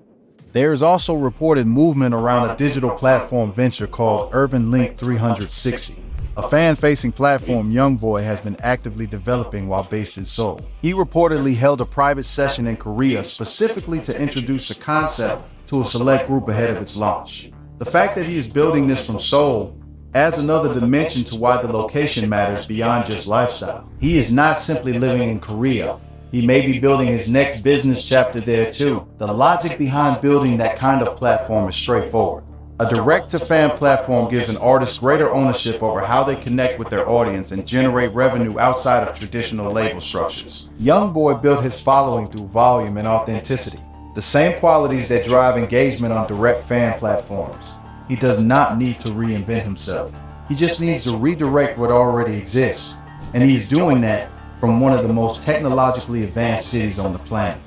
[SPEAKER 25] There is also reported movement around a digital platform venture called Urban Link 360, a fan-facing platform Youngboy has been actively developing while based in Seoul. He reportedly held a private session in Korea specifically to introduce the concept to a select group ahead of its launch. The fact that he is building this from Seoul adds another dimension to why the location matters beyond just lifestyle. He is not simply living in Korea. He may be building his next business chapter there too. The logic behind building that kind of platform is straightforward. A direct-to-fan platform gives an artist greater ownership over how they connect with their audience and generate revenue outside of traditional label structures. Youngboy built his following through volume and authenticity, the same qualities that drive engagement on direct fan platforms. He does not need to reinvent himself. He just needs to redirect what already exists, and he is doing that from one of the most technologically advanced cities on the planet.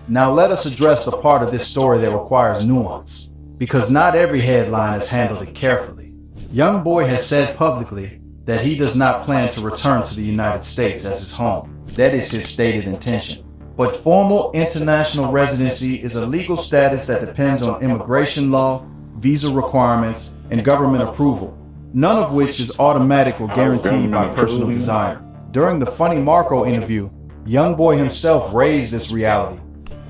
[SPEAKER 25] Now let us address the part of this story that requires nuance, because not every headline has handled it carefully. Youngboy has said publicly that he does not plan to return to the United States as his home. That is his stated intention. But formal international residency is a legal status that depends on immigration law, visa requirements, and government approval, none of which is automatic or guaranteed by personal desire. During the Funny Marco interview, Youngboy himself raised this reality,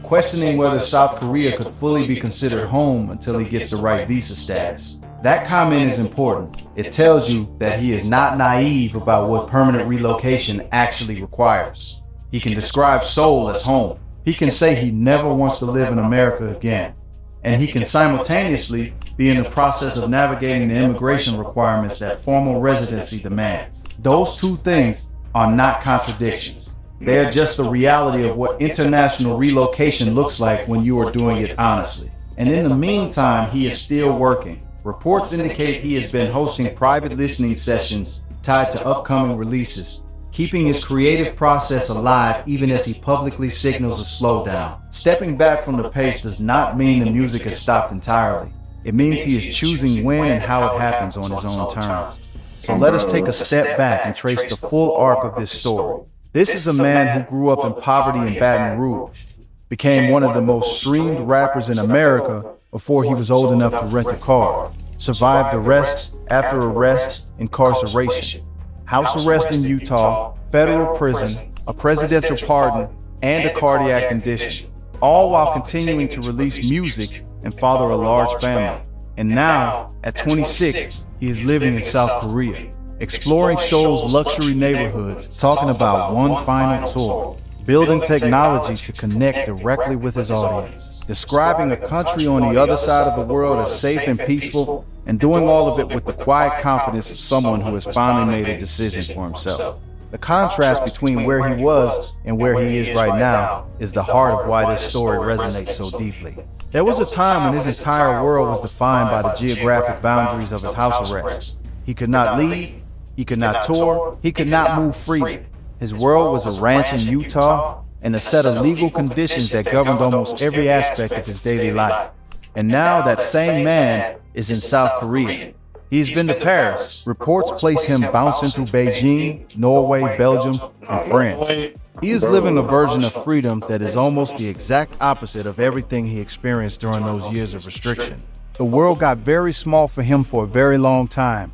[SPEAKER 25] questioning whether South Korea could fully be considered home until he gets the right visa status. That comment is important. It tells you that he is not naive about what permanent relocation actually requires. He can describe Seoul as home. He can say he never wants to live in America again. And he can simultaneously be in the process of navigating the immigration requirements that formal residency demands. Those two things are not contradictions. They are just the reality of what international relocation looks like when you are doing it honestly. And in the meantime, he is still working. Reports indicate he has been hosting private listening sessions tied to upcoming releases, keeping his creative process alive even as he publicly signals a slowdown. Stepping back from the pace does not mean the music has stopped entirely. It means he is choosing when and how it happens on his own terms. So let us take a step back and trace the full arc of this story. This is a man who grew up in poverty in Baton Rouge, became one of the most streamed rappers in America before he was old enough to rent a car, survived arrest after arrest, incarceration, house arrest in Utah, federal prison, a presidential pardon, and a cardiac condition, all while continuing to release music and father a large family. And now, at 26, he is living in South Korea, exploring Seoul's luxury neighborhoods, talking about one final tour, building technology to connect directly with his audience, describing a country on the other side of the world as safe and peaceful, and doing all of it with the quiet confidence of someone who has finally made a decision for himself. The contrast between where he was and where he is right now is the heart of why this story resonates so deeply. There was a time when his entire world was defined by the geographic boundaries of his house arrest. He could not leave, he could not tour, he could not move freely. His world was a ranch in Utah and a set of legal conditions that governed almost every aspect of his daily life. And now that same man is in South Korea. He's been to Paris. Reports place him bouncing through Beijing, Norway, Belgium, and France. He is living a version of freedom that is almost the exact opposite of everything he experienced during those years of restriction. The world got very small for him for a very long time,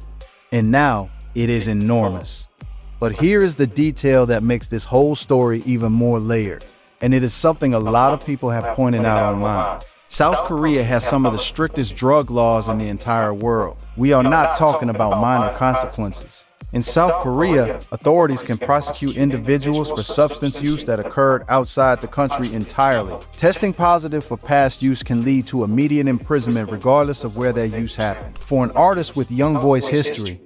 [SPEAKER 25] and now it is enormous. But here is the detail that makes this whole story even more layered, and it is something a lot of people have pointed out online. South Korea has some of the strictest drug laws in the entire world. We are not talking about minor consequences. In South Korea, authorities can prosecute individuals for substance use that occurred outside the country entirely. Testing positive for past use can lead to immediate imprisonment regardless of where that use happened. For an artist with Youngboy's history,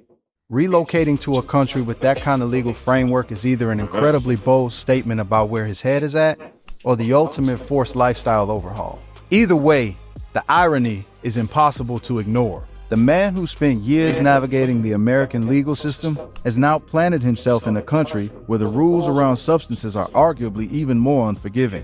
[SPEAKER 25] relocating to a country with that kind of legal framework is either an incredibly bold statement about where his head is at, or the ultimate forced lifestyle overhaul. Either way, the irony is impossible to ignore. The man who spent years navigating the American legal system has now planted himself in a country where the rules around substances are arguably even more unforgiving.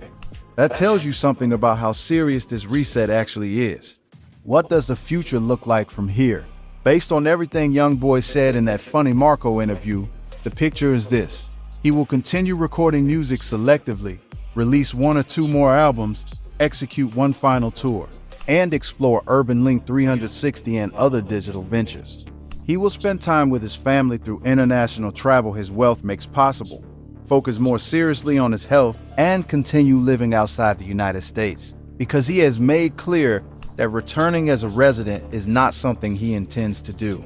[SPEAKER 25] That tells you something about how serious this reset actually is. What does the future look like from here? Based on everything Youngboy said in that Funny Marco interview, the picture is this. He will continue recording music selectively, release 1 or 2 more albums, execute one final tour, and explore Urban Link 360 and other digital ventures. He will spend time with his family through international travel his wealth makes possible, focus more seriously on his health, and continue living outside the United States, because he has made clear that returning as a resident is not something he intends to do.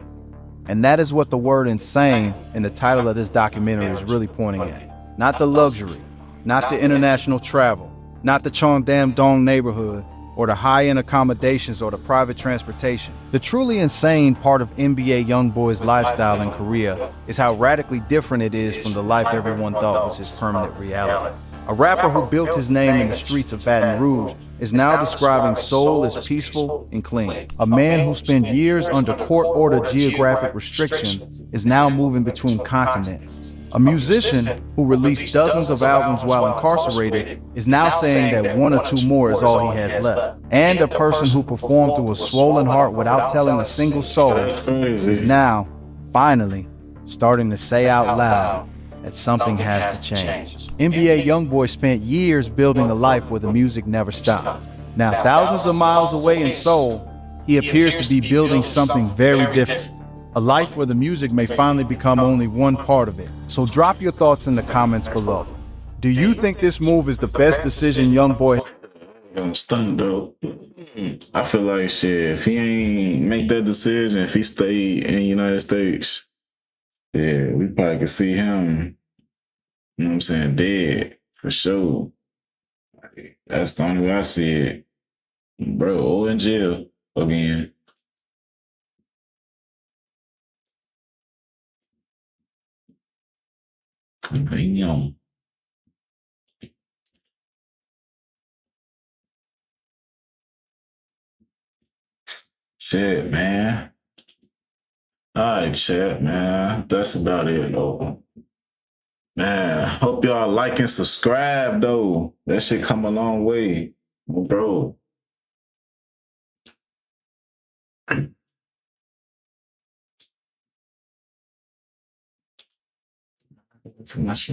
[SPEAKER 25] And that is what the word insane in the title of this documentary is really pointing at. Not the luxury, not the international travel, not the Cheongdam Dong neighborhood, or the high-end accommodations or the private transportation. The truly insane part of NBA YoungBoy's lifestyle in Korea is how radically different it is from the life everyone thought was his permanent reality. A rapper who built his name in the streets of Baton Rouge is now describing Seoul as peaceful and clean. A man who spent years under court-ordered geographic restrictions is now moving between continents. A musician who released dozens of albums while incarcerated is now saying that 1 or 2 more is all he has left. And a person who performed through a swollen heart without telling a single soul is now, finally, starting to say out loud that something has to change. NBA YoungBoy spent years building a life where the music never stopped. Now, thousands of miles away in Seoul, he appears to be building something very different. A life where the music may finally become only one part of it. So drop your thoughts in the comments below. Do you think this move is the best decision YoungBoy?
[SPEAKER 1] Stunt though. I feel like shit, if he ain't make that decision, if he stayed in the United States, yeah, we probably could see him, you know what I'm saying, dead for sure. Like, that's the only way I see it. Bro, or in jail again. Damn. Shit, man. All right, chat, man. That's about it, though. Man, hope y'all like and subscribe, though. That shit come a long way, bro. Too much.